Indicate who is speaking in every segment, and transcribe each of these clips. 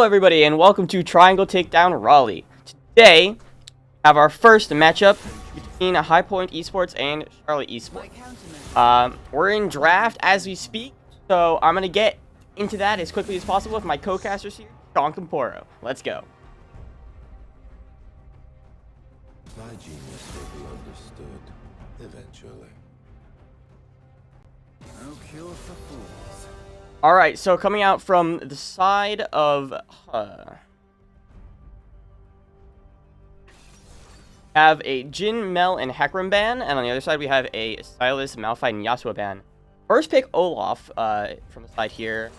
Speaker 1: everybody, and welcome to Triangle Takedown Raleigh. Today, we have our first matchup between High Point Esports and Charlotte Esports. We're in draft as we speak, so I'm going to get into that as quickly as possible with my co-casters here, Sean Camporo. Let's go.
Speaker 2: My genius will be understood eventually.
Speaker 3: No cure for fools.
Speaker 1: Alright, so coming out from the side of... have a Jin, Mel, and Hecarim ban, and on the other side we have a Silas, Malphite, and Yasuo ban. First pick Olaf from the side here.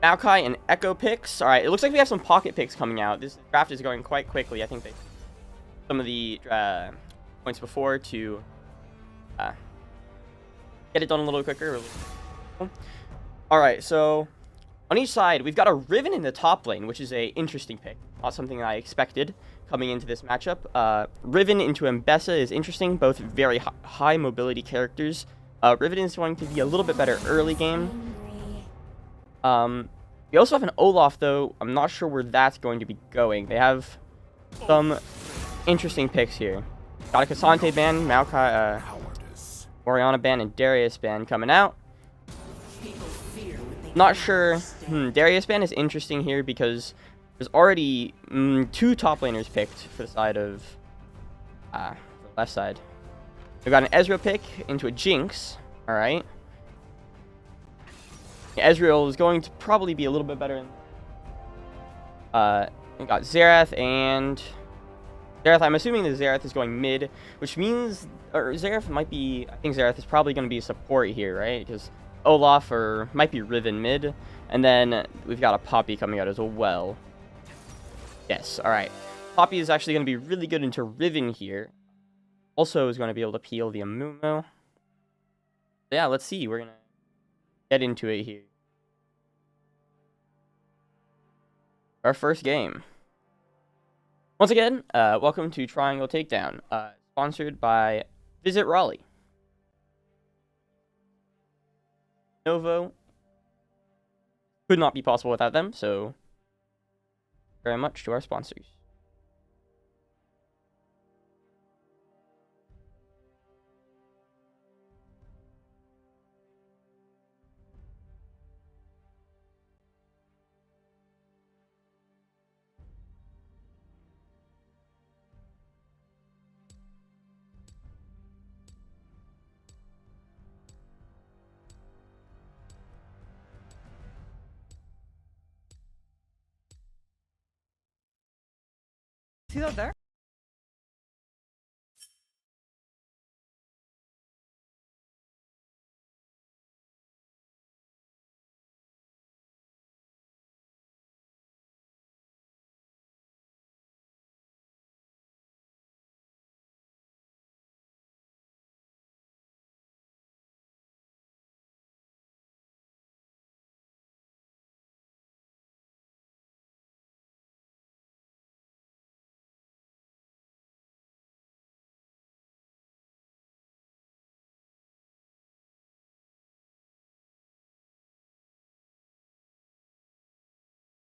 Speaker 1: Maokai and Echo picks. Alright, it looks like we have some pocket picks coming out. This draft is going quite quickly. I think they some of the points before to get it done a little quicker. Alright, so on each side, we've got a Riven in the top lane, which is a interesting pick. Not something I expected coming into this matchup. Riven into Mbessa is interesting, both very high mobility characters. Riven is going to be a little bit better early game. We also have an Olaf, though. I'm not sure where that's going to be going. They have some interesting picks here. Got a Cassante ban, Maokai, Orianna ban, and Darius ban coming out. Not sure. Darius ban is interesting here because there's already two top laners picked for the side of the left side. We've got an Ezreal pick into a Jinx. All right. Ezreal is going to probably be a little bit better. We got Xerath and Xerath. I'm assuming that Xerath is going mid, which means Xerath might be. I think Xerath is probably going to be a support here, right? Because Olaf might be Riven mid, and then we've got a Poppy coming out as well. Yes. All right. Poppy is actually going to be really good into Riven here. Also is going to be able to peel the Amumu. Yeah. Let's see. We're gonna get into it here. Our first game. Once again, welcome to Triangle Takedown, sponsored by Visit Raleigh. Novo could not be possible without them, so very much to our sponsors.
Speaker 4: See that there?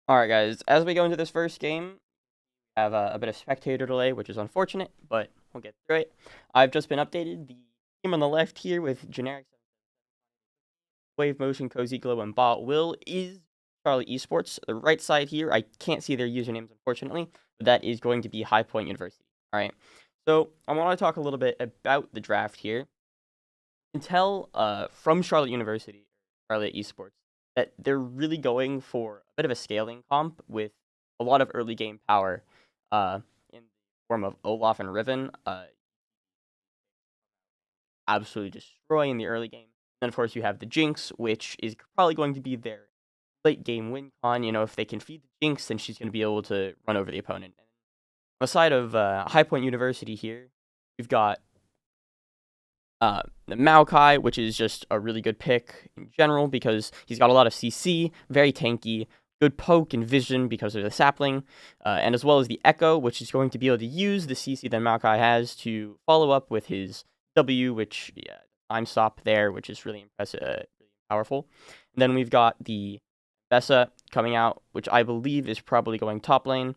Speaker 1: Alright guys, as we go into this first game, we have a bit of spectator delay, which is unfortunate, but we'll get through it. I've just been updated. The team on the left here with generic Wave Motion, Cozy Glow, and Bot Will is Charlotte Esports. The right side here, I can't see their usernames, unfortunately, but that is going to be High Point University. Alright, so I want to talk a little bit about the draft here. You can tell from Charlotte University, Charlotte Esports, that they're really going for a bit of a scaling comp with a lot of early game power in the form of Olaf and Riven. Absolutely destroying the early game. Then, of course, you have the Jinx, which is probably going to be their late game win con. You know, if they can feed the Jinx, then she's going to be able to run over the opponent. On the side of High Point University here, we've got the Maokai, which is just a really good pick in general because he's got a lot of CC, very tanky, good poke and vision because of the sapling, and as well as the Echo, which is going to be able to use the CC that Maokai has to follow up with his W, which, yeah, time stop there, which is really impressive powerful. And then we've got the Bessa coming out, which I believe is probably going top lane.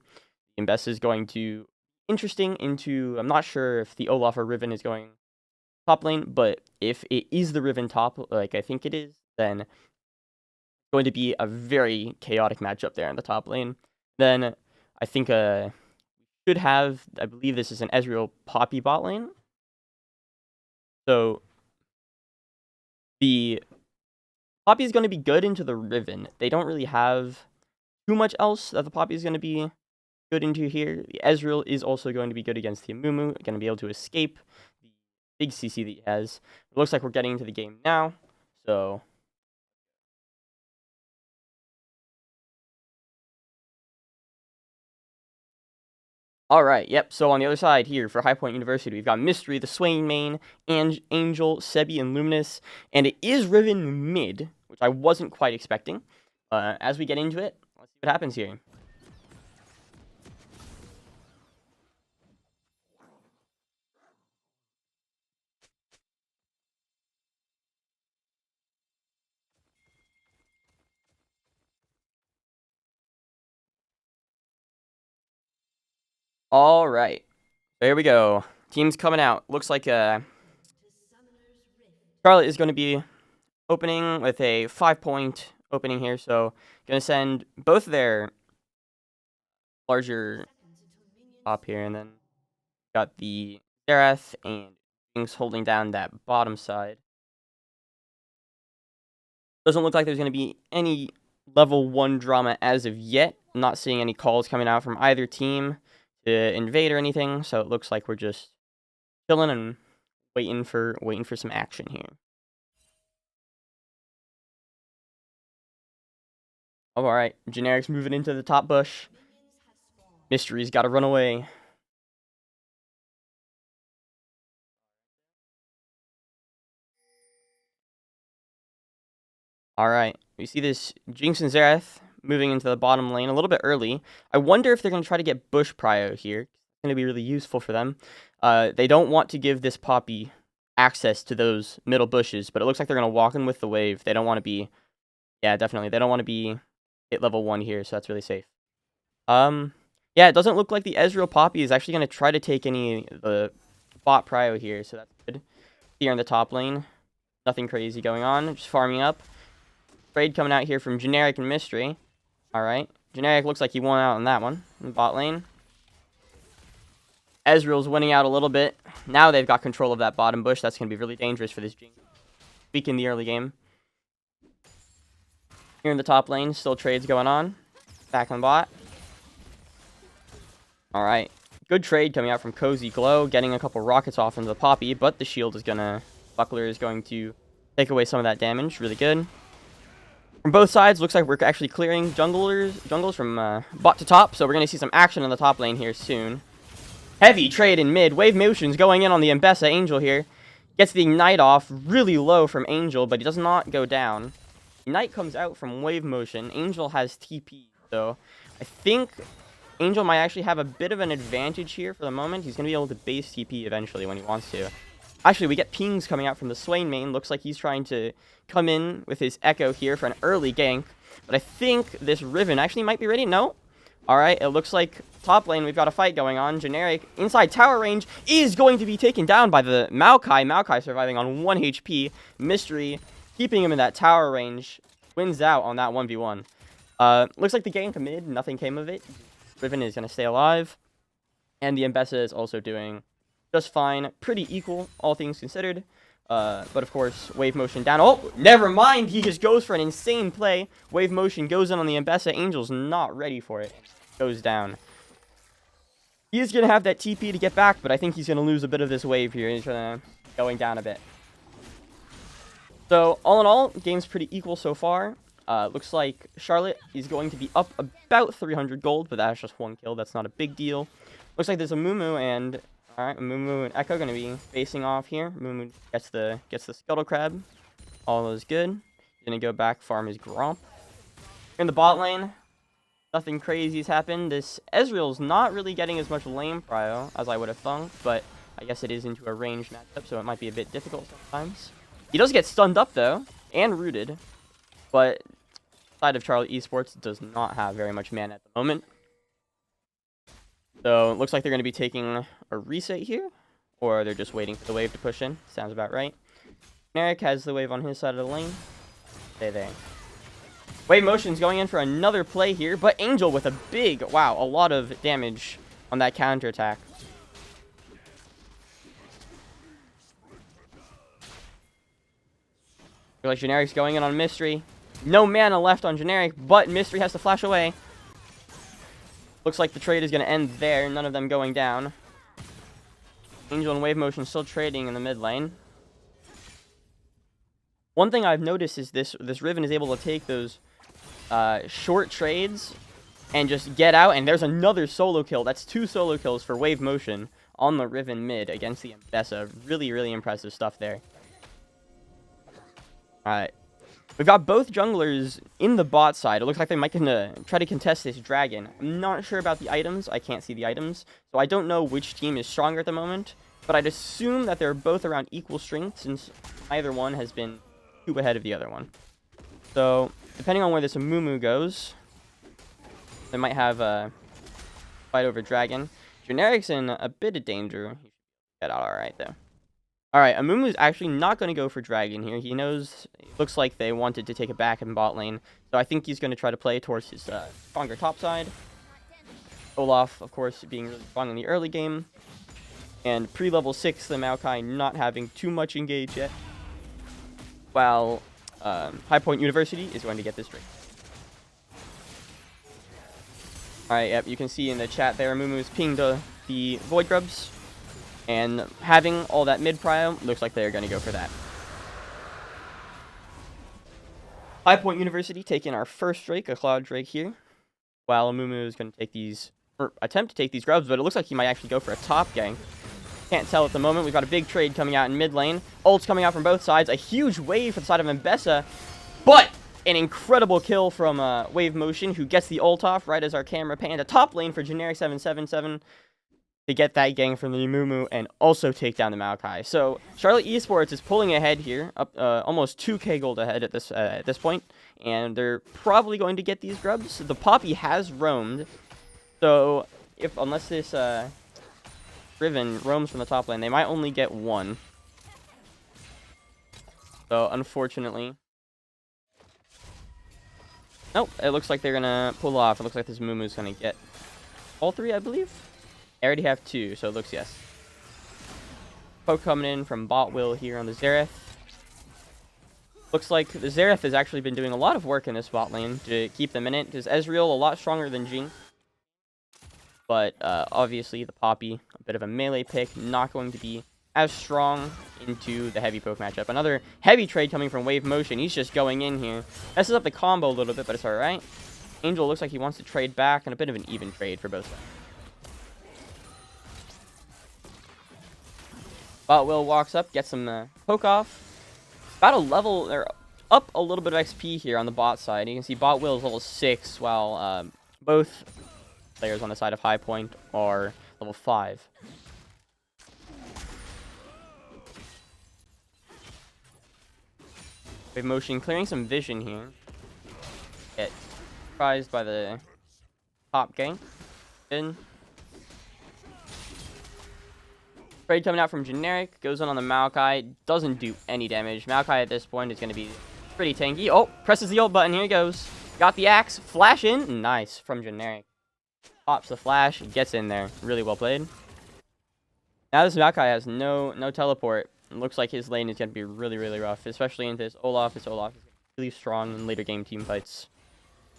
Speaker 1: The Bessa is going to interesting into, I'm not sure if the Olaf or Riven is going top lane, but if it is the Riven top, like I think it is, then it's going to be a very chaotic matchup there in the top lane. Then I think should have, I believe this is an Ezreal Poppy bot lane. So the Poppy is going to be good into the Riven. They don't really have too much else that the Poppy is going to be good into here. The Ezreal is also going to be good against the Amumu, going to be able to escape the big CC that he has. It looks like we're getting into the game now, so all right, yep. So on the other side here for High Point University, we've got Mystery, the Swain main, and Angel, Sebi, and Luminous, and it is Riven mid, which I wasn't quite expecting. As we get into it, let's see what happens here. All right, there we go. Team's coming out. Looks like Charlotte is going to be opening with a 5-point opening here, so going to send both their larger top here, and then got the Zerath and things holding down that bottom side. Doesn't look like there's going to be any level 1 drama as of yet. I'm not seeing any calls coming out from either team to invade or anything, so it looks like we're just chilling and waiting for some action here. All right, Generic's moving into the top bush. Mystery's got to run away. All right, we see this Jinx and Xerath moving into the bottom lane a little bit early. I wonder if they're going to try to get bush prio here. It's going to be really useful for them. They don't want to give this Poppy access to those middle bushes, but it looks like they're going to walk in with the wave. They don't want to be, yeah, definitely. They don't want to be at level 1 here, so that's really safe. Yeah, it doesn't look like the Ezreal Poppy is actually going to try to take any of the bot prio here, so that's good. Here in the top lane, nothing crazy going on, just farming up. Trade coming out here from Generic and Mystery. Alright. Generic looks like he won out on that one in the bot lane. Ezreal's winning out a little bit. Now they've got control of that bottom bush. That's going to be really dangerous for this Jinx. Speak in the early game. Here in the top lane, still trades going on. Back on bot. Alright. Good trade coming out from Cozy Glow. Getting a couple rockets off into the Poppy, but the shield is going to... Buckler is going to take away some of that damage. Really good. From both sides, looks like we're actually clearing jungles from bot to top, so we're going to see some action in the top lane here soon. Heavy trade in mid. Wave motions going in on the Mbessa Angel here. Gets the Ignite off really low from Angel, but he does not go down. Ignite comes out from wave motion. Angel has TP, so I think Angel might actually have a bit of an advantage here for the moment. He's going to be able to base TP eventually when he wants to. Actually, we get pings coming out from the Swain main. Looks like he's trying to come in with his Echo here for an early gank. But I think this Riven actually might be ready. No? Alright, it looks like top lane, we've got a fight going on. Generic, inside tower range, is going to be taken down by the Maokai. Maokai surviving on 1 HP. Mystery, keeping him in that tower range, wins out on that 1v1. Looks like the game committed. Nothing came of it. Riven is going to stay alive. And the Mbessa is also doing just fine. Pretty equal, all things considered. But of course, wave motion down. Oh, never mind. He just goes for an insane play. Wave motion goes in on the Mbessa. Angel's not ready for it. Goes down. He is going to have that TP to get back, but I think he's going to lose a bit of this wave here. He's going down a bit. So, all in all, game's pretty equal so far. Looks like Charlotte is going to be up about 300 gold, but that's just 1 kill. That's not a big deal. Looks like there's a Mumu and... Alright, Mumu and Echo going to be facing off here. Mumu gets the Scuttle Crab. All is good. He's going to go back, farm his Gromp. In the bot lane, nothing crazy has happened. This Ezreal's not really getting as much lane prio as I would have thought, but I guess it is into a ranged matchup, so it might be a bit difficult sometimes. He does get stunned up, though. and Rooted, but side of Charlie Esports does not have very much mana at the moment. So it looks like they're going to be taking a reset here, or they're just waiting for the wave to push in. Sounds about right. Generic has the wave on his side of the lane. Stay there. Wave Motion's going in for another play here, but Angel with a big, wow, a lot of damage on that counterattack. Looks like Generic's going in on Mystery. No mana left on Generic, but Mystery has to flash away. Looks like the trade is going to end there, none of them going down. Angel and Wave Motion still trading in the mid lane. One thing I've noticed is this Riven is able to take those short trades and just get out, and there's another solo kill. That's 2 solo kills for Wave Motion on the Riven mid against the Mbessa. Really, really impressive stuff there. Alright. We've got both junglers in the bot side. It looks like they might try to contest this dragon. I'm not sure about the items. I can't see the items. So I don't know which team is stronger at the moment. But I'd assume that they're both around equal strength, since either one has been 2 ahead of the other one. So, depending on where this Amumu goes, they might have a fight over dragon. Generic's in a bit of danger. He should get out alright, though. Alright, Amumu's actually not going to go for dragon here. He knows, it looks like they wanted to take it back in bot lane. So I think he's going to try to play towards his stronger top side. Olaf, of course, being really strong in the early game. And pre-level 6, the Maokai not having too much engage yet. While High Point University is going to get this trade. Alright, yep, you can see in the chat there, Amumu's pinged the Void Grubs. And having all that mid prio, looks like they're going to go for that. High Point University taking our first Drake, a Cloud Drake here. While Amumu is going to take these, or attempt to take these grubs, but it looks like he might actually go for a top gank. Can't tell at the moment. We've got a big trade coming out in mid lane. Ults coming out from both sides. A huge wave for the side of Mbessa. But an incredible kill from Wave Motion, who gets the ult off right as our camera panned. A top lane for Generic 777. To get that gank from the Amumu and also take down the Maokai. So Charlotte Esports is pulling ahead here, up almost 2k gold ahead at this point, and they're probably going to get these grubs. The Poppy has roamed, so unless this Riven roams from the top lane, they might only get 1. So unfortunately, nope. It looks like they're gonna pull off. It looks like this Mumu's gonna get all 3, I believe. I already have 2, so it looks yes. Poke coming in from bot Will here on the Xerath. Looks like the Xerath has actually been doing a lot of work in this bot lane to keep them in it. Because Ezreal a lot stronger than Jinx. But obviously the Poppy, a bit of a melee pick, not going to be as strong into the heavy poke matchup. Another heavy trade coming from Wave Motion. He's just going in here. Messes up the combo a little bit, but it's alright. Angel looks like he wants to trade back, and a bit of an even trade for both sides. Bot Will walks up, gets some poke off. About a level, or up a little bit of XP here on the bot side. You can see Bot Will is level 6, while both players on the side of High Point are level 5. Wave Motion clearing some vision here. Get surprised by the top gank. In. Trade coming out from Generic, goes on the Maokai, doesn't do any damage. Maokai at this point is going to be pretty tanky. Oh, presses the ult button, here he goes. Got the axe, flash in, nice from Generic. Pops the flash, gets in there, really well played. Now this Maokai has no teleport. It looks like his lane is going to be really, really rough, especially into this Olaf. This Olaf is really strong in later game team fights.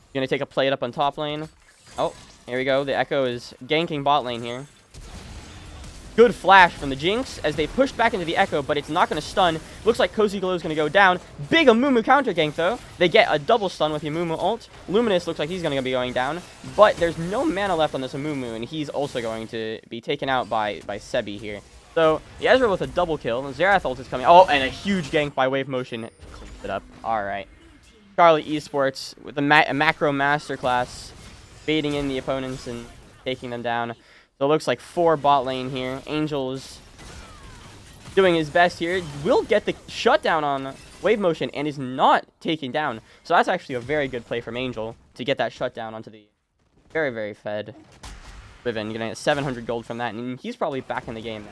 Speaker 1: He's going to take a plate up on top lane. Oh, here we go, the Echo is ganking bot lane here. Good flash from the Jinx as they push back into the Echo, but it's not going to stun. Looks like Cozy Glow is going to go down. Big Amumu counter gank, though. They get a double stun with the Amumu ult. Luminous looks like he's going to be going down, but there's no mana left on this Amumu, and he's also going to be taken out by Sebi here. So, the Ezreal with a double kill. Xerath ult is coming. Oh, and a huge gank by Wave Motion. Cleans it up. All right. Charlie Esports with a macro masterclass, baiting in the opponents and taking them down. So it looks like 4 bot lane here. Angel's doing his best here. Will get the shutdown on wave motion and is not taken down. So that's actually a very good play from Angel to get that shutdown onto the very, very fed Riven. Gonna get 700 gold from that, and he's probably back in the game now.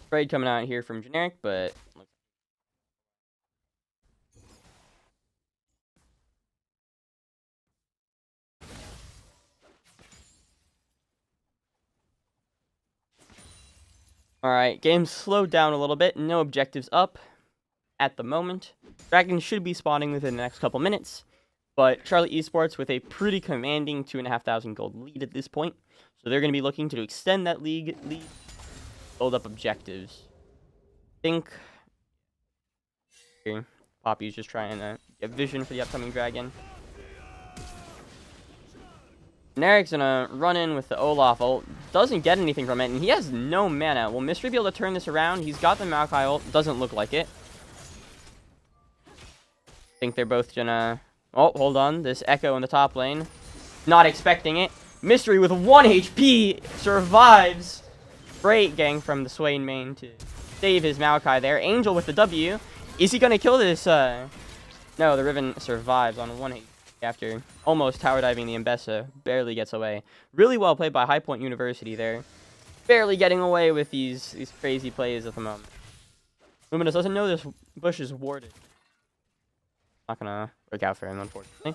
Speaker 1: Trade coming out here from Generic, but alright, game slowed down a little bit. No objectives up at the moment. Dragons should be spawning within the next couple minutes, but Charlotte Esports with a pretty commanding 2,500 gold lead at this point. So they're going to be looking to extend that lead, build up objectives. I think here, Poppy's just trying to get vision for the upcoming dragon. Generic's gonna run in with the Olaf ult. Doesn't get anything from it, and he has no mana. Will Mystery be able to turn this around? He's got the Maokai ult. Doesn't look like it. I think they're both gonna... Oh, hold on. This Echo in the top lane. Not expecting it. Mystery with 1 HP survives. Great gang from the Swain main to save his Maokai there. Angel with the W. Is he gonna kill this? No, the Riven survives on 1 HP. After almost tower diving the Mbessa, barely gets away. Really well played by High Point University there. Barely getting away with these crazy plays at the moment. Luminous doesn't know this bush is warded. Not gonna work out for him, unfortunately.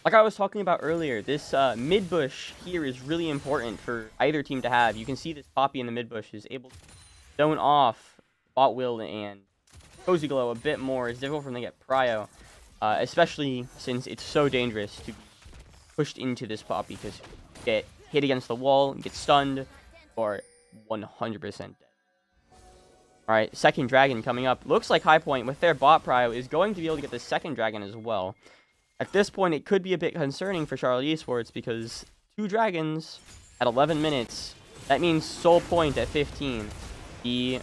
Speaker 1: Like I was talking about earlier, this mid bush here is really important for either team to have. You can see this Poppy in the mid bush is able to zone off bot will and Cozy Glow a bit more. It's difficult for them to get prio, especially since it's so dangerous to be pushed into this Poppy because you get hit against the wall, get stunned, or 100% dead. Alright, second dragon coming up. Looks like High Point with their bot prio is going to be able to get the second dragon as well. At this point, it could be a bit concerning for Charlotte Esports because 2 dragons at 11 minutes. That means Soul Point at 15. The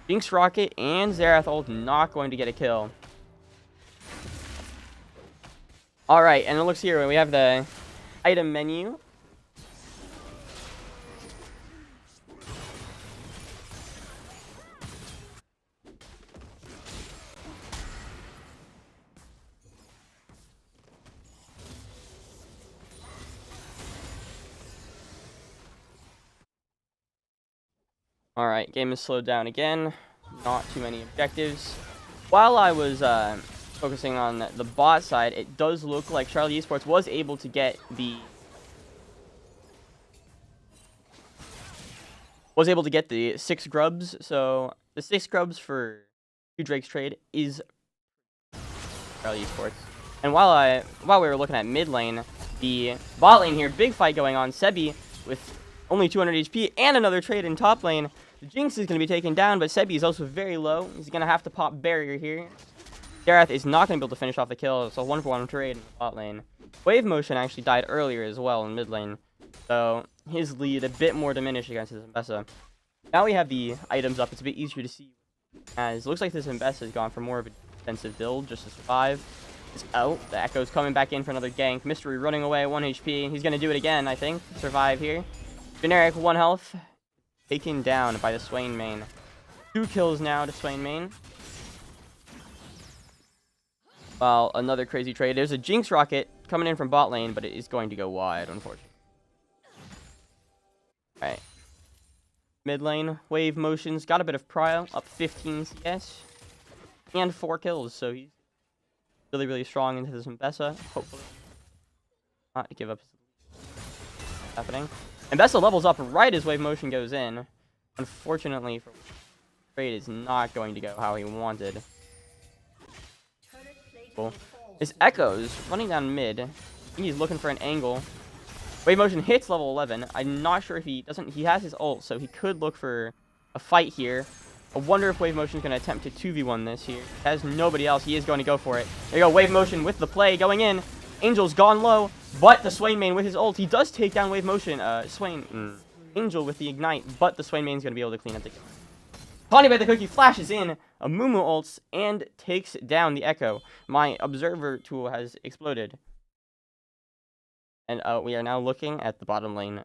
Speaker 1: Jinx Rocket and Xerath ult not going to get a kill. Alright, and it looks here, we have the item menu. Alright, game is slowed down again. Not too many objectives. While I was focusing on the bot side, it does look like Charlotte Esports was able to get the... was able to get the 6 grubs. So, the 6 grubs for 2 Drake's trade is Charlotte Esports. And while we were looking at mid lane, the bot lane here, big fight going on. Sebi with only 200 HP and another trade in top lane. The Jinx is going to be taken down, but Sebi is also very low. He's going to have to pop barrier here. Xerath is not going to be able to finish off the kill. It's a 1-for-1 trade in the bot lane. Wave Motion actually died earlier as well in mid lane. So his lead a bit more diminished against his Mbessa. Now we have the items up. It's a bit easier to see. As it looks like this Mbessa has gone for more of a defensive build just to survive. Oh, the Echo's coming back in for another gank. Mystery running away, 1 HP. He's going to do it again, I think. Survive here. Generic, 1 health. Taken down by the Swain main. 2 kills now to Swain main. Well, another crazy trade. There's a Jinx Rocket coming in from bot lane, but it is going to go wide, unfortunately. Alright. Mid lane, Wave Motions. Got a bit of prio. Up 15 CS. And 4 kills, so he's really, really strong into this Mbessa. Hopefully not give up his happening. Mbessa levels up right as Wave Motion goes in. Unfortunately, for trade is not going to go how he wanted. Cool. His Echo's running down mid. I think he's looking for an angle. Wave Motion hits level 11. I'm not sure if he doesn't. He has his ult, so he could look for a fight here. I wonder if Wave Motion is going to attempt to 2v1 this here. He has nobody else. He is going to go for it. There you go. Wave Motion with the play going in. Angel's gone low, but the Swain main with his ult, he does take down Wave Motion. Angel with the ignite, but the Swain main's going to be able to clean up the kill. Pawnee by the Cookie flashes in. a Mumu ults and takes down the Echo. My observer tool has exploded. And we are now looking at the bottom lane.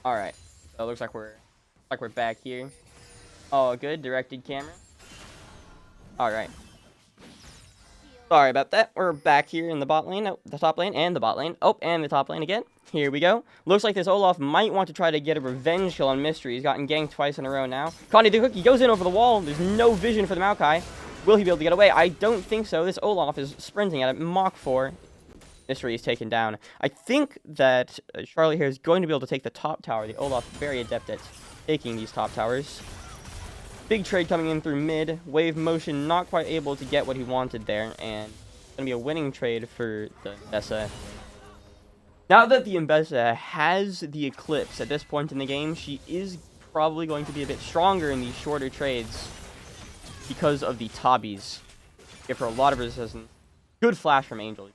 Speaker 1: All right, so it looks like we're back here. Oh, good directed camera. All right. Sorry about that. We're back here in the bot lane, the top lane, and the bot lane. Oh, and the top lane again. Here we go. Looks like this Olaf might want to try to get a revenge kill on Mystery. He's gotten ganked twice in a row now. Connie the Cookie goes in over the wall. There's no vision for the Maokai. Will he be able to get away? I don't think so. This Olaf is sprinting at it. Mach 4. Mystery is taken down. I think that Charlotte here is going to be able to take the top tower. The Olaf very adept at taking these top towers. Big trade coming in through mid. Wave motion not quite able to get what he wanted there. And it's going to be a winning trade for the Mbessa. Now that the Mbessa has the Eclipse at this point in the game, she is probably going to be a bit stronger in these shorter trades because of the Tabis. Give her a lot of resistance. Good flash from Angel.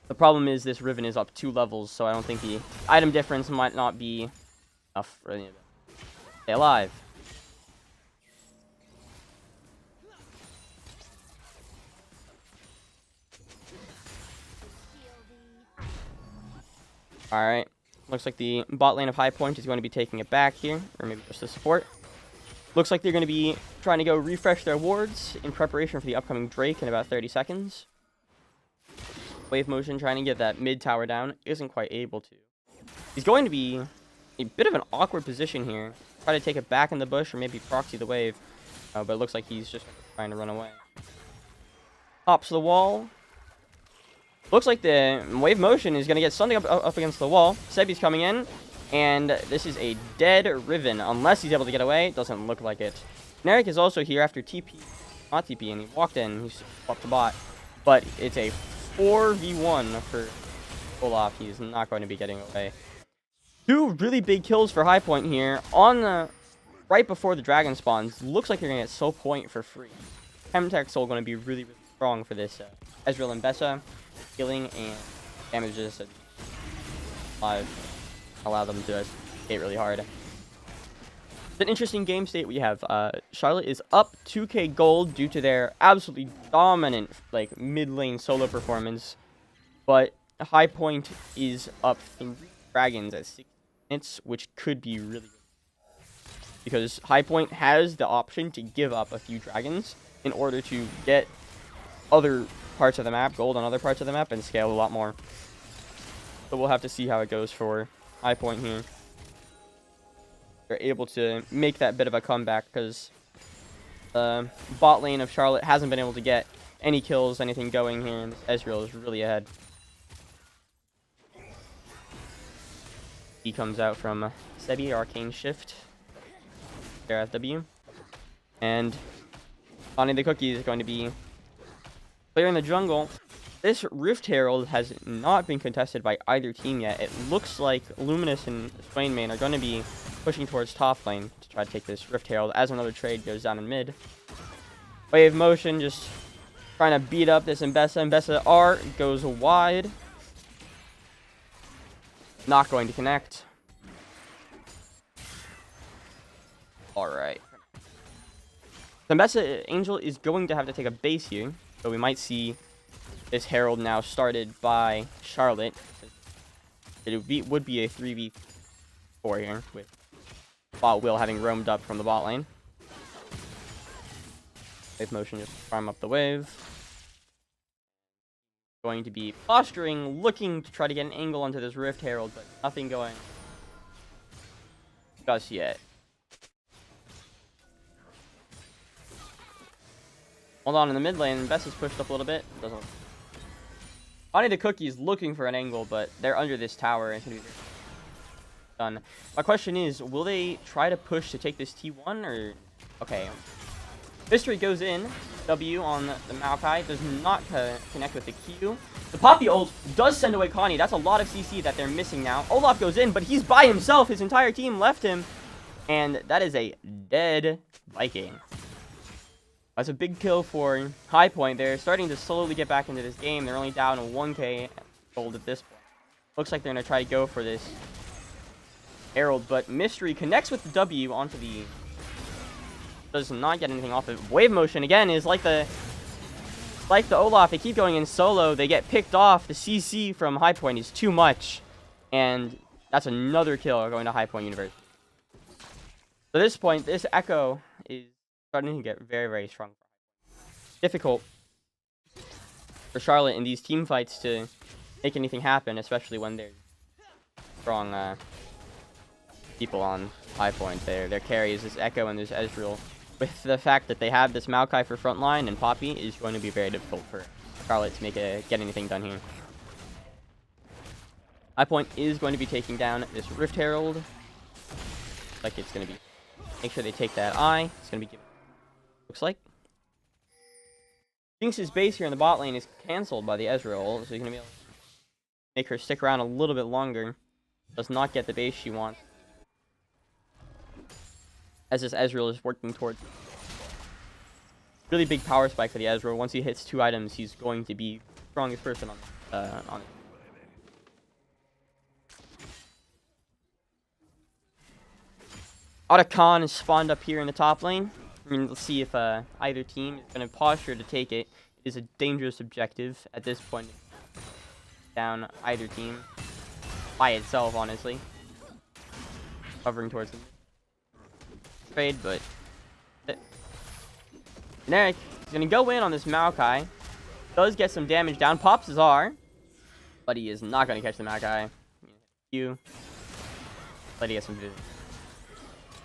Speaker 1: The problem is this Riven is up 2 levels, so I don't think the item difference might not be enough for any of it. Stay alive. Alright. Looks like the bot lane of High Point is going to be taking it back here, or maybe just the support. Looks like they're going to be trying to go refresh their wards in preparation for the upcoming Drake in about 30 seconds. Wave motion trying to get that mid tower down. Isn't quite able to. He's going to be a bit of an awkward position here. Try to take it back in the bush or maybe proxy the wave. But it looks like he's just trying to run away. Hops the wall. Looks like the wave motion is going to get something up against the wall. Sebi's coming in. And this is a dead Riven. Unless he's able to get away. Doesn't look like it. Generic is also here after TP. Not TP, and he walked in. He's up to bot. But it's a 4v1 for Olaf. He's not going to be getting away. 2 really big kills for High Point here. On the right before the dragon spawns. Looks like you're going to get Soul Point for free. Chemtech Soul going to be really, really strong for this Ezreal and Mbessa. Healing and damage resistance. Allow them to hit really hard. It's an interesting game state we have. Charlotte is up 2k gold due to their absolutely dominant mid lane solo performance. But High Point is up 3 dragons at 6 minutes, which could be really good. Because High Point has the option to give up a few dragons in order to get other parts of the map, gold on other parts of the map, and scale a lot more. So we'll have to see how it goes for High Point here. They're able to make that bit of a comeback because the bot lane of Charlotte hasn't been able to get any kills, anything going here, and Ezreal is really ahead. He comes out from Sebi, Arcane Shift, their FW, and Connie the Cookie is going to be clearing the jungle. This Rift Herald has not been contested by either team yet. It looks like Luminous and Swain Main are going to be pushing towards top lane to try to take this Rift Herald as another trade goes down in mid. Wave motion just trying to beat up this Mbessa. Mbessa R goes wide. Not going to connect. Alright. The Mbessa Angel is going to have to take a base here. So we might see this Herald now started by Charlotte. It would be a 3v4 here with bot Will having roamed up from the bot lane. Wave motion just farm up the wave. Going to be posturing, looking to try to get an angle onto this Rift Herald, but nothing going just yet. Hold on in the mid lane. Bess is pushed up a little bit. Doesn't. Connie the Cookie is looking for an angle, but they're under this tower. And it's gonna be done. My question is, will they try to push to take this T1 or? Okay. Mystery goes in. W on the Maokai does not connect with the Q. The Poppy ult does send away Connie. That's a lot of CC that they're missing now. Olaf goes in, but he's by himself. His entire team left him, and that is a dead Viking. That's a big kill for High Point. They're starting to slowly get back into this game. They're only down 1k gold at this point. Looks like they're going to try to go for this Herald, but Mystery connects with the W onto the... Does not get anything off it. Wave motion, again, is like the Olaf. They keep going in solo. They get picked off. The CC from High Point is too much. And that's another kill going to High Point University. So at this point, this Echo is starting to get very, very strong. Difficult for Charlotte in these team fights to make anything happen, especially when there's strong people on High Point. Their carry is this Echo and this Ezreal. With the fact that they have this Maokai for frontline and Poppy, is going to be very difficult for Charlotte to get anything done here. High Point is going to be taking down this Rift Herald. Looks like it's going to be... Make sure they take that eye. It's going to be given... Looks like. Jinx's base here in the bot lane is cancelled by the Ezreal, so he's going to be able to make her stick around a little bit longer. Does not get the base she wants. As this Ezreal is working towards really big power spike for the Ezreal. Once he hits 2 items, he's going to be the strongest person on it. Otacon is spawned up here in the top lane. I mean, let's see if either team is going to posture to take it. It is a dangerous objective at this point. Down either team by itself, honestly. Hovering towards them. Trade, but Generic is going to go in on this Maokai. Does get some damage down. Pops his R, but he is not going to catch the Maokai. But he gets some vision.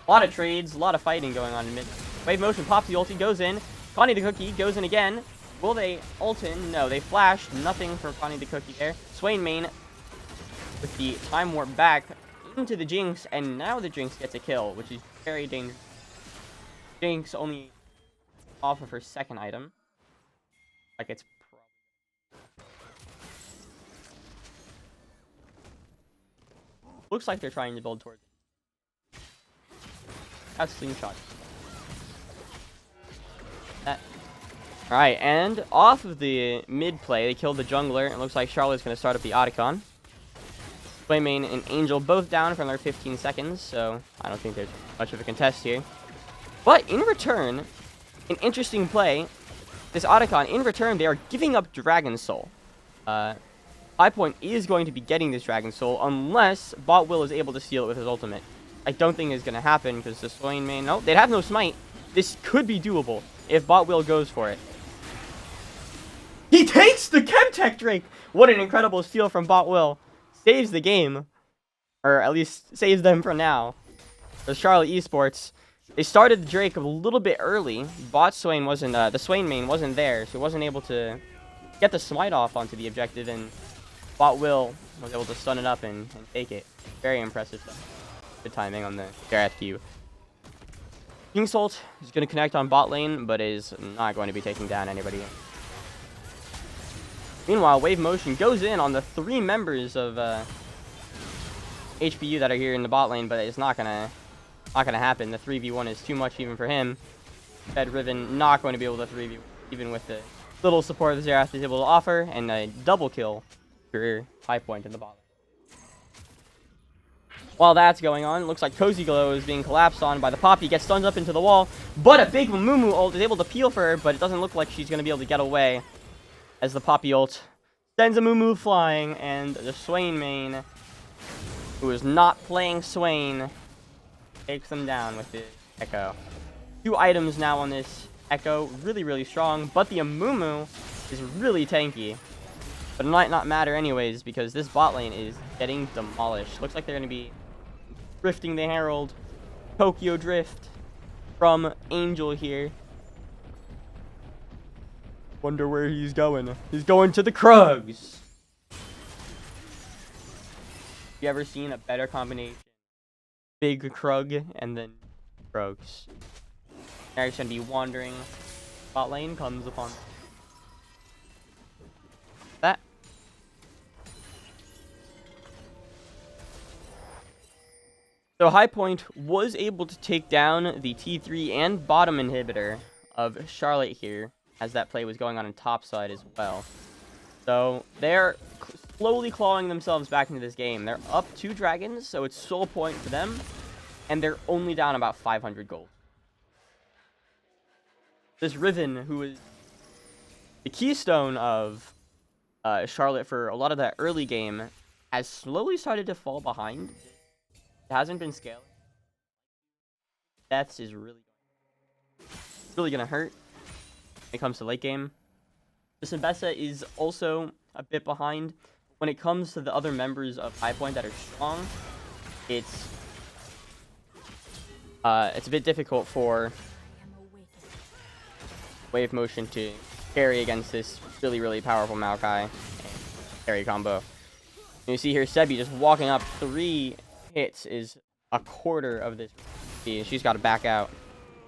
Speaker 1: A lot of trades, a lot of fighting going on in mid. Wave motion pops the ulti, goes in. Connie the Cookie goes in again. Will they ult in? No, they flashed. Nothing for Connie the Cookie there. Swain main with the time warp back into the Jinx, and now the Jinx gets a kill, which is very dangerous. Jinx only off of her second item. Like it's looks like they're trying to build towards it. That's slingshot. Alright, and off of the mid play, they killed the jungler. It looks like Charlotte's going to start up the Otacon. Main and Angel both down from their 15 seconds, so I don't think there's much of a contest here. But in return, an interesting play, this Otacon, in return, they are giving up Dragon Soul. High Point is going to be getting this Dragon Soul unless Bot Will is able to steal it with his ultimate. I don't think it's going to happen because the Swain main... No, they'd have no smite. This could be doable if Bot Will goes for it. He takes the Chemtech Drake! What an incredible steal from Bot Will. Saves the game. Or at least saves them for now. For Charlotte Esports. They started the Drake a little bit early. Bot Swain wasn't... the Swain main wasn't there, so he wasn't able to get the smite off onto the objective, and Bot Will was able to stun it up and take it. Very impressive stuff. Good timing on the Gareth Q. King's ult is going to connect on bot lane, but is not going to be taking down anybody. Meanwhile, Wave Motion goes in on the 3 members of HBU that are here in the bot lane, but it's not gonna happen. The 3v1 is too much even for him. Fed Riven not going to be able to 3v1, even with the little support that Xerath is able to offer, and a double kill for High Point in the bot lane. While that's going on, it looks like Cozy Glow is being collapsed on by the Poppy, gets stunned up into the wall, but a big Mumu ult is able to peel for her, but it doesn't look like she's going to be able to get away as the Poppy ult sends a Mumu flying, and the Swain main, who is not playing Swain, takes them down with the Echo. 2 items now on this Echo, really, really strong, but the Amumu is really tanky. But it might not matter anyways, because this bot lane is getting demolished. Looks like they're going to be drifting the Herald. Tokyo Drift from Angel here. Wonder where he's going. He's going to the Krugs. You ever seen a better combination? Big Krug and then Krugs. Eric's going to be wandering. Bot lane comes upon that. So High Point was able to take down the T3 and bottom inhibitor of Charlotte here, as that play was going on top side as well. So they're slowly clawing themselves back into this game. They're up 2 dragons, so it's sole point for them, and they're only down about 500 gold. This Riven, who is the keystone of Charlotte for a lot of that early game, has slowly started to fall behind. It hasn't been scaling. Deaths is really gonna hurt when it comes to late game. The Symbessa is also a bit behind. When it comes to the other members of High Point that are strong, it's a bit difficult for Wave Motion to carry against this really powerful Maokai and carry combo. And you see here Sebi just walking up 3 hits is a quarter of this. She's got to back out,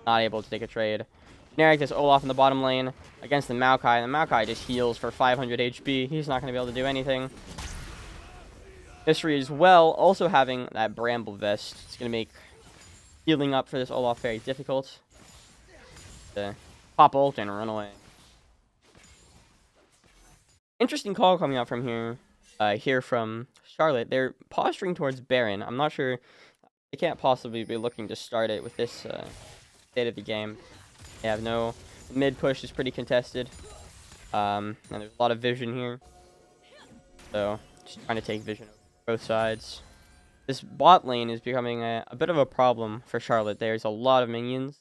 Speaker 1: not able to take a trade. Generic this Olaf in the bottom lane against the Maokai, and the Maokai just heals for 500 HP. He's not going to be able to do anything. Mystery as well, also having that Bramble Vest. It's going to make healing up for this Olaf very difficult. Pop ult and run away. Interesting call coming out from here from Charlotte. They're posturing towards Baron. I'm not sure. They can't possibly be looking to start it with this state of the game. They have no... Mid push is pretty contested. And there's a lot of vision here. So, just trying to take vision over both sides. This bot lane is becoming a bit of a problem for Charlotte. There's a lot of minions.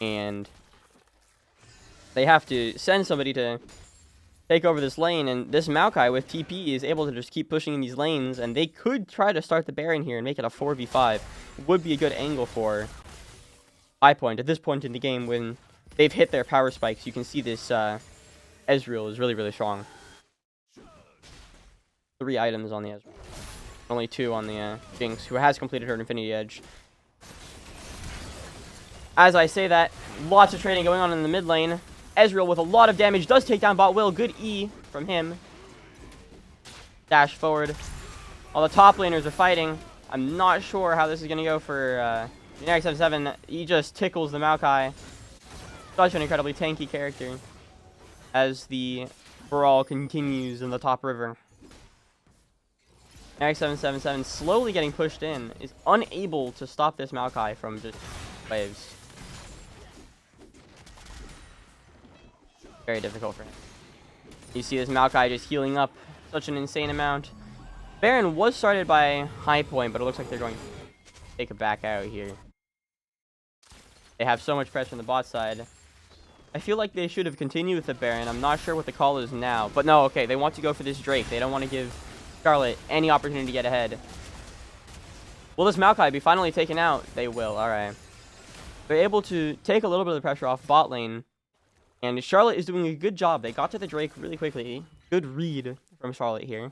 Speaker 1: And they have to send somebody to take over this lane. And this Maokai with TP is able to just keep pushing in these lanes. And they could try to start the Baron here and make it a 4v5. Would be a good angle for High Point at this point in the game when they've hit their power spikes. You can see this Ezreal is really strong. 3 items on the Ezreal. Only 2 on the Jinx, who has completed her Infinity Edge. As I say that, lots of trading going on in the mid lane. Ezreal with a lot of damage does take down bot Will. Good E from him. Dash forward. While the top laners are fighting, I'm not sure how this is going to go for Generic 77. He just tickles the Maokai. Such an incredibly tanky character as the brawl continues in the top river. Generic 777 slowly getting pushed in, is unable to stop this Maokai from just waves. Very difficult for him. You see this Maokai just healing up such an insane amount. Baron was started by High Point, but it looks like they're going to take it back out here. They have so much pressure on the bot side. I feel like they should have continued with the Baron. I'm not sure what the call is now. But no, okay, they want to go for this Drake. They don't want to give Charlotte any opportunity to get ahead. Will this Maokai be finally taken out? They will, alright. They're able to take a little bit of the pressure off bot lane. And Charlotte is doing a good job. They got to the Drake really quickly. Good read from Charlotte here.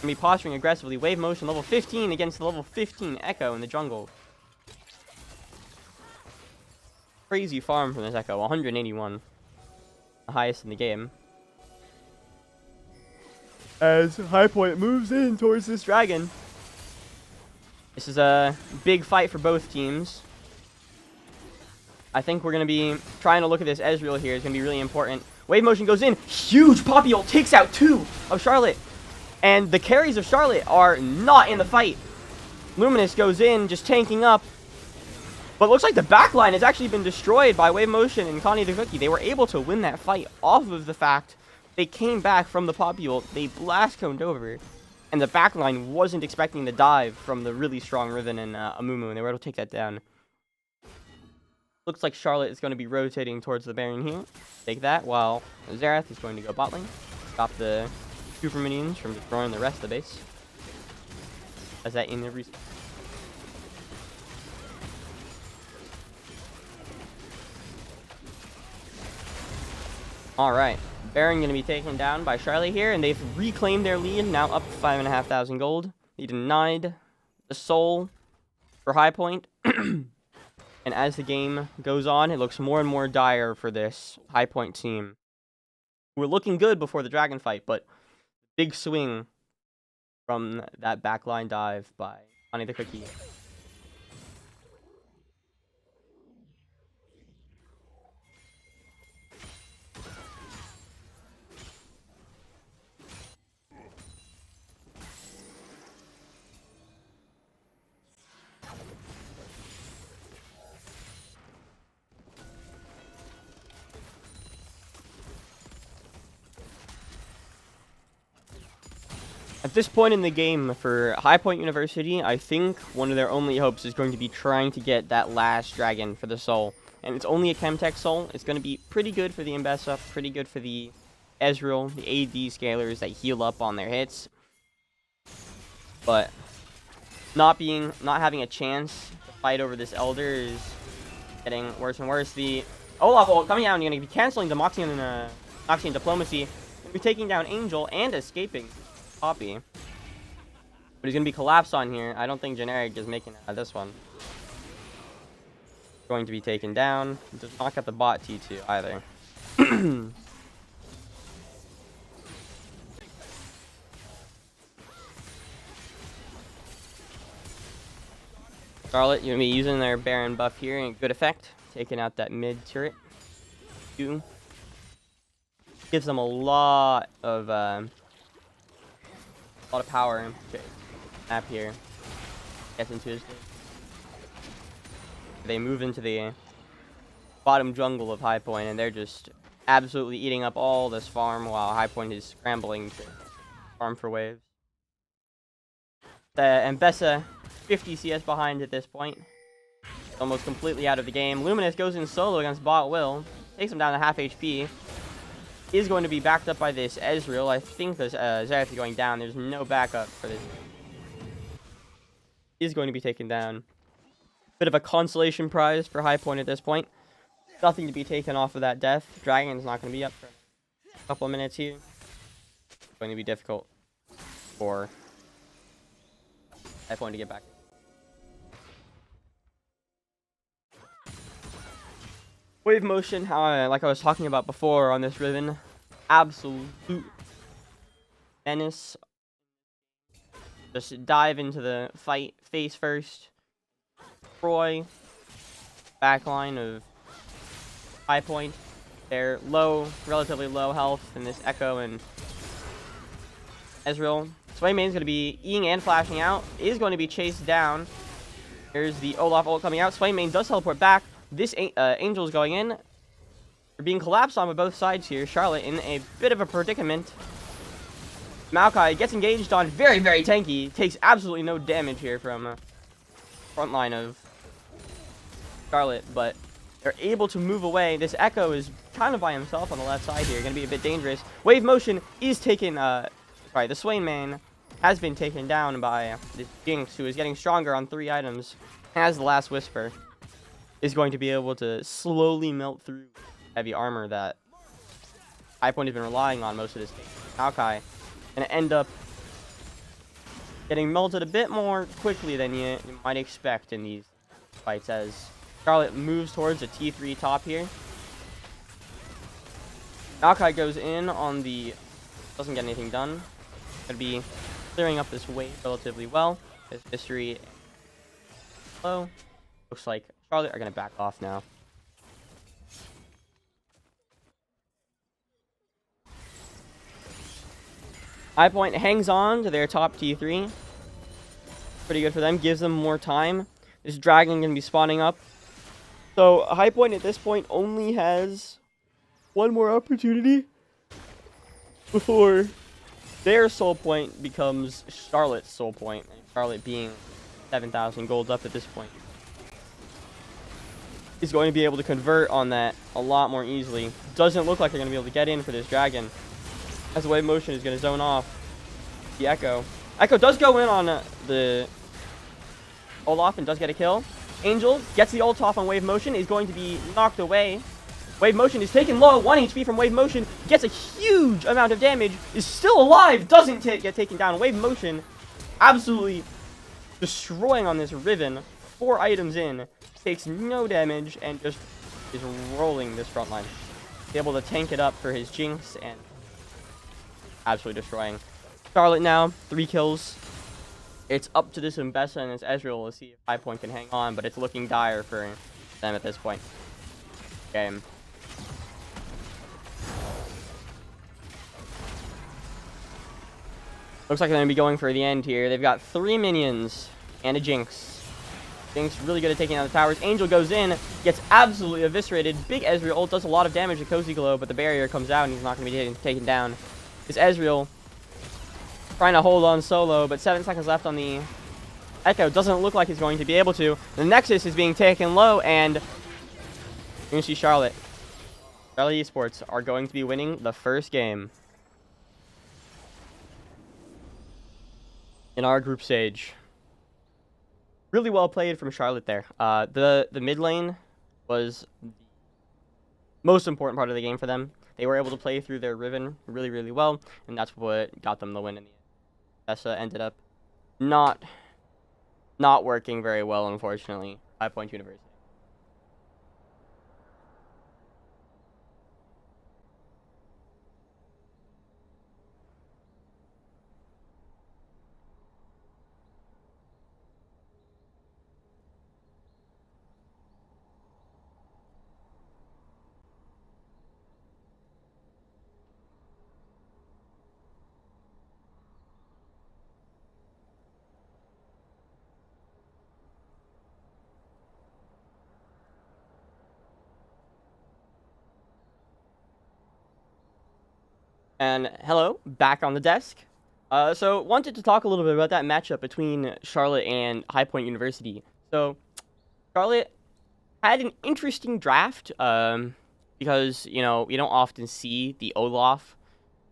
Speaker 1: Gonna be posturing aggressively. Wave motion level 15 against the level 15 Echo in the jungle. Crazy farm from this Echo. 181. The highest in the game. As High Point moves in towards this dragon. This is a big fight for both teams. I think we're going to be trying to look at this Ezreal here. It's going to be really important. Wave motion goes in. Huge Poppy ult takes out 2 of Charlotte. And the carries of Charlotte are not in the fight. Luminous goes in, just tanking up. But it looks like the backline has actually been destroyed by Wave Motion and Connie the Cookie. They were able to win that fight off of the fact they came back from the Poppy ult. They blast coned over. And the backline wasn't expecting the dive from the really strong Riven and Amumu. And they were able to take that down. Looks like Charlotte is going to be rotating towards the Baron here. Take that, while Xerath is going to go bot lane. Stop the super minions from destroying the rest of the base. As that in the respawn. Alright. Baron going to be taken down by Charlotte here, and they've reclaimed their lead, now up to 5,500 gold. They denied the soul for High Point. And as the game goes on, it looks more and more dire for this High Point team. We're looking good before the dragon fight, but big swing from that backline dive by Connie the Cookie. At this point in the game for High Point University, I think one of their only hopes is going to be trying to get that last dragon for the soul. And it's only a Chemtech soul. It's going to be pretty good for the Mbessa, pretty good for the Ezreal, the AD scalers that heal up on their hits. But not having a chance to fight over this Elder is getting worse and worse. The Olaf ult coming out and going to be canceling the Moxie and Diplomacy. Going to be taking down Angel and escaping Poppy. But he's going to be collapsed on here. I don't think Generic is making it out of this one. Going to be taken down. Does not get the bot T2 either. Charlotte, you're going to be using their Baron buff here in good effect. Taking out that mid turret. Gives them a lot of power. Okay. Map here. Gets into his. They move into the bottom jungle of High Point, and they're just absolutely eating up all this farm while High Point is scrambling to farm for waves. The Mbessa 50 CS behind at this point. Almost completely out of the game. Luminous goes in solo against Bot Will. Takes him down to half HP. Is going to be backed up by this Ezreal. I think this Xerath is going down. There's no backup for this. Is going to be taken down. Bit of a consolation prize for High Point at this point. Nothing to be taken off of that death. Dragon's not going to be up for a couple of minutes here. It's going to be difficult for High Point to get back. Wave motion, like I was talking about before on this Riven, absolute menace. Just dive into the fight face first. Troy, backline of High Point. They're low, relatively low health in this Echo and Ezreal. Swaymane's going to be Eing and flashing out. Is going to be chased down. Here's the Olaf ult coming out. Swaymane does teleport back. This Angel's going in. They're being collapsed on both sides here. Charlotte in a bit of a predicament. Maokai gets engaged on. Very, very tanky. Takes absolutely no damage here from front line of Charlotte, but they're able to move away. This Echo is kind of by himself on the left side here. Going to be a bit dangerous. Wave motion is taken. The Swaymane has been taken down by this Jinx, who is getting stronger on 3 items. Has the last Whisper. Is going to be able to slowly melt through heavy armor that High Point has been relying on most of this game. Maokai going to end up getting melted a bit more quickly than you might expect in these fights as Charlotte moves towards a T3 top here. Maokai goes in on the... doesn't get anything done. Going to be clearing up this wave relatively well. His history low. Looks like Charlotte are going to back off now. High Point hangs on to their top T3. Pretty good for them. Gives them more time. This dragon going to be spawning up. So High Point at this point only has one more opportunity before their soul point becomes Charlotte's soul point. And Charlotte being 7,000 gold up at this point is going to be able to convert on that a lot more easily. Doesn't look like they're going to be able to get in for this dragon, as the wave motion is going to zone off the Echo. Echo does go in on the Olaf and does get a kill. Angel gets the ult off on wave motion, is going to be knocked away. Wave motion is taken low, 1 HP from wave motion, gets a huge amount of damage, is still alive, doesn't get taken down. Wave motion absolutely destroying on this Riven. 4 items in, takes no damage, and just is rolling this front line. He's able to tank it up for his Jinx, and absolutely destroying. Charlotte now, 3 kills. It's up to this Mbessa and this Ezreal to see if High Point can hang on, but it's looking dire for them at this point. Game. Looks like they're going to be going for the end here. They've got 3 minions and a Jinx. Jinx really good at taking out the towers. Angel goes in, gets absolutely eviscerated. Big Ezreal ult does a lot of damage to Cozy Glow, but the barrier comes out and he's not going to be taken down. This Ezreal trying to hold on solo, but 7 seconds left on the Echo. Doesn't look like he's going to be able to. The Nexus is being taken low, and you're going to see Charlotte Esports are going to be winning the first game in our group stage. Really well played from Charlotte there. The mid lane was the most important part of the game for them. They were able to play through their Riven really, really well, and that's what got them the win in the end. Tessa ended up not working very well, unfortunately. 5 Point University. And hello, back on the desk. So wanted to talk a little bit about that matchup between Charlotte and High Point University. So Charlotte had an interesting draft, because you don't often see the Olaf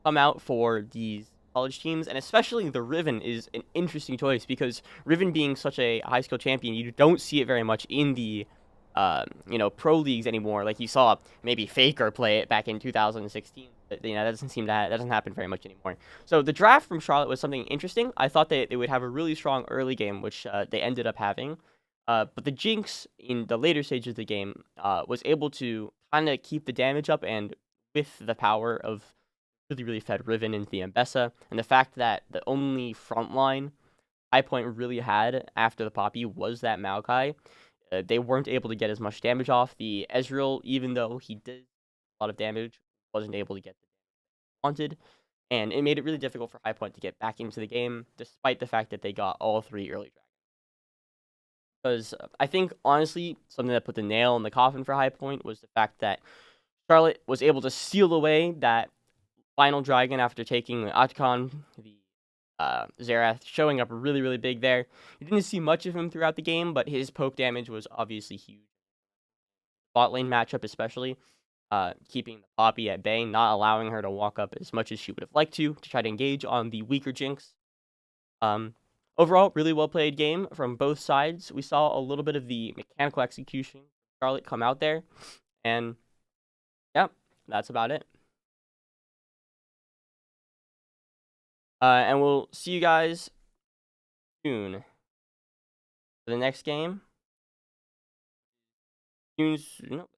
Speaker 1: come out for these college teams, and especially the Riven is an interesting choice because Riven being such a high skill champion, you don't see it very much in the pro leagues anymore. Like you saw maybe Faker play it back in 2016. But, that doesn't happen very much anymore. So the draft from Charlotte was something interesting. I thought that they would have a really strong early game, which they ended up having. But the Jinx in the later stages of the game was able to kind of keep the damage up, and with the power of really, really fed Riven into the Mbessa, and the fact that the only front line High Point really had after the Poppy was that Maokai, they weren't able to get as much damage off. The Ezreal, even though he did a lot of damage, wasn't able to get the damage wanted, and it made it really difficult for High Point to get back into the game, despite the fact that they got all 3 early dragons. Because I think, honestly, something that put the nail in the coffin for High Point was the fact that Charlotte was able to steal away that final dragon after taking Atkan, the Xerath, showing up really, really big there. You didn't see much of him throughout the game, but his poke damage was obviously huge. Bot lane matchup especially, keeping the Poppy at bay, not allowing her to walk up as much as she would have liked to try to engage on the weaker Jinx. Overall, really well played game from both sides. We saw a little bit of the mechanical execution of Charlotte come out there, and yeah, that's about it. And we'll see you guys soon for the next game. No,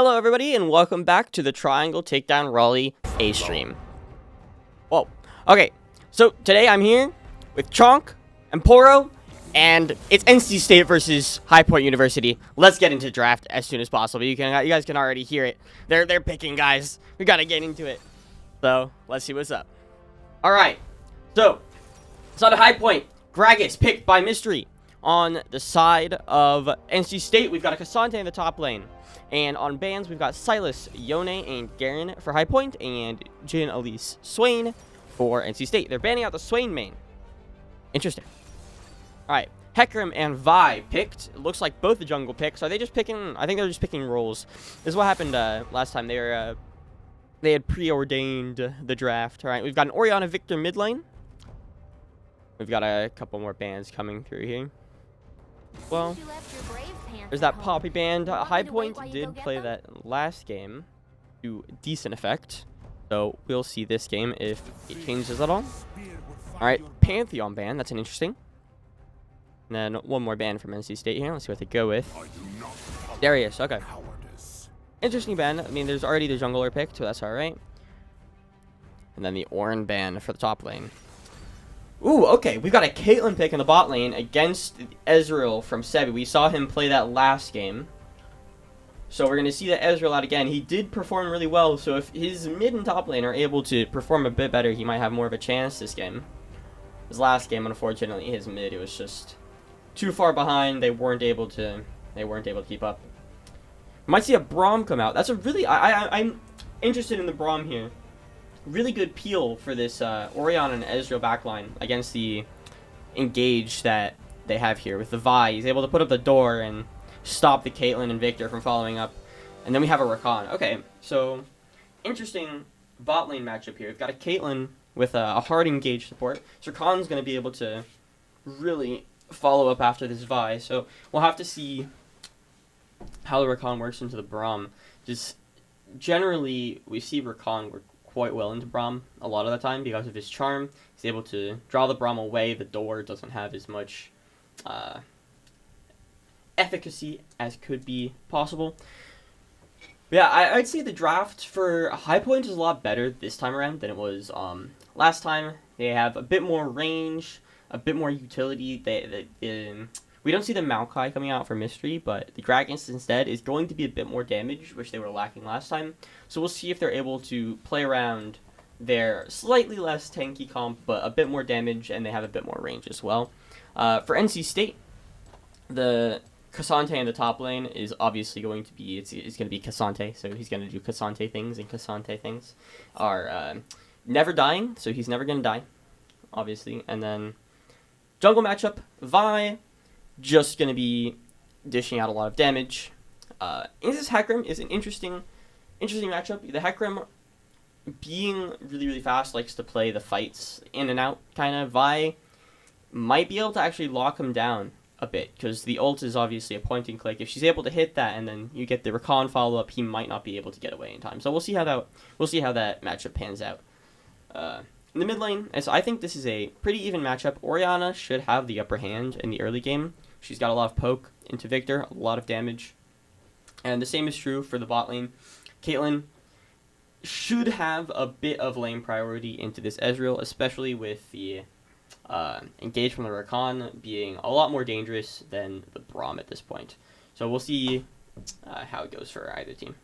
Speaker 1: Hello, everybody, and welcome back to the Triangle Takedown Raleigh A stream. Whoa. Okay, so today I'm here with Chonk and Poro, and it's NC State versus High Point University. Let's get into the draft as soon as possible. You guys can already hear it. They're picking, guys. We gotta get into it. So let's see what's up. All right. So it's on a High Point. Gragas picked by Mystery. On the side of NC State, we've got a Cassante in the top lane. And on bans, we've got Silas, Yone, and Garen for High Point, and Jin, Elise, Swain for NC State. They're banning out the Swain main. Interesting. All right. Hecarim and Vi picked. It looks like both the jungle picks. Are they just picking? I think they're just picking roles. This is what happened last time. They had preordained the draft. All right. We've got an Orianna Victor mid lane. We've got a couple more bans coming through here. Well, there's that Poppy band. High Point did play that last game to decent effect. So we'll see this game if it changes at all. Alright, Pantheon band. That's an interesting. And then one more band from NC State here. Let's see what they go with. Darius, okay. Interesting band. I mean, there's already the jungler picked, so that's alright. And then the Ornn band for the top lane. Ooh, okay. We've got a Caitlyn pick in the bot lane against Ezreal from Sebi. We saw him play that last game. So we're going to see that Ezreal out again. He did perform really well, so if his mid and top lane are able to perform a bit better, he might have more of a chance this game. His last game, unfortunately, his mid, it was just too far behind. They weren't able to keep up. We might see a Braum come out. That's a really... I'm interested in the Braum here. Really good peel for this Orianna and Ezreal backline against the engage that they have here with the Vi. He's able to put up the door and stop the Caitlyn and Victor from following up. And then we have a Rakan. Okay, so interesting bot lane matchup here. We've got a Caitlyn with a hard engage support. So Rakan's going to be able to really follow up after this Vi. So we'll have to see how the Rakan works into the Braum. Just generally, we see Rakan work quite well into Braum a lot of the time because of his charm. He's able to draw the Braum away. The door doesn't have as much efficacy as could be possible. But yeah, I'd say the draft for High Point is a lot better this time around than it was last time. They have a bit more range, a bit more utility. We don't see the Maokai coming out for Mystery, but the Gragas instead is going to be a bit more damage, which they were lacking last time. So we'll see if they're able to play around their slightly less tanky comp, but a bit more damage, and they have a bit more range as well. For NC State, the Cassante in the top lane is obviously going to be, it's going to be Cassante, so he's going to do Cassante things, and Cassante things are never dying, so he's never going to die, obviously. And then jungle matchup, Vi, just going to be dishing out a lot of damage. This Hecarim is an interesting matchup. The Hecarim, being really, really fast, likes to play the fights in and out, kind of. Vi might be able to actually lock him down a bit, because the ult is obviously a point and click. If she's able to hit that, and then you get the Rakan follow-up, he might not be able to get away in time. So we'll see how that matchup pans out. In the mid lane, so I think this is a pretty even matchup. Orianna should have the upper hand in the early game. She's got a lot of poke into Victor, a lot of damage. And the same is true for the bot lane. Caitlyn should have a bit of lane priority into this Ezreal, especially with the engage from the Rakan being a lot more dangerous than the Braum at this point. So we'll see how it goes for either team.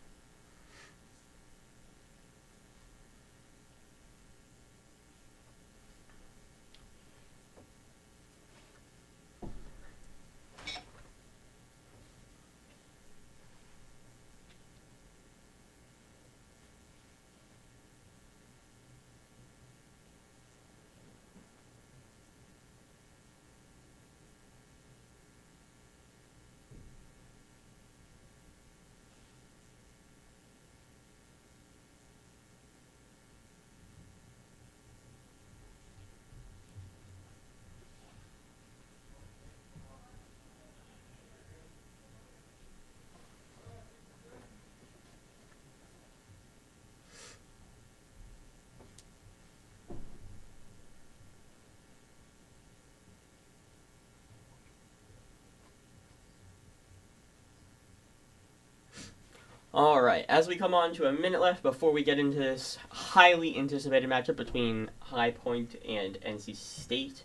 Speaker 1: Alright, as we come on to a minute left before we get into this highly anticipated matchup between High Point and NC State,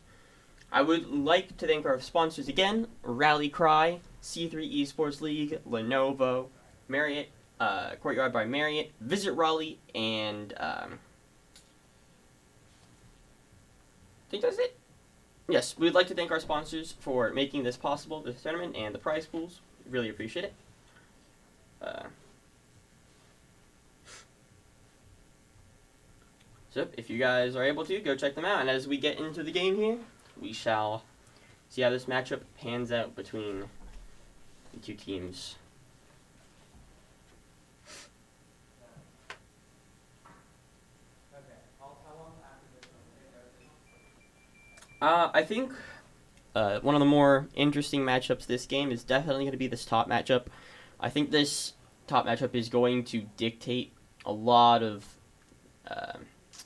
Speaker 1: I would like to thank our sponsors again: Rally Cry, C3 Esports League, Lenovo, Marriott, Courtyard by Marriott, Visit Raleigh, and I think that's it. Yes, we would like to thank our sponsors for making this possible, this tournament, and the prize pools. Really appreciate it. So if you guys are able to, go check them out. And as we get into the game here, we shall see how this matchup pans out between the two teams. I think one of the more interesting matchups this game is definitely going to be this top matchup. I think this top matchup is going to dictate a lot of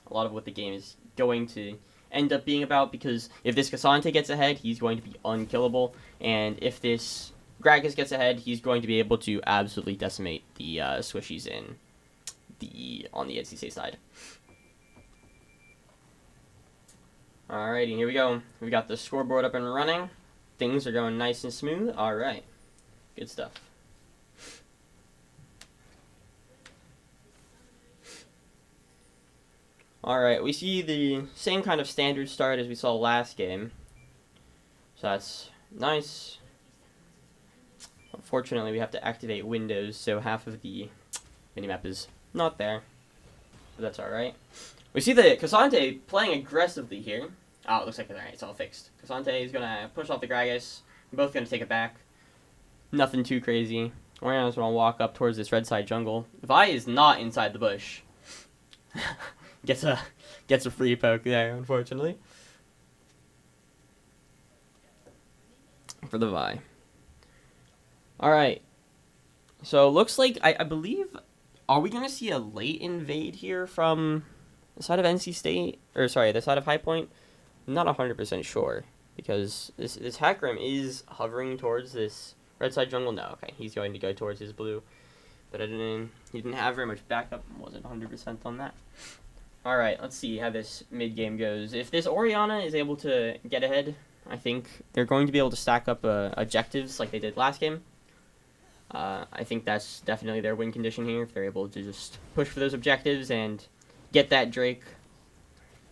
Speaker 1: what the game is going to end up being about, because if this Cassante gets ahead, he's going to be unkillable, and if this Gragas gets ahead, he's going to be able to absolutely decimate the squishies on the NC State side. Alrighty, here we go. We got the scoreboard up and running. Things are going nice and smooth. Alright. Good stuff. Alright, we see the same kind of standard start as we saw last game. So that's nice. Unfortunately, we have to activate Windows, so half of the minimap is not there. But that's alright. We see the Cassante playing aggressively here. Oh, it looks like it's all fixed. Cassante is going to push off the Gragas. We're both going to take it back. Nothing too crazy. Oriana's going to walk up towards this red side jungle. Vi is not inside the bush. Gets a free poke there, unfortunately. For the Vi. Alright. So, looks like, I believe, are we going to see a late invade here from the side of NC State? Or, sorry, the side of High Point? I'm not 100% sure, because this Hackram is hovering towards this red side jungle. No, okay, he's going to go towards his blue. But he didn't have very much backup, wasn't 100% on that. Alright, let's see how this mid-game goes. If this Oriana is able to get ahead, I think they're going to be able to stack up objectives like they did last game. I think that's definitely their win condition here, if they're able to just push for those objectives and get that Drake,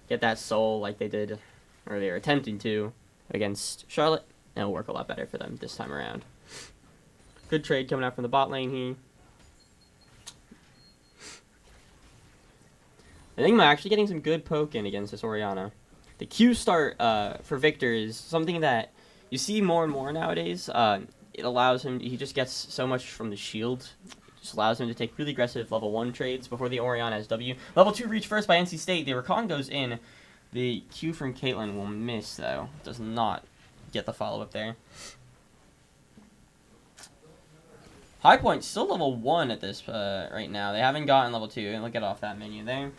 Speaker 1: get that soul like they did, or they're attempting to, against Charlotte. It'll work a lot better for them this time around. Good trade coming out from the bot lane here. Enigma actually getting some good poke in against this Oriana. The Q start for Victor is something that you see more and more nowadays. It allows him, he just gets so much from the shield. It just allows him to take really aggressive level 1 trades before the Oriana has W. Level 2 reach first by NC State. The Rakan goes in. The Q from Caitlyn will miss, though. Does not get the follow-up there. High Point still level 1 at this right now. They haven't gotten level 2. Look at off that menu there.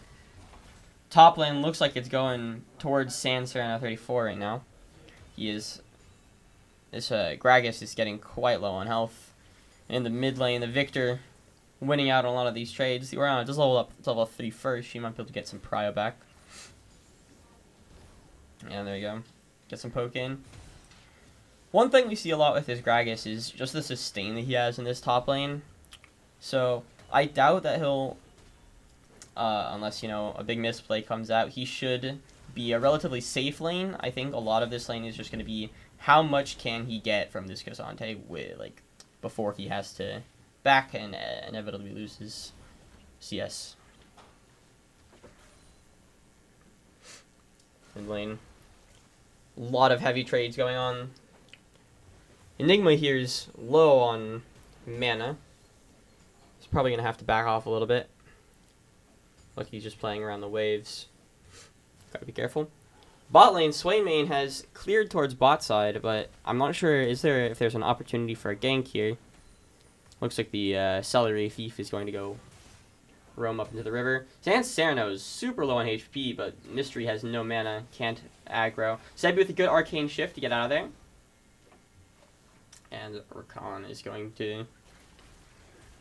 Speaker 1: Top lane looks like it's going towards Sandstorm 34 right now. This Gragas is getting quite low on health. In the mid lane, the Victor winning out on a lot of these trades. The Oriana does level up to level 3 first. She might be able to get some prio back. And there you go. Get some poke in. One thing we see a lot with this Gragas is just the sustain that he has in this top lane. So I doubt that he'll, unless, a big misplay comes out, he should be a relatively safe lane. I think a lot of this lane is just going to be how much can he get from this Cassante before he has to back and inevitably lose his CS. Mid lane. A lot of heavy trades going on. Enigma here is low on mana. He's probably going to have to back off a little bit. Look, he's just playing around the waves. Gotta be careful. Bot lane, Swaymane has cleared towards bot side, but I'm not sure if there's an opportunity for a gank here. Looks like the Celery Thief is going to go roam up into the river. Sans Sereno is super low on HP, but Mystery has no mana, can't aggro. Sebi with a good arcane shift to get out of there. And Rakan is going to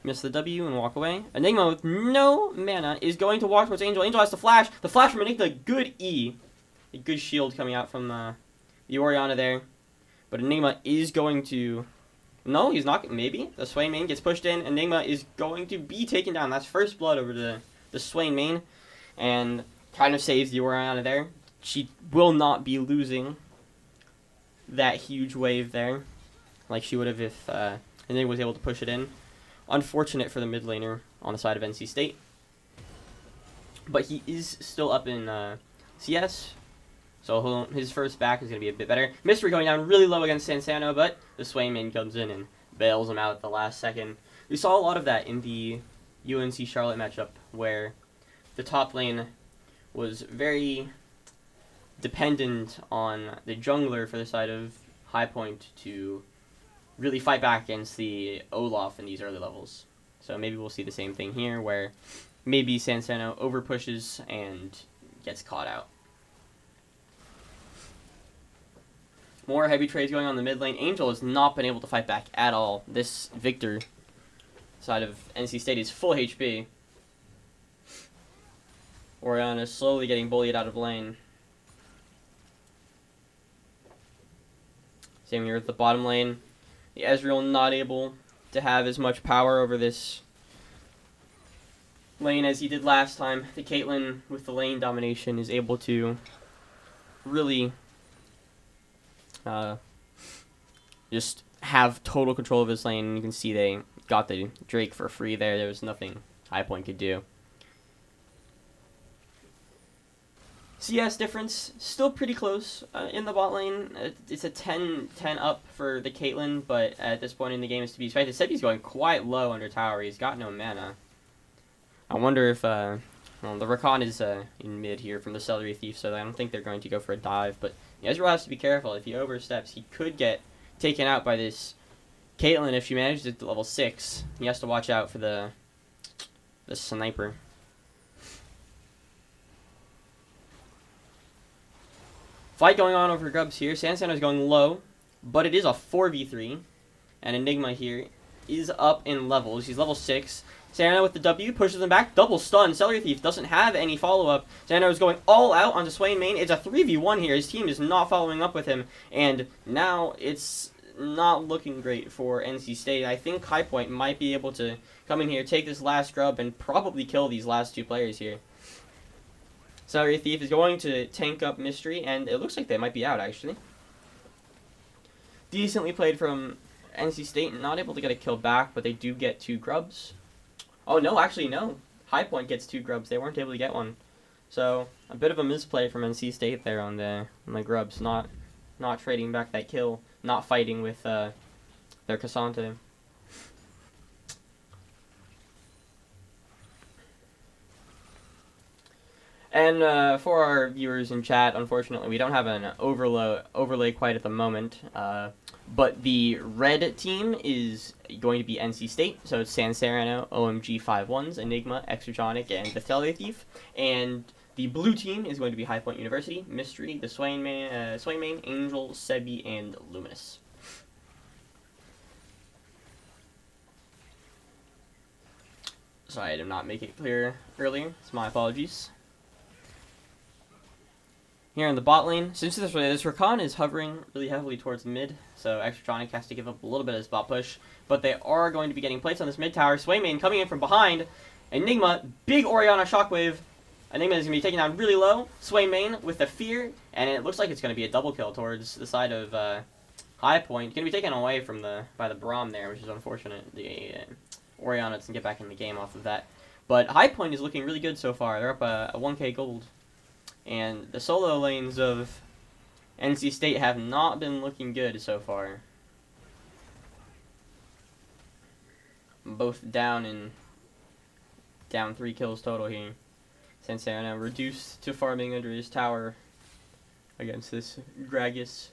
Speaker 1: Miss the W and walk away. Enigma with no mana is going to walk towards Angel. Angel has to flash. The flash from Enigma, good E. A good shield coming out from the Orianna there. But Enigma is going to... No, he's not. Maybe. The Swain main gets pushed in. Enigma is going to be taken down. That's first blood over the Swain main. And kind of saves the Orianna there. She will not be losing that huge wave there, like she would have if Enigma was able to push it in. Unfortunate for the mid laner on the side of NC State. But he is still up in CS, so his first back is going to be a bit better. Mystery going down really low against Sansano, but the Swain main comes in and bails him out at the last second. We saw a lot of that in the UNC Charlotte matchup, where the top lane was very dependent on the jungler for the side of High Point to really fight back against the Olaf in these early levels. So maybe we'll see the same thing here, where maybe Sansano over pushes and gets caught out. More heavy trades going on in the mid lane. Angel has not been able to fight back at all. This Victor side of NC State is full HP. Orianna is slowly getting bullied out of lane. Same here with the bottom lane. The Ezreal not able to have as much power over this lane as he did last time. The Caitlyn with the lane domination is able to really just have total control of his lane. You can see they got the Drake for free there. There was nothing High Point could do. CS difference, still pretty close in the bot lane. It's a 10 up for the Caitlyn, but at this point in the game is to be expected. Sebi's going quite low under tower. He's got no mana. I wonder if, well, the Rakan is in mid here from the Celery Thief, so I don't think they're going to go for a dive, but Ezreal has to be careful. If he oversteps, he could get taken out by this Caitlyn if she manages it to level 6. He has to watch out for the sniper. Fight going on over grubs here. Sansano is going low, but it is a 4v3. And Enigma here is up in levels. He's level 6. Sansano with the W pushes him back. Double stun. Celery Thief doesn't have any follow-up. Sansano is going all out onto Swain main. It's a 3v1 here. His team is not following up with him. And now it's not looking great for NC State. I think High Point might be able to come in here, take this last grub, and probably kill these last two players here. Celery Thief is going to tank up Mystery, and it looks like they might be out, actually. Decently played from NC State, not able to get a kill back, but they do get 2 grubs. Oh, no, actually, no. High Point gets 2 grubs. They weren't able to get one. So, a bit of a misplay from NC State there on the grubs, not trading back that kill, not fighting with their Cassandra. And for our viewers in chat, unfortunately, we don't have an overlay quite at the moment. But the red team is going to be NC State, so it's Sansano, OMG 5-1s, Enigma, Exertronic, and the Celery Thief. And the blue team is going to be High Point University, Mystery, the Swain main, Angel, Sebi, and Luminous. Sorry, I did not make it clear earlier. It's my apologies. Here in the bot lane, since this Rakan is hovering really heavily towards mid, so Extratronic has to give up a little bit of his bot push, but they are going to be getting plates on this mid tower. Swain main coming in from behind. Enigma, big Orianna shockwave. Enigma is going to be taken down really low. Swain main with the fear, and it looks like it's going to be a double kill towards the side of High Point. Going to be taken away from by the Braum there, which is unfortunate. The Orianna doesn't get back in the game off of that. But High Point is looking really good so far. They're up a 1k gold. And the solo lanes of NC State have not been looking good so far. Both down 3 kills total here. Sansano reduced to farming under his tower against this Gragas.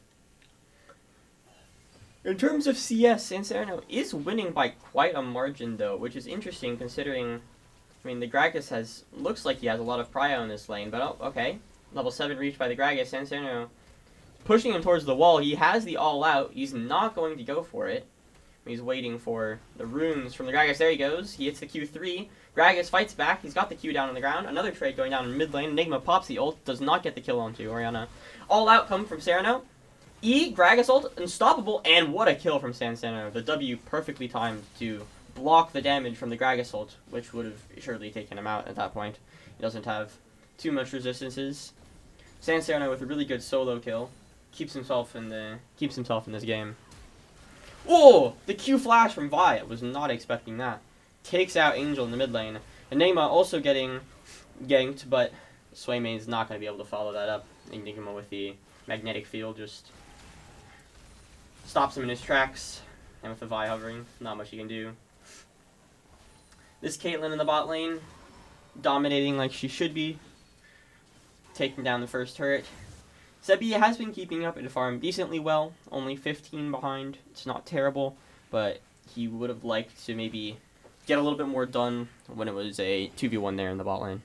Speaker 1: In terms of CS, Sansano is winning by quite a margin though, which is interesting considering, I mean, the Gragas looks like he has a lot of prio in this lane, but oh, okay. Level 7 reached by the Gragas. Sansano pushing him towards the wall. He has the all out. He's not going to go for it. He's waiting for the runes from the Gragas. There he goes. He hits the Q3. Gragas fights back. He's got the Q down on the ground. Another trade going down in mid lane. Enigma pops the ult. Does not get the kill onto Orianna. All out come from Sereno. E, Gragas ult, unstoppable. And what a kill from Sereno. The W perfectly timed to block the damage from the Gragas ult, which would have surely taken him out at that point. He doesn't have too much resistances. Sereno with a really good solo kill. Keeps himself in this game. Oh, the Q flash from Vi. I was not expecting that. Takes out Angel in the mid lane. Enigma also getting ganked, but Swaymane's not going to be able to follow that up. Enigma with the magnetic field just stops him in his tracks. And with the Vi hovering, not much he can do. This Caitlyn in the bot lane, dominating like she should be. Taking down the first turret. Sebi has been keeping up at farm decently well, only 15 behind. It's not terrible, but he would have liked to maybe get a little bit more done when it was a 2v1 there in the bot lane.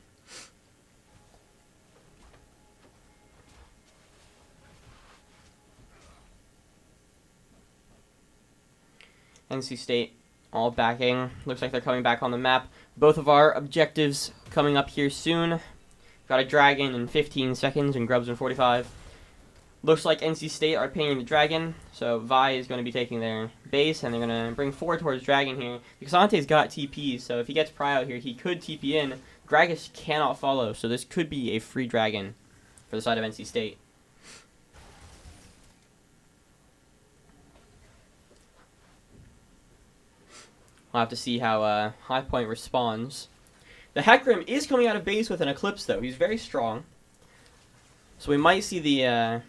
Speaker 1: NC State all backing. Looks like they're coming back on the map. Both of our objectives coming up here soon. Got a dragon in 15 seconds and grubs in 45. Looks like NC State are pinging the dragon, so Vi is going to be taking their base, and they're going to bring forward towards dragon here. Because Ante's got TP, so if he gets Pry out here, he could TP in. Gragas cannot follow, so this could be a free dragon for the side of NC State. We'll have to see how High Point responds. The Hecarim is coming out of base with an Eclipse, though. He's very strong. So we might see the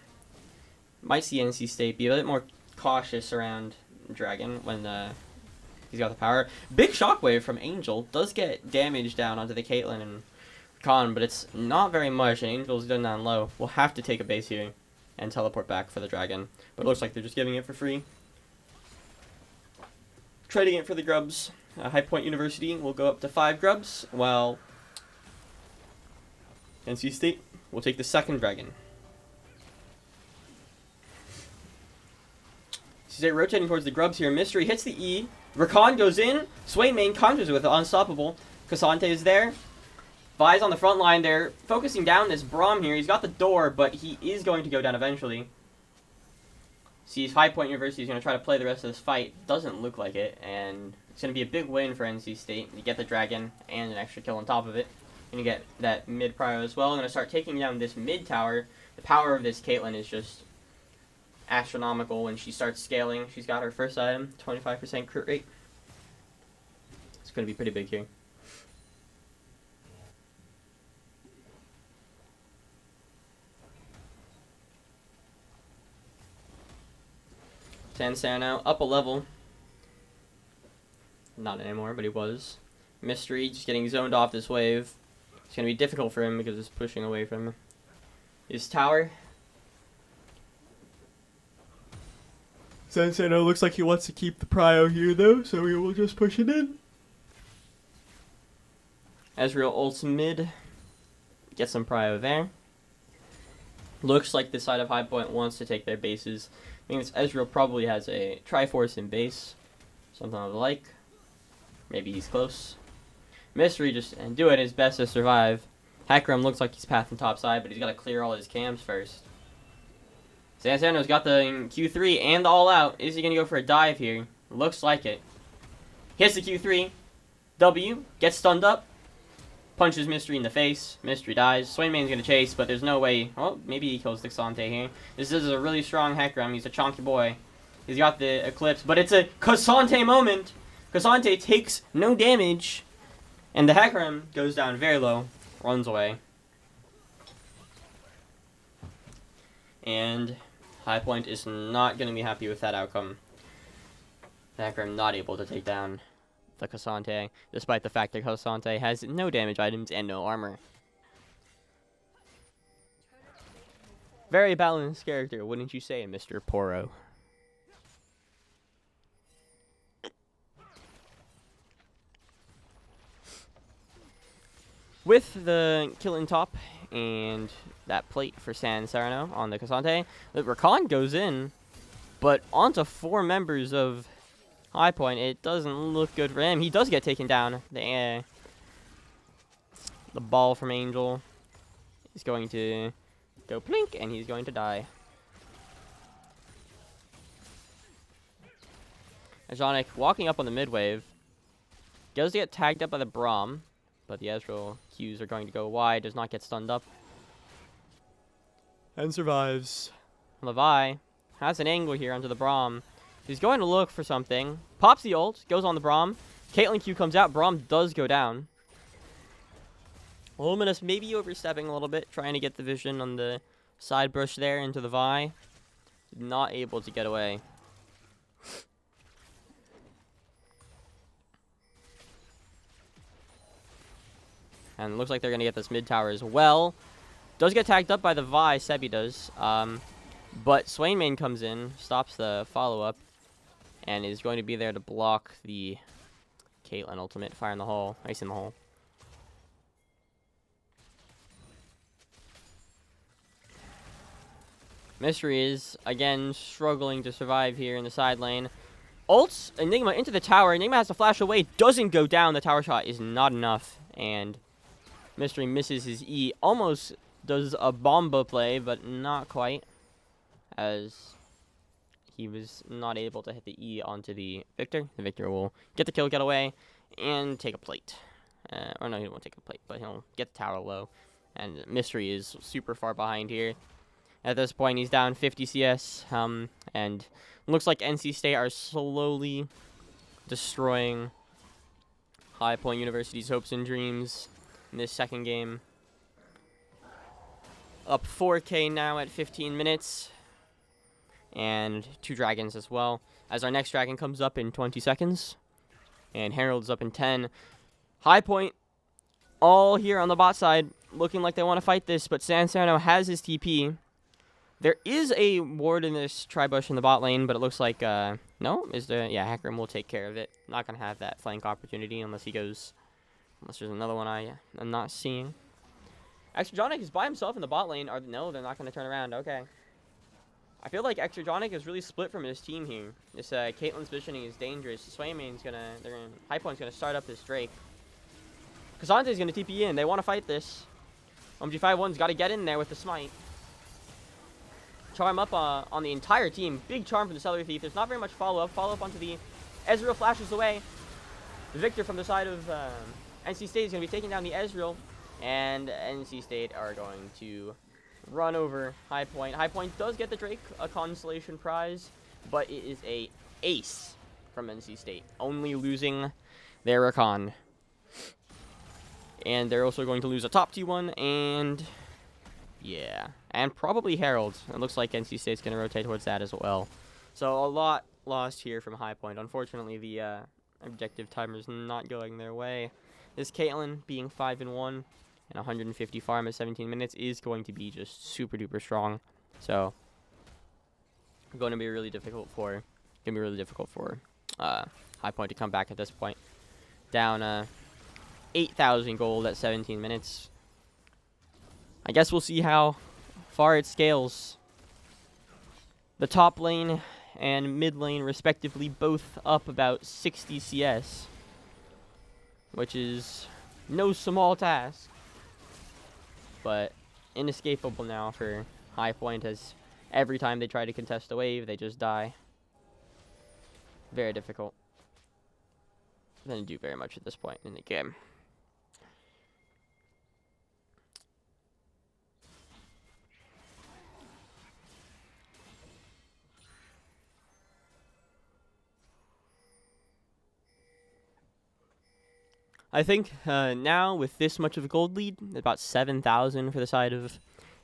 Speaker 1: NC State be a bit more cautious around Dragon when he's got the power. Big Shockwave from Angel does get damage down onto the Caitlyn and Khan, but it's not very much, and Angel's done down low. We'll have to take a base here and teleport back for the Dragon. But it looks like they're just giving it for free. Trading it for the grubs. High Point University will go up to 5 grubs, while NC State will take the second dragon. NC State rotating towards the grubs here. Mystery hits the E. Rakan goes in. Swaymane counters with Unstoppable. Cassante is there. Vi's on the front line. They're focusing down this Braum here. He's got the door, but he is going to go down eventually. Sees High Point University is going to try to play the rest of this fight. Doesn't look like it, and it's going to be a big win for NC State. You get the dragon and an extra kill on top of it. And you get that mid prio as well. I'm going to start taking down this mid tower. The power of this Caitlyn is just astronomical when she starts scaling. She's got her first item, 25% crit rate. It's going to be pretty big here. Sansano up a level. Not anymore, but he was. Mystery just getting zoned off this wave. It's going to be difficult for him because it's pushing away from his tower. Sansano looks like he wants to keep the prio here though, so we will just push it in. Ezreal ults mid. Get some prio there. Looks like the side of High Point wants to take their bases. I think this Ezreal probably has a Triforce in base. Something I would like. Maybe he's close. Mystery just doing his best to survive. Hecarim looks like he's pathing top side, but he's got to clear all his cams first. Sansano's got the Q3 and the all out. Is he going to go for a dive here? Looks like it. Hits the Q3. W. Gets stunned up. Punches Mystery in the face. Mystery dies. Swaymane's going to chase, but there's no way. Oh, maybe he kills Dixante here. This is a really strong Hecarim. He's a chonky boy. He's got the Eclipse, but it's a Cassante moment. Cassante takes no damage, and the Hecarim goes down very low. Runs away. And High Point is not going to be happy with that outcome. The Hecarim not able to take down the Cassante, despite the fact that Cassante has no damage items and no armor. Very balanced character, wouldn't you say, Mr. Poro? With the killing top and that plate for San Sereno on the Cassante, the Rakan goes in, but onto 4 members of High Point, it doesn't look good for him. He does get taken down. The ball from Angel is going to go plink, and he's going to die. Ajonic walking up on the mid wave. Does get tagged up by the Braum, but the Ezreal Qs are going to go wide. Does not get stunned up. And survives. Levi has an angle here onto the Braum. He's going to look for something. Pops the ult. Goes on the Braum. Caitlyn Q comes out. Braum does go down. Luminous maybe overstepping a little bit. Trying to get the vision on the side brush there into the Vi. Not able to get away. And it looks like they're going to get this mid tower as well. Does get tagged up by the Vi, Sebi does. But Swain Main comes in, stops the follow-up, and is going to be there to block the Caitlyn ultimate. Fire in the hole. Ice in the hole. Mystery is, again, struggling to survive here in the side lane. Ults Enigma into the tower. Enigma has to flash away. Doesn't go down. The tower shot is not enough. And Mystery misses his E. Almost does a Bomba play, but not quite. As he was not able to hit the E onto the Victor. The Victor will get the kill, get away, and take a plate. Or no, he won't take a plate, but he'll get the tower low. And Mystery is super far behind here. At this point, he's down 50 CS. And looks like NC State are slowly destroying High Point University's hopes and dreams in this second game. Up 4K now at 15 minutes. And 2 dragons as well. As our next dragon comes up in 20 seconds. And Herald's up in 10. High Point, all here on the bot side, looking like they want to fight this. But Sansano has his TP. There is a ward in this Tribush in the bot lane, but it looks like, no, is there? Yeah, Hecarim will take care of it. Not going to have that flank opportunity unless he goes, unless there's another one I'm not seeing. Extrajonic is by himself in the bot lane. No, they're not going to turn around. Okay. I feel like Extrajonic is really split from his team here. This Caitlyn's positioning is dangerous. Swayman's High Point's gonna start up this Drake. Kasante's gonna TP in. They want to fight this. OMG51's got to get in there with the smite. Charm up on the entire team. Big charm from the Celery Thief. There's not very much follow-up. Follow-up onto the Ezreal flashes away. The Victor from the side of NC State is going to be taking down the Ezreal. And NC State are going to run over High Point. High Point does get the Drake, a consolation prize. But it is a ace from NC State. Only losing their Rakan. And they're also going to lose a top T1 and... yeah, and probably Herald. It looks like NC State's going to rotate towards that as well. So a lot lost here from High Point. Unfortunately, the objective timer's not going their way. This Caitlyn being 5-1 and 150 farm at 17 minutes is going to be just super duper strong. So going to be really difficult for High Point to come back at this point. Down 8,000 gold at 17 minutes. I guess we'll see how far it scales. The top lane and mid lane, respectively, both up about 60 CS, which is no small task, but inescapable now for High Point, as every time they try to contest a wave, they just die. Very difficult. Didn't do very much at this point in the game. I think now, with this much of a gold lead, about 7,000 for the side of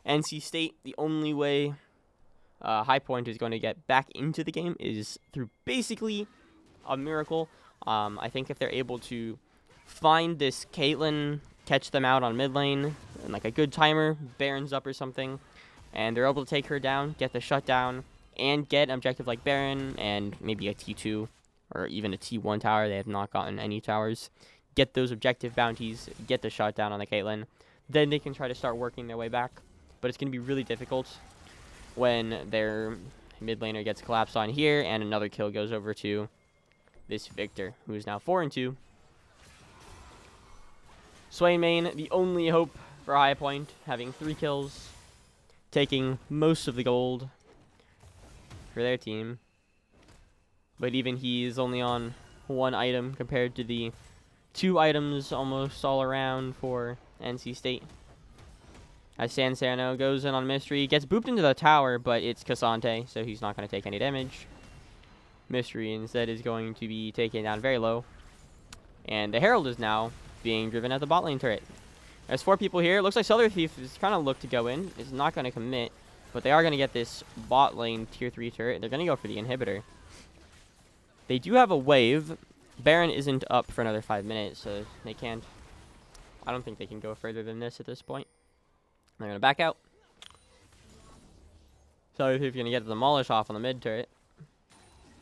Speaker 1: NC State, the only way High Point is going to get back into the game is through basically a miracle. I think if they're able to find this Caitlyn, catch them out on mid lane, and like a good timer, Baron's up or something, and they're able to take her down, get the shutdown, and get an objective like Baron, and maybe a T2, or even a T1 tower. They have not gotten any towers. Get those objective bounties, get the shutdown on the Caitlyn, then they can try to start working their way back. But it's going to be really difficult when their mid laner gets collapsed on here, and another kill goes over to this Victor, who is now 4-2. Swain Main, the only hope for High Point, having 3 kills, taking most of the gold for their team. But even he is only on 1 item compared to the 2 items almost all around for NC State. As San Serno goes in on Mystery, gets booped into the tower, but it's Cassante, so he's not going to take any damage. Mystery instead is going to be taken down very low. And the Herald is now being driven at the bot lane turret. There's 4 people here. It looks like Solar Thief is kind of looked to go in. It's not going to commit, but they are going to get this bot lane tier 3 turret. They're going to go for the inhibitor. They do have a wave. Baron isn't up for another 5 minutes, so they can't. I don't think they can go further than this at this point. They're going to back out. Solar Thief is going to get the demolish off on the mid turret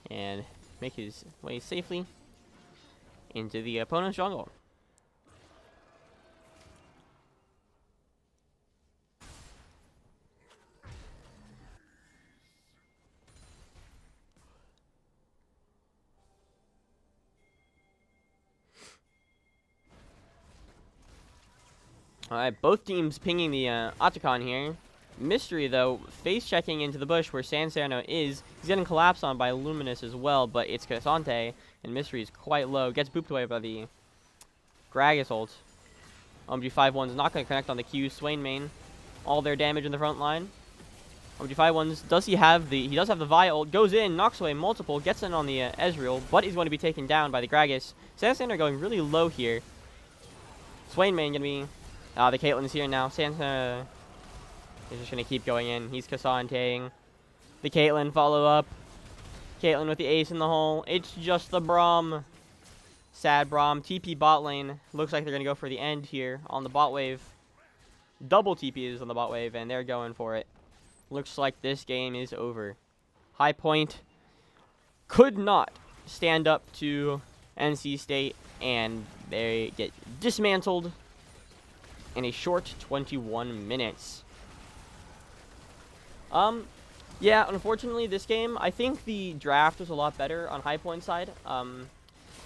Speaker 1: and make his way safely into the opponent's jungle. Alright, both teams pinging the Otacon here. Mystery, though, face-checking into the bush where San Serno is. He's getting collapsed on by Luminous as well, but it's Cassante, and Mystery is quite low. Gets booped away by the Gragas ult. OMG51's not going to connect on the Q. Swain Main, all their damage in the front line. OMG51's, does he have the Vi ult, goes in, knocks away multiple, gets in on the Ezreal, but he's going to be taken down by the Gragas. San Serno going really low here. Swain Main going to be... the Caitlyn's here now. Santa is just going to keep going in. He's Cassanteing. The Caitlyn follow up. Caitlyn with the ace in the hole. It's just the Braum. Sad Braum. TP bot lane. Looks like they're going to go for the end here on the bot wave. Double TP is on the bot wave, and they're going for it. Looks like this game is over. High Point could not stand up to NC State, and they get dismantled in a short 21 minutes. Yeah, unfortunately this game, I think the draft was a lot better on High Point side.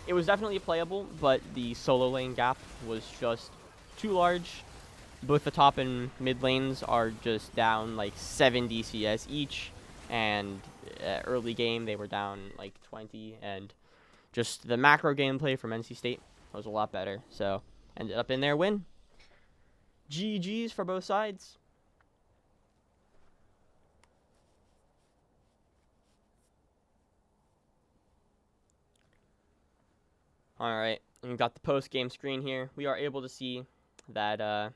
Speaker 1: It was definitely playable, but the solo lane gap was just too large. Both the top and mid lanes are just down like 70 CS each, and early game they were down like 20, and just the macro gameplay from NC State was a lot better, so ended up in their win. GG's for both sides. Alright, we've got the post-game screen here. We are able to see that,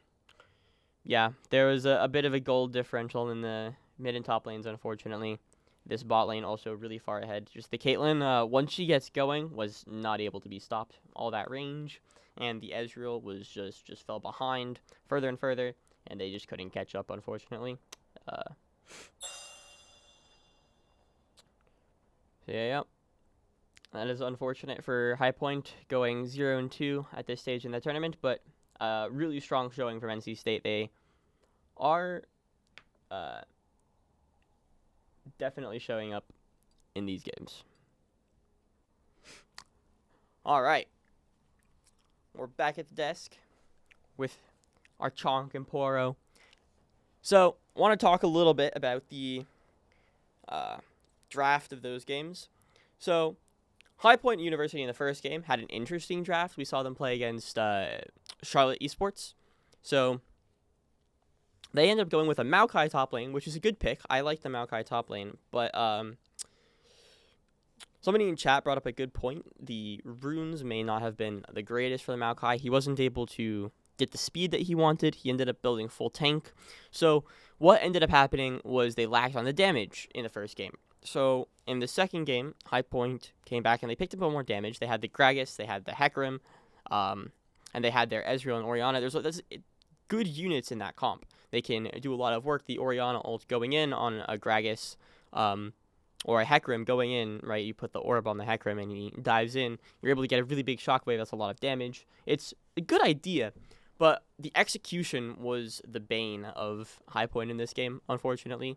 Speaker 1: yeah, there was a bit of a gold differential in the mid and top lanes, unfortunately. This bot lane also really far ahead. Just the Caitlyn, once she gets going, was not able to be stopped. All that range, and the Ezreal was just fell behind further and further, and they just couldn't catch up, unfortunately. So yeah. That is unfortunate for High Point going 0-2 at this stage in the tournament, but really strong showing from NC State. They are definitely showing up in these games. All right. We're back at the desk with our Chonk and Poro. So, I want to talk a little bit about the draft of those games. So, High Point University in the first game had an interesting draft. We saw them play against Charlotte Esports. So, they ended up going with a Maokai top lane, which is a good pick. I like the Maokai top lane. But somebody in chat brought up a good point. The runes may not have been the greatest for the Maokai. He wasn't able to get the speed that he wanted. He ended up building full tank. So, what ended up happening was they lacked on the damage in the first game. So, in the second game, High Point came back and they picked up more damage. They had the Gragas, they had the Hecarim, and they had their Ezreal and Orianna. There's good units in that comp. They can do a lot of work. The Orianna ult going in on a Gragas, or a Hecarim going in, right? You put the orb on the Hecarim and he dives in. You're able to get a really big shockwave. That's a lot of damage. It's a good idea, but the execution was the bane of High Point in this game, unfortunately.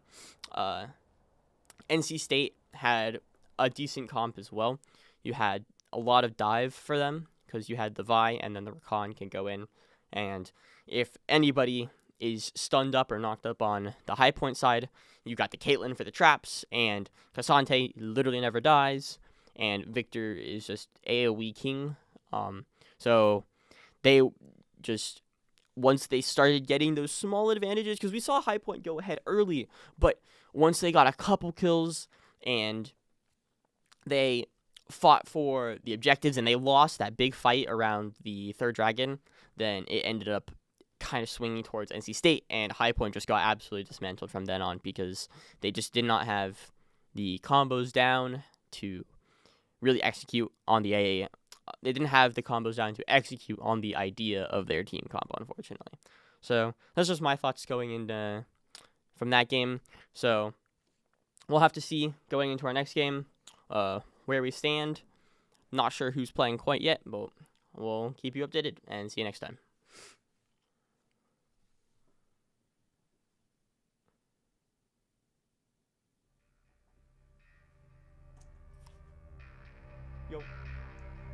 Speaker 1: NC State had a decent comp as well. You had a lot of dive for them because you had the Vi and then the Rakan can go in. And if anybody is stunned up or knocked up on the high point side, you got the Caitlyn for the traps, and Cassante literally never dies, and Victor is just AoE king. So they just, once they started getting those small advantages, because we saw High Point go ahead early, but once they got a couple kills and they fought for the objectives and they lost that big fight around the third dragon, then it ended up kind of swinging towards NC State, and High Point just got absolutely dismantled from then on because they just did not have the combos down to really execute on the AA. They didn't have the combos down to execute on the idea of their team combo, unfortunately. So that's just my thoughts going into from that game. So we'll have to see going into our next game where we stand. Not sure who's playing quite yet, but we'll keep you updated and see you next time. Yo.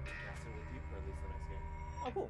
Speaker 4: Casting with you for at least the next game.
Speaker 1: Oh, cool.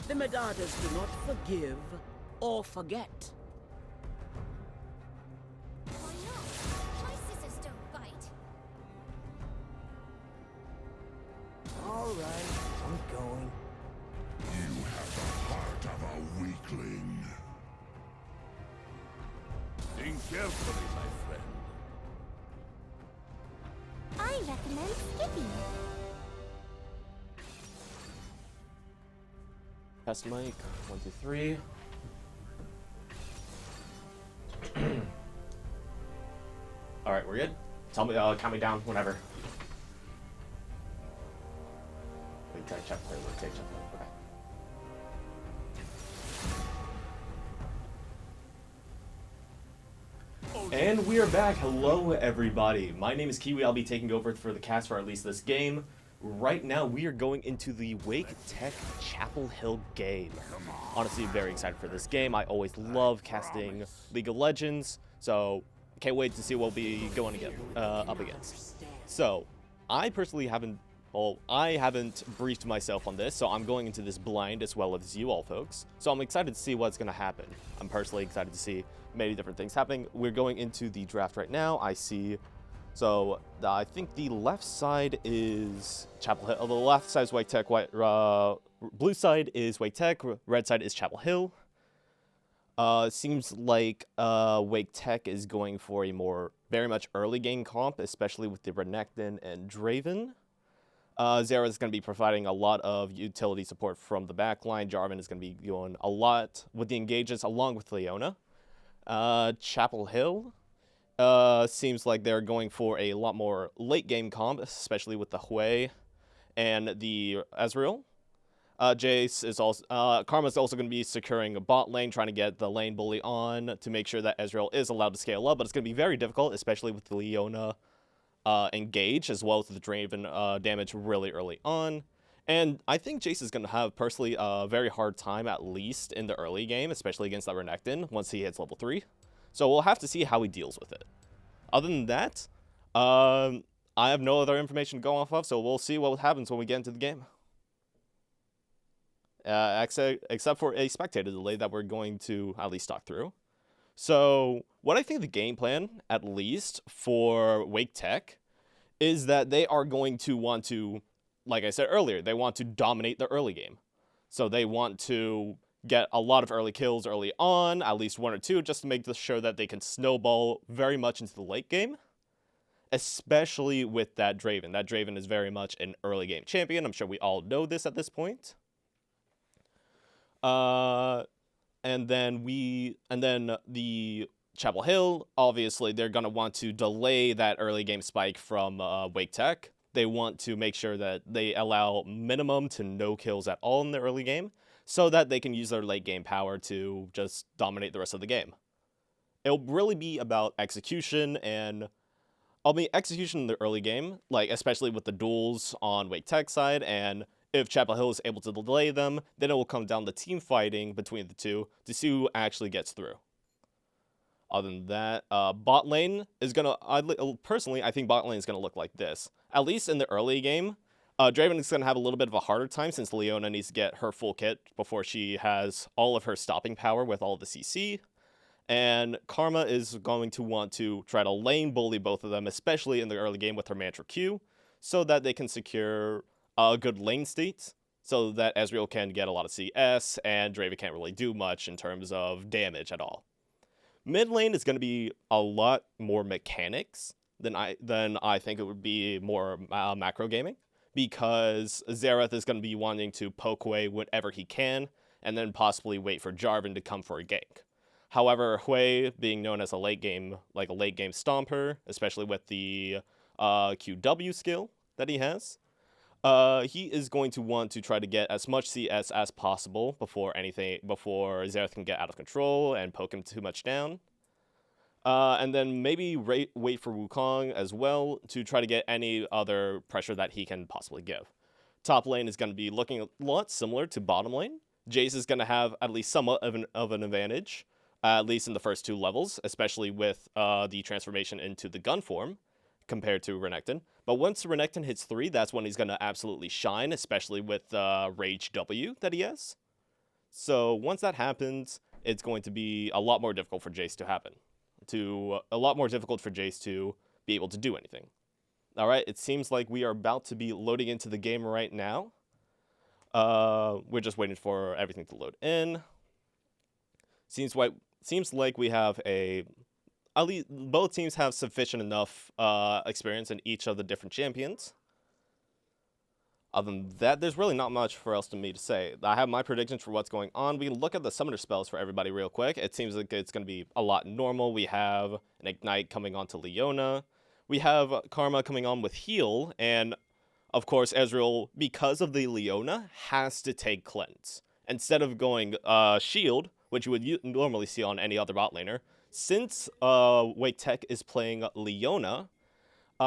Speaker 5: The Medadas do not forgive or forget.
Speaker 6: Why not? My scissors don't bite.
Speaker 3: All right, I'm going.
Speaker 2: You have the heart of a weakling. Think carefully, my friend.
Speaker 6: I recommend skipping.
Speaker 4: Test mic. 1, 2, 3. All right, we're good. Tell me, count me down whenever. Wait, check. Okay. And we are back. Hello, everybody. My name is Kiwi. I'll be taking over for the cast for at least this game. Right now, we are going into the Wake Tech Chapel Hill game. Honestly, very excited for this game. I always love casting League of Legends, so can't wait to see what we'll be going up against. So, I personally haven't briefed myself on this, so I'm going into this blind as well as you all folks. So I'm excited to see what's going to happen. I'm personally excited to see many different things happening. We're going into the draft right now. I think the left side is Chapel Hill. The left side is Wake Tech. Blue side is Wake Tech. Red side is Chapel Hill. Seems like Wake Tech is going for a very much early game comp, especially with the Renekton and Draven. Zera is going to be providing a lot of utility support from the backline. Jarvan is going to be doing a lot with the engages along with Leona. Chapel Hill seems like they're going for a lot more late game comp, especially with the Hui and the Ezreal. Jace is also Karma's also going to be securing a bot lane, trying to get the lane bully on to make sure that Ezreal is allowed to scale up, but it's going to be very difficult, especially with the Leona engage as well as the Draven damage really early on. And I think Jace is going to have personally a very hard time, at least in the early game, especially against that Renekton once he hits level 3. So we'll have to see how he deals with it. Other than that, I have no other information to go off of, so we'll see what happens when we get into the game. Except for a spectator delay that we're going to at least talk through. So what I think the game plan, at least for Wake Tech, is that they are going to want to, like I said earlier, they want to dominate the early game. So they want to get a lot of early kills early on, at least 1 or 2, just to make sure that they can snowball very much into the late game. Especially with that Draven. That Draven is very much an early game champion. I'm sure we all know this at this point. And then the Chapel Hill, obviously, they're going to want to delay that early game spike from Wake Tech. They want to make sure that they allow minimum to no kills at all in the early game so that they can use their late game power to just dominate the rest of the game. It'll really be about execution execution in the early game, like especially with the duels on Wake Tech side, and if Chapel Hill is able to delay them, then it will come down to team fighting between the two to see who actually gets through. Other than that, bot lane is going to, personally, I think bot lane is going to look like this. At least in the early game, Draven is going to have a little bit of a harder time since Leona needs to get her full kit before she has all of her stopping power with all of the CC. And Karma is going to want to try to lane bully both of them, especially in the early game with her Mantra Q, so that they can secure a good lane state, so that Ezreal can get a lot of CS, and Draven can't really do much in terms of damage at all. Mid lane is going to be a lot more mechanics than I think it would be more macro gaming, because Xerath is going to be wanting to poke away whenever he can, and then possibly wait for Jarvan to come for a gank. However, Hui, being known as a late game stomper, especially with the QW skill that he has, he is going to want to try to get as much CS as possible before Xerath can get out of control and poke him too much down. And then maybe wait for Wukong as well to try to get any other pressure that he can possibly give. Top lane is going to be looking a lot similar to bottom lane. Jace is going to have at least somewhat of an advantage, at least in the first 2 levels, especially with the transformation into the gun form compared to Renekton. But once Renekton hits 3, that's when he's going to absolutely shine, especially with Rage W that he has. So once that happens, it's going to be a lot more difficult for Jace to happen. A lot more difficult for Jace to be able to do anything. All right, it seems like we are about to be loading into the game right now. We're just waiting for everything to load in. Seems like we have at least both teams have sufficient enough experience in each of the different champions. Other than that, there's really not much for else to me to say. I have my predictions for what's going on. We can look at the summoner spells for everybody real quick. It seems like it's going to be a lot normal. We have an Ignite coming on to Leona. We have Karma coming on with Heal. And, of course, Ezreal, because of the Leona, has to take Cleanse. Instead of going Shield, which you would normally see on any other bot laner, since Wake Tech is playing Leona,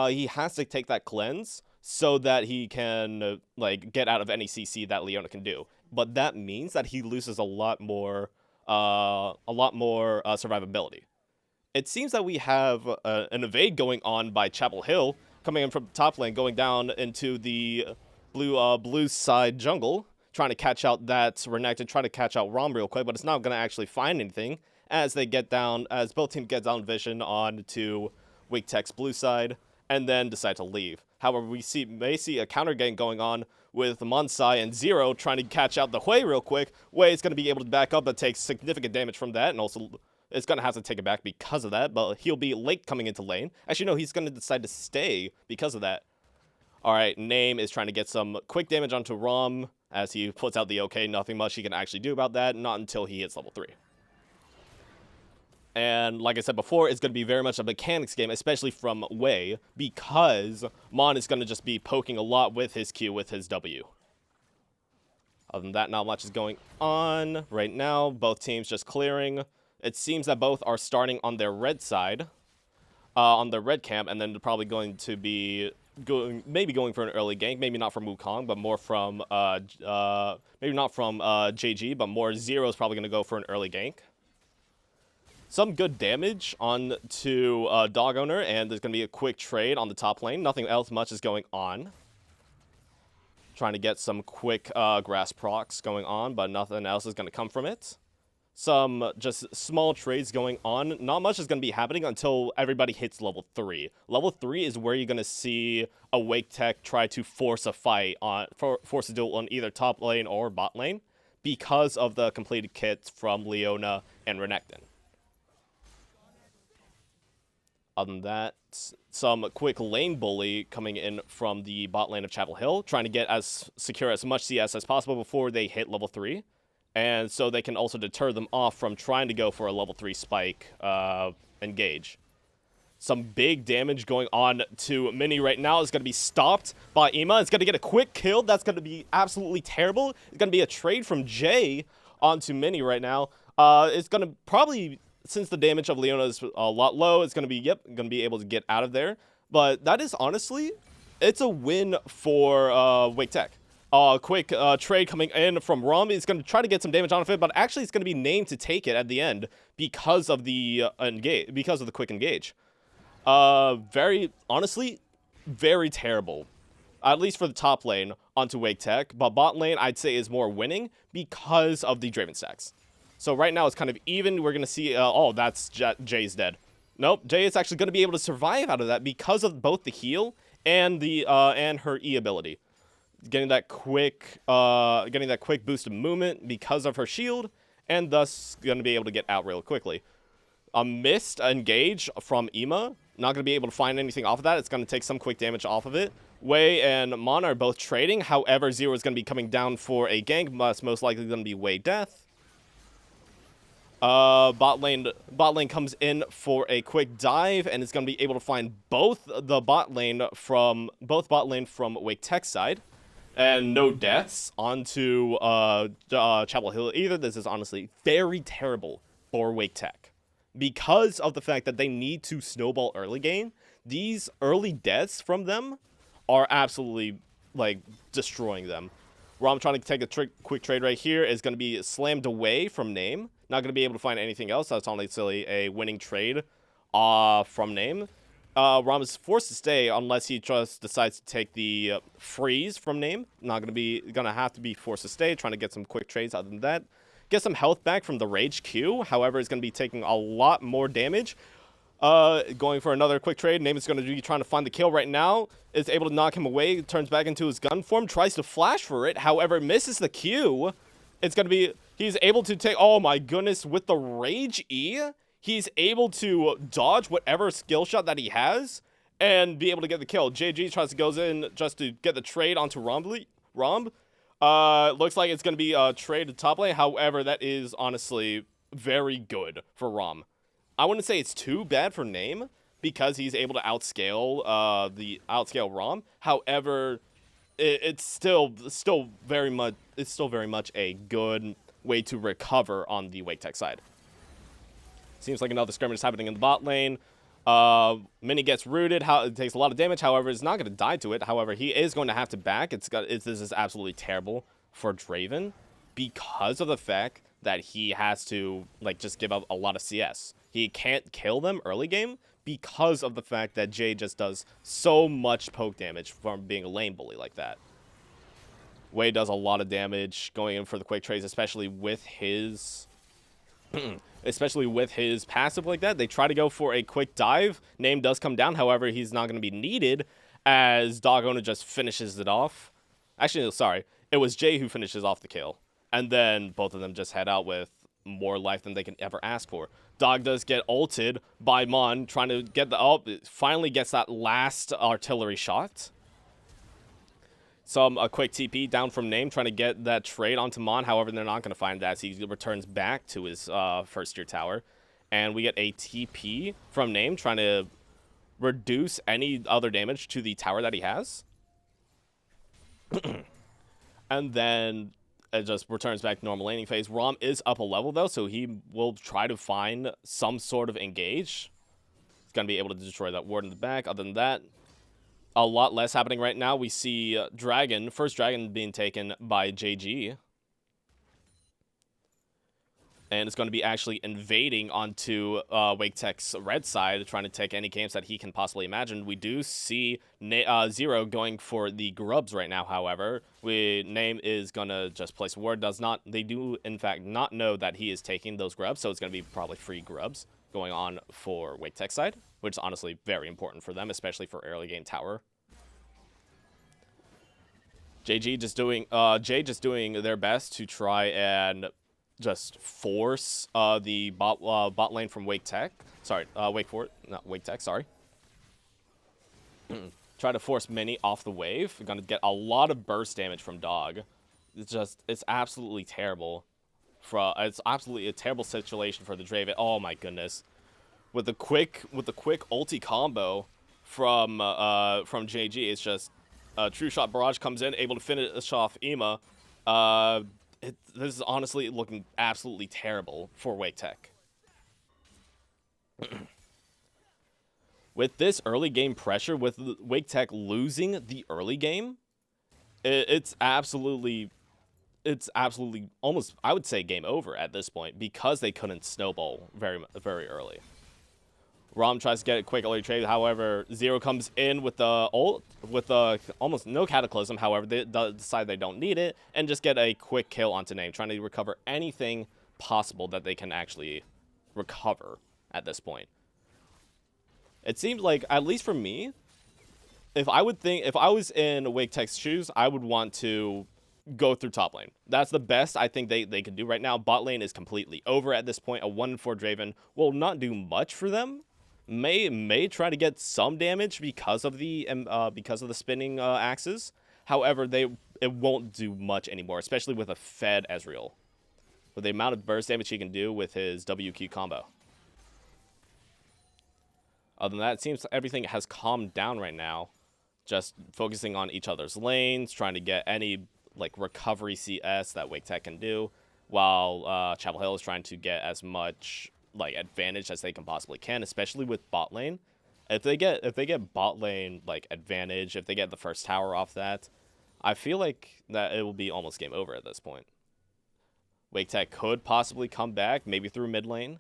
Speaker 4: he has to take that Cleanse so that he can get out of any CC that Leona can do. But that means that he loses a lot more survivability. It seems that we have an evade going on by Chapel Hill coming in from top lane, going down into the blue side jungle, trying to catch out that Renekton, trying to catch out Rom real quick, but it's not going to actually find anything as both teams get down vision on to Wake Tech's blue side, and then decide to leave. However, we may see a counter gank going on with Monsai and Zero trying to catch out the Hui real quick. Hui is going to be able to back up, but takes significant damage from that, and also is going to have to take it back because of that, but he'll be late coming into lane. Actually, no, he's going to decide to stay because of that. All right, Name is trying to get some quick damage onto Rom as he puts out the OK. Nothing much he can actually do about that, not until he hits level 3. And like I said before, it's going to be very much a mechanics game, especially from Wei, because Mon is going to just be poking a lot with his Q, with his W. Other than that, not much is going on right now. Both teams just clearing. It seems that both are starting on their red side, on their red camp, and then they're probably going to be maybe going for an early gank, maybe not from Wukong, but more from maybe not from JG, but more Zero's probably going to go for an early gank. Some good damage on to Dog Owner, and there's going to be a quick trade on the top lane. Nothing else much is going on. Trying to get some quick grass procs going on, but nothing else is going to come from it. Some just small trades going on. Not much is going to be happening until everybody hits level 3. Level 3 is where you're going to see a Wake Tech try to force a fight force a duel on either top lane or bot lane because of the completed kits from Leona and Renekton. Other than that, some quick lane bully coming in from the bot lane of Chapel Hill, trying to get as secure as much CS as possible before they hit level 3. And so they can also deter them off from trying to go for a level 3 spike engage. Some big damage going on to Mini right now is going to be stopped by Ima. It's going to get a quick kill. That's going to be absolutely terrible. It's going to be a trade from Jay onto Mini right now. It's going to probably, since the damage of Leona is a lot low, it's going to be, going to be able to get out of there. But that is honestly, it's a win for Wake Tech. Quick trade coming in from Rom. He's going to try to get some damage on it, but actually it's going to be named to take it at the end because of the quick engage. Very, honestly, very terrible. At least for the top lane onto Wake Tech, but bot lane I'd say is more winning because of the Draven stacks. So right now it's kind of even. We're going to see, oh, that's Jay's dead. Nope, Jay is actually going to be able to survive out of that because of both the heal and the and her E ability. Getting that quick boost of movement because of her shield, and thus going to be able to get out real quickly. A missed engage from Ima. Not going to be able to find anything off of that. It's going to take some quick damage off of it. Wei and Mon are both trading. However, Zero is going to be coming down for a gank. Most likely going to be Wei death. Bot lane comes in for a quick dive, and it's going to be able to find both bot lane from Wake Tech side. And no deaths onto Chapel Hill either. This is honestly very terrible for Wake Tech. Because of the fact that they need to snowball early game, these early deaths from them are absolutely, destroying them. Rom trying to take a quick trade right here is going to be slammed away from Name. Not going to be able to find anything else. That's honestly a winning trade from Name. Rom is forced to stay unless he just decides to take the freeze from Name. Gonna have to be forced to stay, trying to get some quick trades. Other than that, get some health back from the Rage Q. However, it's going to be taking a lot more damage. Going for another quick trade. Name is going to be trying to find the kill right now. Is able to knock him away. Turns back into his gun form. Tries to flash for it. However, misses the Q. It's going to be... He's able to take... Oh my goodness. With the Rage E, he's able to dodge whatever skill shot that he has and be able to get the kill. JG tries to goes in just to get the trade onto Romb. Looks like it's going to be a trade to top lane. However, that is honestly very good for Romb. I wouldn't say it's too bad for Name because he's able to outscale Romb. However, it's still very much a good way to recover on the Wake Tech side. Seems like another skirmish is happening in the bot lane. Mini gets rooted. It takes a lot of damage. However, it's not going to die to it. However, he is going to have to back. This is absolutely terrible for Draven because of the fact that he has to just give up a lot of CS. He can't kill them early game because of the fact that Jay just does so much poke damage from being a lane bully like that. Wei does a lot of damage going in for the quick trades, especially with his passive like that. They try to go for a quick dive. Name does come down. However, he's not going to be needed as Dog Owner just finishes it off. Actually, sorry. It was Jay who finishes off the kill. And then both of them just head out with more life than they can ever ask for. Dog does get ulted by Mon, trying to get finally gets that last artillery shot. A quick TP down from Name, trying to get that trade onto Mon. However, they're not going to find that as he returns back to his first tier tower. And we get a TP from Name, trying to reduce any other damage to the tower that he has. And then it just returns back to normal laning phase. Rom is up a level, though, so he will try to find some sort of engage. He's going to be able to destroy that ward in the back. Other than that, a lot less happening right now. We see first Dragon being taken by JG. And it's going to be actually invading onto Wake Tech's red side, trying to take any camps that he can possibly imagine. We do see Zero going for the grubs right now, however. Name is going to just place a ward. They do, in fact, not know that he is taking those grubs, so it's going to be probably free grubs going on for Wake Tech side, which is honestly very important for them, especially for early game tower. Jay just doing their best to try and just force the bot lane from Wake Tech. Sorry, Wake Tech, sorry. Try to force Mini off the wave. We're going to get a lot of burst damage from Dog. It's absolutely terrible. It's absolutely a terrible situation for the Draven. Oh my goodness. With the quick ulti combo from JG, it's just True Shot Barrage comes in, able to finish off Ema. This is honestly looking absolutely terrible for Wake Tech. With this early game pressure, with Wake Tech losing the early game, it's absolutely almost, I would say, game over at this point because they couldn't snowball very early. Rom tries to get a quick early trade. However, Zero comes in with the ult, with almost no Cataclysm. However, they decide they don't need it and just get a quick kill onto Name, trying to recover anything possible that they can actually recover at this point. It seems like, at least for me, if I was in Wake Tech's shoes, I would want to go through top lane. That's the best I think they can do right now. Bot lane is completely over at this point. A 1-4 Draven will not do much for them. May try to get some damage because of the spinning axes. However, it won't do much anymore, especially with a fed Ezreal. With the amount of burst damage he can do with his WQ combo. Other than that, it seems everything has calmed down right now. Just focusing on each other's lanes, trying to get any recovery CS that Wake Tech can do, while Chapel Hill is trying to get as much advantage as they can possibly can, especially with bot lane. If they get bot lane advantage, if they get the first tower off that, I feel like that it will be almost game over at this point. Wake Tech could possibly come back, maybe through mid lane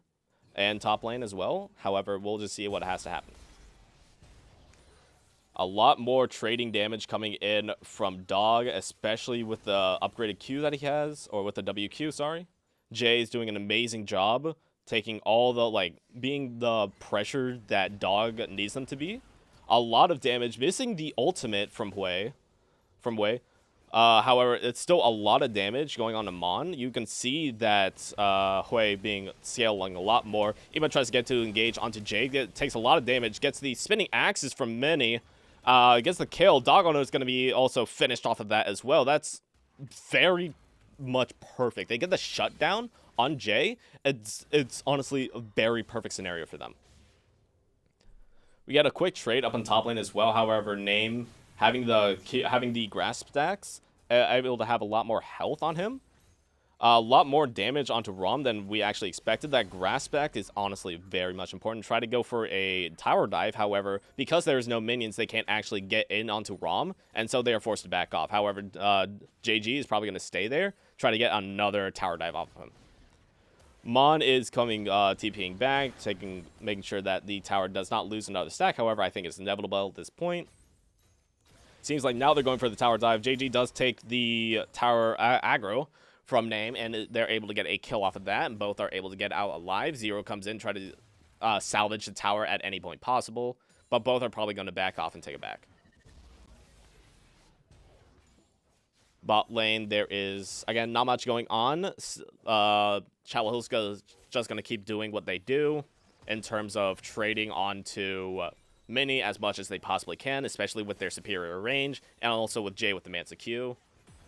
Speaker 4: and top lane as well. However, we'll just see what has to happen. A lot more trading damage coming in from Dog, especially with the upgraded Q that he has, or with the WQ, sorry. Jay is doing an amazing job taking all the, like, being the pressure that Dog needs them to be. A lot of damage, missing the ultimate from Wei. However, it's still a lot of damage going on to Mon. You can see that Hui being scaling a lot more. Even tries to get to engage onto Jade. It takes a lot of damage. Gets the spinning axes from Mini. Gets the kill. Dogono is going to be also finished off of that as well. That's very much perfect. They get the shutdown on Jay. It's honestly a very perfect scenario for them. We get a quick trade up on top lane as well. However, Name having the grasp stacks, able to have a lot more health on him, a lot more damage onto Rom than we actually expected. That grasp stack is honestly very much important. Try to go for a tower dive. However, because there's no minions, they can't actually get in onto Rom, and so they are forced to back off. However, JG is probably going to stay there, try to get another tower dive off of him. Mon is coming, TPing back, making sure that the tower does not lose another stack. However, I think it's inevitable at this point. Seems like now they're going for the tower dive. JG does take the tower aggro from Name, and they're able to get a kill off of that, and both are able to get out alive. Zero comes in, try to salvage the tower at any point possible, but both are probably going to back off and take it back. Bot lane, there is, again, not much going on. Chapel Hill's just going to keep doing what they do in terms of trading onto Mini as much as they possibly can, especially with their superior range, and also with Jay with the Mansa Q,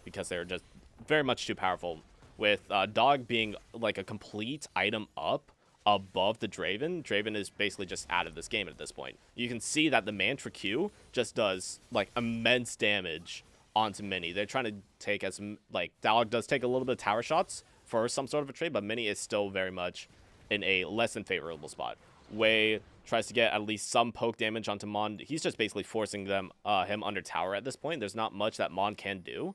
Speaker 4: because they're just very much too powerful. With Dog being like a complete item up above the Draven, Draven is basically just out of this game at this point. You can see that the Mantra Q just does like immense damage onto Mini. They're trying to take as, like, Dog does take a little bit of tower shots for some sort of a trade, but Mini is still very much in a less than favorable spot. Wei tries to get at least some poke damage onto Mon. He's just basically forcing him under tower at this point. There's not much that Mon can do.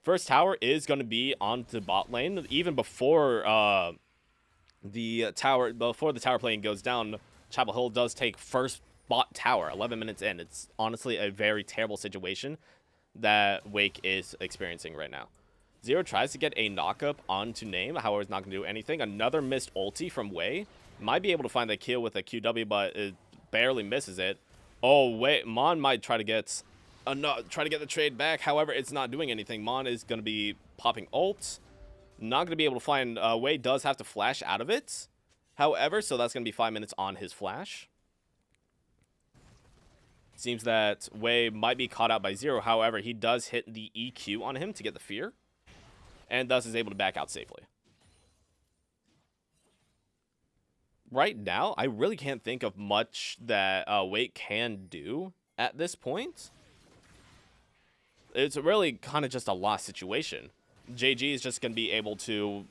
Speaker 4: First tower is going to be onto bot lane. Even before the tower plane goes down, Chapel Hill does take first bot tower 11 minutes in. It's honestly a very terrible situation that Wake is experiencing right now. Zero tries to get a knockup onto Name, however, it's not going to do anything. Another missed ulti from Wei. Might be able to find the kill with a QW, but it barely misses it. Oh, wait, Mon might try to get the trade back. However, it's not doing anything. Mon is going to be popping ult. Not going to be able to find, Wei does have to flash out of it. However, so that's going to be 5 minutes on his flash. Seems that Wei might be caught out by Zero. However, he does hit the EQ on him to get the fear, and thus is able to back out safely. Right now, I really can't think of much that Wei can do at this point. It's really kind of just a lost situation. JG is just going to be able to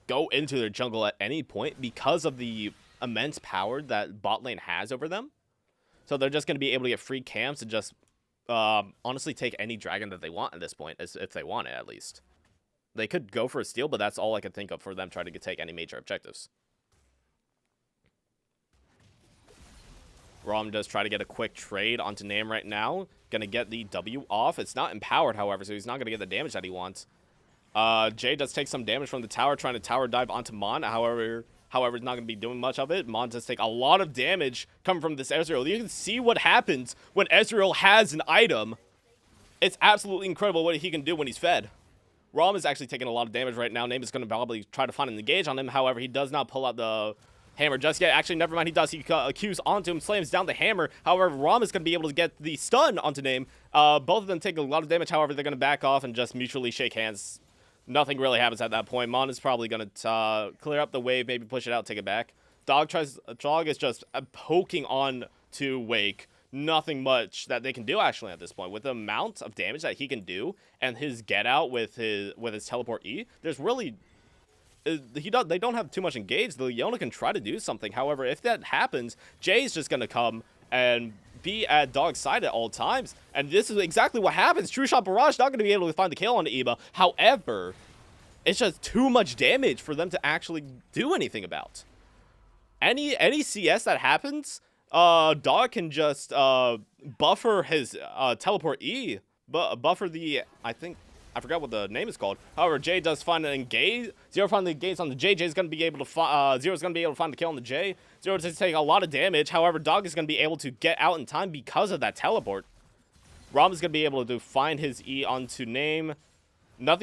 Speaker 4: go into their jungle at any point because of the immense power that bot lane has over them. So they're just going to be able to get free camps and just honestly take any dragon that they want at this point, if they want it at least. They could go for a steal, but that's all I could think of for them trying to take any major objectives. Rom does try to get a quick trade onto Name right now. Gonna get the W off. It's not empowered, however, so he's not gonna get the damage that he wants. Jay does take some damage from the tower, trying to tower dive onto Mon. However, it's not gonna be doing much of it. Mon does take a lot of damage coming from this Ezreal. You can see what happens when Ezreal has an item. It's absolutely incredible what he can do when he's fed. Rom is actually taking a lot of damage right now. Name is gonna probably try to find an engage on him. However, he does not pull out the hammer just yet. Actually, never mind, he does. He Qs onto him, slams down the hammer. However, Rom is going to be able to get the stun onto Name. Both of them take a lot of damage. However, they're going to back off and just mutually shake hands. Nothing really happens at that point. Mon is probably going to clear up the wave, maybe push it out, take it back. Dog is just poking on to Wake. Nothing much that they can do actually at this point. With the amount of damage that he can do and his get out with his teleport E, there's really... They don't have too much engaged. The Leona can try to do something. However, if that happens, Jay's just going to come and be at Dog's side at all times. And this is exactly what happens. True Shot Barrage not going to be able to find the kill on Eva. However, it's just too much damage for them to actually do anything about. Any CS that happens, Dog can just buffer his teleport E. Buffer the, I think I forgot what the name is called. However, Jay does find an engage. Zero finds the engage on the J. Jay's going to be able to Zero's going to be able to find the kill on the J. Zero does take a lot of damage. However, Dog is going to be able to get out in time because of that teleport. Rom is going to be able to find his E onto Name. No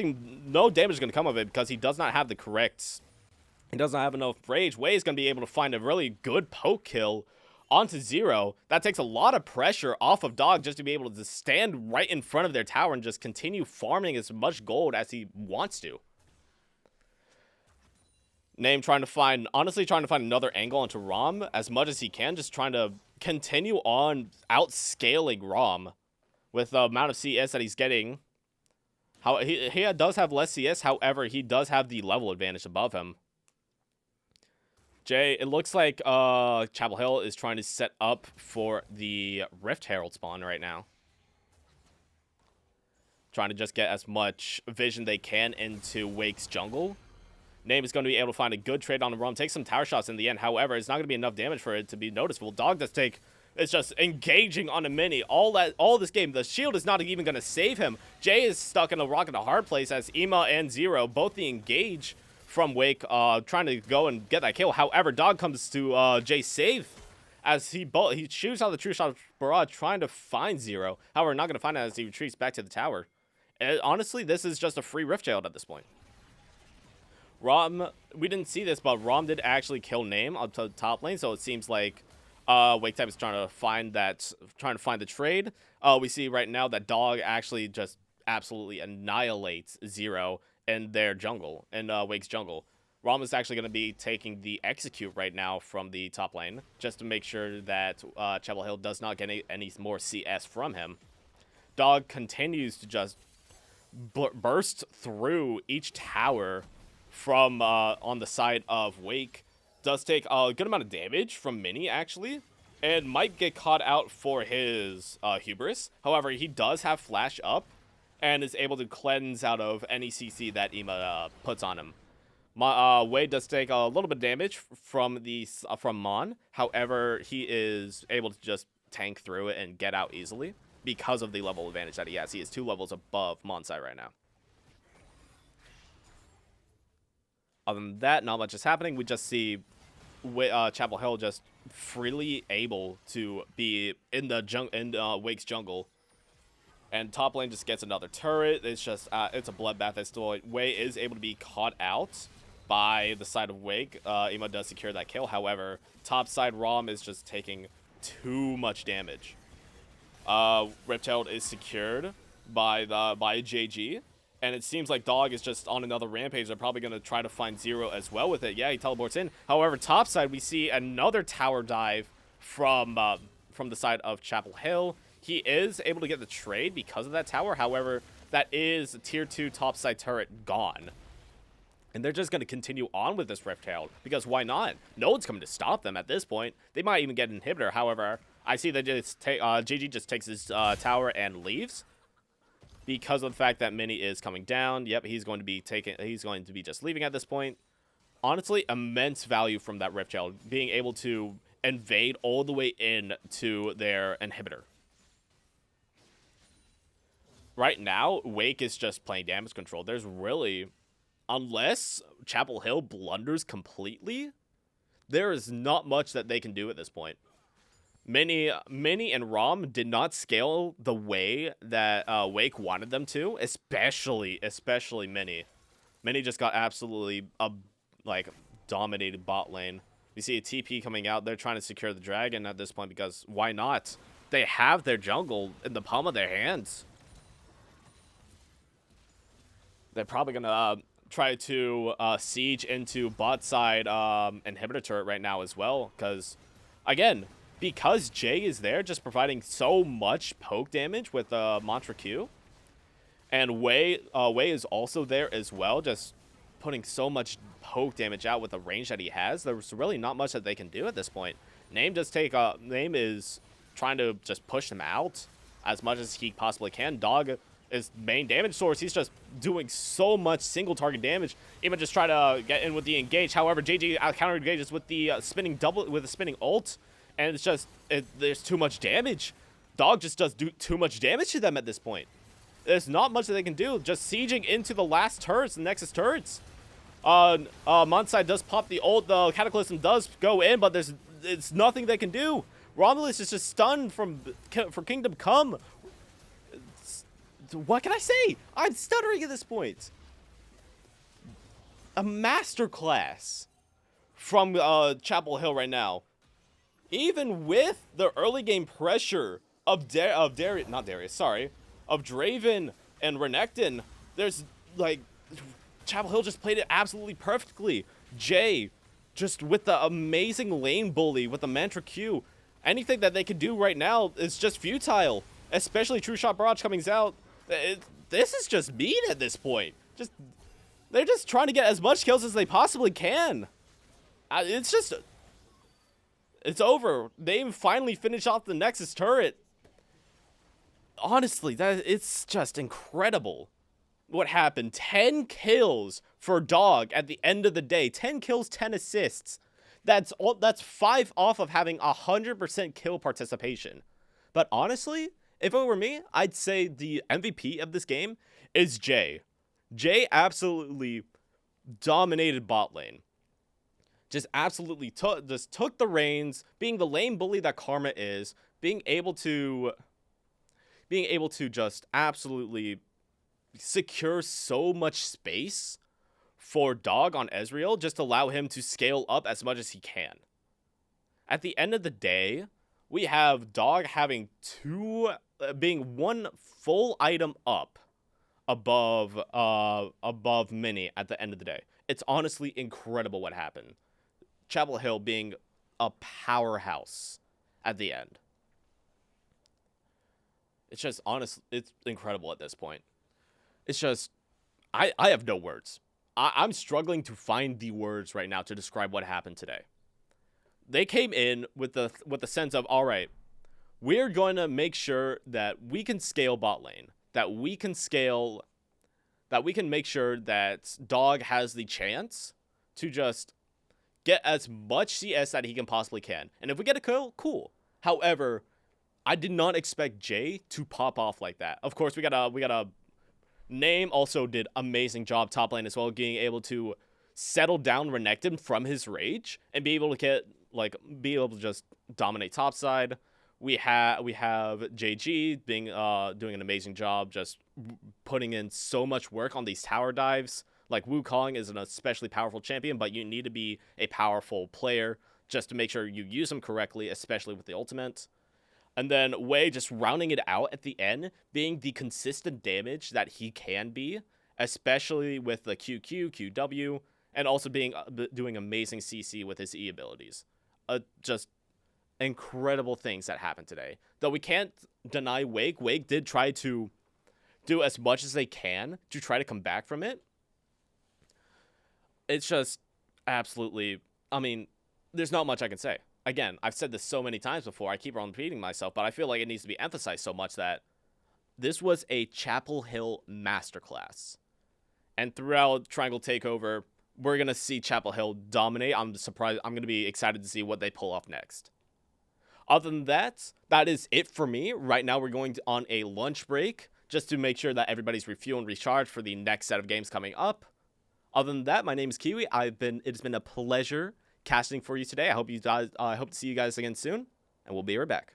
Speaker 4: damage is going to come of it because he does not have the correct. He doesn't have enough rage. Wei is going to be able to find a really good poke kill onto Zero. That takes a lot of pressure off of Dog just to be able to just stand right in front of their tower and just continue farming as much gold as he wants to. Name honestly trying to find another angle onto Rom as much as he can, just trying to continue on outscaling Rom with the amount of CS that he's getting. He does have less CS, however, he does have the level advantage above him. Jay, it looks like Chapel Hill is trying to set up for the Rift Herald spawn right now. Trying to just get as much vision they can into Wake's jungle. Name is going to be able to find a good trade on the Rom. Take some tower shots in the end. However, it's not going to be enough damage for it to be noticeable. Dog does take... It's just engaging on a mini. All this game, the shield is not even going to save him. Jay is stuck in a rock in a hard place as Ema and Zero both the engage from Wake, trying to go and get that kill. However, Dog comes to Jay's save as he shoots out the true shot barrage, trying to find Zero. However, not going to find it as he retreats back to the tower. And honestly, this is just a free Rift Child at this point. Rom, we didn't see this, but Rom did actually kill Name up to the top lane, so it seems like Wake Type is trying to find the trade. We see right now that Dog actually just absolutely annihilates Zero in their jungle, in Wake's jungle. Rom is actually going to be taking the execute right now from the top lane, just to make sure that Chapel Hill does not get any more CS from him. Dog continues to just burst through each tower from on the side of Wake. Does take a good amount of damage from Mini, actually, and might get caught out for his hubris. However, he does have flash up and is able to cleanse out of any CC that Ema puts on him. Wei does take a little bit of damage from Mon. However, he is able to just tank through it and get out easily because of the level advantage that he has. He is 2 levels above Monsai right now. Other than that, not much is happening. We just see Chapel Hill just freely able to be in the Wake's jungle. And top lane just gets another turret. It's just, it's a bloodbath. It's still, Wei is able to be caught out by the side of Wake. Ema does secure that kill. However, top side Rom is just taking too much damage. Reptile is secured by JG. And it seems like Dog is just on another rampage. They're probably going to try to find Zero as well with it. Yeah, he teleports in. However, top side, we see another tower dive from the side of Chapel Hill. He is able to get the trade because of that tower. However, that is a tier 2 topside turret gone. And they're just going to continue on with this Rift Herald because why not? No one's coming to stop them at this point. They might even get an inhibitor. However, I see that GG just takes his tower and leaves because of the fact that Mini is coming down. Yep, he's going to be just leaving at this point. Honestly, immense value from that Rift Herald, being able to invade all the way in to their inhibitor. Right now, Wake is just playing damage control. There's really, unless Chapel Hill blunders completely, there is not much that they can do at this point. Mini and Rom did not scale the way that Wake wanted them to, especially Mini. Mini just got absolutely dominated bot lane. You see a TP coming out. They're trying to secure the dragon at this point because why not? They have their jungle in the palm of their hands. They're probably going to try to siege into bot side inhibitor turret right now as well. Because, again, because Jay is there just providing so much poke damage with Mantra Q. And Wei is also there as well, just putting so much poke damage out with the range that he has. There's really not much that they can do at this point. Name is trying to just push them out as much as he possibly can. Dog is main damage source. He's just doing so much single target damage. Even just try to get in with the engage. However, JG counter engages with the spinning ult, and it's just there's too much damage. Dog just does too much damage to them at this point. there's not much that they can do. Just sieging into the last turrets, the Nexus turrets. Monsai does pop the ult. The Cataclysm does go in, but it's nothing they can do. Romulus is just stunned for Kingdom Come. What can I say? I'm stuttering at this point. A masterclass from Chapel Hill right now. Even with the early game pressure of Draven and Renekton, there's like Chapel Hill just played it absolutely perfectly. Jay, just with the amazing lane bully with the Mantra Q. Anything that they can do right now is just futile. Especially True Shot Barrage coming out. This is just mean at this point. They're just trying to get as much kills as they possibly can. It's over. They finally finish off the Nexus turret. Honestly, it's just incredible what happened. 10 kills for Dog at the end of the day. 10 kills, 10 assists. That's 5 off of having 100% kill participation. But honestly, if it were me, I'd say the MVP of this game is Jay. Jay absolutely dominated bot lane. Just absolutely took the reins, being the lane bully that Karma is, being able to just absolutely secure so much space for Dog on Ezreal, just allow him to scale up as much as he can. At the end of the day, we have Dog having being one full item up above Mini at the end of the day. It's honestly incredible what happened. Chapel Hill being a powerhouse at the end. It's just it's incredible at this point. It's just I have no words. I'm struggling to find the words right now to describe what happened today. They came in with the sense of, all right, we're going to make sure that we can scale bot lane, that we can make sure that Dog has the chance to just get as much CS that he can possibly can. And if we get a kill, cool. However, I did not expect Jay to pop off like that. Of course, we got a Name also did amazing job top lane as well, being able to settle down Renekton from his rage and be able to just dominate top side. We have JG being doing an amazing job, just putting in so much work on these tower dives. Like Wukong is an especially powerful champion, but you need to be a powerful player just to make sure you use him correctly, especially with the ultimate. And then Wei just rounding it out at the end, being the consistent damage that he can be, especially with the QW, and also doing amazing CC with his E abilities. Just incredible things that happened today. Though we can't deny Wake. Wake did try to do as much as they can to try to come back from it. It's just absolutely, I mean, there's not much I can say. Again, I've said this so many times before, I keep on repeating myself, but I feel like it needs to be emphasized so much that this was a Chapel Hill masterclass. And throughout Triangle Takeover, we're going to see Chapel Hill dominate. I'm going to be excited to see what they pull off next. Other than that, that is it for me. Right now, we're going on a lunch break just to make sure that everybody's refueled and recharged for the next set of games coming up. Other than that, my name is Kiwi. It's been a pleasure casting for you today. I hope to see you guys again soon, and we'll be right back.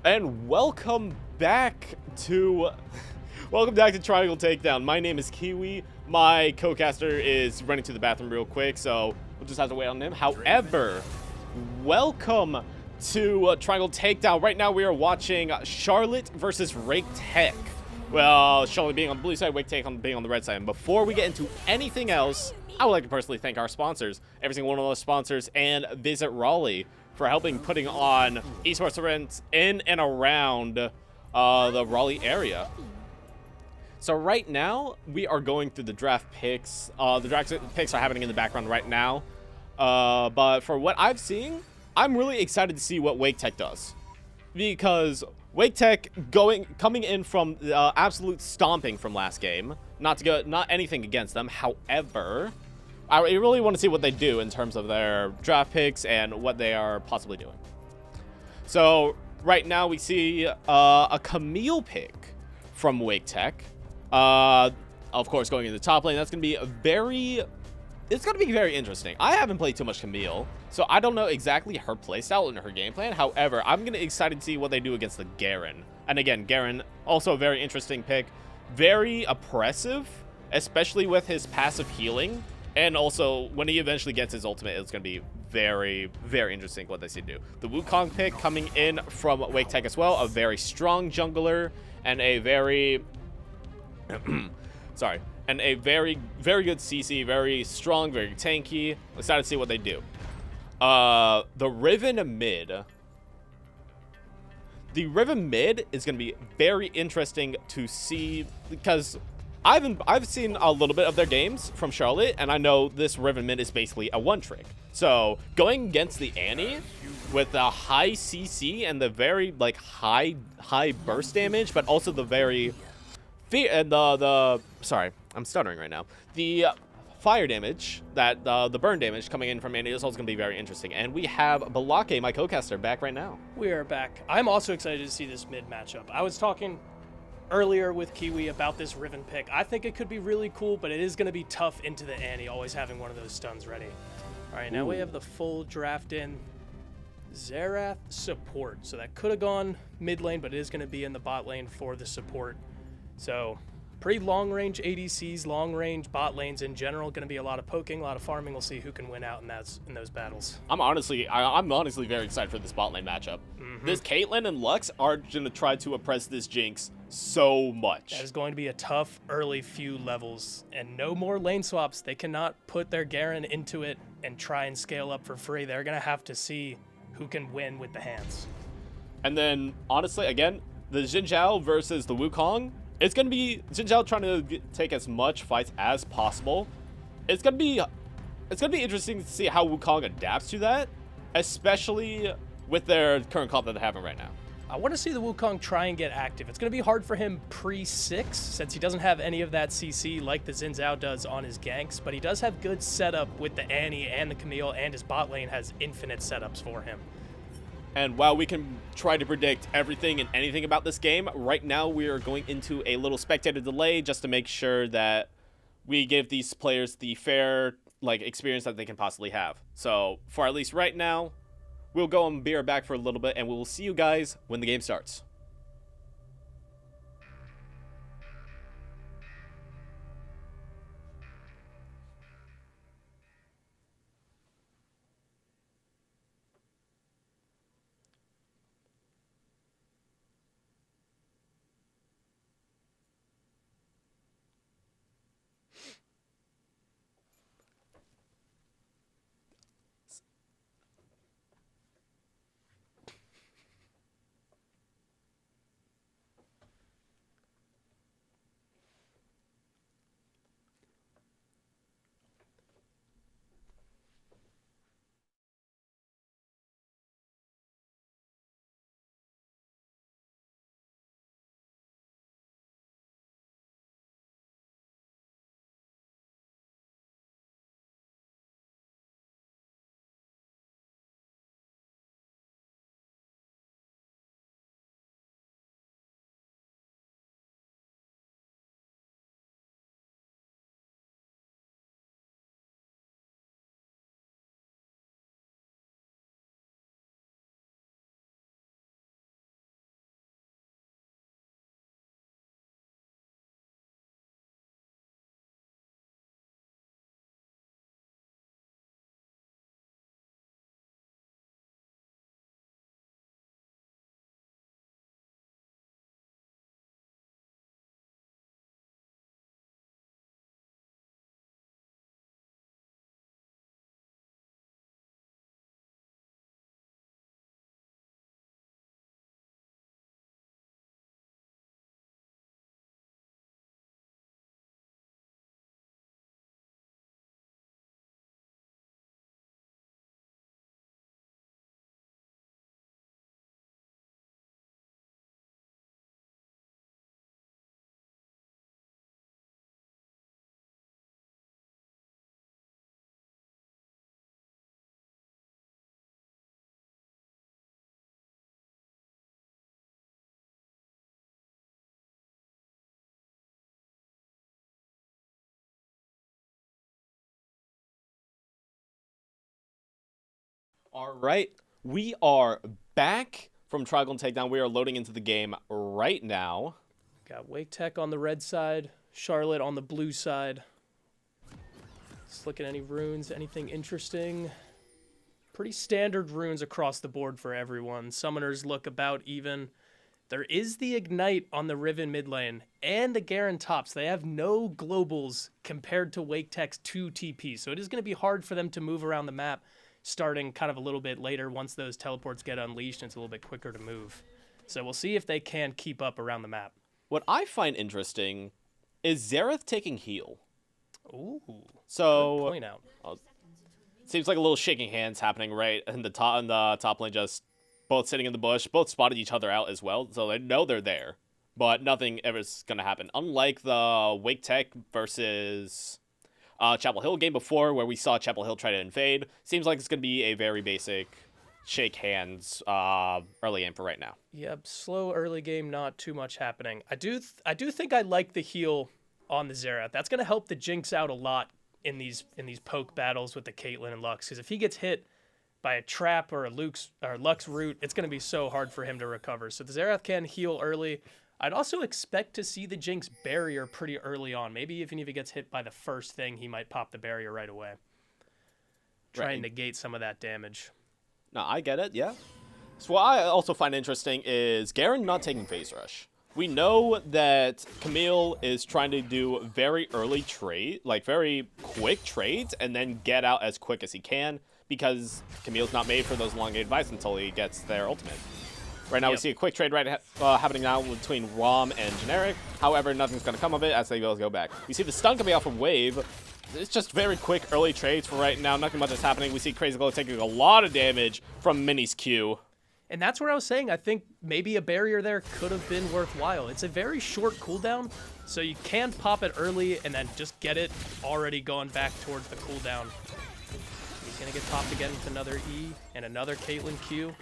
Speaker 4: And welcome back to Triangle Takedown. My name is Kiwi. My co-caster is running to the bathroom real quick, so we'll just have to wait on him. However, welcome to Triangle Takedown. Right now we are watching Charlotte versus Rake Tech. Well, Charlotte being on the blue side, Wake Tech being on the red side. And before we get into anything else, I would like to personally thank our sponsors, every single one of those sponsors, and Visit Raleigh for helping putting on esports events in and around the Raleigh area. So right now, we are going through the draft picks. The draft picks are happening in the background right now. But for what I've seen, I'm really excited to see what Wake Tech does. Because Wake Tech coming in from absolute stomping from last game. Not anything against them. However, I really want to see what they do in terms of their draft picks and what they are possibly doing. So right now we see a Camille pick from Wake Tech. Of course, going in the top lane, that's going to be it's going to be very interesting. I haven't played too much Camille, so I don't know exactly her playstyle and her game plan. However, I'm going to be excited to see what they do against the Garen. And again, Garen, also a very interesting pick. Very oppressive, especially with his passive healing. And also, when he eventually gets his ultimate, it's going to be very, very interesting what they see do. The Wukong pick coming in from Wake Tech as well. A very strong jungler and a very... sorry. And a very, very good CC. Very strong, very tanky. Excited to see what they do. The Riven mid. The Riven mid is going to be very interesting to see because... I've seen a little bit of their games from Charlotte, and I know this Riven mid is basically a one-trick. So going against the Annie with the high CC and the very like high burst damage, but also the very sorry, I'm stuttering right now. The fire damage, the burn damage coming in from Annie is also going to be very interesting. And we have Balake, my co-caster, back right now.
Speaker 7: We are back. I'm also excited to see this mid matchup. I was talking earlier with Kiwi about this Riven pick. I think it could be really cool, but it is going to be tough into the Annie, always having one of those stuns ready. All right, now we have the full draft in. Xerath support. So that could have gone mid lane, but it is going to be in the bot lane for the support. So pretty long range ADCs, long range bot lanes in general. Going to be a lot of poking, a lot of farming. We'll see who can win out in those battles.
Speaker 4: I'm honestly very excited for this bot lane matchup. This Caitlyn and Lux are going to try to oppress this Jinx so much.
Speaker 7: That is going to be a tough early few levels, and no more lane swaps. They cannot put their Garen into it and try and scale up for free. They're going to have to see who can win with the hands. And
Speaker 4: then, honestly, again, the Xin Zhao versus the Wukong, it's going to be Xin Zhao trying to take as much fights as possible. It's going to be interesting to see how Wukong adapts to that, especially with their current comp that they're having right now.
Speaker 7: I want to see the Wukong try and get active. It's going to be hard for him pre-6 since he doesn't have any of that CC like the Xin Zhao does on his ganks, but he does have good setup with the Annie and the Camille, and his bot lane has infinite setups for him.
Speaker 4: And while we can try to predict everything and anything about this game, right now we are going into a little spectator delay just to make sure that we give these players the fair experience that they can possibly have. So for at least right now, we'll go and be right back for a little bit, and we will see you guys when the game starts. All right, we are back from Triangle and Takedown. We are loading into the game right now.
Speaker 7: Got Wake Tech on the red side, Charlotte on the blue side. Let's look at any runes, anything interesting. Pretty standard runes across the board for everyone. Summoners look about even. There is the Ignite on the Riven mid lane and the Garen tops. They have no globals compared to Wake Tech's 2 TP, so it is going to be hard for them to move around the map starting kind of a little bit later once those teleports get unleashed and it's a little bit quicker to move. So we'll see if they can keep up around the map.
Speaker 4: What I find interesting is Xerath taking heal.
Speaker 7: Ooh,
Speaker 4: So
Speaker 7: good point out.
Speaker 4: seems like a little shaking hands happening right in the top lane, just both sitting in the bush, both spotted each other out as well, so they know they're there. But nothing ever is going to happen. Unlike the Wake Tech versus Chapel Hill game before, where we saw Chapel Hill try to invade, seems like it's going to be a very basic shake hands early game for right now.
Speaker 7: Yep, slow early game, not too much happening. I do think I like the heal on the Xerath. That's going to help the Jinx out a lot in these poke battles with the Caitlyn and Lux, because if he gets hit by a trap or a Lux root, it's going to be so hard for him to recover. So the Xerath can heal early. I'd also expect to see the Jinx barrier pretty early on. Maybe even if he gets hit by the first thing, he might pop the barrier right away. Try and negate some of that damage.
Speaker 4: No, I get it, yeah. So what I also find interesting is Garen not taking phase rush. We know that Camille is trying to do very early trade, like very quick trades, and then get out as quick as he can, because Camille's not made for those elongated fights until he gets their ultimate. Right now we see a quick trade happening now between Rom and Generic. However, nothing's going to come of it as they both go back. We see the stun coming out from Wave. It's just very quick early trades for right now. Nothing much is happening. We see Crazy Glow taking a lot of damage from Minnie's Q.
Speaker 7: And that's where I was saying I think maybe a barrier there could have been worthwhile. It's a very short cooldown, so you can pop it early and then just get it already going back towards the cooldown. He's going to get popped again with another E and another Caitlyn Q.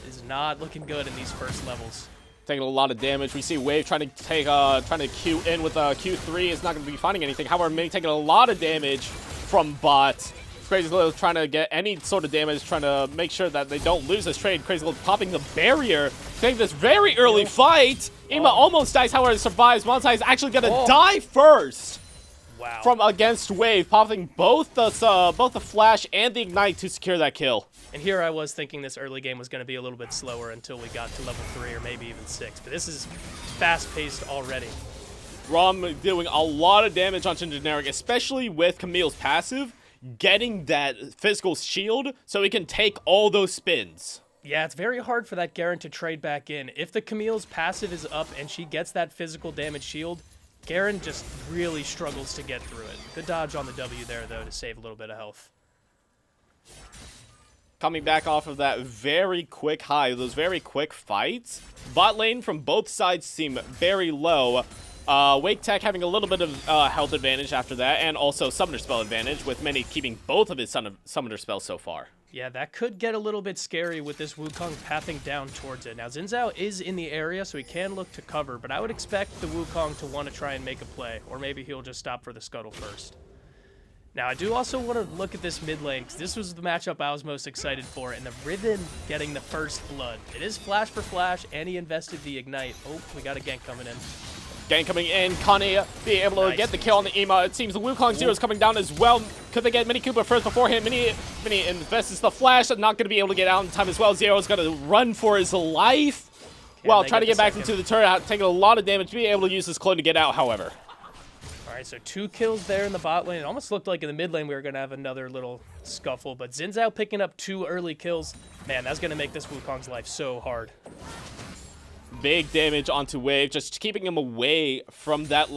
Speaker 7: Is not looking good in these first levels.
Speaker 4: Taking a lot of damage. We see Wave trying to Q in with a Q3. Is not going to be finding anything. However, Minnie taking a lot of damage from bot. Crazy Glow trying to get any sort of damage, trying to make sure that they don't lose this trade. Crazy Glow popping the barrier, taking this very early fight. Ima almost dies, however, survives. Montai is actually going to die first.
Speaker 7: Wow.
Speaker 4: From against Wave, popping both the flash and the ignite to secure that kill.
Speaker 7: And here I was thinking this early game was going to be a little bit slower until we got to level 3 or maybe even 6. But this is fast-paced already.
Speaker 4: Rom doing a lot of damage onto Generic, especially with Camille's passive, getting that physical shield so he can take all those spins.
Speaker 7: Yeah, it's very hard for that Garen to trade back in. If the Camille's passive is up and she gets that physical damage shield, Garen just really struggles to get through it. Good dodge on the W there, though, to save a little bit of health.
Speaker 4: Coming back off of that very quick high, those very quick fights, bot lane from both sides seem very low. Wake Tech having a little bit of health advantage after that, and also Summoner Spell advantage, with Minnie keeping both of his Summoner Spells so far.
Speaker 7: Yeah, that could get a little bit scary with this Wukong pathing down towards it. Now, Xin Zhao is in the area, so he can look to cover, but I would expect the Wukong to want to try and make a play, or maybe he'll just stop for the scuttle first. Now, I do also want to look at this mid lane, because this was the matchup I was most excited for, and the Riven getting the first blood. It is flash for flash, and he invested the ignite. Oh, we got a gank coming in.
Speaker 4: Gank coming in, Connie being able to get the kill on the Ema. It seems the Wukong Zero is coming down as well. Could they get Mini Cooper first before him? Mini invests the flash, not going to be able to get out in time as well. Zero's going to run for his life. Well, trying to get back into the turret, taking a lot of damage, being able to use his clone to get out, however.
Speaker 7: All right, so 2 kills there in the bot lane. It almost looked like in the mid lane we were going to have another little scuffle, but Xin Zhao picking up 2 early kills. Man, that's going to make this Wukong's life so hard.
Speaker 4: Big damage onto Wave, just keeping him away from that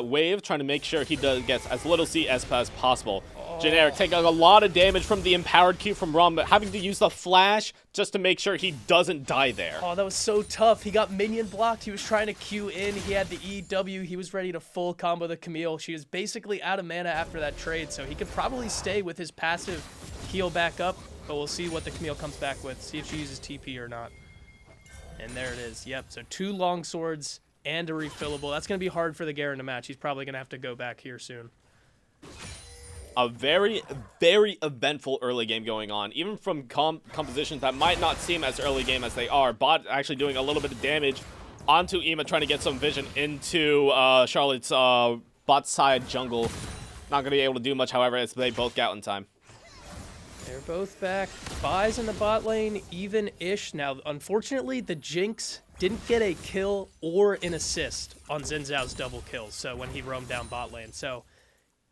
Speaker 4: wave, trying to make sure he gets as little CS as possible. Generic taking a lot of damage from the empowered Q from Rom, but having to use the flash just to make sure he doesn't die there.
Speaker 7: Oh, that was so tough. He got minion blocked. He was trying to Q in. He had the EW. He was ready to full combo the Camille. She was basically out of mana after that trade, so he could probably stay with his passive heal back up, but we'll see what the Camille comes back with, see if she uses TP or not. And there it is. Yep, so 2 long swords and a refillable. That's going to be hard for the Garen to match. He's probably going to have to go back here soon.
Speaker 4: A very, very eventful early game going on. Even from compositions that might not seem as early game as they are. Bot actually doing a little bit of damage onto Ema, trying to get some vision into Charlotte's bot side jungle. Not going to be able to do much, however, as they both get out in time.
Speaker 7: They're both back. Buys in the bot lane, even-ish. Now, unfortunately, the Jinx didn't get a kill or an assist on Xin Zhao's double kill, so when he roamed down bot lane. So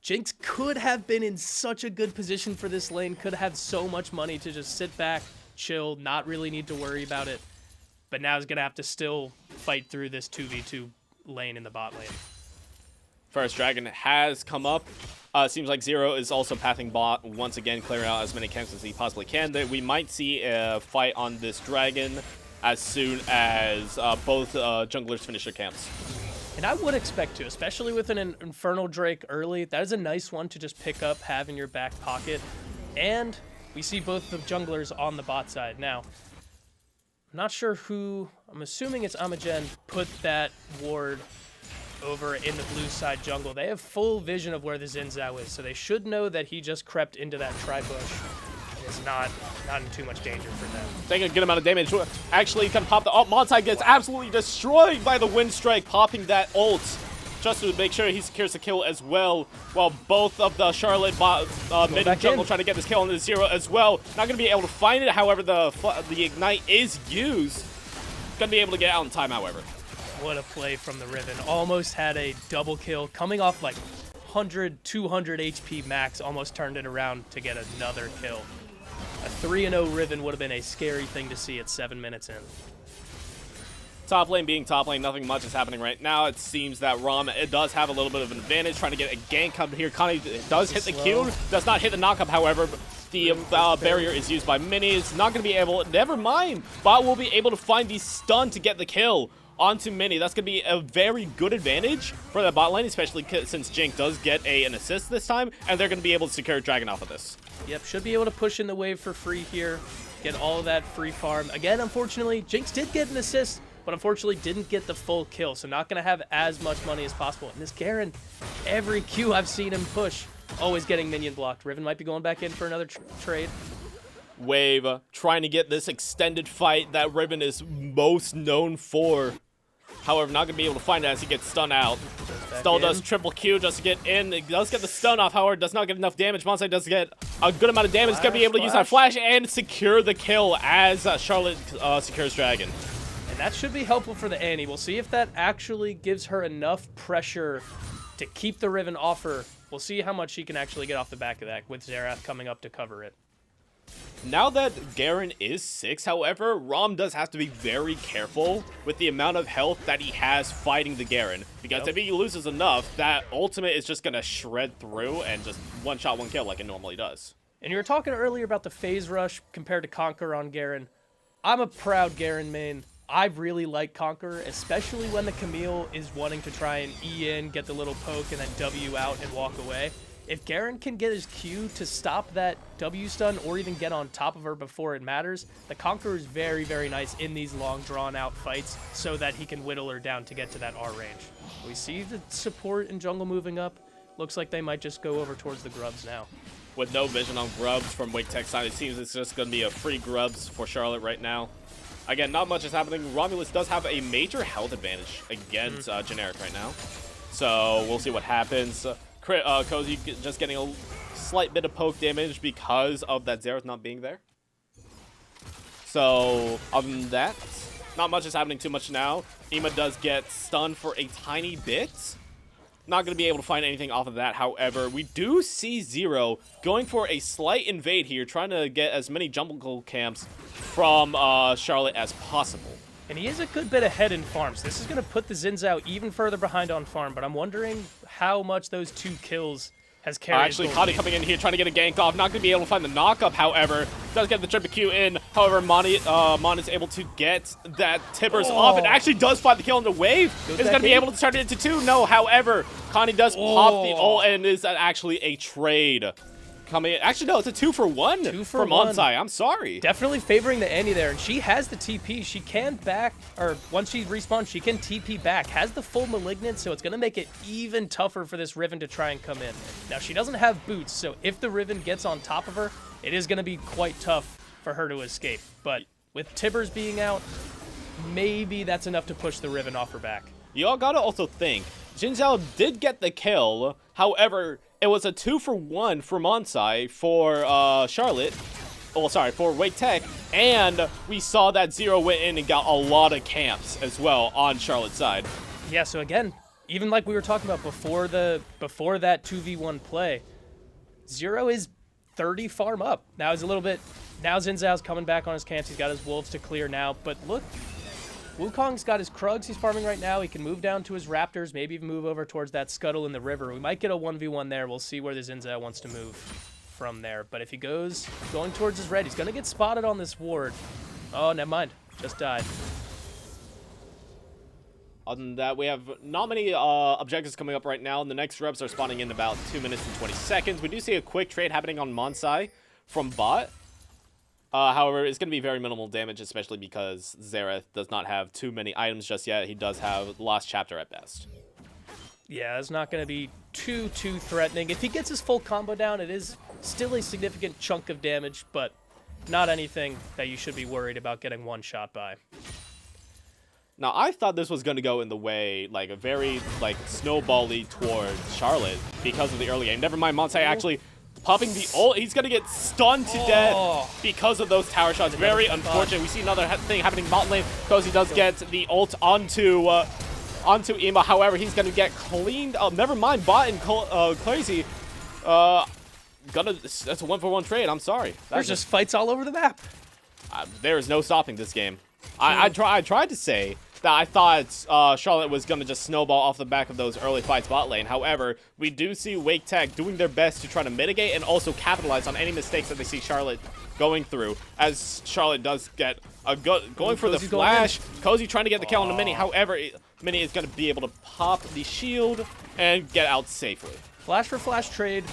Speaker 7: Jinx could have been in such a good position for this lane, could have so much money to just sit back, chill, not really need to worry about it. But now he's going to have to still fight through this 2v2 lane in the bot lane.
Speaker 4: First dragon has come up. Seems like Zero is also pathing bot once again, clearing out as many camps as he possibly can. We might see a fight on this dragon as soon as both junglers finish their camps.
Speaker 7: And I would expect to, especially with an Infernal Drake early. That is a nice one to just pick up, have in your back pocket. And we see both the junglers on the bot side. Now, I'm not sure who, I'm assuming it's Amagen, put that ward over in the blue side jungle. They have full vision of where the Xin Zhao is, so they should know that he just crept into that tri-bush. Is not in too much danger for them.
Speaker 4: Taking a good amount of damage. Actually, can pop the ult. Montai gets absolutely destroyed by the Wind Strike, popping that ult just to make sure he secures the kill as well. While both of the Charlotte mid and jungle trying to get this kill on the Zero as well. Not going to be able to find it. However, the Ignite is used. Going to be able to get out in time, however.
Speaker 7: What a play from the Riven. Almost had a double kill. Coming off like 100, 200 HP max. Almost turned it around to get another kill. A 3-0 Riven would have been a scary thing to see at 7 minutes in.
Speaker 4: Top lane being top lane, nothing much is happening right now. It seems that Rom does have a little bit of an advantage, trying to get a gank up here. Connie does hit the Q, does not hit the knockup, however. The barrier is used by Mini. It's not going to be able, never mind. Bot will be able to find the stun to get the kill onto Mini. That's going to be a very good advantage for the bot lane, especially since Jink does get an assist this time, and they're going to be able to secure Dragon off of this.
Speaker 7: Yep, should be able to push in the wave for free here, get all of that free farm. Again, unfortunately, Jinx did get an assist, but unfortunately didn't get the full kill, so not going to have as much money as possible. And this Garen, every Q I've seen him push, always getting minion blocked. Riven might be going back in for another trade.
Speaker 4: Wave trying to get this extended fight that Riven is most known for. However, not going to be able to find it as he gets stunned out. Still does triple Q just to get in. It does get the stun off, however, does not get enough damage. Monsai does get a good amount of damage. He's going to be able to use that flash and secure the kill as Charlotte secures Dragon.
Speaker 7: And that should be helpful for the Annie. We'll see if that actually gives her enough pressure to keep the Riven off her. We'll see how much she can actually get off the back of that with Xerath coming up to cover it.
Speaker 4: Now that Garen is 6, however, Rom does have to be very careful with the amount of health that he has fighting the Garen. Because if he loses enough, that ultimate is just going to shred through and just one-shot, one kill like it normally does.
Speaker 7: And you were talking earlier about the phase rush compared to Conquer on Garen. I'm a proud Garen main. I really like Conquer, especially when the Camille is wanting to try and E in, get the little poke, and then W out and walk away. If Garen can get his Q to stop that W stun or even get on top of her before it matters, the Conqueror is very, very nice in these long, drawn-out fights so that he can whittle her down to get to that R range. We see the support in jungle moving up. Looks like they might just go over towards the Grubs now.
Speaker 4: With no vision on Grubs from Wake Tech side, it seems it's just going to be a free Grubs for Charlotte right now. Again, not much is happening. Romulus does have a major health advantage against Generic right now. So we'll see what happens. Cozy just getting a slight bit of poke damage because of that Xerath not being there. So, other than that, not much is happening too much now. Ema does get stunned for a tiny bit. Not going to be able to find anything off of that. However, we do see Zero going for a slight invade here, trying to get as many jungle camps from Charlotte as possible.
Speaker 7: And he is a good bit ahead in farms. This is going to put the Xin Zhao even further behind on farm, but I'm wondering how much those 2 kills has carried.
Speaker 4: Actually, Kadi coming in here trying to get a gank off. Not going to be able to find the knockup, however. Does get the triple Q in. However, Mon is able to get that Tibbers off. It actually does find the kill in the wave. Is going to be able to turn it into 2. No, however, Connie does pop the ult and is actually a trade. coming in. Actually, no, it's a 2-for-1
Speaker 7: 2-for-1.
Speaker 4: Monsai. I'm sorry.
Speaker 7: Definitely favoring the Annie there, and she has the TP. She can back, or once she respawns, she can TP back. Has the full Malignant, so it's going to make it even tougher for this Riven to try and come in. Now, she doesn't have boots, so if the Riven gets on top of her, it is going to be quite tough for her to escape. But with Tibbers being out, maybe that's enough to push the Riven off her back.
Speaker 4: Y'all gotta also think, Jin Zhao did get the kill. However, it was a 2-for-1 for Monsai for Charlotte. Oh, sorry, for Wake Tech. And we saw that Zero went in and got a lot of camps as well on Charlotte's side.
Speaker 7: Yeah, so again, even like we were talking about before that 2v1 play, Zero is 30 farm up. Now he's a little bit, now Xin Zhao's coming back on his camps. He's got his wolves to clear now, but look, Wukong's got his Krugs he's farming right now. He can move down to his Raptors, maybe even move over towards that Scuttle in the river. We might get a 1v1 there. We'll see where the Xin Zhao wants to move from there. But if he goes going towards his red, he's going to get spotted on this ward. Oh, never mind. Just died.
Speaker 4: Other than that, we have not many objectives coming up right now. The next reps are spawning in about 2 minutes and 20 seconds. We do see a quick trade happening on Monsai from bot. However, it's going to be very minimal damage, especially because Xerath does not have too many items just yet. He does have Lost Chapter at best.
Speaker 7: Yeah, it's not going to be too threatening. If he gets his full combo down, it is still a significant chunk of damage, but not anything that you should be worried about getting one shot by.
Speaker 4: Now, I thought this was going to go in the way, like, a very, like, snowball-y towards Charlotte because of the early game. Never mind, Monsai actually popping the ult. He's going to get stunned to death because of those tower shots. Very unfortunate. We see another thing happening bot lane because he does get the ult onto Ima. However, he's going to get cleaned up. Never mind, bot and Crazy. That's a 1-for-1 trade. I'm sorry.
Speaker 7: There's just fights all over the map.
Speaker 4: There is no stopping this game. I tried to say that I thought Charlotte was going to just snowball off the back of those early fights bot lane. However, we do see Wake Tech doing their best to try to mitigate and also capitalize on any mistakes that they see Charlotte going through, as Charlotte does get a going for the flash. Cozy trying to get the kill on the Mini. However, Mini is going to be able to pop the shield and get out safely.
Speaker 7: Flash for flash trade.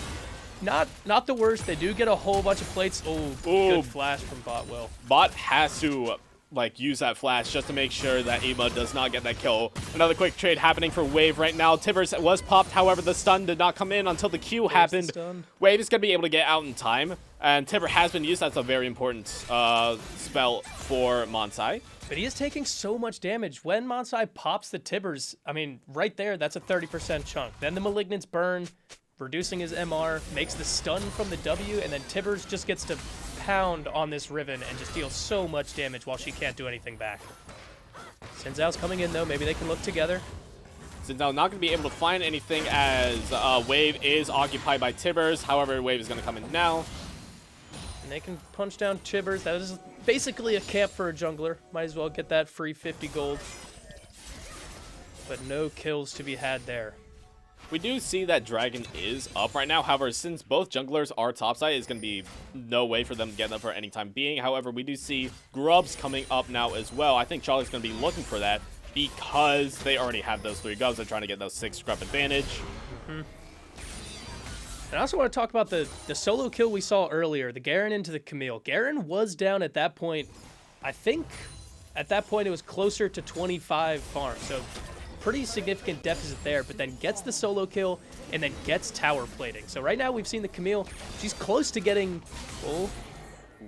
Speaker 7: Not the worst. They do get a whole bunch of plates. Oh, good flash from bot Will.
Speaker 4: Bot has to like use that flash just to make sure that Ima does not get that kill. Another quick trade happening for Wave right now. Tibbers was popped, however the stun did not come in until the Q happened. Wave is going to be able to get out in time, and Tibber has been used. That's a very important spell for Monsai.
Speaker 7: But he is taking so much damage. When Monsai pops the Tibbers, I mean, right there, that's a 30% chunk. Then the Malignants burn, reducing his MR, makes the stun from the W, and then Tibbers just gets to pound on this Riven and just deal so much damage while she can't do anything back. Xin Zhao's coming in though, maybe they can look together.
Speaker 4: Xin Zhao not going to be able to find anything as Wave is occupied by Tibbers. However, Wave is going to come in now.
Speaker 7: And they can punch down Tibbers. That is basically a camp for a jungler. Might as well get that free 50 gold. But no kills to be had there.
Speaker 4: We do see that Dragon is up right now. However, since both junglers are topside, it's going to be no way for them to get them for any time being. However, we do see Grubs coming up now as well. I think Charlie's going to be looking for that because they already have those 3 Grubs. They're trying to get those 6 Grub advantage.
Speaker 7: And I also want to talk about the solo kill we saw earlier, the Garen into the Camille. Garen was down at that point. I think at that point it was closer to 25 farm. So pretty significant deficit there, but then gets the solo kill and then gets tower plating. So right now we've seen the Camille. She's close to getting, oh,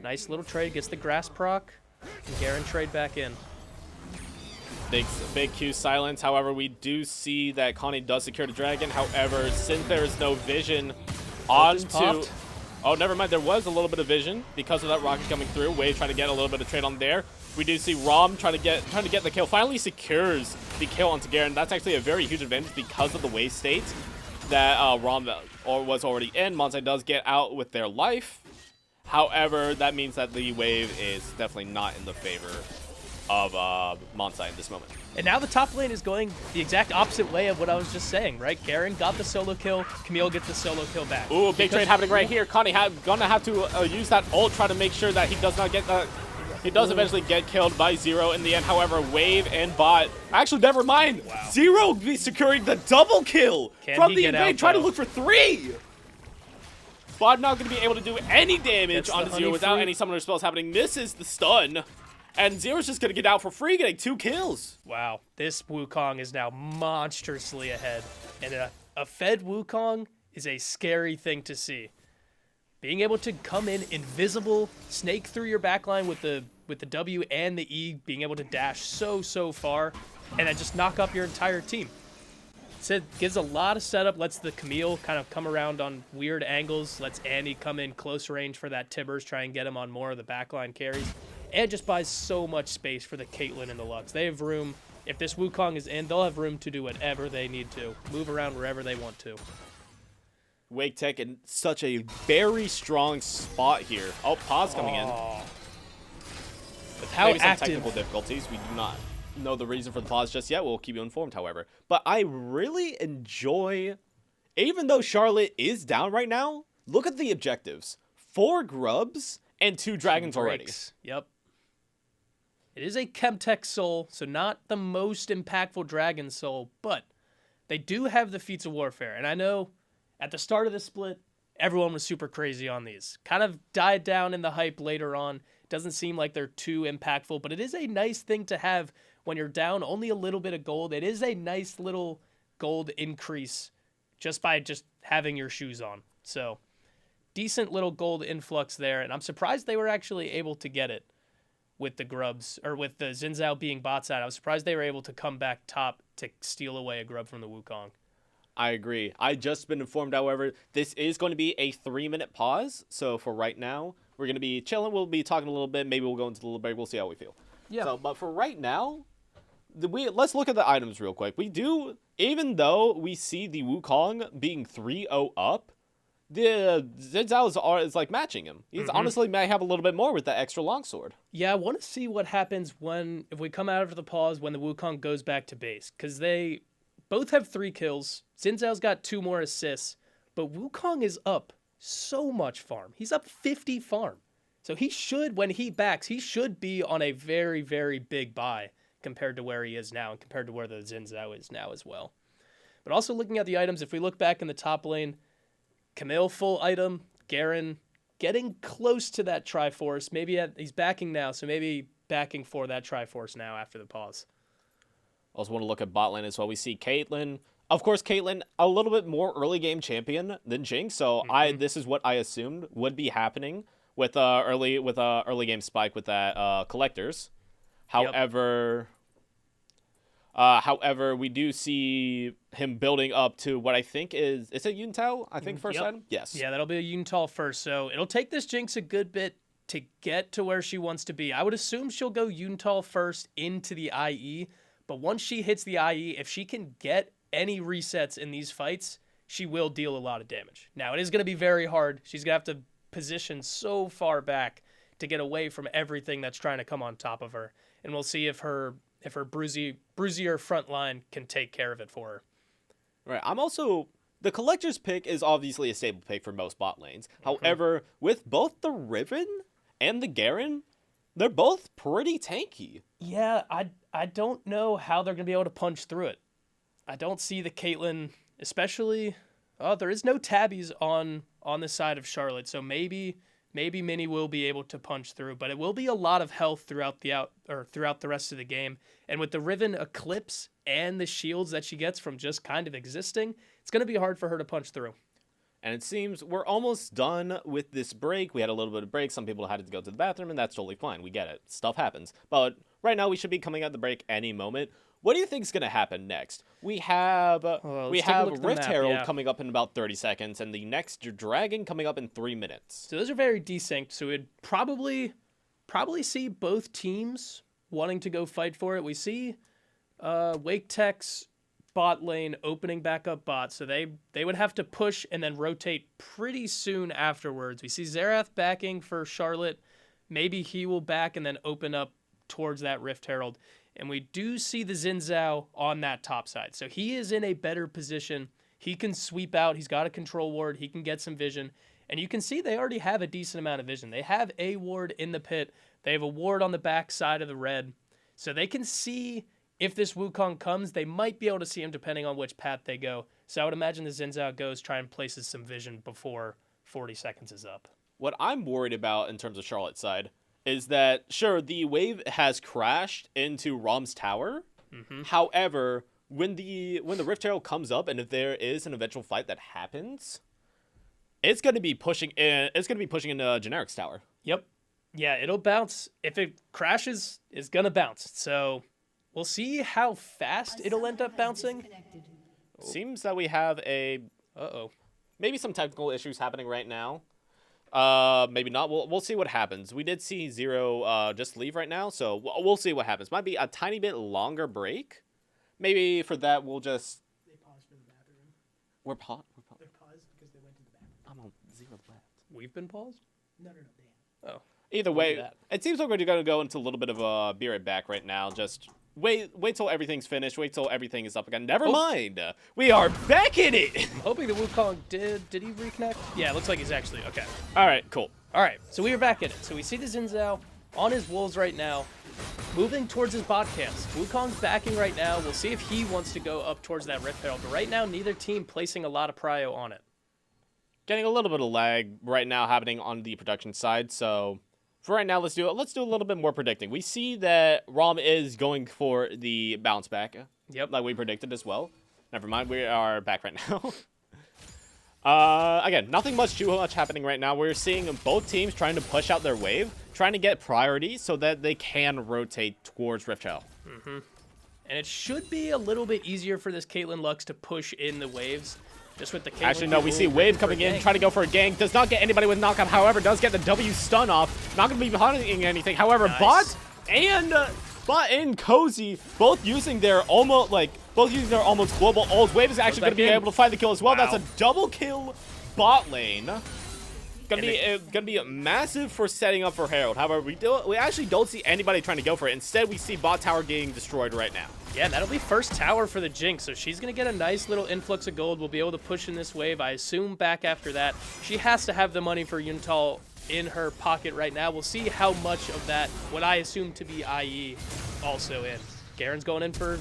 Speaker 7: nice little trade, gets the grass proc, and Garen trade back in.
Speaker 4: Big Q silence. However, we do see that Connie does secure the dragon. However, since there is no vision onto... Oh, never mind. There was a little bit of vision because of that rocket coming through. Wave trying to get a little bit of trade on there. We do see Rom trying to get the kill. Finally secures the kill onto Garen. That's actually a very huge advantage because of the wave state that Rom was already in. Monsai does get out with their life. However, that means that the wave is definitely not in the favor of Monsai in this moment.
Speaker 7: And now the top lane is going the exact opposite way of what I was just saying, right? Garen got the solo kill, Camille gets the solo kill back.
Speaker 4: Ooh, big trade happening right here. Connie gonna have to use that ult, try to make sure that he does not get the... He does eventually get killed by Zero in the end. However, Wave and Bot... Actually, never mind. Wow. Zero be securing the double kill from the invade. Try to look for 3. Bod not going to be able to do any damage
Speaker 7: Gets the
Speaker 4: onto Zero
Speaker 7: honey
Speaker 4: without
Speaker 7: fruit.
Speaker 4: any summoner spells happening. Misses the stun. And Zero's just going to get out for free, getting 2 kills.
Speaker 7: Wow, this Wukong is now monstrously ahead. And a fed Wukong is a scary thing to see. Being able to come in invisible, snake through your backline with the W and the E, being able to dash so far, and then just knock up your entire team. So it gives a lot of setup, lets the Camille kind of come around on weird angles, lets Annie come in close range for that Tibbers, try and get him on more of the backline carries, and just buys so much space for the Caitlyn and the Lux. They have room. If this Wukong is in, they'll have room to do whatever they need to, move around wherever they want to.
Speaker 4: Wake Tech in such a very strong spot here. Oh, pause coming in.
Speaker 7: With how
Speaker 4: Maybe some
Speaker 7: active
Speaker 4: technical difficulties. We do not know the reason for the pause just yet. We'll keep you informed, however. But I really enjoy, even though Charlotte is down right now, look at the objectives. 4 grubs and 2 dragons already.
Speaker 7: Yep. It is a Chemtech soul, so not the most impactful dragon soul, but they do have the feats of warfare. And I know at the start of the split, everyone was super crazy on these. Kind of died down in the hype later on. Doesn't seem like they're too impactful, but it is a nice thing to have when you're down only a little bit of gold. It is a nice little gold increase just by just having your shoes on. So decent little gold influx there, and I'm surprised they were actually able to get it with the grubs, or with the Xin Zhao being bot side. I was surprised they were able to come back top to steal away a grub from the Wukong.
Speaker 4: I agree. I just been informed, however, this is going to be a 3-minute pause. So for right now, we're going to be chilling. We'll be talking a little bit. Maybe we'll go into a little break. We'll see how we feel.
Speaker 7: Yeah.
Speaker 4: So, but for right now, let's look at the items real quick. We do, even though we see the Wukong being 3-0 up, the Xin Zhao is like matching him. He's honestly may have a little bit more with that extra longsword.
Speaker 7: Yeah, I want to see what happens if we come out of the pause when the Wukong goes back to base, because they both have 3 kills. Xin Zhao's got 2 more assists, but Wukong is up so much farm. He's up 50 farm. So he should, when he backs, he should be on a very, very big buy compared to where he is now and compared to where the Xin Zhao is now as well. But also looking at the items, if we look back in the top lane, Camille full item, Garen getting close to that Triforce. Maybe he's backing now, so maybe backing for that Triforce now after the pause.
Speaker 4: Also want to look at bot lane as well. We see Caitlyn. Of course, Caitlyn, a little bit more early game champion than Jinx, so this is what I assumed would be happening with early game spike with that collectors. However, we do see him building up to what I think is it Yuntao? I think first item? Yes.
Speaker 7: Yeah, that'll be a Yuntao first. So it'll take this Jinx a good bit to get to where she wants to be. I would assume she'll go Yuntao first into the IE, but once she hits the IE, if she can get any resets in these fights, she will deal a lot of damage. Now, it is going to be very hard. She's going to have to position so far back to get away from everything that's trying to come on top of her. And we'll see if her bruisier front line can take care of it for her.
Speaker 4: Right. I'm also... The Collector's pick is obviously a stable pick for most bot lanes. However, with both the Riven and the Garen, they're both pretty tanky.
Speaker 7: Yeah, I don't know how they're going to be able to punch through it. I don't see the Caitlyn, especially... Oh, there is no tabbies on the side of Charlotte, so maybe Minnie will be able to punch through, but it will be a lot of health throughout the rest of the game. And with the Riven Eclipse and the shields that she gets from just kind of existing, it's going to be hard for her to punch through.
Speaker 4: And it seems we're almost done with this break. We had a little bit of break. Some people had to go to the bathroom, and that's totally fine. We get it. Stuff happens. But right now, we should be coming out the break any moment. What do you think is going to happen next? We have Rift Herald coming up in about 30 seconds, and the next Dragon coming up in 3 minutes.
Speaker 7: So those are very desynced. So we'd probably see both teams wanting to go fight for it. We see Wake Tech's bot lane opening back up bot, so they would have to push and then rotate pretty soon afterwards. We see Xerath backing for Charlotte. Maybe he will back and then open up towards that Rift Herald. And we do see the Xin Zhao on that top side. So he is in a better position. He can sweep out. He's got a control ward. He can get some vision. And you can see they already have a decent amount of vision. They have a ward in the pit. They have a ward on the back side of the red. So they can see if this Wukong comes. They might be able to see him depending on which path they go. So I would imagine the Xin Zhao goes, try and places some vision before 40 seconds is up.
Speaker 4: What I'm worried about in terms of Charlotte's side is that, sure, the wave has crashed into Rom's tower. However, when the Rift Herald comes up, and if there is an eventual fight that happens, it's going to be pushing in. It's going to be pushing into Generic's tower.
Speaker 7: Yep. Yeah, it'll bounce. If it crashes, it's gonna bounce. So we'll see how fast it'll end up bouncing.
Speaker 4: Seems that we have maybe some technical issues happening right now. Maybe not. We'll see what happens. We did see Zero just leave right now, so we'll see what happens. Might be a tiny bit longer break. Maybe for that we'll just.
Speaker 7: They paused for the bathroom.
Speaker 4: We're paused.
Speaker 7: They're paused because they went to the bathroom.
Speaker 4: I'm on 0 left.
Speaker 7: We've been paused? No, they have. Oh.
Speaker 4: Either way, it seems like we're going to go into a little bit of a be right back right now. Just wait till everything's finished. Wait till everything is up again. Never mind. We are back in it.
Speaker 7: I'm hoping that Wukong did he reconnect? Yeah, it looks like he's actually okay.
Speaker 4: All right, cool.
Speaker 7: All right, so we are back in it. So we see the Xin Zhao on his wolves right now, moving towards his bot camps. Wukong's backing right now. We'll see if he wants to go up towards that Rift Herald. But right now, neither team placing a lot of prio on it.
Speaker 4: Getting a little bit of lag right now happening on the production side, so. For right now, let's do a little bit more predicting. We see that Rom is going for the bounce back.
Speaker 7: Yep.
Speaker 4: Like we predicted as well. Never mind, we are back right now. Again, nothing too much happening right now. We're seeing both teams trying to push out their wave, trying to get priority so that they can rotate towards Rift Herald.
Speaker 7: And it should be a little bit easier for this Caitlyn Lux to push in the waves. Just with the Caitlyn.
Speaker 4: Actually, no, we see Wave coming in, trying to go for a gank. Does not get anybody with knockup, however, does get the W stun off. Not going to be hunting anything. However,
Speaker 7: nice.
Speaker 4: Bot and Cozy both using their almost global ults. Wave is actually going to be able to find the kill as well.
Speaker 7: Wow.
Speaker 4: That's a double kill bot lane. Gonna be massive for setting up for Herald. However, we actually don't see anybody trying to go for it. Instead, we see bot tower getting destroyed right now.
Speaker 7: Yeah, that'll be first tower for the Jinx, so she's going to get a nice little influx of gold. We'll be able to push in this wave. I assume back after that, she has to have the money for Yuntal in her pocket right now. We'll see how much of that, what I assume to be IE, also in. Garen's going in for,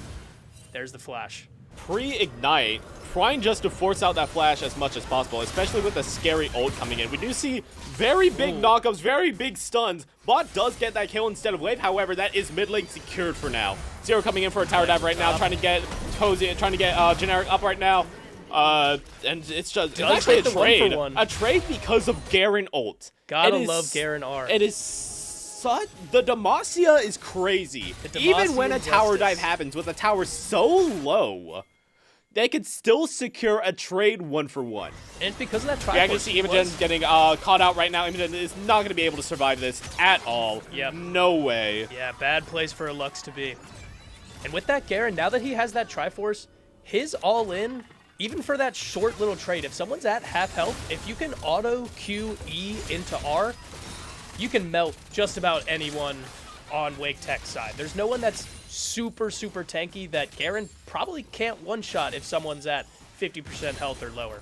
Speaker 7: there's the flash.
Speaker 4: Pre-ignite, trying just to force out that flash as much as possible, especially with the scary ult coming in. We do see very big knockups, very big stuns. Bot does get that kill instead of Wave, however, that is mid lane secured for now. Zero coming in for a tower dive right now, trying to get Cozy, trying to get Generic up right now. And it's actually a trade. A trade because of Garen ult.
Speaker 7: Gotta love Garen R.
Speaker 4: It is such, the Demacia is crazy. Even when a tower dive happens with a tower so low, they could still secure a trade 1-for-1.
Speaker 7: And it's because of that Triforce.
Speaker 4: Yeah, I can see Imogen getting caught out right now. Imogen is not going to be able to survive this at all.
Speaker 7: Yep.
Speaker 4: No way.
Speaker 7: Yeah, bad place for a Lux to be. And with that Garen, now that he has that Triforce, his all-in, even for that short little trade, if someone's at half health, if you can auto Q E into R, you can melt just about anyone on Wake Tech's side. There's no one that's super, super tanky that Garen probably can't one-shot if someone's at 50% health or lower.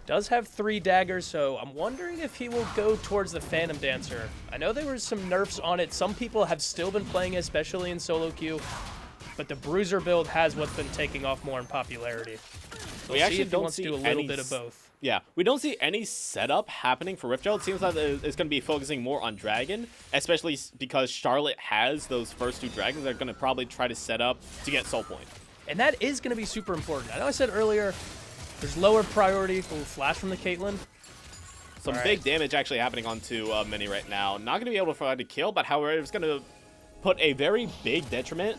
Speaker 7: Does have 3 daggers, so I'm wondering if he will go towards the Phantom Dancer. I know there were some nerfs on it. Some people have still been playing it, especially in solo queue, but the Bruiser build has what's been taking off more in popularity.
Speaker 4: We actually don't
Speaker 7: see a little bit of both.
Speaker 4: Yeah, we don't see any setup happening for Rift Herald. It seems like it's going to be focusing more on Dragon, especially because Charlotte has those first 2 dragons. They're going to probably try to set up to get Soul Point.
Speaker 7: And that is going to be super important. I know I said earlier, there's lower priority for flash from the Caitlyn.
Speaker 4: Some big damage actually happening onto Mini right now. Not going to be able to find a kill, but however, it's going to put a very big detriment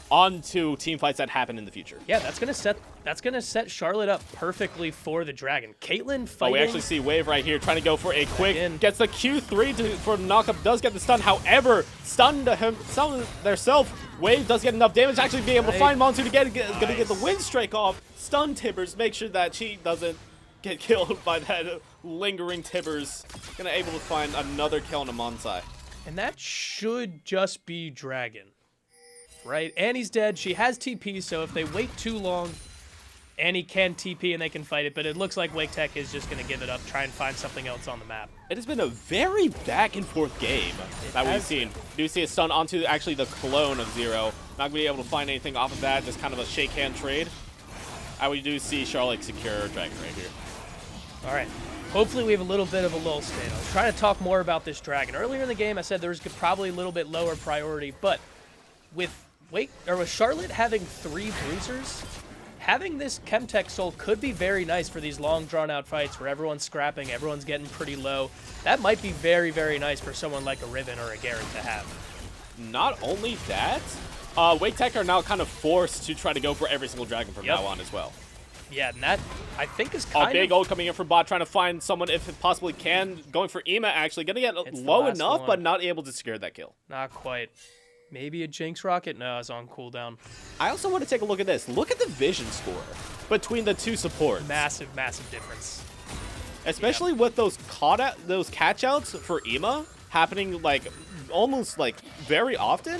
Speaker 4: onto team fights that happen in the future.
Speaker 7: Yeah, that's gonna set Charlotte up perfectly for the Dragon. Caitlyn fighting.
Speaker 4: Oh, we actually see Wave right here trying to go for a quick. Gets the Q3 for the knockup. Does get the stun. However, stunned themselves. Wave does get enough damage. Actually, be able to find Montu to gonna get the win streak off. Stun Tibbers. Make sure that she doesn't get killed by that lingering Tibbers. Gonna able to find another kill on a Monsai.
Speaker 7: And that should just be Dragon. Right? Annie's dead. She has TP, so if they wait too long, Annie can TP and they can fight it, but it looks like Wake Tech is just going to give it up, try and find something else on the map.
Speaker 4: It has been a very back-and-forth game that we've seen. We do see a stun onto actually the clone of Zero. Not going to be able to find anything off of that, just kind of a shake hand trade. We do see Charlotte secure Dragon right here.
Speaker 7: All right. Hopefully we have a little bit of a lull state. I was trying to talk more about this dragon. Earlier in the game, I said there was probably a little bit lower priority, but with Charlotte having 3 bruisers, having this Chemtech Soul could be very nice for these long, drawn-out fights where everyone's scrapping, everyone's getting pretty low. That might be very, very nice for someone like a Riven or a Garen to have.
Speaker 4: Not only that, Wake Tech are now kind of forced to try to go for every single dragon from now on as well.
Speaker 7: Yeah, and that, I think, is kind of...
Speaker 4: Big ult coming in from bot, trying to find someone if it possibly can. Going for Ema, actually. Going to get
Speaker 7: It's
Speaker 4: low enough, but not able to secure that kill.
Speaker 7: Not quite. Maybe a Jinx Rocket? No, it's on cooldown.
Speaker 4: I also want to take a look at this. Look at the vision score between the two supports.
Speaker 7: Massive, massive difference.
Speaker 4: Especially with those catch-outs for Ema happening, like, almost, like, very often.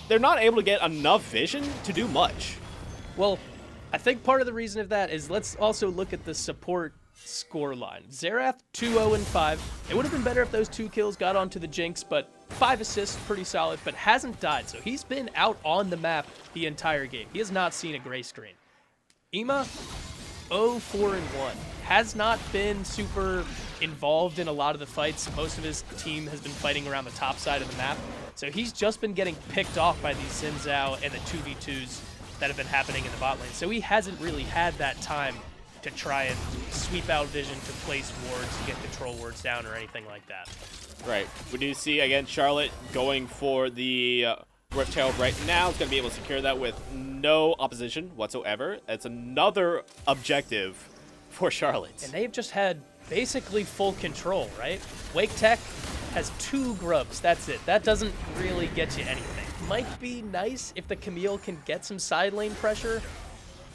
Speaker 4: They're not able to get enough vision to do much.
Speaker 7: Well, I think part of the reason of that is let's also look at the support score line. Xerath 2-0-5. It would have been better if those 2 kills got onto the Jinx, but 5 assists, pretty solid, but hasn't died. So he's been out on the map the entire game. He has not seen a gray screen. Ema 0-4-1. Has not been super involved in a lot of the fights. Most of his team has been fighting around the top side of the map. So he's just been getting picked off by these Xin Zhao and the 2v2s that have been happening in the bot lane. So he hasn't really had that time to try and sweep out vision, to place wards, to get control wards down or anything like that.
Speaker 4: Right. We do see, again, Charlotte going for the Rift Herald right now. It's going to be able to secure that with no opposition whatsoever. It's another objective for Charlotte.
Speaker 7: And they've just had basically full control, right? Wake Tech has 2 grubs. That's it. That doesn't really get you anything. Might be nice if the Camille can get some side lane pressure,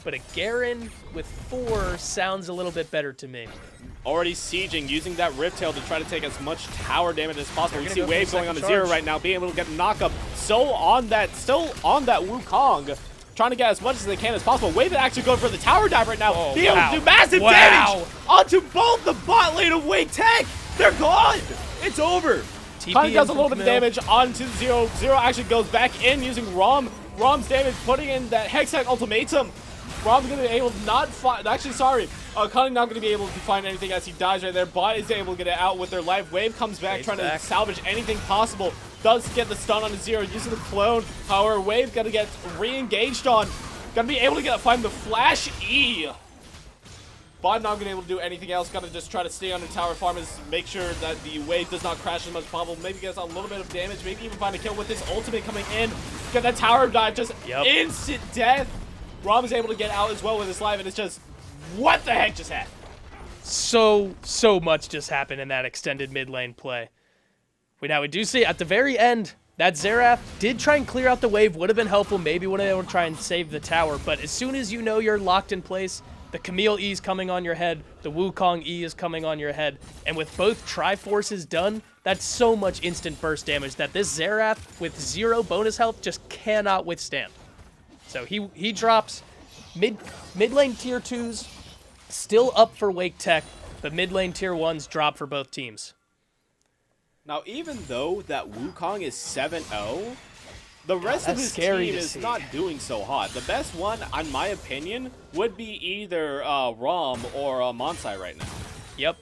Speaker 7: but a Garen with 4 sounds a little bit better to me.
Speaker 4: Already sieging, using that Rift Tail to try to take as much tower damage as possible. We see
Speaker 7: go
Speaker 4: Wave going on the
Speaker 7: charge.
Speaker 4: 0 right now, being able to get a knock-up. Still on that Wukong, trying to get as much as they can as possible. Wave actually going for the tower dive right now.
Speaker 7: Oh,
Speaker 4: being able
Speaker 7: wow.
Speaker 4: to do massive damage onto both the bot lane of Wake Tech. They're gone. It's over. Connie does a little bit of damage onto Zero. Zero actually goes back in using Rom. Rom's damage, putting in that Hextech ultimatum. Rom's going to be able to not find... Actually, sorry. Connie not going to be able to find anything as he dies right there. Bot is able to get it out with their life. Wave comes back, trying to salvage anything possible. Does get the stun on Zero using the clone. However, Wave going to get re-engaged on. Going to be able to find the Flash E. Bot not going to be able to do anything else. Got to just try to stay under tower farm and make sure that the wave does not crash as much as possible. Maybe gets a little bit of damage. Maybe even find a kill with this ultimate coming in. Get that tower dive. Just instant death. Rob is able to get out as well with his life. And it's just, what the heck just happened?
Speaker 7: So much just happened in that extended mid lane play. Now we do see at the very end, that Xerath did try and clear out the wave. Would have been helpful. Maybe would have been able to try and save the tower. But as soon as you know you're locked in place, the Camille E is coming on your head, the Wukong E is coming on your head, and with both Triforces done, that's so much instant burst damage that this Xerath with 0 bonus health just cannot withstand. So he drops. Mid lane tier 2s still up for Wake Tech, but mid lane tier 1s drop for both teams.
Speaker 4: Now, even though that Wukong is 7-0, the rest of his
Speaker 7: scary
Speaker 4: team
Speaker 7: to
Speaker 4: is
Speaker 7: see.
Speaker 4: not doing so hot. The best one, in my opinion, would be either Rom or Monsai right now.
Speaker 7: Yep.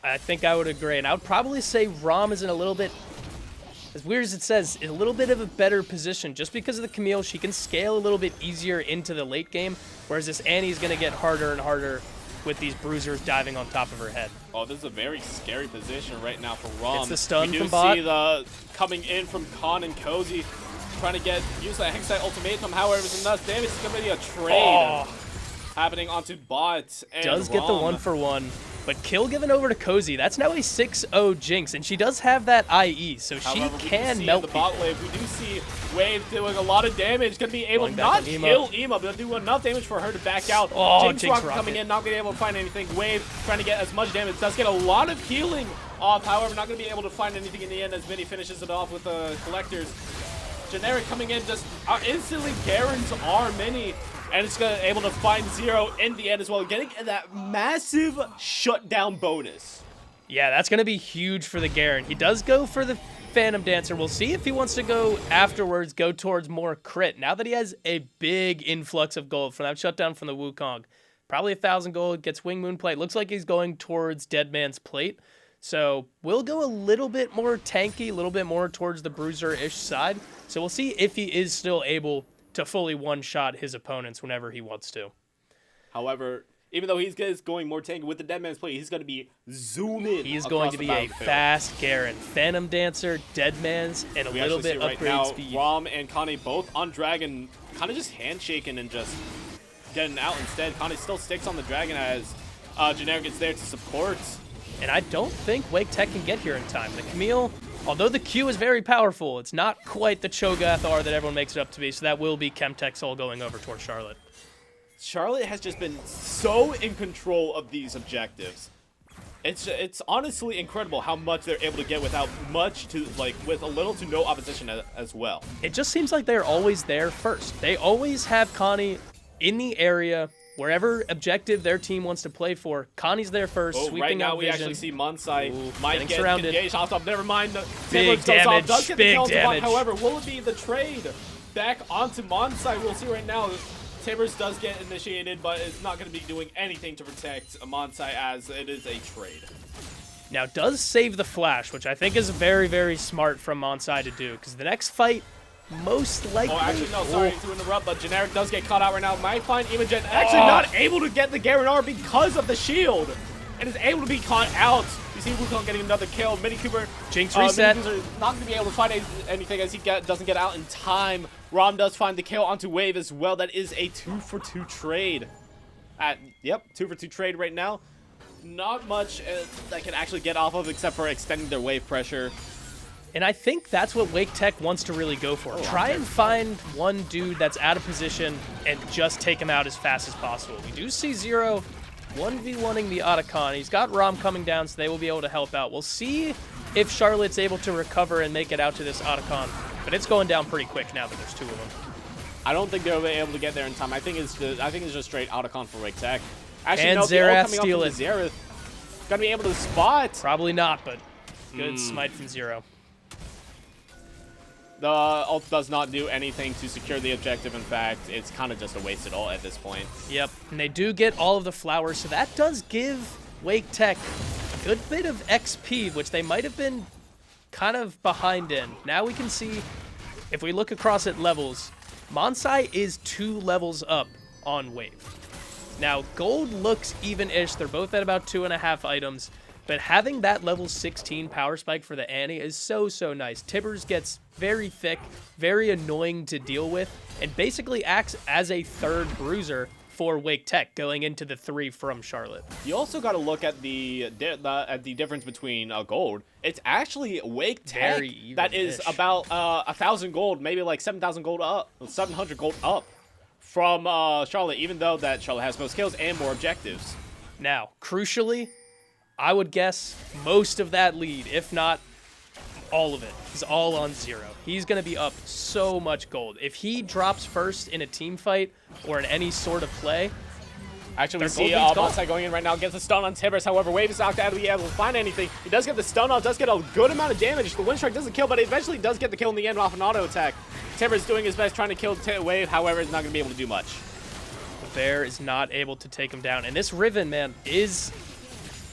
Speaker 7: I think I would agree. And I would probably say Rom is in a little bit, as weird as it says, in a little bit of a better position. Just because of the Camille, she can scale a little bit easier into the late game, whereas this Annie's going to get harder and harder with these bruisers diving on top of her head.
Speaker 4: Oh, this is a very scary position right now for Rom.
Speaker 7: It's the stun
Speaker 4: we do
Speaker 7: from bot.
Speaker 4: see the coming in from Khan and Cozy, trying to use that Hextech ultimatum. However, it's enough damage. It's going to be a trade happening onto bot. And
Speaker 7: Does get the
Speaker 4: Rom.
Speaker 7: 1-for-1, but kill given over to Cozy. That's now a 6-0 Jinx, and she does have that IE, so she
Speaker 4: However,
Speaker 7: can melt
Speaker 4: the bot wave. We do see Wave doing a lot of damage. Going to be able to
Speaker 7: Going back
Speaker 4: not
Speaker 7: on
Speaker 4: kill Ema, but do enough damage for her to back out.
Speaker 7: Oh,
Speaker 4: Jinx
Speaker 7: Jinx
Speaker 4: Rocket coming
Speaker 7: Rocket.
Speaker 4: in, not going to be able to find anything. Wave trying to get as much damage. Does get a lot of healing off. However, not going to be able to find anything in the end as Vinny finishes it off with the collectors. Generic coming in, just instantly Garen's R mini, and it's gonna able to find Zero in the end as well, getting that massive shutdown bonus.
Speaker 7: Yeah, that's going to be huge for the Garen. He does go for the Phantom Dancer. We'll see if he wants to go afterwards, go towards more crit. Now that he has a big influx of gold from that shutdown from the Wukong, Probably 1,000 gold, gets Wing Moon plate. Looks like he's going towards Dead Man's plate. So we'll go a little bit more tanky, a little bit more towards the bruiser-ish side. So we'll see if he is still able to fully one-shot his opponents whenever he wants to.
Speaker 4: However, even though he's going more tanky with the Dead Man's plate, he's going to be zooming.
Speaker 7: He's going to be a fast Garen. Phantom Dancer, Dead Man's, and a little bit upgrade speed.
Speaker 4: Rom and Connie both on Dragon, kind of just handshaking and just getting out instead. Connie still sticks on the Dragon as Generic is there to support.
Speaker 7: And I don't think Wake Tech can get here in time. The Camille, although the Q is very powerful, it's not quite the Cho'Gath R that everyone makes it up to be, so that will be Chemtech Soul going over towards Charlotte.
Speaker 4: Charlotte has just been so in control of these objectives. It's honestly incredible how much they're able to get without much to, like, with a little to no opposition as well.
Speaker 7: It just seems like they're always there first. They always have Connie in the area. Wherever objective their team wants to play for, Connie's there first, sweeping
Speaker 4: right now
Speaker 7: out
Speaker 4: we
Speaker 7: vision.
Speaker 4: actually see Monsai might
Speaker 7: getting
Speaker 4: get
Speaker 7: surrounded.
Speaker 4: engaged off top. Never mind.
Speaker 7: Big damage,
Speaker 4: Does get
Speaker 7: big
Speaker 4: the kill
Speaker 7: damage.
Speaker 4: However, will it be the trade back onto Monsai? We'll see right now. Tibbers does get initiated, but it's not going to be doing anything to protect Monsai as it is a trade.
Speaker 7: Now, does save the flash, which I think is very, very smart from Monsai to do, because the next fight, most likely...
Speaker 4: Oh, actually, no, sorry to interrupt, but Generic does get caught out right now. Might find Imogen actually not able to get the Garen R because of the shield, and is able to be caught out. You see Wukong getting another kill. Mini Cooper,
Speaker 7: Jinx reset.
Speaker 4: Mini Cooper not going to be able to find anything as he doesn't get out in time. Rom does find the kill onto Wave as well. That is a 2-for-2 trade. Yep, 2-for-2 trade right now. Not much that can actually get off of except for extending their wave pressure.
Speaker 7: And I think that's what Wake Tech wants to really go for. Try and find one dude that's out of position and just take him out as fast as possible. We do see Zero 1v1ing the Otacon. He's got Rom coming down, so they will be able to help out. We'll see if Charlotte's able to recover and make it out to this Otacon. But it's going down pretty quick now that there's two of them.
Speaker 4: I don't think they'll be able to get there in time. I think it's just straight Otacon for Wake Tech. Actually,
Speaker 7: And
Speaker 4: no,
Speaker 7: Xerath
Speaker 4: coming
Speaker 7: steal
Speaker 4: up
Speaker 7: it.
Speaker 4: from Xerath. Gonna be able to spot.
Speaker 7: Probably not, but good smite from Zero.
Speaker 4: The ult does not do anything to secure the objective. In fact, it's kind of just a wasted ult at this point.
Speaker 7: Yep, and they do get all of the flowers, so that does give Wake Tech a good bit of XP, which they might have been kind of behind in. Now we can see, if we look across at levels, Monsai is 2 levels up on Wave. Now, gold looks even-ish. They're both at about 2.5 items, but having that level 16 power spike for the Annie is so, so nice. Tibbers gets very thick, very annoying to deal with, and basically acts as a third bruiser for Wake Tech going into the 3 from Charlotte.
Speaker 4: You also got to look at the difference between gold. It's actually Wake Tech
Speaker 7: Very
Speaker 4: that is
Speaker 7: even-ish.
Speaker 4: about 1,000 gold, maybe like 7,000 gold up, 700 gold up from Charlotte, even though that Charlotte has most kills and more objectives.
Speaker 7: Now, crucially, I would guess most of that lead, if not all of it, is all on Zero. He's going to be up so much gold. If he drops first in a team fight or in any sort of play,
Speaker 4: Actually, we
Speaker 7: Their
Speaker 4: see
Speaker 7: gold lead's gone.
Speaker 4: Monsai going in right now, gets a stun on Tibbers. However, Wave is not going to be able to find anything. He does get the stun off, does get a good amount of damage. The Wind Strike doesn't kill, but eventually does get the kill in the end off an auto attack. Tibbers doing his best trying to kill Wave, however, is not going to be able to do much.
Speaker 7: the Bear is not able to take him down. And this Riven, man, is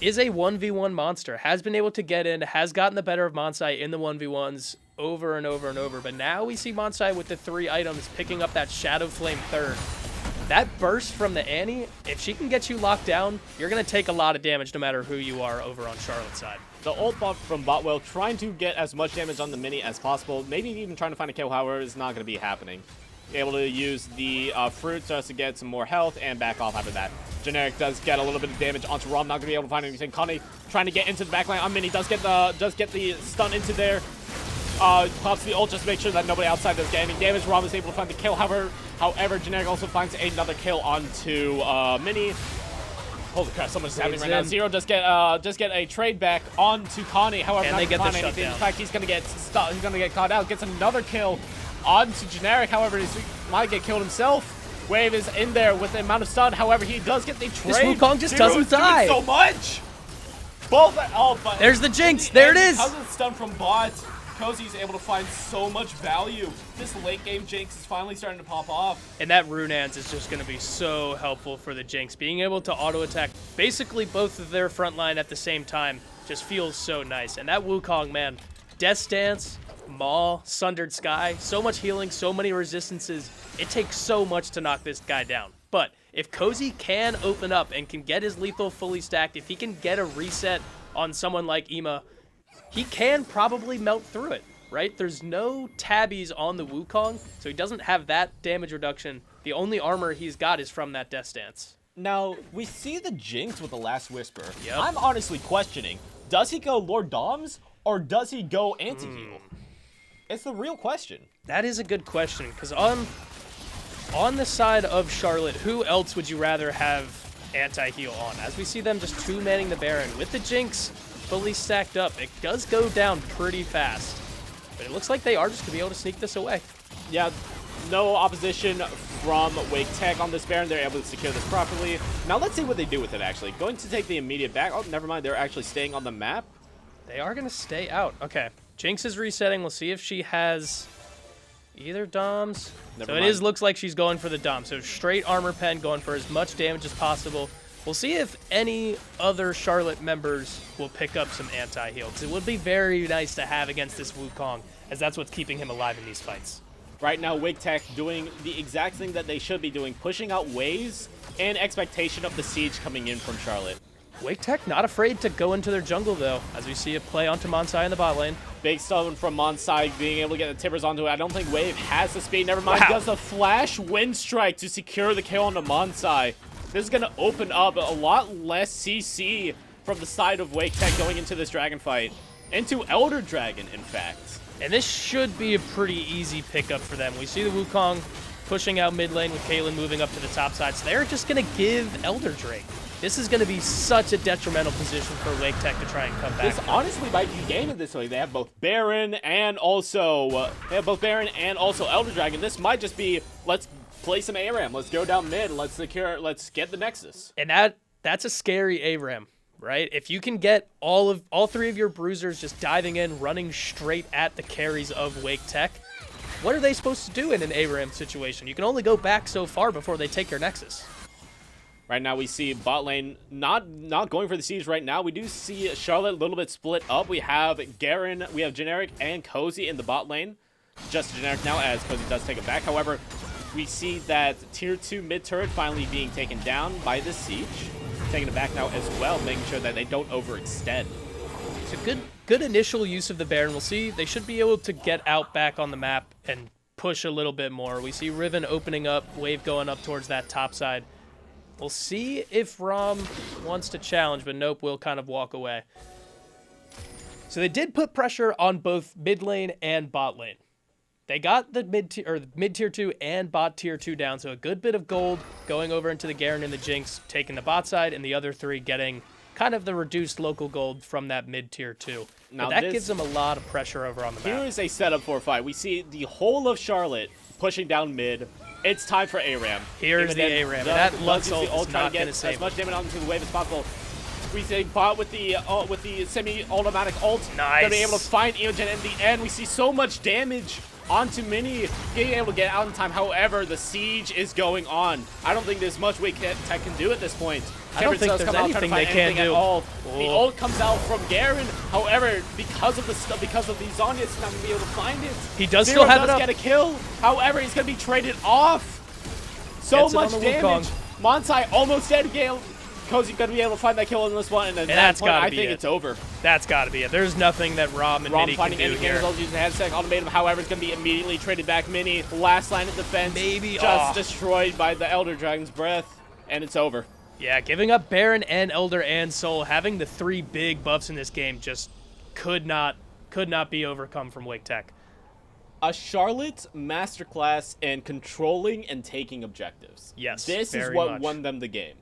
Speaker 7: a 1v1 monster. Has been able to get in, has gotten the better of Monsai in the 1v1s over and over and over. But now we see Monsai with the 3 items picking up that Shadow Flame third. That burst from the Annie, if she can get you locked down, you're going to take a lot of damage no matter who you are over on Charlotte's side.
Speaker 4: The ult bot from Botwell trying to get as much damage on the mini as possible. Maybe even trying to find a kill, however, is not going to be happening. Able to use the fruit just to get some more health and back off after that. Generic does get a little bit of damage onto Rom, not going to be able to find anything. Connie trying to get into the backline on mini, does get the stun into there. Pops the ult just to make sure that nobody outside does get any damage. Rom is able to find the kill, however, Generic also finds another kill onto Mini. Holy crap, so much is happening right now. Zero does get a trade back onto Connie, however,
Speaker 7: And
Speaker 4: not
Speaker 7: they get the
Speaker 4: find anything.
Speaker 7: shutdown.
Speaker 4: In fact, he's gonna get stuck. He's gonna get caught out. Gets another kill onto Generic, however, he might get killed himself. Wave is in there with the amount of stun, however, he does get the trade.
Speaker 7: This Wukong just
Speaker 4: Zero
Speaker 7: doesn't
Speaker 4: is doing
Speaker 7: die.
Speaker 4: so much. Both, oh, but
Speaker 7: There's the Jinx. There it is.
Speaker 4: Because of the stun from bot, Cozy's able to find so much value. This late game Jinx is finally starting to pop off.
Speaker 7: And that Runans is just going to be so helpful for the Jinx. Being able to auto-attack basically both of their front line at the same time just feels so nice. And that Wukong, man, Death Dance, Maul, Sundered Sky, so much healing, so many resistances. It takes so much to knock this guy down. But if Cozy can open up and can get his lethal fully stacked, if he can get a reset on someone like Ema, he can probably melt through it, right? There's no tabbies on the Wukong, so he doesn't have that damage reduction. The only armor he's got is from that Death Stance.
Speaker 4: Now, we see the Jinx with the Last Whisper.
Speaker 7: Yep.
Speaker 4: I'm honestly questioning, does he go Lord Doms or does he go anti-heal? It's the real question.
Speaker 7: That is a good question, because on the side of Charlotte, who else would you rather have anti-heal on? As we see them just two-manning the Baron with the Jinx fully stacked up, it does go down pretty fast. But it looks like they are just going to be able to sneak this away.
Speaker 4: Yeah, no opposition from Wake Tech on this Baron. They're able to secure this properly. Now let's see what they do with it, actually. Going to take the immediate back. Oh, never mind. They're actually staying on the map.
Speaker 7: They are going to stay out. Okay. Jinx is resetting. We'll see if she has either Doms.
Speaker 4: Never
Speaker 7: So
Speaker 4: mind.
Speaker 7: looks like she's going for the Dom. So straight armor pen, going for as much damage as possible. We'll see if any other Charlotte members will pick up some anti-heal, because it would be very nice to have against this Wukong, as that's what's keeping him alive in these fights.
Speaker 4: Right now, Wake Tech doing the exact thing that they should be doing, pushing out waves and expectation of the siege coming in from Charlotte.
Speaker 7: Wake Tech not afraid to go into their jungle, though, as we see it play onto Monsai in the bot lane.
Speaker 4: Big stone from Monsai being able to get the tippers onto it. I don't think Wave has the speed. Never mind.
Speaker 7: Wow.
Speaker 4: Does the flash wind strike to secure the kill onto Monsai. This is going to open up a lot less CC from the side of Wake Tech going into this dragon fight. Into Elder Dragon, in fact.
Speaker 7: And this should be a pretty easy pickup for them. We see the Wukong pushing out mid lane with Caitlyn moving up to the top side. So they're just going to give Elder Drake. This is going to be such a detrimental position for Wake Tech to try and come back.
Speaker 4: This honestly might be game in this way. They have both Baron and also Elder Dragon. This might just be, let's play some ARAM. Let's go down mid. Let's get the Nexus.
Speaker 7: And that's a scary ARAM, right? If you can get all three of your bruisers just diving in, running straight at the carries of Wake Tech, what are they supposed to do in an ARAM situation? You can only go back so far before they take your Nexus.
Speaker 4: Right now we see bot lane not going for the siege right now. We do see Charlotte a little bit split up. We have Garen, we have Generic and Cozy in the bot lane. Just Generic now as Cozy does take it back. However, we see that tier 2 mid turret finally being taken down by the siege. Taking it back now as well, making sure that they don't overextend.
Speaker 7: It's a good initial use of the Baron. We'll see they should be able to get out back on the map and push a little bit more. We see Riven opening up, Wave going up towards that top side. We'll see if Rom wants to challenge, but nope, we'll kind of walk away. So they did put pressure on both mid lane and bot lane. They got the mid tier 2 and bot tier 2 down, so a good bit of gold going over into the Garen and the Jinx, taking the bot side, and the other three getting kind of the reduced local gold from that mid tier 2.
Speaker 4: Now
Speaker 7: But that gives them a lot of pressure over on the
Speaker 4: Here
Speaker 7: map.
Speaker 4: is a setup for a fight. We see the whole of Charlotte pushing down mid. It's time for ARAM.
Speaker 7: Here's
Speaker 4: Even
Speaker 7: the
Speaker 4: then,
Speaker 7: ARAM.
Speaker 4: the-
Speaker 7: That
Speaker 4: the
Speaker 7: Lux
Speaker 4: Lux
Speaker 7: ult
Speaker 4: ult
Speaker 7: is
Speaker 4: trying
Speaker 7: not
Speaker 4: to
Speaker 7: going
Speaker 4: get
Speaker 7: to save
Speaker 4: as much
Speaker 7: him.
Speaker 4: damage onto the wave as possible. We see bot with the semi-automatic ult.
Speaker 7: Nice.
Speaker 4: Gonna be able to find Imogen in the end. We see so much damage onto Mini, being able to get out in time. However, the siege is going on. I don't think there's much Wake Tech can do at this point.
Speaker 7: I don't
Speaker 4: Temperance
Speaker 7: think
Speaker 4: does
Speaker 7: there's
Speaker 4: come out, trying to
Speaker 7: anything they
Speaker 4: find
Speaker 7: can
Speaker 4: anything
Speaker 7: do.
Speaker 4: At all. The
Speaker 7: Oh.
Speaker 4: ult comes out from Garen. However, because of the Zhonya, it's not gonna be able to find it.
Speaker 7: He does
Speaker 4: Zero
Speaker 7: still have it
Speaker 4: does
Speaker 7: up.
Speaker 4: get a kill. However, he's gonna be traded off. So
Speaker 7: Gets it
Speaker 4: much
Speaker 7: on the
Speaker 4: damage.
Speaker 7: Wukong.
Speaker 4: Monsai almost dead. Gale. Cozy's gonna be able to find that kill on this one, and at that
Speaker 7: that's
Speaker 4: point,
Speaker 7: gotta
Speaker 4: I
Speaker 7: be
Speaker 4: think
Speaker 7: it.
Speaker 4: it's over.
Speaker 7: That's got to be it. There's nothing that Rom and
Speaker 4: Rom
Speaker 7: Mini can
Speaker 4: finding
Speaker 7: do
Speaker 4: any
Speaker 7: here.
Speaker 4: results using the headset automate him. However, it's gonna be immediately traded back. Mini last line of defense,
Speaker 7: Maybe-
Speaker 4: just destroyed by the Elder Dragon's breath, and it's over.
Speaker 7: Yeah, giving up Baron and Elder and Soul, having the three big buffs in this game just could not be overcome from Wake Tech.
Speaker 4: A Charlotte masterclass in controlling and taking objectives.
Speaker 7: Yes,
Speaker 4: This is
Speaker 7: very
Speaker 4: what
Speaker 7: much.
Speaker 4: won them the game.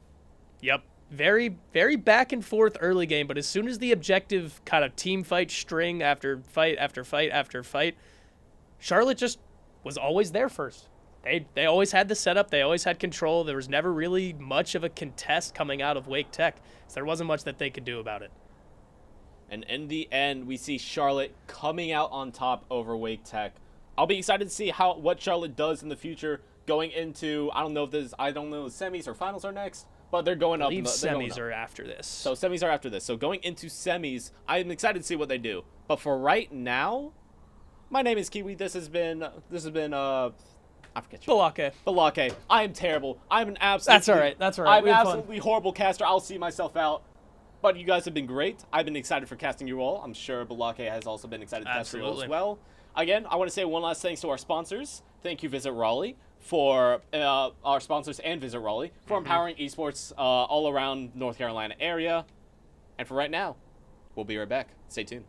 Speaker 7: Yep. Very, very back and forth early game, but as soon as the objective kind of team fight string after fight after fight after fight, Charlotte just was always there first. They always had the setup. They always had control. There was never really much of a contest coming out of Wake Tech, so there wasn't much that they could do about it.
Speaker 4: And in the end, we see Charlotte coming out on top over Wake Tech. I'll be excited to see what Charlotte does in the future going into, I don't know if semis or finals are next, but they're going
Speaker 7: I
Speaker 4: up.
Speaker 7: believe
Speaker 4: They're going
Speaker 7: semis
Speaker 4: up.
Speaker 7: are after this.
Speaker 4: So semis are after this. So going into semis, I'm excited to see what they do. But for right now, my name is Kiwi. This has been I forget you. Balake. I am terrible. I'm an absolute.
Speaker 7: That's all right. That's all right.
Speaker 4: I'm
Speaker 7: We
Speaker 4: an
Speaker 7: had fun.
Speaker 4: absolutely horrible caster. I'll see myself out. But you guys have been great. I've been excited for casting you all. I'm sure Balake has also been excited to cast you all as well. Again, I want to say one last thanks to our sponsors. Thank you, Visit Raleigh, for our sponsors and Visit Raleigh for empowering esports all around North Carolina area. And for right now, we'll be right back. Stay tuned.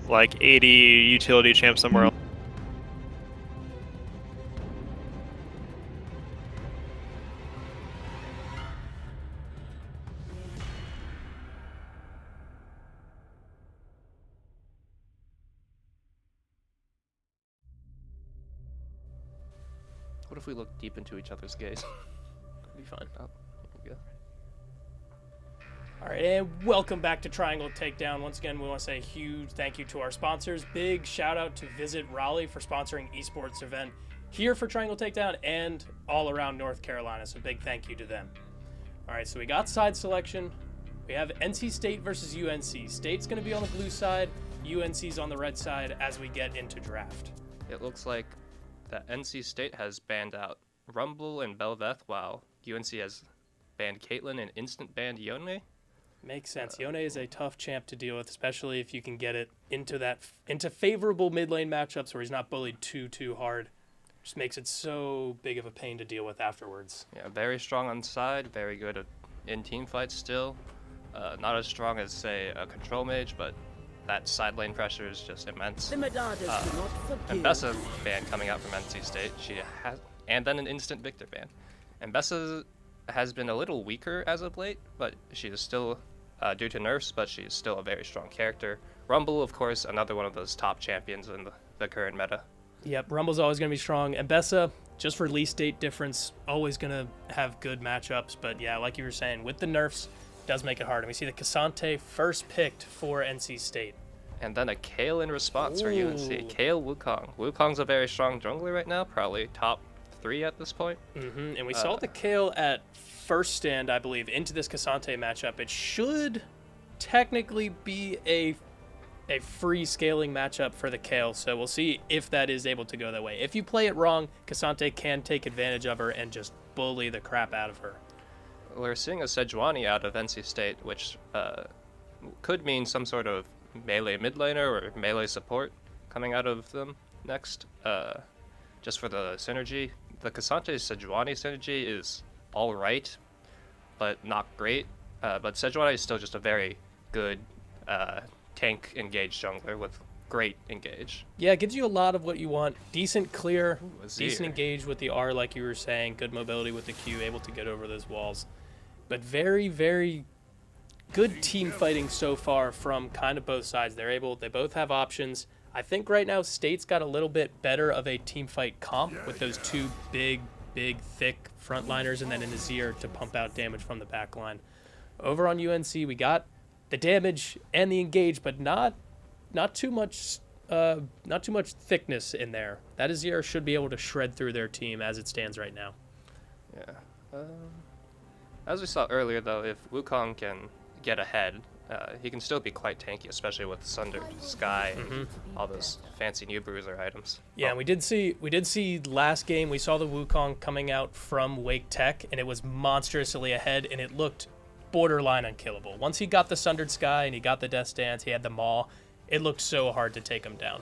Speaker 8: like 80 utility champ somewhere else.
Speaker 9: What if we look deep into each other's gaze? It'd be fine. Oh, here we go.
Speaker 7: All right, and welcome back to Triangle Takedown. Once again, we want to say a huge thank you to our sponsors. Big shout out to Visit Raleigh for sponsoring Esports event here for Triangle Takedown and all around North Carolina. So big thank you to them. All right, so we got side selection. We have NC State versus UNC. State's going to be on the blue side. UNC's on the red side as we get into draft.
Speaker 9: It looks like that NC State has banned out Rumble and Belveth, while UNC has banned Caitlyn and instant banned Yone.
Speaker 7: Makes sense. Yone is a tough champ to deal with, especially if you can get it into favorable mid lane matchups where he's not bullied too hard. Just makes it so big of a pain to deal with afterwards.
Speaker 9: Yeah, very strong on side, very good in team fights still. Not as strong as, say, a control mage, but that side lane pressure is just immense.
Speaker 5: The Medadas do not forgive.
Speaker 9: And Bessa ban coming out from NC State, and then an instant Victor ban. And Bessa has been a little weaker as of late, but she is still, due to nerfs, but she's still a very strong character. Rumble, of course, another one of those top champions in the current meta.
Speaker 7: Yep, Rumble's always going to be strong. And Bessa, just for release date difference, always going to have good matchups. But yeah, like you were saying, with the nerfs, does make it hard. And we see the Cassante first picked for NC State.
Speaker 9: And then a Kayle in response for
Speaker 7: Ooh.
Speaker 9: UNC. Kayle Wukong. Wukong's a very strong jungler right now, probably top 3 at this point.
Speaker 7: Mm-hmm. And we saw the Kayle at first stand, I believe, into this Cassante matchup. It should technically be a free scaling matchup for the Kayle, so we'll see if that is able to go that way. If you play it wrong, Cassante can take advantage of her and just bully the crap out of her.
Speaker 9: We're seeing a Sejuani out of NC State, which could mean some sort of melee mid laner or melee support coming out of them next. Just for the synergy. The Cassante Sejuani synergy is alright, but not great. But Sejuani is still just a very good tank engaged jungler with great engage.
Speaker 7: Yeah, it gives you a lot of what you want. Decent clear,
Speaker 9: Azir.
Speaker 7: decent engage with the R, like you were saying. Good mobility with the Q, able to get over those walls. But very, very good team fighting so far from kind of both sides. They both have options. I think right now State's got a little bit better of a team fight comp with those two big, thick frontliners and then an Azir to pump out damage from the back line. Over on UNC, we got the damage and the engage, but not too much thickness in there. That Azir should be able to shred through their team as it stands right now.
Speaker 9: Yeah. As we saw earlier, though, if Wukong can get ahead, he can still be quite tanky, especially with Sundered Sky and all those fancy new bruiser items.
Speaker 7: Yeah, and we did see last game, we saw the Wukong coming out from Wake Tech, and it was monstrously ahead, and it looked borderline unkillable. Once he got the Sundered Sky and he got the Death Dance, he had the Maul, it looked so hard to take him down.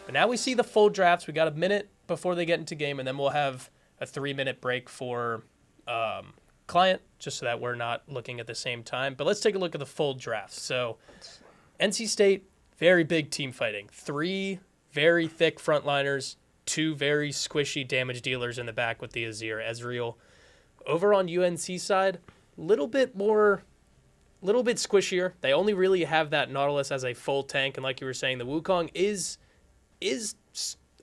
Speaker 7: But now we see the full drafts. We got a minute before they get into game, and then we'll have a 3-minute break for client, just so that we're not looking at the same time. But let's take a look at the full draft. So NC State, very big team fighting. 3 very thick frontliners, 2 very squishy damage dealers in the back with the Azir, Ezreal. Over on UNC side, little bit squishier. They only really have that Nautilus as a full tank, and like you were saying, the Wukong is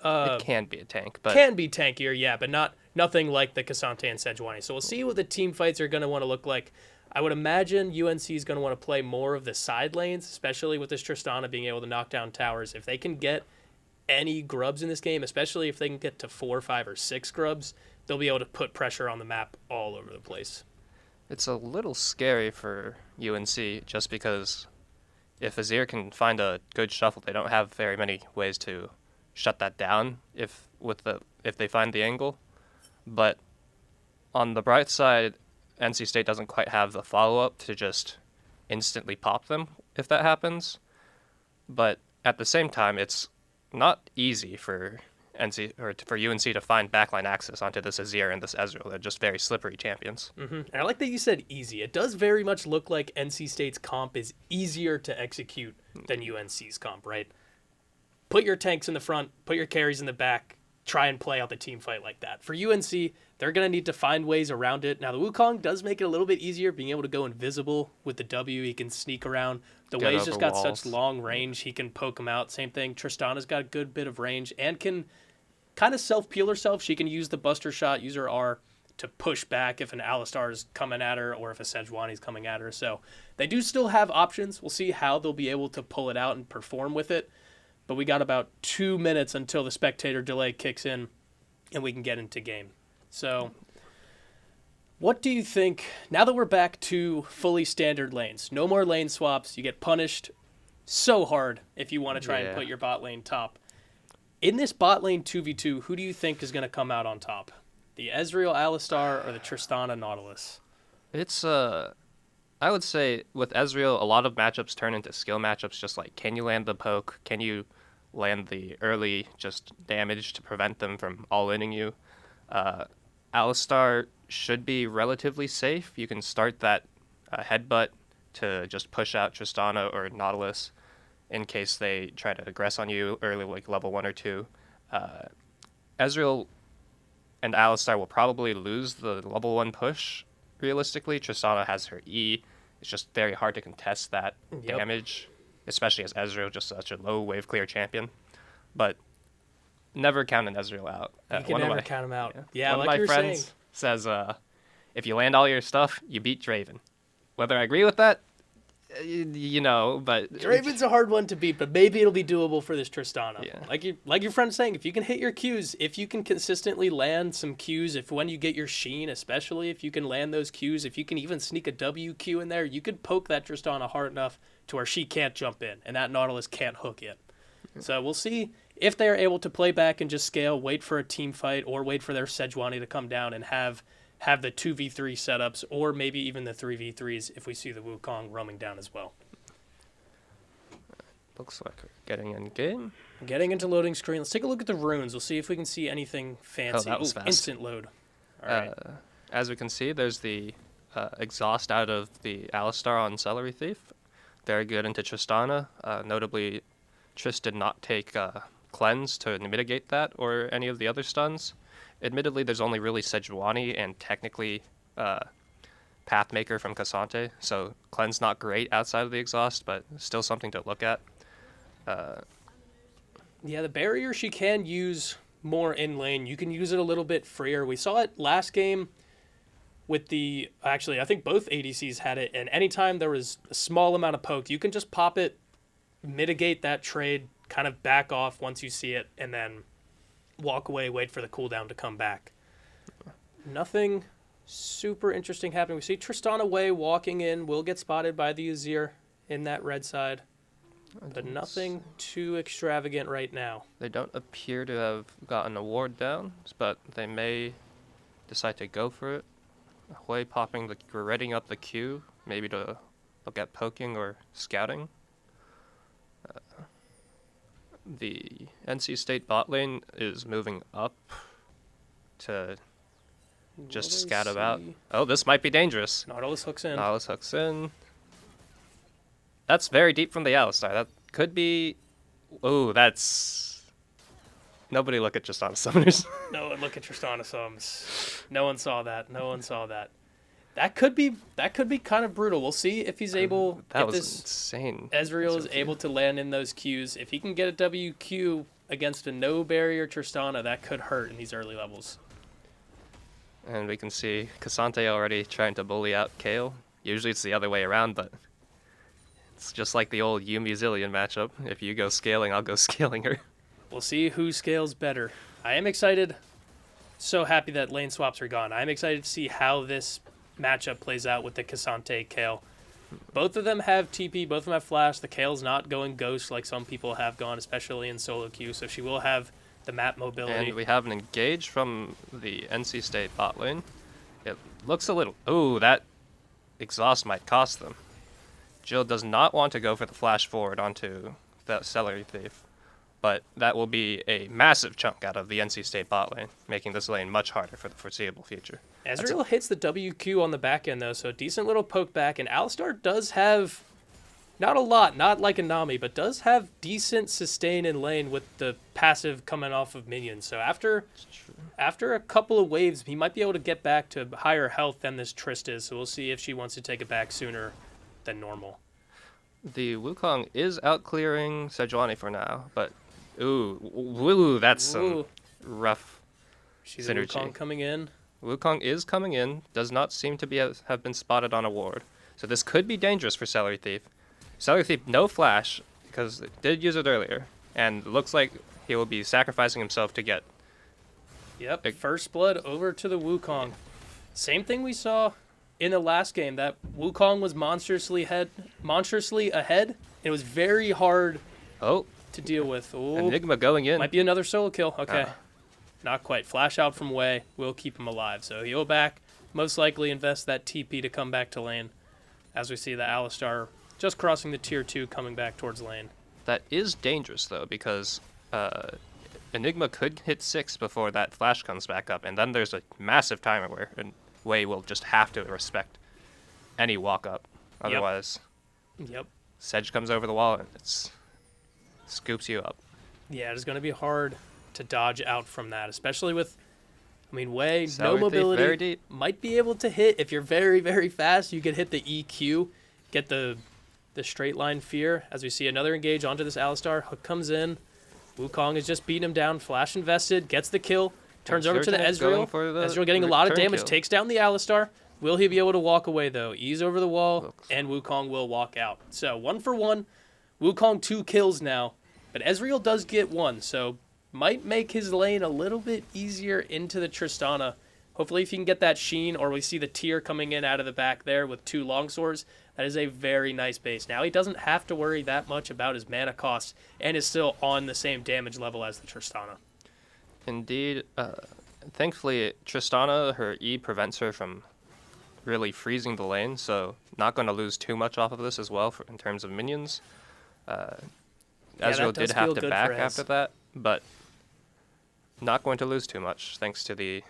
Speaker 9: it can be a tank, but
Speaker 7: can be tankier, yeah, but nothing like the Cassante and Sejuani. So we'll see what the team fights are going to want to look like. I would imagine UNC is going to want to play more of the side lanes, especially with this Tristana being able to knock down towers. If they can get any grubs in this game, especially if they can get to 4, 5, or 6 grubs, they'll be able to put pressure on the map all over the place.
Speaker 9: it's a little scary for UNC just because if Azir can find a good shuffle, they don't have very many ways to shut that down if they find the angle. But on the bright side, NC State doesn't quite have the follow-up to just instantly pop them if that happens. But at the same time, it's not easy for UNC to find backline access onto this Azir and this Ezreal. They're just very slippery champions.
Speaker 7: Mm-hmm. And I like that you said easy. It does very much look like NC State's comp is easier to execute than UNC's comp, right? put your tanks in the front, put your carries in the back, try and play out the team fight like that. For UNC, they're going to need to find ways around it. Now, the Wukong does make it a little bit easier, being able to go invisible with the W. He can sneak around. The
Speaker 9: Get
Speaker 7: Wei's just
Speaker 9: over
Speaker 7: got
Speaker 9: walls.
Speaker 7: such long range, he can poke him out. Same thing, Tristana's got a good bit of range and can kind of self-peel herself. She can use the Buster Shot, use her R to push back if an Alistar is coming at her or if a Sejuani's coming at her. So they do still have options. We'll see how they'll be able to pull it out and perform with it. But we got about 2 minutes until the spectator delay kicks in and we can get into game. So what do you think, now that we're back to fully standard lanes, no more lane swaps, you get punished so hard if you want to try and put your bot lane top. In this bot lane 2v2, who do you think is going to come out on top? The Ezreal Alistar or the Tristana Nautilus?
Speaker 9: It's I would say with Ezreal, a lot of matchups turn into skill matchups. Just like, can you land the poke? Can you land the early just damage to prevent them from all-inning you? Alistar should be relatively safe. You can start that headbutt to just push out Tristana or Nautilus in case they try to aggress on you early, like level 1 or 2. Ezreal and Alistar will probably lose the level 1 push, realistically. Tristana has her E. It's just very hard to contest that damage, especially as Ezreal, just such a low wave clear champion. But never count an Ezreal out.
Speaker 7: You can never count him out. Yeah,
Speaker 9: one
Speaker 7: like
Speaker 9: of my
Speaker 7: you were
Speaker 9: friends
Speaker 7: saying.
Speaker 9: says, if you land all your stuff, you beat Draven. Whether I agree with that, you know, but
Speaker 7: Draven's a hard one to beat, but maybe it'll be doable for this Tristana.
Speaker 9: Yeah.
Speaker 7: Like your friend's saying, if you can hit your Qs, if you can consistently land some Qs, if when you get your Sheen, especially if you can land those Qs, if you can even sneak a WQ in there, you could poke that Tristana hard enough to where she can't jump in and that Nautilus can't hook it. So we'll see if they are able to play back and just scale, wait for a team fight, or wait for their Sejuani to come down and have the 2v3 setups, or maybe even the 3v3s if we see the Wukong roaming down as well.
Speaker 9: looks like we're getting in game.
Speaker 7: Getting into loading screen. Let's take a look at the runes. We'll see if we can see anything fancy.
Speaker 9: that was
Speaker 7: Ooh,
Speaker 9: fast.
Speaker 7: instant load. All right.
Speaker 9: As we can see, there's the exhaust out of the Alistar on Celery Thief. Very good into Tristana. Notably, Trist did not take Cleanse to mitigate that or any of the other stuns. Admittedly, there's only really Sejuani and technically Pathmaker from Cassante, so Cleanse not great outside of the exhaust, but still something to look at.
Speaker 7: Yeah, the barrier she can use more in lane. You can use it a little bit freer. We saw it last game with the... Actually, I think both ADCs had it, and anytime there was a small amount of poke, you can just pop it, mitigate that trade, kind of back off once you see it, and then walk away, wait for the cooldown to come back. Nothing super interesting happening. We see Tristana Way walking in, will get spotted by the Azir in that red side, but nothing too extravagant right now.
Speaker 9: They don't appear to have gotten a ward down, but they may decide to go for it. Hui popping the, readying up the Q, maybe to look at poking or scouting. The NC State bot lane is moving up to just
Speaker 7: Will they
Speaker 9: scout about.
Speaker 7: see?
Speaker 9: Oh, this might be dangerous.
Speaker 7: Nautilus hooks in.
Speaker 9: Nautilus hooks in. That's very deep from the Alistar. That could be... Oh, that's... Nobody look at Tristana Summoners.
Speaker 7: No one look at Tristana Sums. No one saw that. No one saw that. That could be kind of brutal. We'll see if he's able.
Speaker 9: That
Speaker 7: if
Speaker 9: was
Speaker 7: this
Speaker 9: insane.
Speaker 7: Ezreal is able to land in those Qs. If he can get a WQ against a no barrier Tristana, that could hurt in these early levels.
Speaker 9: And we can see Cassante already trying to bully out Kale. Usually it's the other way around, but it's just like the old Yuumi Zillion matchup. If you go scaling, I'll go scaling her.
Speaker 7: We'll see who scales better. I am excited. So happy that lane swaps are gone. I'm excited to see how this matchup plays out with the Cassante Kale. Both of them have TP, both of them have flash. The Kale's not going ghost like some people have gone, especially in solo queue, so she will have the map mobility.
Speaker 9: And we have an engage from the NC State bot lane. It looks a little... Oh, that exhaust might cost them. Jill does not want to go for the flash forward onto that Celery Thief, but that will be a massive chunk out of the NC State bot lane, making this lane much harder for the foreseeable future.
Speaker 7: Ezreal hits the WQ on the back end, though, so a decent little poke back, and Alistar does have Not a lot, not like a Nami, but does have decent sustain in lane with the passive coming off of minions. So after a couple of waves, he might be able to get back to higher health than this Trist is. So we'll see if she wants to take it back sooner than normal.
Speaker 9: The Wukong is out clearing Sejuani for now, but ooh, that's some rough
Speaker 7: She's
Speaker 9: synergy.
Speaker 7: Wukong coming in.
Speaker 9: Wukong is coming in, does not seem to have been spotted on a ward. So this could be dangerous for Celery Thief. Celery Thief, no flash, because it did use it earlier. And looks like he will be sacrificing himself to get...
Speaker 7: Yep, first blood over to the Wukong. Same thing we saw in the last game, that Wukong was monstrously ahead. It was very hard to deal with. Ooh,
Speaker 9: Enigma going in.
Speaker 7: might be another solo kill. Okay. Not quite. Flash out from Wei will keep him alive. So he'll back, most likely invest that TP to come back to lane. As we see the Alistar just crossing the tier 2, coming back towards lane.
Speaker 9: That is dangerous, though, because Enigma could hit 6 before that flash comes back up, and then there's a massive timer where Wei will just have to respect any walk-up. Otherwise, Sedge comes over the wall and it scoops you up.
Speaker 7: Yeah, it's going to be hard to dodge out from that, especially with, Wei,
Speaker 9: Celery
Speaker 7: no
Speaker 9: Thief,
Speaker 7: mobility,
Speaker 9: very deep.
Speaker 7: might be able to hit. If you're very, very fast, you could hit the EQ, get the straight line fear. As we see another engage onto this Alistar, hook comes in. Wukong is just beating him down, flash invested, gets the kill, turns over to the Ezreal. Ezreal getting a lot of damage, takes down the Alistar. Will he be able to walk away, though? Ease over the wall, and Wukong will walk out. So 1 for 1. Wukong 2 kills now, but Ezreal does get 1, so might make his lane a little bit easier into the Tristana. Hopefully if you can get that Sheen, or we see the tier coming in out of the back there with 2 longswords, that is a very nice base. Now he doesn't have to worry that much about his mana cost, and is still on the same damage level as the Tristana.
Speaker 9: Indeed. Thankfully, Tristana, her E prevents her from really freezing the lane, so not going to lose too much off of this as well in terms of minions. Ezreal did have to back after that, but not going to lose too much thanks to the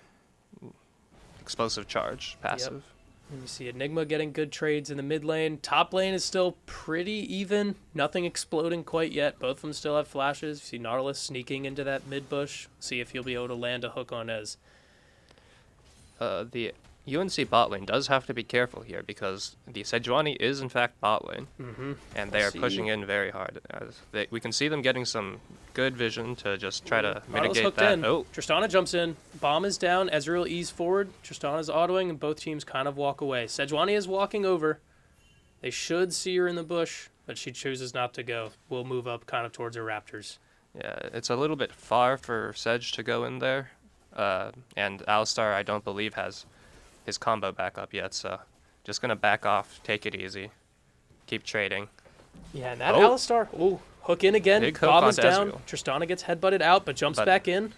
Speaker 9: explosive charge passive.
Speaker 7: And you see Enigma getting good trades in the mid lane. Top lane is still pretty even. Nothing exploding quite yet. Both of them still have flashes. You see Nautilus sneaking into that mid bush. See if he'll be able to land a hook on Ez.
Speaker 9: The UNC bot lane does have to be careful here because the Sejuani is in fact bot lane, and they are pushing in very hard. We can see them getting some good vision to just try to mitigate that. Oh,
Speaker 7: Tristana jumps in, bomb is down, Ezreal ease forward, Tristana's autoing, and both teams kind of walk away. Sejuani is walking over. They should see her in the bush, but she chooses not to go. We'll move up kind of towards her Raptors.
Speaker 9: Yeah, it's a little bit far for Sedge to go in there, and Alistar I don't believe has his combo back up yet, so just gonna back off, take it easy, keep trading.
Speaker 7: Yeah, and that Alistar, hook in again, bomb is down, Ezreal. Tristana gets headbutted out, but jumps back in.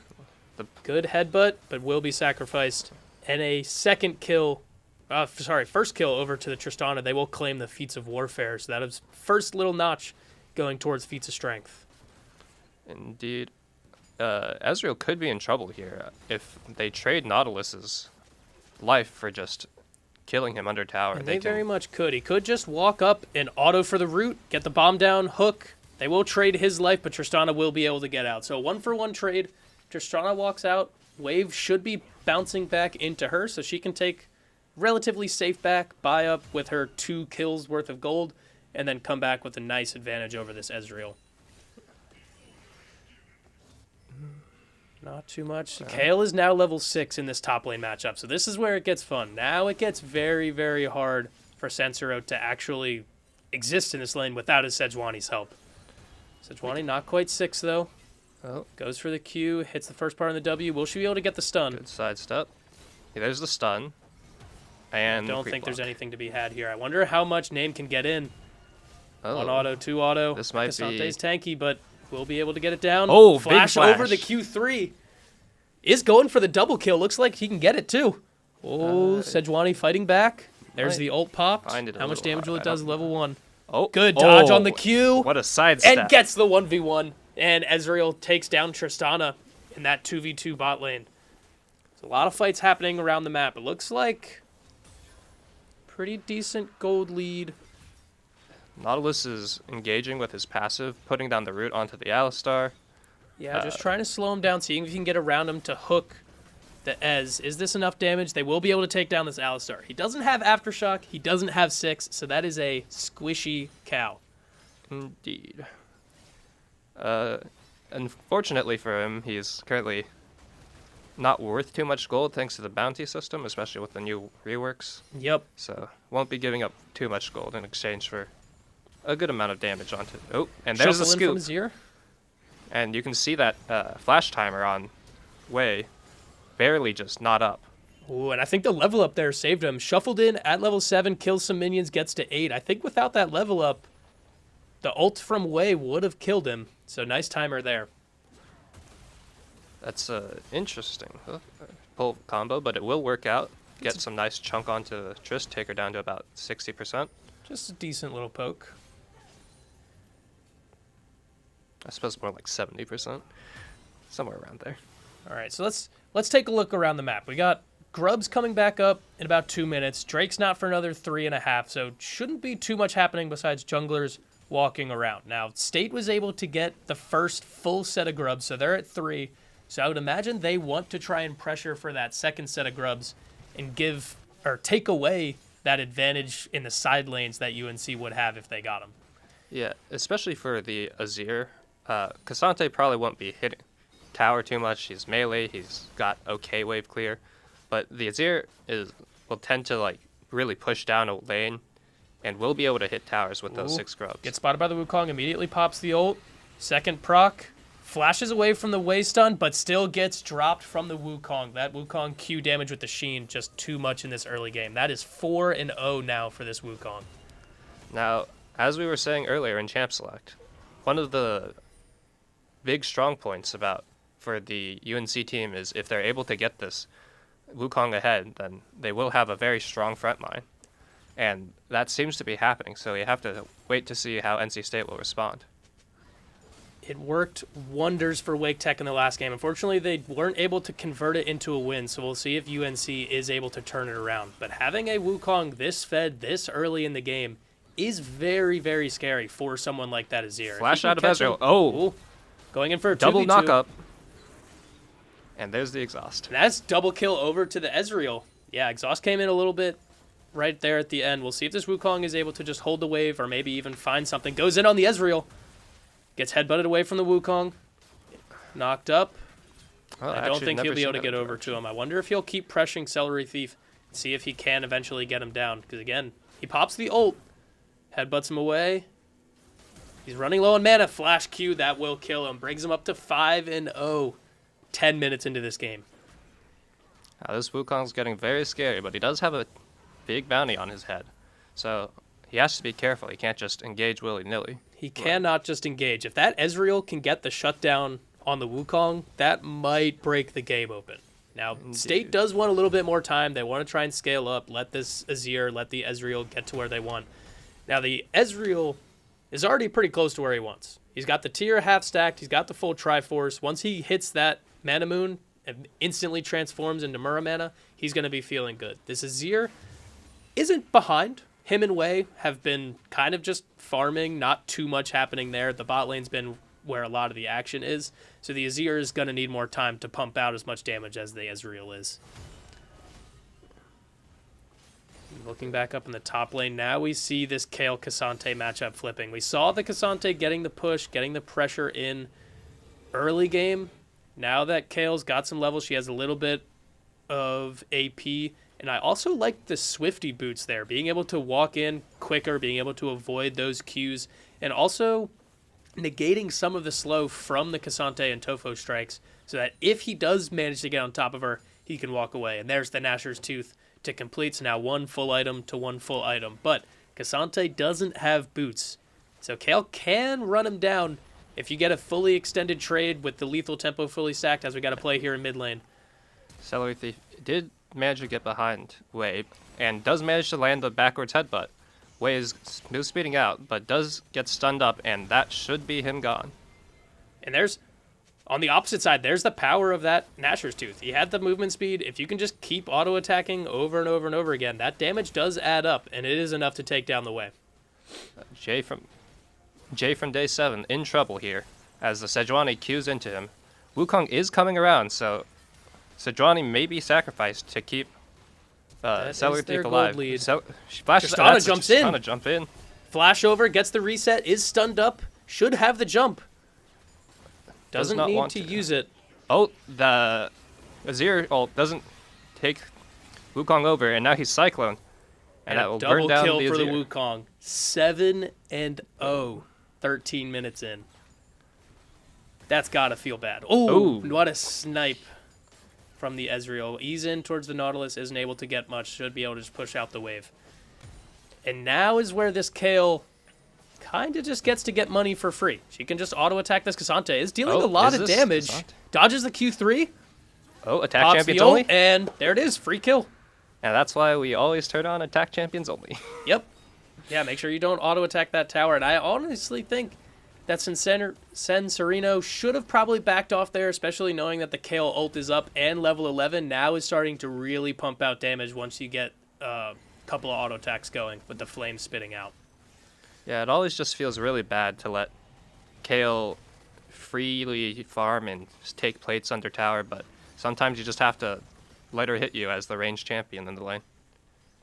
Speaker 7: Good headbutt, but will be sacrificed. And a second kill, first kill over to the Tristana. They will claim the Feats of Warfare, so that is first little notch going towards Feats of Strength.
Speaker 9: Indeed. Ezreal could be in trouble here if they trade Nautilus's life for just killing him under tower.
Speaker 7: And they very much could. He could just walk up and auto for the root, get the bomb down, hook. They will trade his life, but Tristana will be able to get out. So 1-for-1 trade. Tristana walks out. Wave should be bouncing back into her, so she can take relatively safe back, buy up with her 2 kills worth of gold, and then come back with a nice advantage over this Ezreal. Not too much. Kayle is now level 6 in this top lane matchup, so this is where it gets fun. Now it gets very, very hard for Sensoro to actually exist in this lane without his Sejuani's help. Sejuani not quite 6, though. Goes for the Q, hits the first part on the W. Will she be able to get the stun?
Speaker 9: Good sidestep. Yeah, there's the stun. And
Speaker 7: I don't think there's anything to be had here. I wonder how much Name can get in. 1 auto, 2 auto.
Speaker 9: This might
Speaker 7: Casante's tanky, but we'll be able to get it down.
Speaker 9: Oh,
Speaker 7: flash
Speaker 9: big flash
Speaker 7: over the Q3. Is going for the double kill. Looks like he can get it too. Sejuani fighting back. There's the ult popped. How much damage will it does level 1?
Speaker 9: Oh,
Speaker 7: good dodge on the Q.
Speaker 9: What a sidestep.
Speaker 7: And gets the 1v1. And Ezreal takes down Tristana in that 2v2 bot lane. There's a lot of fights happening around the map. It looks like pretty decent gold lead
Speaker 9: Nautilus is engaging with his passive, putting down the root onto the Alistar.
Speaker 7: Yeah, just trying to slow him down, seeing if you can get around him to hook the Ez. Is this enough damage? They will be able to take down this Alistar. He doesn't have Aftershock. He doesn't have 6, so that is a squishy cow.
Speaker 9: Indeed. Unfortunately for him, he's currently not worth too much gold thanks to the bounty system, especially with the new reworks.
Speaker 7: Yep.
Speaker 9: So won't be giving up too much gold in exchange for a good amount of damage onto. Oh, and there's the
Speaker 7: Shuffle in from
Speaker 9: scoop.
Speaker 7: Azir.
Speaker 9: And you can see that flash timer on Wei barely just not up.
Speaker 7: Ooh, and I think the level up there saved him. Shuffled in at level 7, kills some minions, gets to 8. I think without that level up, the ult from Wei would have killed him. So nice timer there.
Speaker 9: That's interesting pull combo, but it will work out. Get some nice chunk onto Triss, take her down to about 60%.
Speaker 7: Just a decent little poke.
Speaker 9: I suppose more like 70%, somewhere around there.
Speaker 7: All right, so let's take a look around the map. We got Grubs coming back up in about 2 minutes. Drake's not for another 3.5, so shouldn't be too much happening besides junglers walking around. Now, State was able to get the first full set of Grubs, so they're at 3. So I would imagine they want to try and pressure for that second set of Grubs and give or take away that advantage in the side lanes that UNC would have if they got them.
Speaker 9: Yeah, especially for the Azir. Cassante probably won't be hitting tower too much. He's melee. He's got okay wave clear. But the Azir will tend to like really push down a lane and will be able to hit towers with those 6 Grubs.
Speaker 7: Gets spotted by the Wukong, immediately pops the ult. Second proc. Flashes away from the Wei stun, but still gets dropped from the Wukong. That Wukong Q damage with the Sheen, just too much in this early game. That is 4-0 now for this Wukong.
Speaker 9: Now, as we were saying earlier in Champ Select, one of the big strong points for the UNC team is if they're able to get this Wukong ahead, then they will have a very strong front line. And that seems to be happening, so you have to wait to see how NC State will respond.
Speaker 7: It worked wonders for Wake Tech in the last game. Unfortunately, they weren't able to convert it into a win, so we'll see if UNC is able to turn it around. But having a Wukong this fed this early in the game is very, very scary for someone like that Azir.
Speaker 9: Flash out of Ezreal. Oh!
Speaker 7: Going in for a
Speaker 9: double
Speaker 7: 2v2.
Speaker 9: knock up. And there's the exhaust.
Speaker 7: And that's double kill over to the Ezreal. Yeah, exhaust came in a little bit right there at the end. We'll see if this Wukong is able to just hold the wave or maybe even find something. Goes in on the Ezreal. Gets headbutted away from the Wukong. Knocked up.
Speaker 9: Well,
Speaker 7: I don't think he'll be able to get over to him. I wonder if he'll keep pressuring Celery Thief and see if he can eventually get him down. Because, again, he pops the ult. Headbutts him away. He's running low on mana. Flash Q, that will kill him. Brings him up to 5-0. 10 minutes into this game.
Speaker 9: Now, this Wukong's getting very scary, but he does have a big bounty on his head. So he has to be careful. He can't just engage willy-nilly.
Speaker 7: He cannot just engage. If that Ezreal can get the shutdown on the Wukong, that might break the game open. Now,
Speaker 9: Indeed.
Speaker 7: State does want a little bit more time. They want to try and scale up, let this Azir, let the Ezreal get to where they want. Now, the Ezreal is already pretty close to where he wants. He's got the tier half stacked. He's got the full Triforce. Once he hits that Mana Moon and instantly transforms into Mura Mana, he's going to be feeling good. This Azir isn't behind. Him and Wei have been kind of just farming, not too much happening there. The bot lane's been where a lot of the action is. So the Azir is going to need more time to pump out as much damage as the Ezreal is. Looking back up in the top lane, now we see this Kayle Cassante matchup flipping. We saw the Cassante getting the push, getting the pressure in early game. Now that Kale's got some levels, she has a little bit of AP. And I also like the Swifty boots there, being able to walk in quicker, being able to avoid those Qs, and also negating some of the slow from the Cassante and Tofo strikes so that if he does manage to get on top of her, he can walk away. And there's the Nashor's Tooth to complete. So now 1 full item to 1 full item. But Cassante doesn't have boots. So Kayle can run him down if you get a fully extended trade with the lethal tempo fully stacked, as we got to play here in mid lane.
Speaker 9: Celery Thief did manage to get behind Wei and does manage to land the backwards headbutt. Wei is smooth speeding out, but does get stunned up, and that should be him gone.
Speaker 7: And there's, on the opposite side, there's the power of that Nashor's Tooth. He had the movement speed. If you can just keep auto-attacking over and over and over again, that damage does add up, and it is enough to take down the Wei.
Speaker 9: Jay from day 7 in trouble here as the Sejuani cues into him. Wukong is coming around, so Sejuani may be sacrificed to keep Celery
Speaker 7: their
Speaker 9: Thief
Speaker 7: gold
Speaker 9: alive.
Speaker 7: lead.
Speaker 9: So she flashes.
Speaker 7: Tristana jumps in.
Speaker 9: Tristana jump in.
Speaker 7: Flash over, gets the reset, is stunned up, should have the jump. Doesn't
Speaker 9: not
Speaker 7: need
Speaker 9: want
Speaker 7: to
Speaker 9: to.
Speaker 7: use it.
Speaker 9: Oh, the Azir ult doesn't take Wukong over, and now he's Cyclone. And that
Speaker 7: a
Speaker 9: will
Speaker 7: double
Speaker 9: burn down
Speaker 7: kill
Speaker 9: the
Speaker 7: for the
Speaker 9: Azir.
Speaker 7: Wukong. 7-0, 13 minutes in. That's got to feel bad. Oh,
Speaker 9: Ooh.
Speaker 7: what a snipe from the Ezreal. Ease in towards the Nautilus, isn't able to get much, should be able to just push out the wave. And now is where this Kayle kind of just gets to get money for free. She can just auto-attack this Cassante. Is dealing a lot
Speaker 9: is
Speaker 7: of
Speaker 9: this
Speaker 7: damage.
Speaker 9: Cassante?
Speaker 7: Dodges the Q3.
Speaker 9: Oh, attack
Speaker 7: Pops
Speaker 9: champions
Speaker 7: the ult,
Speaker 9: only.
Speaker 7: and there it is. Free kill.
Speaker 9: And that's why we always turn on attack champions only.
Speaker 7: Yep. Yeah, make sure you don't auto-attack that tower. And I honestly think that Sen Sereno should have probably backed off there, especially knowing that the Kayle ult is up and level 11 now is starting to really pump out damage once you get a couple of auto-attacks going with the flames spitting out.
Speaker 9: Yeah, it always just feels really bad to let Kayle freely farm and take plates under tower, but sometimes you just have to let her hit you as the ranged champion in the lane.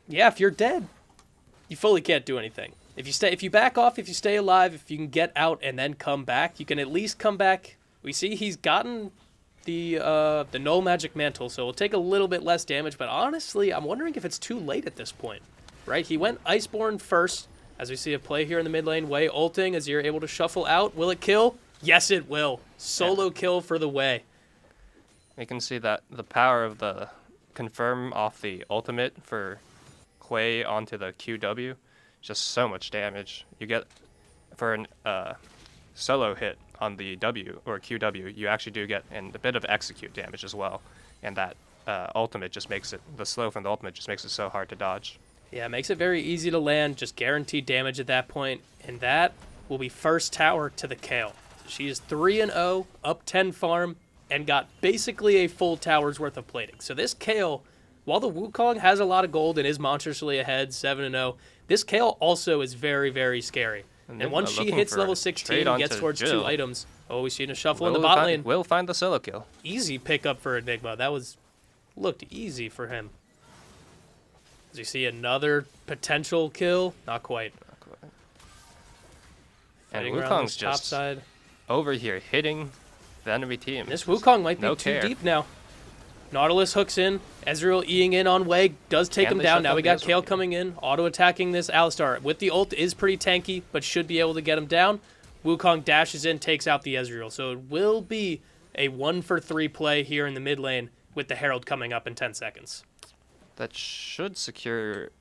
Speaker 7: Yeah, if you're dead, you fully can't do anything. If you back off, if you stay alive, if you can get out and then come back, you can at least come back. We see he's gotten the null magic mantle, so it'll take a little bit less damage, but honestly, I'm wondering if it's too late at this point. Right? He went Iceborne first, as we see a play here in the mid lane, Wei ulting as you're able to shuffle out. Will it kill? Yes, it will. Solo kill for the Wei.
Speaker 9: You can see that the power of the confirm off the ultimate for Quay onto the QW, just so much damage. You get, for an solo hit on the W or QW, you actually do get a bit of execute damage as well. And that ultimate just makes it, the slow from the ultimate just makes it so hard to dodge.
Speaker 7: Yeah, it makes it very easy to land, just guaranteed damage at that point, and that will be first tower to the Kayle. She is 3-0, up 10 farm, and got basically a full tower's worth of plating. So this Kayle, while the Wukong has a lot of gold and is monstrously ahead, 7-0, this Kayle also is very, very scary. And once she hits level 16 and gets towards
Speaker 9: Jill.
Speaker 7: 2 items, oh, we've seen a shuffle in the bot lane.
Speaker 9: Will find the solo kill.
Speaker 7: Easy pickup for Enigma. That looked easy for him. As you see another potential kill, not quite.
Speaker 9: And
Speaker 7: Fighting around
Speaker 9: Wukong's
Speaker 7: this top
Speaker 9: just
Speaker 7: side.
Speaker 9: over here hitting the enemy team.
Speaker 7: This Wukong might be
Speaker 9: No
Speaker 7: too
Speaker 9: care.
Speaker 7: deep now. Nautilus hooks in. Ezreal eating in on Wei. Does take
Speaker 9: Can
Speaker 7: him
Speaker 9: they
Speaker 7: down.
Speaker 9: shut
Speaker 7: Now
Speaker 9: down
Speaker 7: we
Speaker 9: the
Speaker 7: got
Speaker 9: Ezreal
Speaker 7: Kayle
Speaker 9: here?
Speaker 7: coming in. Auto-attacking this Alistar. With the ult is pretty tanky, but should be able to get him down. Wukong dashes in, takes out the Ezreal. So it will be a 1-for-3 play here in the mid lane with the Herald coming up in 10 seconds.
Speaker 9: That should secure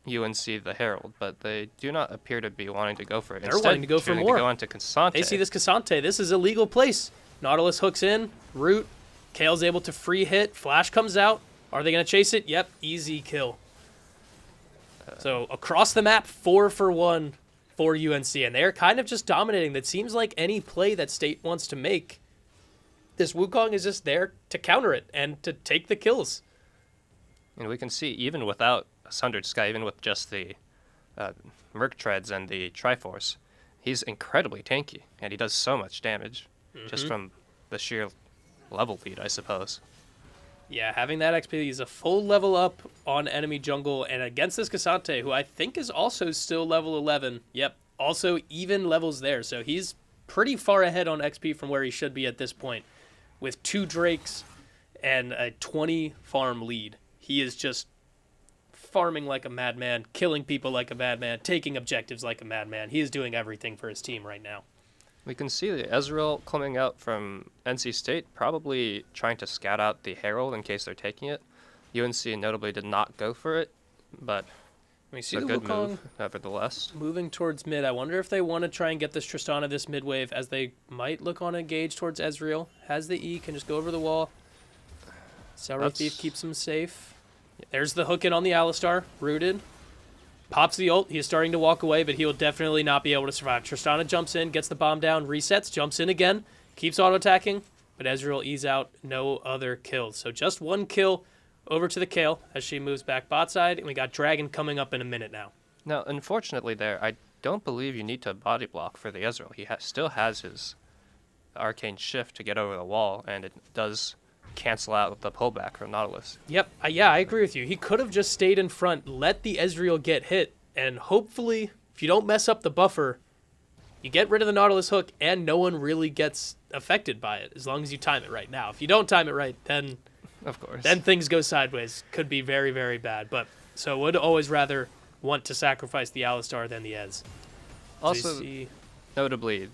Speaker 9: UNC the Herald, but they do not appear to be wanting to go for it.
Speaker 7: They're wanting to go for
Speaker 9: choosing
Speaker 7: more.
Speaker 9: To go into Cassante.
Speaker 7: They see this Cassante. This is a legal place. Nautilus hooks in. Root. Kale's able to free hit. Flash comes out. Are they going to chase it? Yep. Easy kill. So across the map, 4-for-1 for UNC. And they're kind of just dominating. That seems like any play that State wants to make, this Wukong is just there to counter it and to take the kills.
Speaker 9: And we can see, even without Sundered Sky, even with just the Merc Treads and the Triforce, he's incredibly tanky, and he does so much damage just from the sheer level lead, I suppose.
Speaker 7: Yeah, having that XP, he's a full level up on enemy jungle, and against this Cassante, who I think is also still level 11. Yep, also even levels there, so he's pretty far ahead on XP from where he should be at this point. With 2 Drakes and a 20 farm lead. He is just farming like a madman, killing people like a madman, taking objectives like a madman. He is doing everything for his team right now.
Speaker 9: We can see the Ezreal coming out from NC State, probably trying to scout out the Herald in case they're taking it. UNC notably did not go for it, but
Speaker 7: We see
Speaker 9: it's a
Speaker 7: the
Speaker 9: good
Speaker 7: Wukong
Speaker 9: move, nevertheless.
Speaker 7: moving towards mid. I wonder if they want to try and get this Tristana this mid wave, as they might look on engage towards Ezreal. Has the E, can just go over the wall. Celery Thief keeps him safe. There's the hook in on the Alistar, rooted. Pops the ult. He is starting to walk away, but he will definitely not be able to survive. Tristana jumps in, gets the bomb down, resets, jumps in again, keeps auto-attacking, but Ezreal ease out, no other kills. So just 1 kill over to the Kayle as she moves back bot side, and we got Dragon coming up in a minute now.
Speaker 9: Now, unfortunately there, I don't believe you need to body block for the Ezreal. He still has his arcane shift to get over the wall, and it does cancel out the pullback from Nautilus.
Speaker 7: Yep, yeah, I agree with you. He could have just stayed in front, let the Ezreal get hit, and hopefully, if you don't mess up the buffer, you get rid of the Nautilus hook, and no one really gets affected by it, as long as you time it right. Now, if you don't time it right, then
Speaker 9: Of course.
Speaker 7: then things go sideways. Could be very, very bad. But so would always rather want to sacrifice the Alistar than the Ez.
Speaker 9: Also, notably,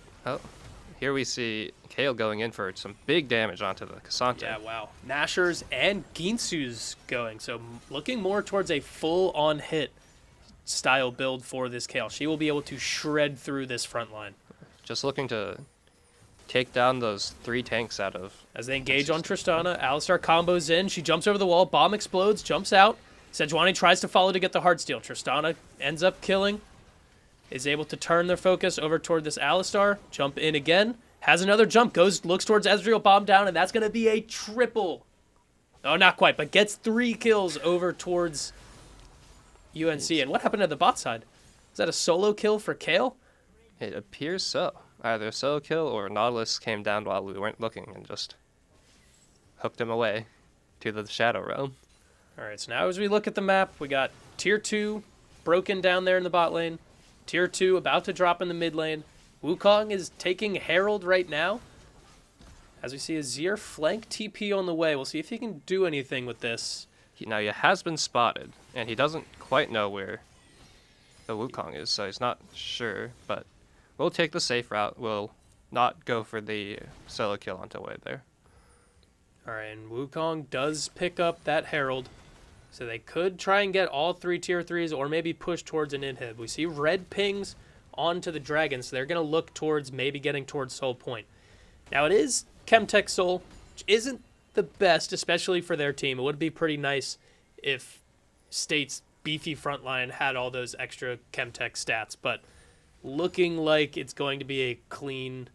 Speaker 9: here we see Kale going in for some big damage onto the Cassante.
Speaker 7: Yeah, wow. Nashers and Ginsu's going. So looking more towards a full-on hit style build for this Kale. She will be able to shred through this front line.
Speaker 9: Just looking to take down those 3 tanks out of...
Speaker 7: As they engage on Tristana, Alistar combos in. She jumps over the wall. Bomb explodes, jumps out. Sejuani tries to follow to get the Heartsteel. Tristana ends up killing. Is able to turn their focus over toward this Alistar. Jump in again. Has another jump. Looks towards Ezreal. Bomb down, and that's going to be a triple. Oh, not quite, but gets 3 kills over towards UNC. And what happened to the bot side? Is that a solo kill for Kale?
Speaker 9: It appears so. Either a solo kill or Nautilus came down while we weren't looking and just hooked him away to the Shadow Realm.
Speaker 7: All right, so now as we look at the map, we got Tier 2 broken down there in the bot lane. Tier 2 about to drop in the mid lane. Wukong is taking Herald right now. As we see Azir flank TP on the way. We'll see if he can do anything with this.
Speaker 9: Now he has been spotted, and he doesn't quite know where the Wukong is, so he's not sure, but we'll take the safe route. We'll not go for the solo kill onto way there.
Speaker 7: All right, and Wukong does pick up that Herald. So they could try and get all 3 Tier 3s or maybe push towards an inhib. We see red pings onto the dragon, so they're going to look towards maybe getting towards Soul Point. Now it is Chemtech Soul, which isn't the best, especially for their team. It would be pretty nice if State's beefy front line had all those extra Chemtech stats, but looking like it's going to be a clean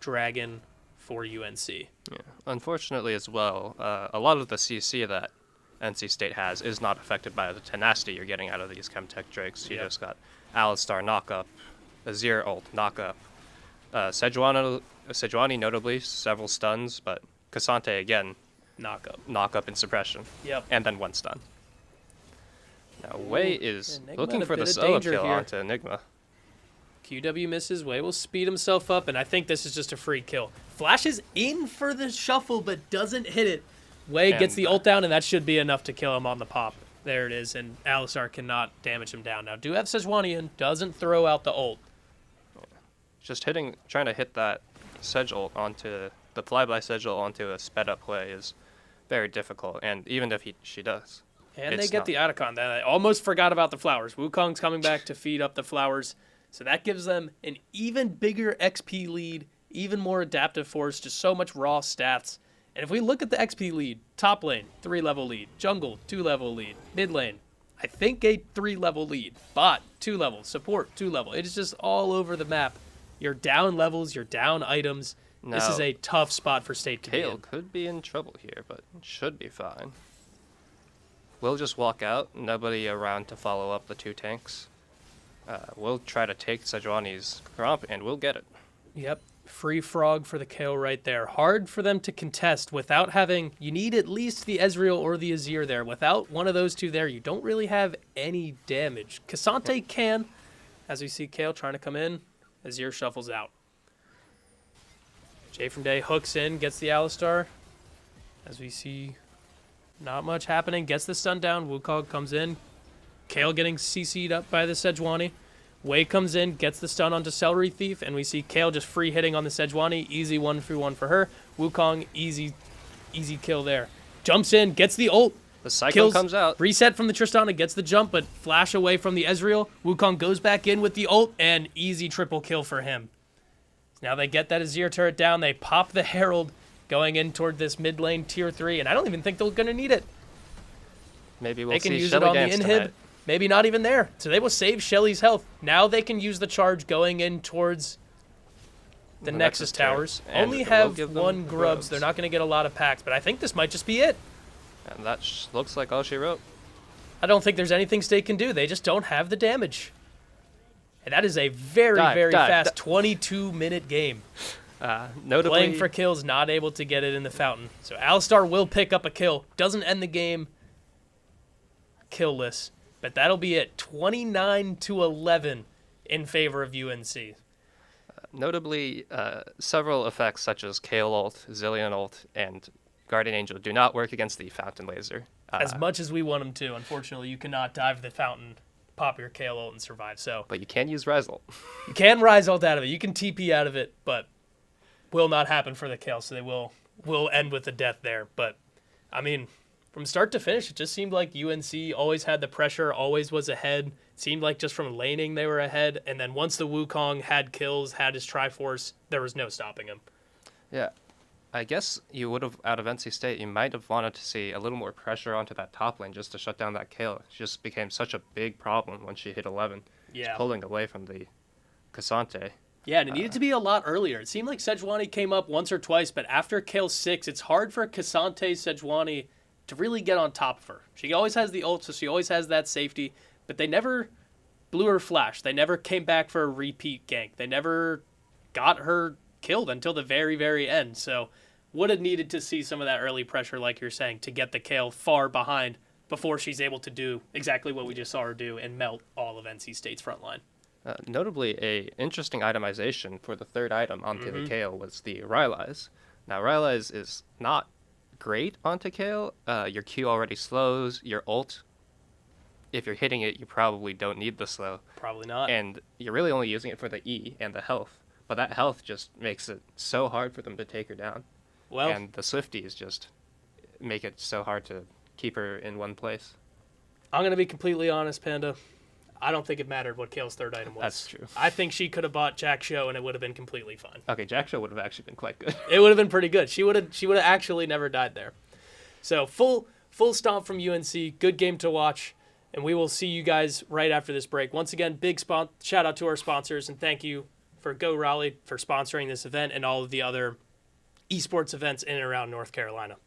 Speaker 7: dragon for UNC.
Speaker 9: Yeah. Unfortunately as well, a lot of the CC that NC State has is not affected by the tenacity you're getting out of these Chemtech Drakes. You just got Alistar knock-up, Azir ult knock-up, Sejuani notably, several stuns, but Cassante again, knock-up and suppression.
Speaker 7: Yep.
Speaker 9: And then 1 stun. Now Wei is
Speaker 7: Enigma
Speaker 9: looking
Speaker 7: in a
Speaker 9: for the
Speaker 7: bit of
Speaker 9: solo
Speaker 7: danger
Speaker 9: kill
Speaker 7: here.
Speaker 9: onto Enigma.
Speaker 7: QW misses. Wei will speed himself up, and I think this is just a free kill. Flashes in for the shuffle, but doesn't hit it. Wei gets the ult down, and that should be enough to kill him on the pop. There it is, and Alistar cannot damage him down. Now, do have Sejuani in, doesn't throw out the ult.
Speaker 9: Just trying to hit that Sedge ult onto the flyby Sedge ult onto a sped up play is very difficult, and even if she does.
Speaker 7: And they get the Otacon. I almost forgot about the flowers. Wukong's coming back to feed up the flowers, so that gives them an even bigger XP lead, even more adaptive force, just so much raw stats. And if we look at the XP lead, top lane, 3-level lead, jungle, 2-level lead, mid lane, I think a 3-level lead, bot, 2-level, support, 2-level. It is just all over the map. You're down levels, you're down items. This is a tough spot for State to be in.
Speaker 9: Kale could be in trouble here, but should be fine. We'll just walk out, nobody around to follow up the 2 tanks. We'll try to take Sejuani's Gromp, and we'll get it.
Speaker 7: Yep, free frog for the KO right there. Hard for them to contest without having... You need at least the Ezreal or the Azir there. Without one of those 2 there, you don't really have any damage. Cassante can, as we see Kale trying to come in. Azir shuffles out. Jay from Day hooks in, gets the Alistar. As we see, not much happening. Gets the stun down. Wukong comes in. Kale getting CC'd up by the Sejuani. Wei comes in, gets the stun onto Celery Thief, and we see Kale just free hitting on the Sejuani. Easy 1-for-1 for her. Wukong, easy kill there. Jumps in, gets the ult.
Speaker 9: The cycle comes out.
Speaker 7: Reset from the Tristana, gets the jump, but flash away from the Ezreal. Wukong goes back in with the ult, and easy triple kill for him. Now they get that Azir turret down. They pop the Herald going in toward this mid lane tier 3, and I don't even think they're going to need it.
Speaker 9: Maybe we'll
Speaker 7: they can
Speaker 9: see
Speaker 7: use
Speaker 9: Shelly
Speaker 7: it on the
Speaker 9: Dance
Speaker 7: inhib.
Speaker 9: tonight.
Speaker 7: Maybe not even there. So they will save Shelly's health. Now they can use the charge going in towards the Nexus towers. Only have 1 grubs. They're not going to get a lot of packs, but I think this might just be it.
Speaker 9: And that looks like all she wrote.
Speaker 7: I don't think there's anything State can do. They just don't have the damage. And that is a very, very fast 22-minute game.
Speaker 9: Notably,
Speaker 7: Playing for kills, not able to get it in the fountain. So Alistar will pick up a kill. Doesn't end the game killless. But that'll be it. 29-11 in favor of UNC.
Speaker 9: Notably, several effects such as Kale ult, Zillion ult, and Guardian Angel do not work against the Fountain Laser.
Speaker 7: As much as we want them to, unfortunately, you cannot dive the fountain, pop your Kale ult, and survive. So
Speaker 9: But you can use Rise ult.
Speaker 7: you can Rise ult out of it. You can TP out of it, but will not happen for the Kale, so they will end with a death there. But, I mean, from start to finish, it just seemed like UNC always had the pressure, always was ahead. It seemed like just from laning they were ahead. And then once the Wukong had kills, had his Triforce, there was no stopping him.
Speaker 9: Yeah. I guess you would have, out of NC State, you might have wanted to see a little more pressure onto that top lane just to shut down that Kale. It just became such a big problem when she hit 11.
Speaker 7: Yeah.
Speaker 9: Just pulling away from the Cassante.
Speaker 7: Yeah, and it needed to be a lot earlier. It seemed like Sejuani came up once or twice, but after Kale 6, it's hard for Cassante Sejuani to really get on top of her. She always has the ult, so she always has that safety, but they never blew her flash. They never came back for a repeat gank. They never got her killed until the very, very end. So would have needed to see some of that early pressure, like you're saying, to get the Kale far behind before she's able to do exactly what we just saw her do and melt all of NC State's front line.
Speaker 9: Notably, a interesting itemization for the third item onto the Kale was the Rylai's. Now, Rylai's is not great onto Kale. Your Q already slows. Your ult, if you're hitting it, you probably don't need the slow.
Speaker 7: Probably not.
Speaker 9: And you're really only using it for the E and the health. But that health just makes it so hard for them to take her down.
Speaker 7: Well,
Speaker 9: and the Swifties just make it so hard to keep her in one place.
Speaker 7: I'm going to be completely honest, Panda. I don't think it mattered what Kale's third item was.
Speaker 9: That's true.
Speaker 7: I think she could have bought Jack Show and it would have been completely fine.
Speaker 9: Okay, Jack Show would have actually been quite good.
Speaker 7: It would have been pretty good. She would have actually never died there. So full stomp from UNC. Good game to watch. And we will see you guys right after this break. Once again, big shout out to our sponsors and thank you for Go Raleigh for sponsoring this event and all of the other esports events in and around North Carolina.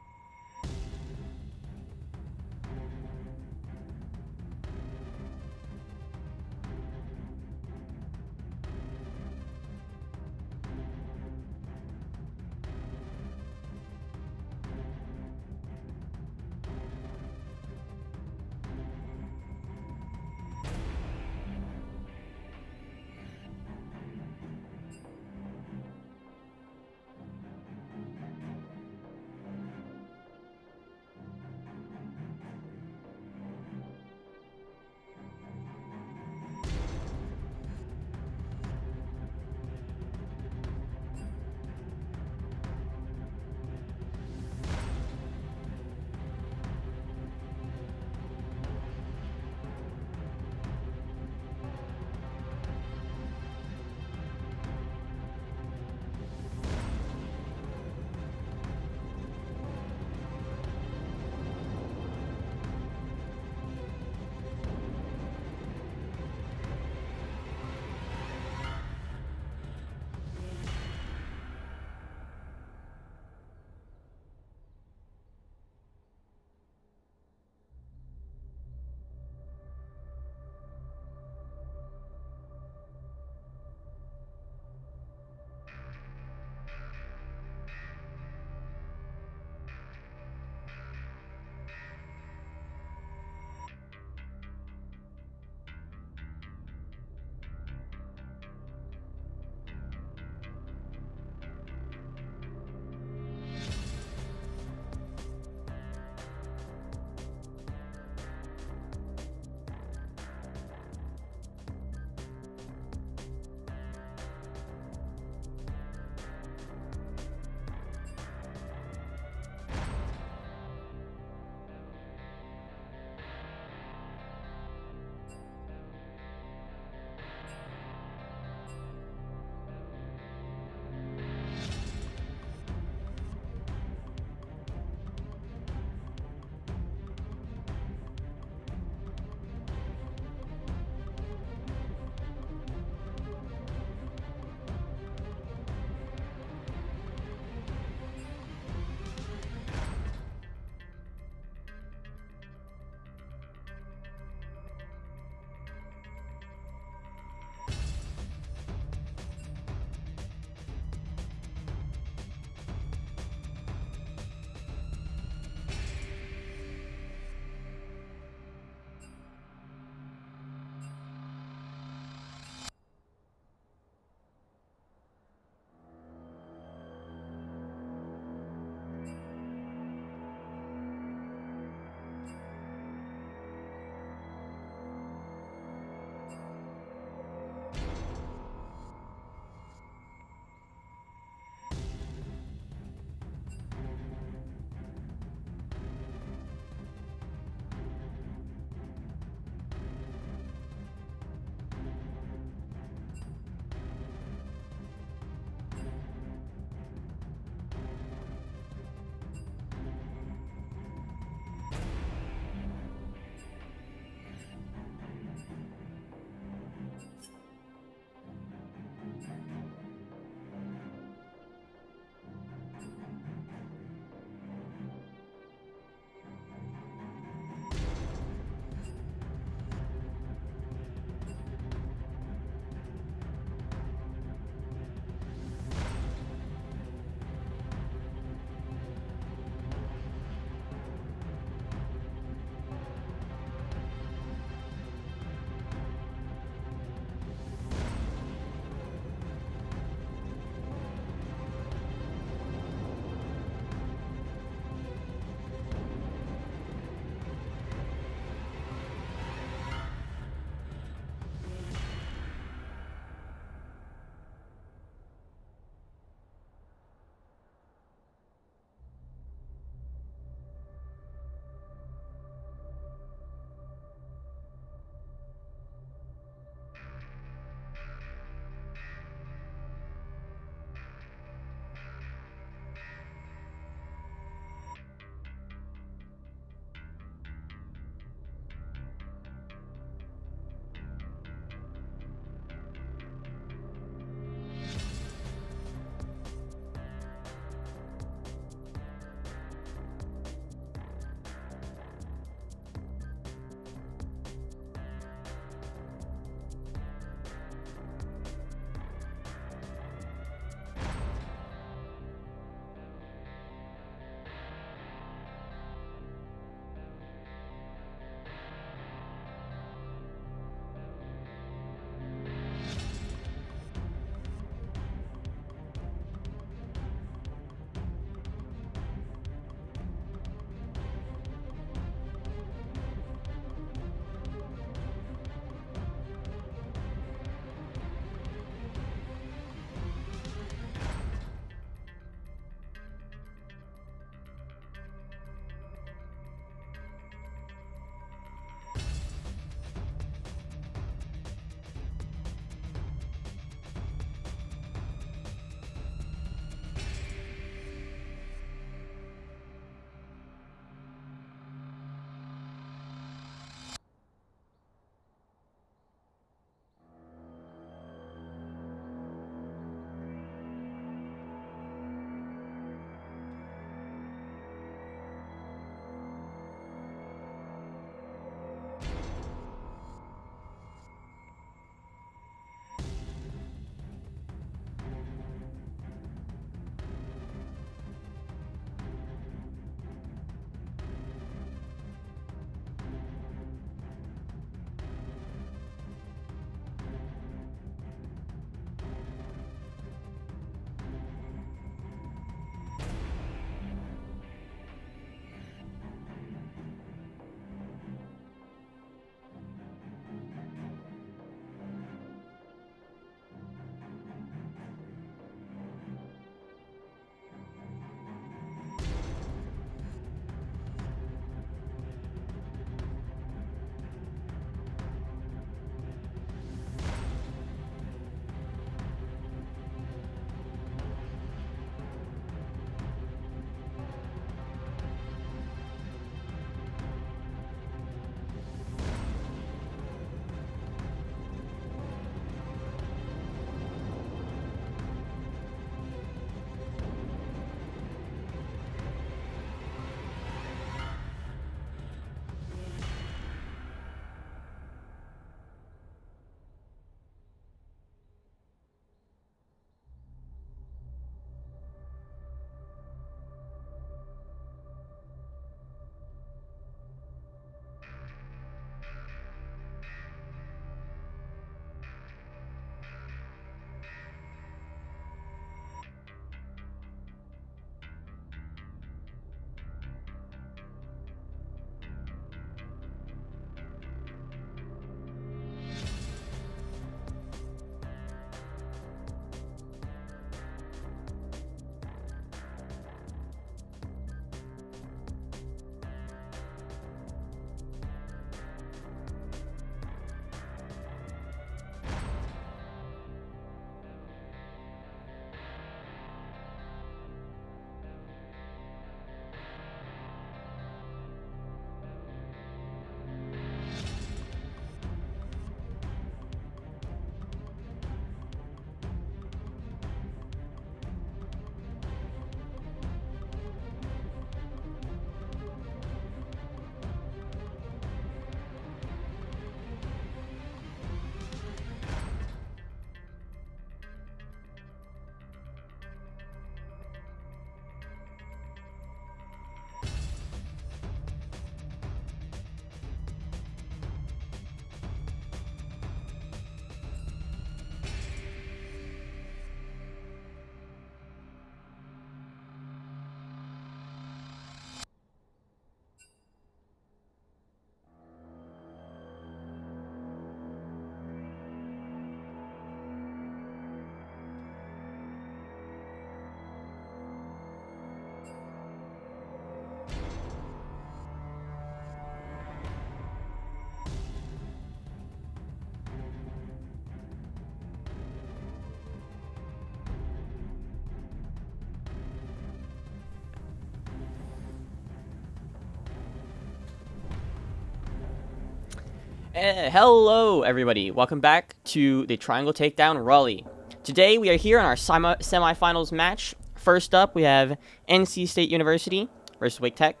Speaker 1: Hello, everybody. Welcome back to the Triangle Takedown Raleigh. Today, we are here on our semifinals match. First up, we have NC State University versus Wake Tech.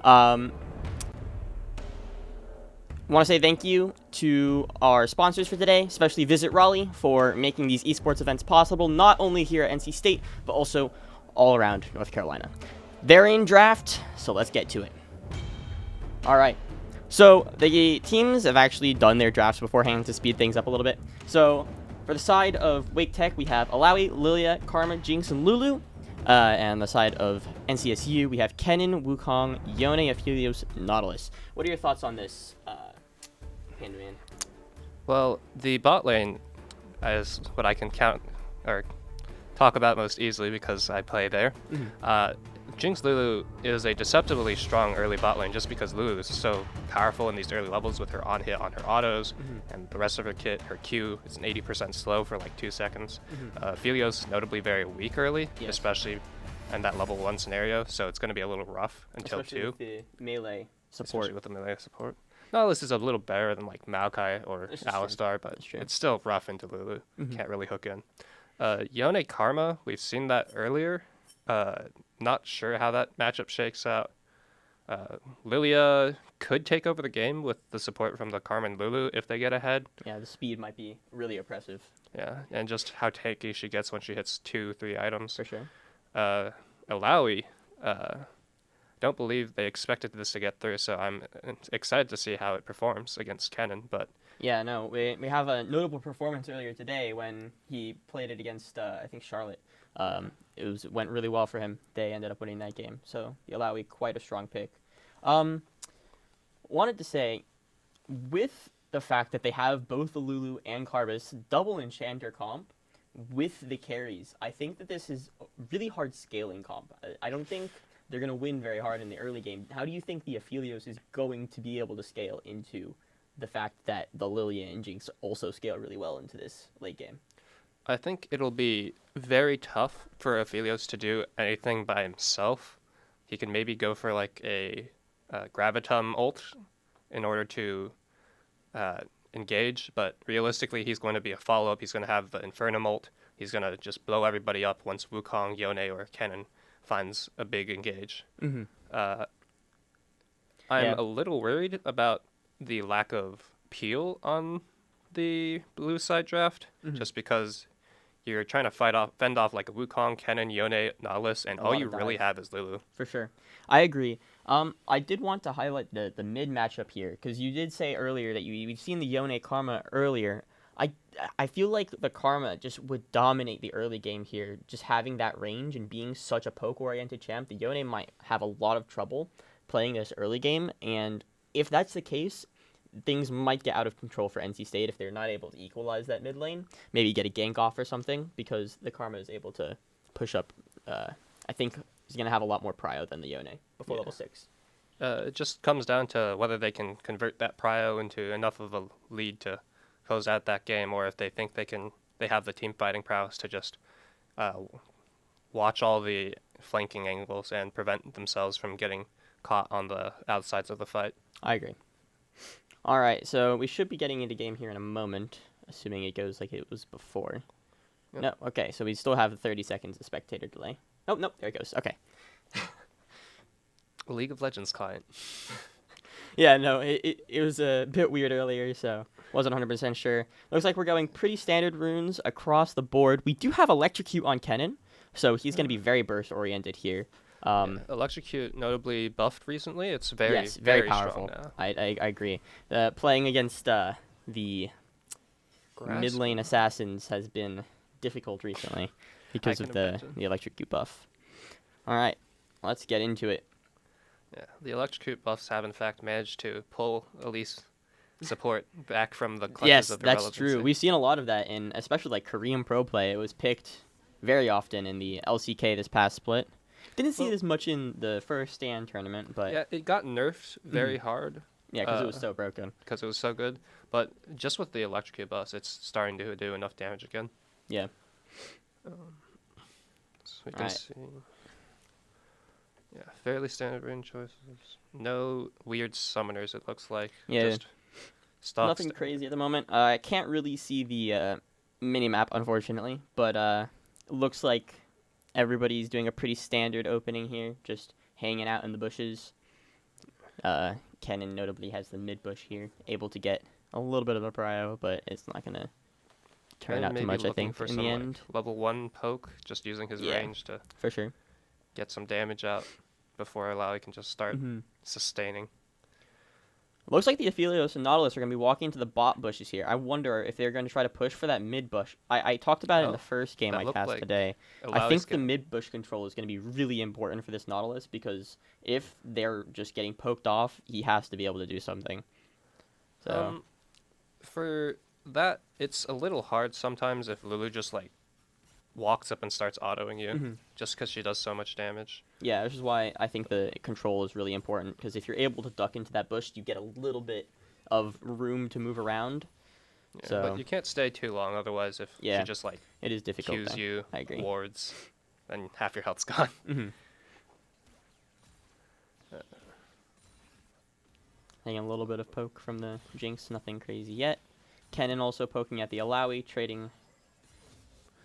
Speaker 1: Want to say thank you to our sponsors for today, especially Visit Raleigh for making these esports events possible, not only here at NC State, but also all around North Carolina. They're in draft, so let's get to it. All right. So the teams have actually done their drafts beforehand to speed things up a little bit. So for the side of Wake Tech, we have Alawi, Lilia, Karma, Jinx, and Lulu. And the side of NCSU, we have Kennen, Wukong, Yone, Aphelios, Nautilus. What are your thoughts on this, Pandaman?
Speaker 9: Well, the bot lane is what I can count or talk about most easily because I play there. Jinx Lulu is a deceptively strong early bot lane just because Lulu is so powerful in these early levels with her on hit on her autos, and the rest of her kit, her Q is an 80% slow for like 2 seconds. Phelios notably very weak early, especially in that level 1 scenario, so it's going to be a little rough until
Speaker 1: Especially
Speaker 9: 2.
Speaker 1: with the melee support.
Speaker 9: Especially with the melee support. Nautilus is a little better than like Maokai or Alistar, but it's still rough into Lulu. Can't really hook in. Yone Karma, we've seen that earlier. Not sure how that matchup shakes out. Lilia could take over the game with the support from the Karma and Lulu if they get ahead.
Speaker 1: Yeah, the speed might be really oppressive.
Speaker 9: Yeah, and just how tanky she gets when she hits 2-3 items.
Speaker 1: For sure.
Speaker 9: Alawi, don't believe they expected this to get through, so I'm excited to see how it performs against Kennen, but...
Speaker 1: Yeah, no, we have a notable performance earlier today when he played it against, I think, Charlotte. It went really well for him. They ended up winning that game, so the Alawi, quite a strong pick. Wanted to say, with the fact that they have both the Lulu and Carbis double enchanter comp with the carries, I think that this is a really hard scaling comp. I don't think they're going to win very hard in the early game. How do you think the Aphelios is going to be able to scale into the fact that the Lilia and Jinx also scale really well into this late game?
Speaker 9: I think it'll be very tough for Aphelios to do anything by himself. He can maybe go for like a Gravitum ult in order to engage, but realistically he's going to be a follow-up. He's going to have the Infernum ult. He's going to just blow everybody up once Wukong, Yone, or Kennen finds a big engage. I'm a little worried about the lack of peel on the blue side draft, just because you're trying to fend off like a Wukong, Kennen, Yone, Nautilus, and all you really have is Lulu.
Speaker 1: For sure. I agree. I did want to highlight the mid matchup here, because you did say earlier that you've seen the Yone Karma earlier. I feel like the Karma just would dominate the early game here, just having that range and being such a poke-oriented champ. The Yone might have a lot of trouble playing this early game, and if that's the case, things might get out of control for NC State if they're not able to equalize that mid lane. Maybe get a gank off or something, because the Karma is able to push up. I think he's going to have a lot more prio than the Yone before level 6.
Speaker 9: It just comes down to whether they can convert that prio into enough of a lead to close out that game, or if they think they have the team fighting prowess to just watch all the flanking angles and prevent themselves from getting caught on the outsides of the fight.
Speaker 1: I agree. All right, so we should be getting into game here in a moment, assuming it goes like it was before. Yep. No, okay, so we still have 30 seconds of spectator delay. Nope, there it goes. Okay.
Speaker 9: League of Legends client.
Speaker 1: Yeah, no, it was a bit weird earlier, so wasn't 100% sure. Looks like we're going pretty standard runes across the board. We do have Electrocute on Kennen, so he's going to be very burst-oriented here.
Speaker 9: Electrocute notably buffed recently. It's very
Speaker 1: powerful.
Speaker 9: Strong now.
Speaker 1: I agree. Playing against the mid lane assassins has been difficult recently because of the Electrocute buff. All right, let's get into it.
Speaker 9: Yeah, the Electrocute buffs have in fact managed to pull Elise support back from the clutches of irrelevancy.
Speaker 1: Yes, that's true. We've seen a lot of that in especially like Korean pro play. It was picked very often in the LCK this past split. Didn't see it as much in the first stand tournament, but
Speaker 9: yeah, it got nerfed very hard.
Speaker 1: Yeah, because it was so broken.
Speaker 9: Because it was so good, but just with the Electrocute buffs, it's starting to do enough damage again.
Speaker 1: Yeah.
Speaker 9: So we can see. Yeah, fairly standard range choices. No weird summoners, it looks like.
Speaker 1: Yeah.
Speaker 9: Just stocks.
Speaker 1: Nothing crazy at the moment. I can't really see the mini map, unfortunately, but looks like everybody's doing a pretty standard opening here, just hanging out in the bushes. Kennen notably has the mid bush here, able to get a little bit of a prio, but it's not gonna turn out too much, I think,
Speaker 9: for
Speaker 1: in
Speaker 9: some,
Speaker 1: the
Speaker 9: like,
Speaker 1: end.
Speaker 9: level 1 poke, just using his
Speaker 1: Yeah.
Speaker 9: range to
Speaker 1: For sure.
Speaker 9: get some damage out before Alawi can just start
Speaker 1: Mm-hmm.
Speaker 9: sustaining.
Speaker 1: Looks like the Aphelios and Nautilus are going to be walking into the bot bushes here. I wonder if they're going to try to push for that mid bush. I talked about it in
Speaker 9: Oh,
Speaker 1: the first game
Speaker 9: that
Speaker 1: I
Speaker 9: looked
Speaker 1: cast
Speaker 9: like
Speaker 1: today. I
Speaker 9: Alawi's
Speaker 1: think the
Speaker 9: gonna-
Speaker 1: mid bush control is going to be really important for this Nautilus because if they're just getting poked off, he has to be able to do something. So
Speaker 9: For that, it's a little hard sometimes if Lulu just like walks up and starts autoing you,
Speaker 1: Mhm.
Speaker 9: just because she does so much damage.
Speaker 1: yeah, which is why I think the control is really important because if you're able to duck into that bush, you get a little bit of room to move around.
Speaker 9: Yeah,
Speaker 1: So
Speaker 9: but you can't stay too long, otherwise if
Speaker 1: Yeah,
Speaker 9: she just like
Speaker 1: it is difficult.
Speaker 9: cues
Speaker 1: though.
Speaker 9: you,
Speaker 1: I agree.
Speaker 9: wards, then half your health's gone.
Speaker 1: Mm-hmm. Getting a little bit of poke from the Jinx, nothing crazy yet. Kennen also poking at the Alawi, trading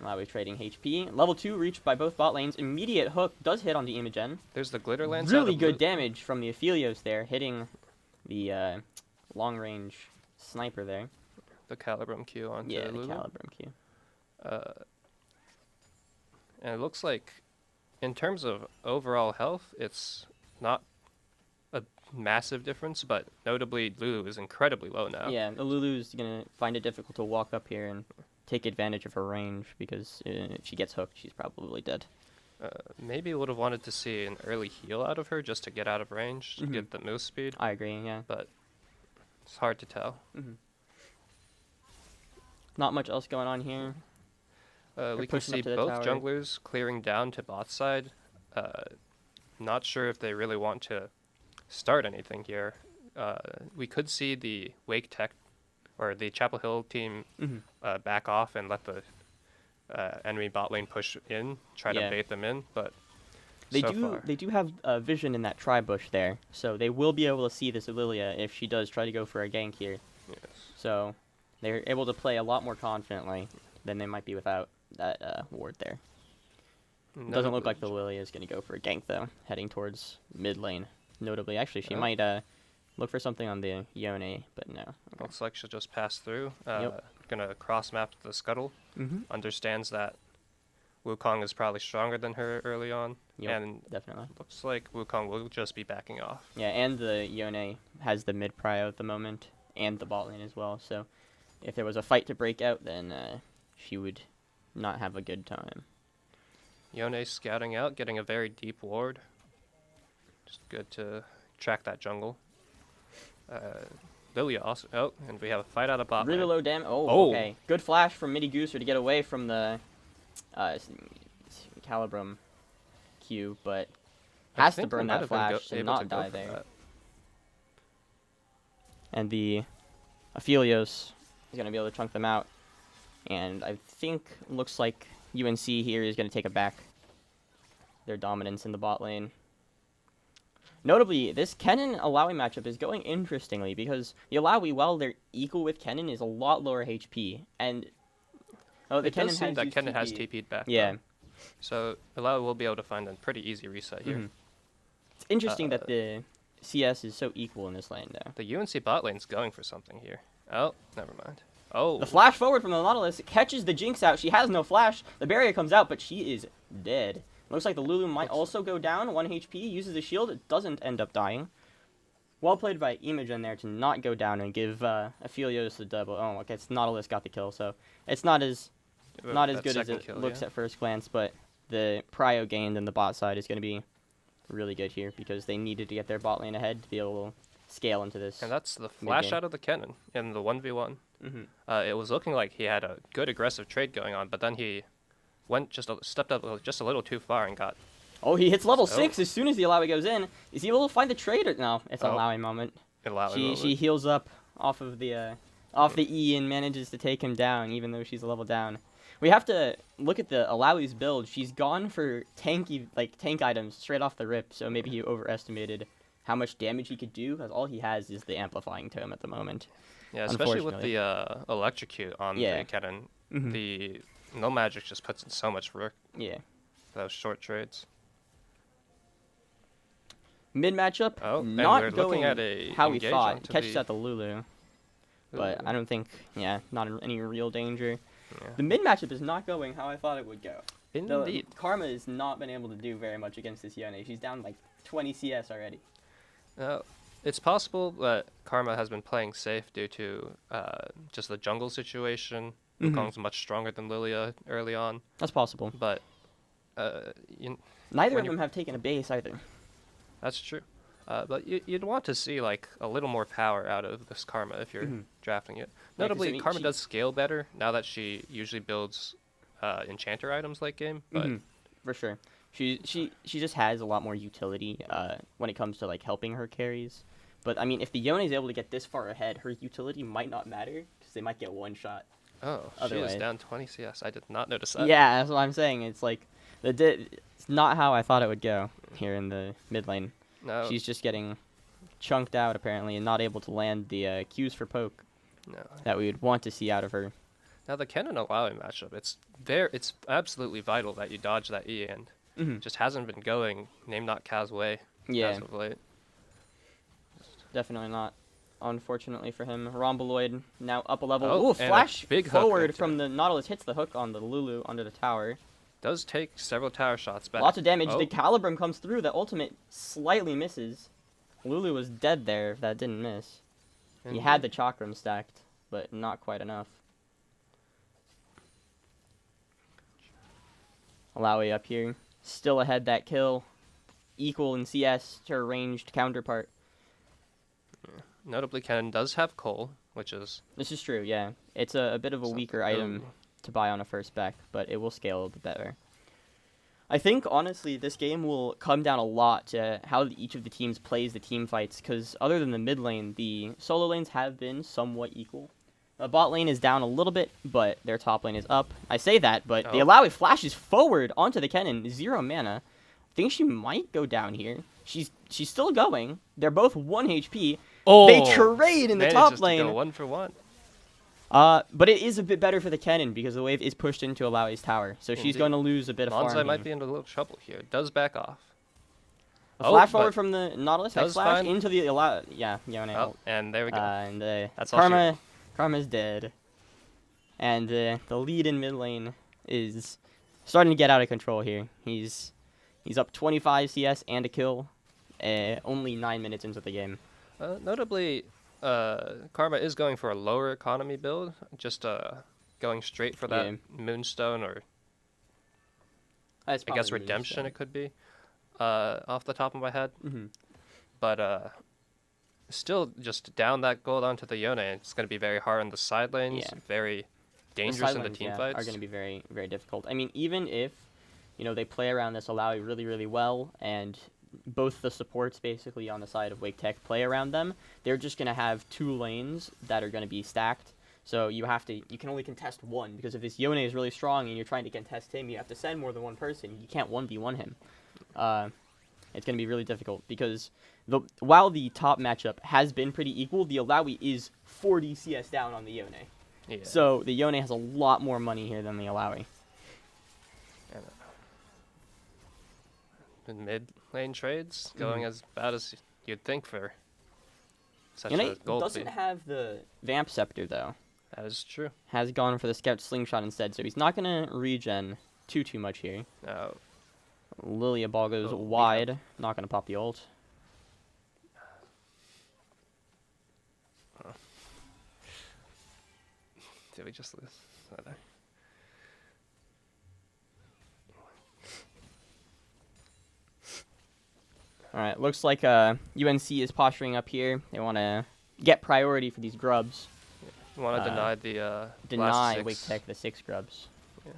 Speaker 1: HP. Level 2 reached by both bot lanes. Immediate hook does hit on the Imogen.
Speaker 9: There's the glitter lance.
Speaker 1: Really good damage from the Aphelios there, hitting the long-range sniper there.
Speaker 9: The Calibrum Q onto
Speaker 1: Yeah, the
Speaker 9: Lulu.
Speaker 1: Calibrum Q.
Speaker 9: And it looks like, in terms of overall health, it's not a massive difference, but notably Lulu is incredibly low now.
Speaker 1: Yeah, the Lulu's going to find it difficult to walk up here and take advantage of her range because if she gets hooked, she's probably dead.
Speaker 9: Maybe would have wanted to see an early heal out of her just to get out of range, to get the move speed,
Speaker 1: I agree, yeah.
Speaker 9: but it's hard to tell.
Speaker 1: Not much else going on here.
Speaker 9: We can
Speaker 1: pushing up
Speaker 9: see
Speaker 1: to the
Speaker 9: both
Speaker 1: tower.
Speaker 9: junglers clearing down to bot side. Not sure if they really want to start anything here. We could see the Wake Tech or the Chapel Hill team back off and let the enemy bot lane push in, try
Speaker 1: Yeah.
Speaker 9: to bait them in, but
Speaker 1: They
Speaker 9: so
Speaker 1: do
Speaker 9: far.
Speaker 1: they do have vision in that tri-bush there, so they will be able to see this Lilia if she does try to go for a gank here.
Speaker 9: Yes.
Speaker 1: So they're able to play a lot more confidently than they might be without that ward there. Doesn't look like the Lilia is going to go for a gank though, heading towards mid lane. Notably, actually, she
Speaker 9: Oh.
Speaker 1: might look for something on the Yone, but no. Okay.
Speaker 9: Looks like she'll just pass through.
Speaker 1: Yep.
Speaker 9: Gonna cross map to the scuttle.
Speaker 1: Mhm.
Speaker 9: Understands that Wukong is probably stronger than her early on,
Speaker 1: Yep,
Speaker 9: and
Speaker 1: definitely.
Speaker 9: looks like Wukong will just be backing off.
Speaker 1: Yeah, and the Yone has the mid prio at the moment, and the bot lane as well. So if there was a fight to break out, then she would not have a good time.
Speaker 9: Yone scouting out, getting a very deep ward. Just good to track that jungle. Lilia also. Oh, and we have a fight out of bot
Speaker 1: Really
Speaker 9: lane.
Speaker 1: low damage. Oh,
Speaker 9: Oh.
Speaker 1: okay. Good flash from Midi Gooser to get away from the Calibrum Q, but
Speaker 9: I
Speaker 1: has to
Speaker 9: think we
Speaker 1: burn
Speaker 9: might
Speaker 1: that
Speaker 9: have been
Speaker 1: flash to
Speaker 9: able
Speaker 1: not
Speaker 9: to go
Speaker 1: die
Speaker 9: for
Speaker 1: there.
Speaker 9: that.
Speaker 1: And the Aphelios is going to be able to chunk them out. And I think looks like UNC here is going to take it back. Their dominance in the bot lane. Notably, this Kennen-Alawi matchup is going interestingly because the Alawi, while they're equal with Kennen, is a lot lower HP. And the
Speaker 9: It does
Speaker 1: Kennen
Speaker 9: seem
Speaker 1: has
Speaker 9: that
Speaker 1: used
Speaker 9: Kennen has
Speaker 1: TP.
Speaker 9: TP'd back.
Speaker 1: Yeah.
Speaker 9: though. So Alawi will be able to find a pretty easy reset here.
Speaker 1: Mhm. It's interesting that the CS is so equal in this lane, though.
Speaker 9: The UNC bot lane's going for something here. Oh, never mind. Oh,
Speaker 1: The flash forward from the Nautilus catches the Jinx out. She has no flash. The barrier comes out, but she is dead. Looks like the Lulu might also go down. 1 HP, uses the shield. It doesn't end up dying. Well played by Imogen there to not go down and give Aphelios the double. Oh, okay, it's Nautilus got the kill, so it's not as
Speaker 9: that
Speaker 1: good as
Speaker 9: second
Speaker 1: it
Speaker 9: kill,
Speaker 1: looks
Speaker 9: yeah.
Speaker 1: at first glance, but the prio gained in the bot side is going to be really good here because they needed to get their bot lane ahead to be able to scale into this.
Speaker 9: And that's the flash
Speaker 1: mid-game.
Speaker 9: out of the Kennen in the 1v1.
Speaker 1: Mhm.
Speaker 9: It was looking like he had a good aggressive trade going on, but then he stepped up just a little too far and got.
Speaker 1: Oh, he hits level
Speaker 9: So-
Speaker 1: 6 as soon as the Alawi goes in. Is he able to find the trade? No, it's an
Speaker 9: Oh.
Speaker 1: Alawi moment.
Speaker 9: Alawi
Speaker 1: She heals up off of the E and manages to take him down, even though she's a level down. We have to look at the Alawi's build. She's gone for tank items straight off the rip, so maybe he overestimated how much damage he could do, because all he has is the amplifying tome at the moment.
Speaker 9: Yeah, especially with
Speaker 1: unfortunately.
Speaker 9: the electrocute on
Speaker 1: Yeah.
Speaker 9: the cannon.
Speaker 1: Mhm.
Speaker 9: The no magic just puts in so much work
Speaker 1: Yeah.
Speaker 9: for those short trades.
Speaker 1: Mid matchup,
Speaker 9: Oh, and
Speaker 1: not
Speaker 9: we're
Speaker 1: going
Speaker 9: looking at a
Speaker 1: how we
Speaker 9: engage
Speaker 1: thought.
Speaker 9: onto
Speaker 1: Catches
Speaker 9: the
Speaker 1: at the Lulu, but
Speaker 9: Ooh,
Speaker 1: I don't think, yeah, not in any real danger.
Speaker 9: yeah.
Speaker 1: The mid matchup is not going how I thought it would go.
Speaker 9: Indeed.
Speaker 1: Karma has not been able to do very much against this Yone. She's down like 20 CS already.
Speaker 9: It's possible that Karma has been playing safe due to just the jungle situation.
Speaker 1: Mhm.
Speaker 9: Wukong's much stronger than Lilia early on,
Speaker 1: That's possible.
Speaker 9: but you,
Speaker 1: Neither
Speaker 9: when
Speaker 1: of them have taken a base either.
Speaker 9: that's true. But you'd want to see like a little more power out of this Karma if you're
Speaker 1: Mhm.
Speaker 9: drafting it.
Speaker 1: 'cause,
Speaker 9: Notably,
Speaker 1: I mean,
Speaker 9: Karma
Speaker 1: she-
Speaker 9: does scale better now that she usually builds enchanter items late game. But
Speaker 1: Mhm. For sure. She just has a lot more utility when it comes to like helping her carries. But I mean, if the Yone is able to get this far ahead, her utility might not matter because they might get one shot.
Speaker 9: oh, she
Speaker 1: Otherwise-
Speaker 9: is down 20 CS. I did not notice that.
Speaker 1: Yeah, that's what I'm saying. It's like it's not how I thought it would go here in the mid lane.
Speaker 9: No,
Speaker 1: She's just getting chunked out apparently and not able to land the Qs for poke
Speaker 9: no.
Speaker 1: that we would want to see out of her.
Speaker 9: Now the Kennen Alawi matchup, it's absolutely vital that you dodge that E, and
Speaker 1: Mhm.
Speaker 9: just hasn't been going name not Kaz way
Speaker 1: Yeah,
Speaker 9: as of late.
Speaker 1: definitely not. Unfortunately for him, Rhomboid now up a level.
Speaker 9: Oh,
Speaker 1: Ooh,
Speaker 9: and a
Speaker 1: flash
Speaker 9: big hook
Speaker 1: forward
Speaker 9: into
Speaker 1: from
Speaker 9: it.
Speaker 1: the Nautilus hits the hook on the Lulu under the tower.
Speaker 9: Does take several tower shots back.
Speaker 1: Lots of damage.
Speaker 9: Oh,
Speaker 1: The Calibrum comes through. The ultimate slightly misses. Lulu was dead there if that didn't miss. He had the Chakram stacked, but not quite enough. Alawi up here. Still ahead that kill. Equal in CS to her ranged counterpart.
Speaker 9: Notably, Kennen does have coal, which is
Speaker 1: This is true, yeah. It's a bit of a weaker
Speaker 9: something-
Speaker 1: item
Speaker 9: Ooh.
Speaker 1: to buy on a first spec, but it will scale a bit better. I think, honestly, this game will come down a lot to how each of the teams plays the team fights, because other than the mid lane, the solo lanes have been somewhat equal. The bot lane is down a little bit, but their top lane is up. I say that, but the
Speaker 9: Oh.
Speaker 1: Alawi flashes forward onto the Kennen, 0 mana. I think she might go down here. She's still going. They're both 1 HP.
Speaker 9: Oh,
Speaker 1: They trade in the top
Speaker 9: manages
Speaker 1: lane.
Speaker 9: to go 1-for-1.
Speaker 1: But it is a bit better for the Kennen because the wave is pushed into Alawi's tower, so she's
Speaker 9: Indeed.
Speaker 1: going to lose a bit of farm
Speaker 9: Bonsai might
Speaker 1: here.
Speaker 9: be in a little trouble here. Does back off.
Speaker 1: A flash
Speaker 9: but
Speaker 1: forward from the Nautilus,
Speaker 9: does
Speaker 1: flash
Speaker 9: find-
Speaker 1: into the Alawi. Yeah, Yone.
Speaker 9: Oh, and there we go.
Speaker 1: And
Speaker 9: That's all she
Speaker 1: Karma's dead. And the lead in mid lane is starting to get out of control here. He's up 25 CS and a kill, only 9 minutes into the game.
Speaker 9: Notably, Karma is going for a lower economy build, just going straight for that
Speaker 1: Yeah.
Speaker 9: Moonstone, or
Speaker 1: That's
Speaker 9: I guess
Speaker 1: probably
Speaker 9: Redemption
Speaker 1: Moonstone.
Speaker 9: it could be, off the top of my head.
Speaker 1: Mhm.
Speaker 9: But still just down that gold onto the Yone. It's going to be very hard in the side lanes,
Speaker 1: Yeah.
Speaker 9: very
Speaker 1: The
Speaker 9: dangerous
Speaker 1: side
Speaker 9: in the
Speaker 1: lanes,
Speaker 9: team
Speaker 1: yeah,
Speaker 9: fights.
Speaker 1: are going to be very, very difficult. I mean, even if, they play around this Alawi really, really well, and both the supports basically on the side of Wake Tech play around them, they're just going to have 2 lanes that are going to be stacked. So you can only contest one, because if this Yone is really strong and you're trying to contest him, you have to send more than one person. You can't 1v1 him. It's going to be really difficult, because while the top matchup has been pretty equal, the Alawi is 40 CS down on the Yone.
Speaker 9: Yeah.
Speaker 1: So the Yone has a lot more money here than the Alawi.
Speaker 9: And, the mid lane trades going as bad as you'd think for such
Speaker 1: Yone
Speaker 9: a gold
Speaker 1: doesn't
Speaker 9: lead.
Speaker 1: have the Vamp Scepter, though.
Speaker 9: That is true.
Speaker 1: Has gone for the Scout Slingshot instead, so he's not going to regen too much here.
Speaker 9: No.
Speaker 1: Lilia ball goes
Speaker 9: Oh, we
Speaker 1: wide. Not going to pop the ult.
Speaker 9: Did we just lose? Okay.
Speaker 1: Alright, looks like UNC is posturing up here. They want to get priority for these grubs.
Speaker 9: You want to deny the
Speaker 1: Deny
Speaker 9: last 6.
Speaker 1: Wake Tech the 6 grubs.
Speaker 9: Yeah.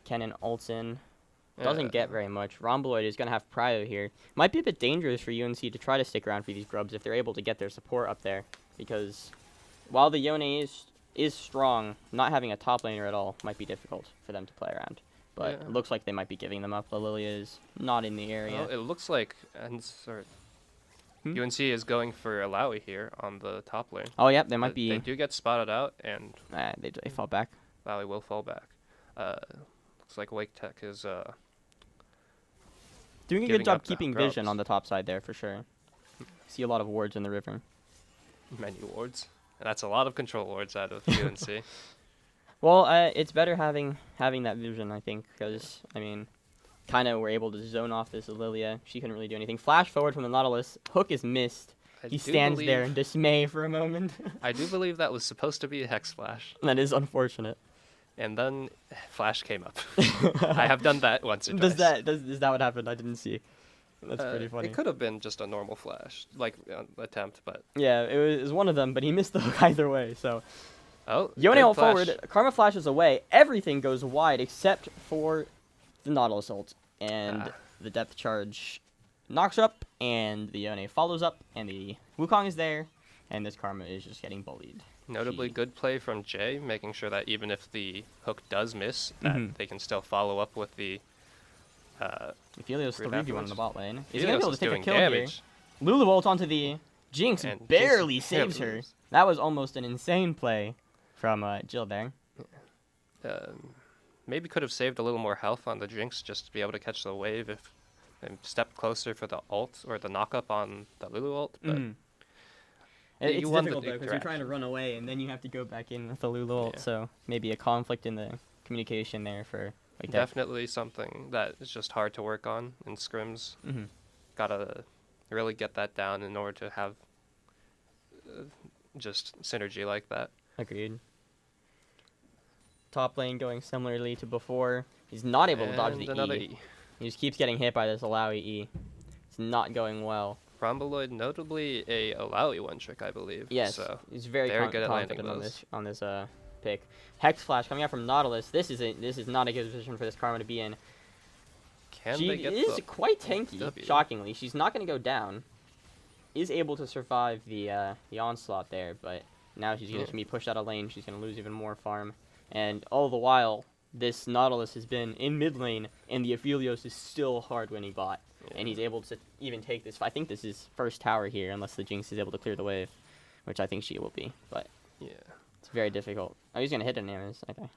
Speaker 1: Kennen ults in.
Speaker 9: Yeah.
Speaker 1: Doesn't get very much. Rhomboid is going to have prio here. Might be a bit dangerous for UNC to try to stick around for these grubs if they're able to get their support up there. Because while the Yone is strong, not having a top laner at all might be difficult for them to play around. But
Speaker 9: Yeah.
Speaker 1: it looks like they might be giving them up. The Lilia is not in the area.
Speaker 9: Well, it looks like Ensort UNC is going for Alawi here on the top lane.
Speaker 1: Oh, yep, they might
Speaker 9: But
Speaker 1: be.
Speaker 9: They do get spotted out, and
Speaker 1: They fall back.
Speaker 9: Alawi will fall back. Looks like Wake Tech is
Speaker 1: Doing a
Speaker 9: giving
Speaker 1: good job
Speaker 9: up the
Speaker 1: keeping vision
Speaker 9: grubs.
Speaker 1: on the top side there for sure. See a lot of wards in the river.
Speaker 9: menu wards. And that's a lot of control wards out of UNC.
Speaker 1: Well, it's better having that vision, I think, because I mean, kind of we're able to zone off this Lilia. She couldn't really do anything. Flash forward from the Nautilus. Hook is missed. He stands there in dismay for a moment.
Speaker 9: I do believe that was supposed to be a Hex Flash.
Speaker 1: That is unfortunate.
Speaker 9: And then Flash came up. I have done that once or twice.
Speaker 1: Is that what happened? I didn't see. That's pretty funny.
Speaker 9: It could have been just a normal Flash, like attempt, but...
Speaker 1: Yeah, it was one of them, but he missed the hook either way, so...
Speaker 9: Oh,
Speaker 1: Yone
Speaker 9: good
Speaker 1: ult
Speaker 9: flash.
Speaker 1: forward, Karma flashes away, everything goes wide except for the Nautilus ult. And the depth charge knocks up, and the Yone follows up, and the Wukong is there, and this Karma is just getting bullied.
Speaker 9: Notably good play from Jay, making sure that even if the hook does miss, that they can still follow up with the...
Speaker 1: Helios 3v1 in the bot lane. He's
Speaker 9: Helios
Speaker 1: going to be able
Speaker 9: is
Speaker 1: to take a
Speaker 9: doing
Speaker 1: kill
Speaker 9: damage.
Speaker 1: here. Lulu ult onto the Jinx,
Speaker 9: And
Speaker 1: barely
Speaker 9: Jinx
Speaker 1: saves
Speaker 9: barely
Speaker 1: her.
Speaker 9: moves.
Speaker 1: That was almost an insane play from Jill there.
Speaker 9: Maybe could have saved a little more health on the Jinx just to be able to catch the wave if and step closer for the ult or the knock-up on the Lulu ult, but...
Speaker 1: It's
Speaker 9: you won the
Speaker 1: difficult though, because you're trying to run away, and then you have to go back in with the Lulu ult,
Speaker 9: Yeah.
Speaker 1: so maybe a conflict in the communication there for like that.
Speaker 9: Definitely something that is just hard to work on in scrims. Gotta really get that down in order to have just synergy like that.
Speaker 1: Agreed. Top lane going similarly to before. He's not able to dodge
Speaker 9: And
Speaker 1: the
Speaker 9: another
Speaker 1: E. He just keeps getting hit by this Alawi E. It's not going well.
Speaker 9: Rhomboid, notably a Alawi one trick, I believe.
Speaker 1: Yes,
Speaker 9: So
Speaker 1: he's very
Speaker 9: good at landing
Speaker 1: confident on
Speaker 9: those.
Speaker 1: this pick. Hex Flash coming out from Nautilus. This is not a good position for this Karma to be in.
Speaker 9: can
Speaker 1: She
Speaker 9: they get
Speaker 1: is
Speaker 9: the
Speaker 1: quite tanky,
Speaker 9: W?
Speaker 1: shockingly. She's not going to go down. Is able to survive the onslaught there, but now she's going to be pushed out of lane. She's going to lose even more farm. And all the while, this Nautilus has been in mid lane, and the Aphelios is still hard winning bot. And he's able to even take this. I think this is first tower here, unless the Jinx is able to clear the wave, which I think she will be. But
Speaker 9: Yeah.
Speaker 1: it's very difficult. Oh, he's going to hit an Amis, I think.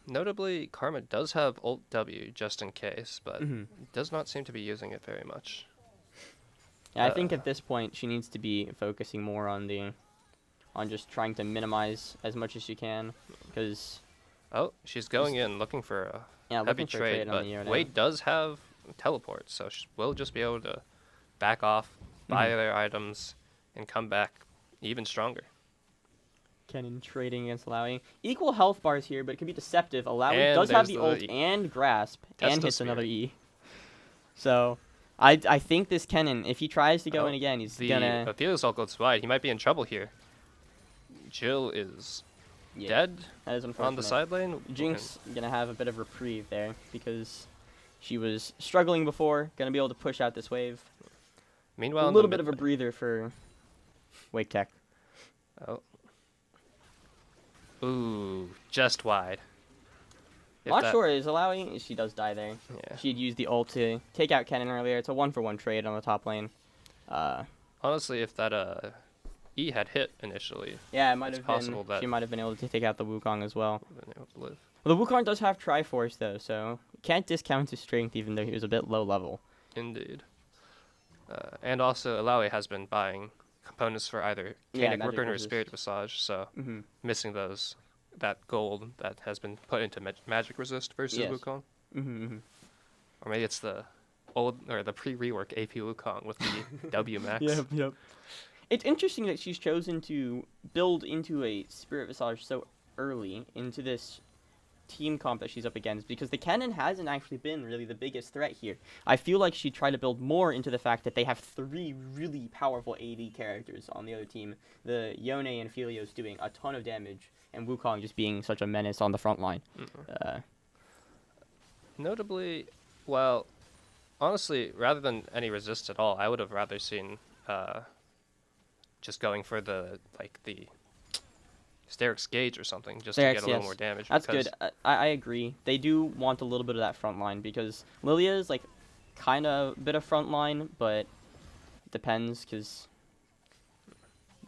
Speaker 9: Notably, Karma does have ult W just in case, but does not seem to be using it very much.
Speaker 1: Yeah, I think at this point she needs to be focusing more on just trying to minimize as much as she can, because
Speaker 9: Oh, she's going in looking for a heavy
Speaker 1: looking for a
Speaker 9: trade,
Speaker 1: on
Speaker 9: but
Speaker 1: the Yone.
Speaker 9: Wade does have teleport, so she will just be able to back off, buy their items, and come back even stronger.
Speaker 1: Kennen trading against Alawi. Equal health bars here, but it can be deceptive. Alawi
Speaker 9: And
Speaker 1: does have
Speaker 9: there's
Speaker 1: the
Speaker 9: the
Speaker 1: ult and grasp, and hits
Speaker 9: Testosphere.
Speaker 1: another E. So, I think this Kennen, if he tries to go in again, he's
Speaker 9: The
Speaker 1: gonna
Speaker 9: Aphelios ult goes wide. He might be in trouble here. Jill is dead
Speaker 1: That is unfortunate.
Speaker 9: on the side lane.
Speaker 1: Jinx gonna have a bit of reprieve there because she was struggling before. Gonna be able to push out this wave.
Speaker 9: Meanwhile,
Speaker 1: A
Speaker 9: in
Speaker 1: little
Speaker 9: the
Speaker 1: bit of a
Speaker 9: mid
Speaker 1: breather for Wake Tech.
Speaker 9: lane- Oh. Ooh, just wide. If
Speaker 1: Not
Speaker 9: that-
Speaker 1: sure is Alawi. She does die there.
Speaker 9: Yeah.
Speaker 1: She'd used the ult to take out Kennen earlier. It's a 1-for-1 trade on the top lane.
Speaker 9: Honestly, if that E had hit initially,
Speaker 1: Yeah, it might
Speaker 9: It's
Speaker 1: have
Speaker 9: possible
Speaker 1: been.
Speaker 9: that-
Speaker 1: She might have been able to take out the Wukong as well.
Speaker 9: been able to live.
Speaker 1: Well, the Wukong does have Triforce though, so can't discount his strength even though he was a bit low level.
Speaker 9: Indeed. And also, Alawi has been buying components for either Canic
Speaker 1: magic
Speaker 9: Ribbon or
Speaker 1: resist.
Speaker 9: Spirit Visage, so missing that gold that has been put into magic resist versus
Speaker 1: Yes.
Speaker 9: Wukong.
Speaker 1: Mm-hmm.
Speaker 9: Or maybe it's the old or the pre-rework AP Wukong with the W max.
Speaker 1: Yep. It's interesting that she's chosen to build into a Spirit Visage so early into this team comp that she's up against, because the Kennen hasn't actually been really the biggest threat here. I feel like she'd try to build more into the fact that they have 3 really powerful AD characters on the other team. The Yone and Aphelios doing a ton of damage, and Wukong just being such a menace on the front line.
Speaker 9: Notably, well, honestly, rather than any resist at all, I would have rather seen just going for the Sterix Gauge or something, just to
Speaker 1: Sterix,
Speaker 9: get a little
Speaker 1: yes.
Speaker 9: more damage.
Speaker 1: That's
Speaker 9: because
Speaker 1: good. I agree. They do want a little bit of that front line, because Lilia is like kind of a bit of front line, but depends, because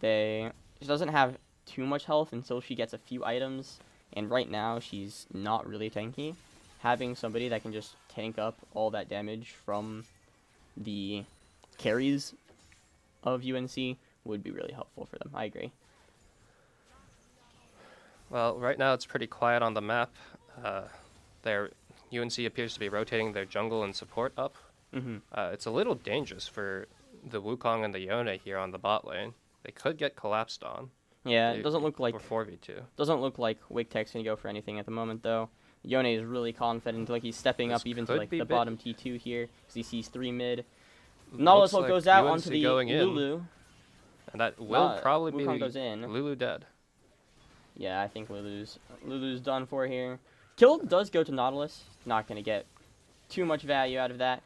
Speaker 1: she doesn't have too much health until she gets a few items, and right now she's not really tanky. Having somebody that can just tank up all that damage from the carries of UNC would be really helpful for them. I agree.
Speaker 9: Well, right now it's pretty quiet on the map. Their UNC appears to be rotating their jungle and support up. It's a little dangerous for the Wukong and the Yone here on the bot lane. They could get collapsed on.
Speaker 1: Yeah, it doesn't look like
Speaker 9: for 4v2.
Speaker 1: Doesn't look like Wake Tech's gonna go for anything at the moment though. Yone is really confident, like he's stepping up even to like the bottom T2 here, because he sees 3 mid. Nautilus ult goes out onto the Lulu.
Speaker 9: And that will probably be
Speaker 1: Wukong goes in.
Speaker 9: Lulu dead.
Speaker 1: Yeah, I think Lulu's done for here. Kill does go to Nautilus. Not gonna get too much value out of that,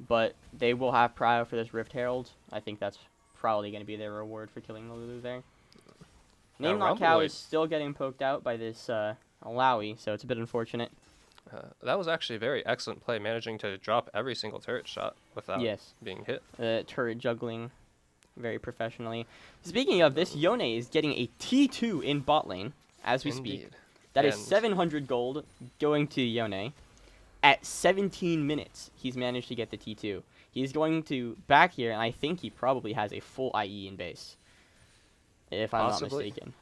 Speaker 1: but they will have prio for this Rift Herald. I think that's probably gonna be their reward for killing the Lulu there. Name Not Cow is still getting poked out by this Alawi, so it's a bit unfortunate.
Speaker 9: That was actually a very excellent play, managing to drop every single turret shot without being hit.
Speaker 1: Turret juggling very professionally. Speaking of this, Yone is getting a T2 in bot lane as we speak. That is 700 gold going to Yone. At 17 minutes, he's managed to get the T2. He's going to back here, and I think he probably has a full IE in base, if I'm not mistaken.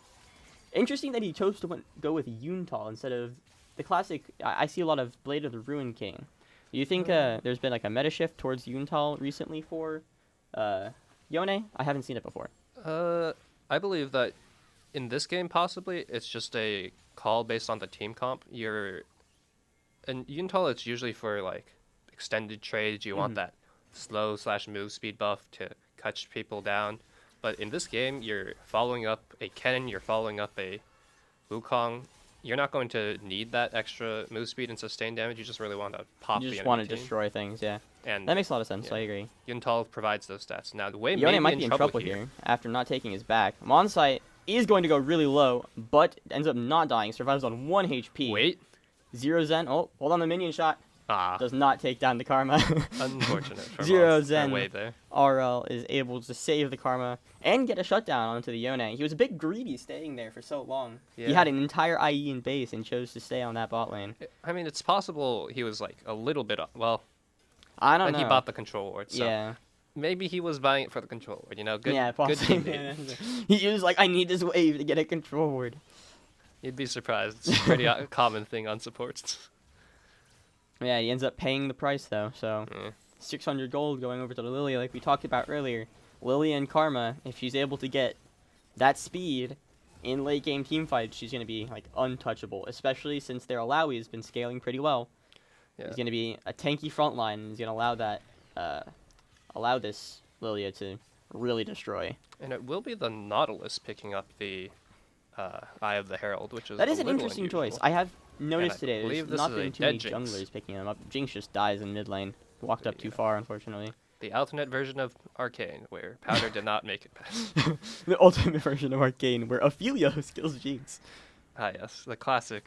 Speaker 1: Interesting that he chose to go with Yuntal instead of the classic. I see a lot of Blade of the Ruin King. Do you think there's been like a meta shift towards Yuntal recently for Yone? I haven't seen it before.
Speaker 9: I believe that in this game, possibly, it's just a call based on the team comp. And Yuntal, it's usually for like extended trades. You want that slow/move speed buff to cut people down. But in this game, you're following up a Kennen, you're following up a Wukong. You're not going to need that extra move speed and sustain damage. You just really want to pop the enemy.
Speaker 1: You just want to destroy things, yeah.
Speaker 9: And
Speaker 1: that makes a lot of sense. I agree.
Speaker 9: Yuntal provides those stats. Now, the way
Speaker 1: Yone might be in trouble here after not taking his back. Monsite is going to go really low, but ends up not dying. Survives on 1 HP.
Speaker 9: Wait.
Speaker 1: 0 Zen. Oh, hold on the minion shot. Does not take down the Karma.
Speaker 9: Unfortunate for
Speaker 1: 0 Zen.
Speaker 9: Wave there.
Speaker 1: RL is able to save the Karma and get a shutdown onto the Yone. He was a bit greedy staying there for so long. Yeah. He had an entire IE in base and chose to stay on that bot lane.
Speaker 9: I mean, it's possible he was like a little bit well.
Speaker 1: I don't know.
Speaker 9: He bought the control ward. So
Speaker 1: yeah.
Speaker 9: Maybe he was buying it for the control ward. You know, good.
Speaker 1: Yeah,
Speaker 9: good team.
Speaker 1: He was like, I need this wave to get a control ward.
Speaker 9: You'd be surprised. It's a pretty common thing on supports.
Speaker 1: Yeah, he ends up paying the price, though, so 600 gold going over to the Lilia, like we talked about earlier. Lilia and Karma, if she's able to get that speed in late-game teamfights, she's going to be, like, untouchable, especially since their Alawi has been scaling pretty well. Yeah. He's going to be a tanky frontline, and he's going to allow that, allow this Lilia to really destroy.
Speaker 9: And it will be the Nautilus picking up the Eye of the Herald, which is
Speaker 1: that is an
Speaker 9: interesting
Speaker 1: unusual choice. I have noticed today there's not been too many junglers picking them up. Jinx just dies in mid lane. Walked up too far, unfortunately.
Speaker 9: The alternate version of Arcane, where Powder did not make it past.
Speaker 1: The ultimate version of Arcane, where Aphelios kills Jinx.
Speaker 9: Ah, yes. The classic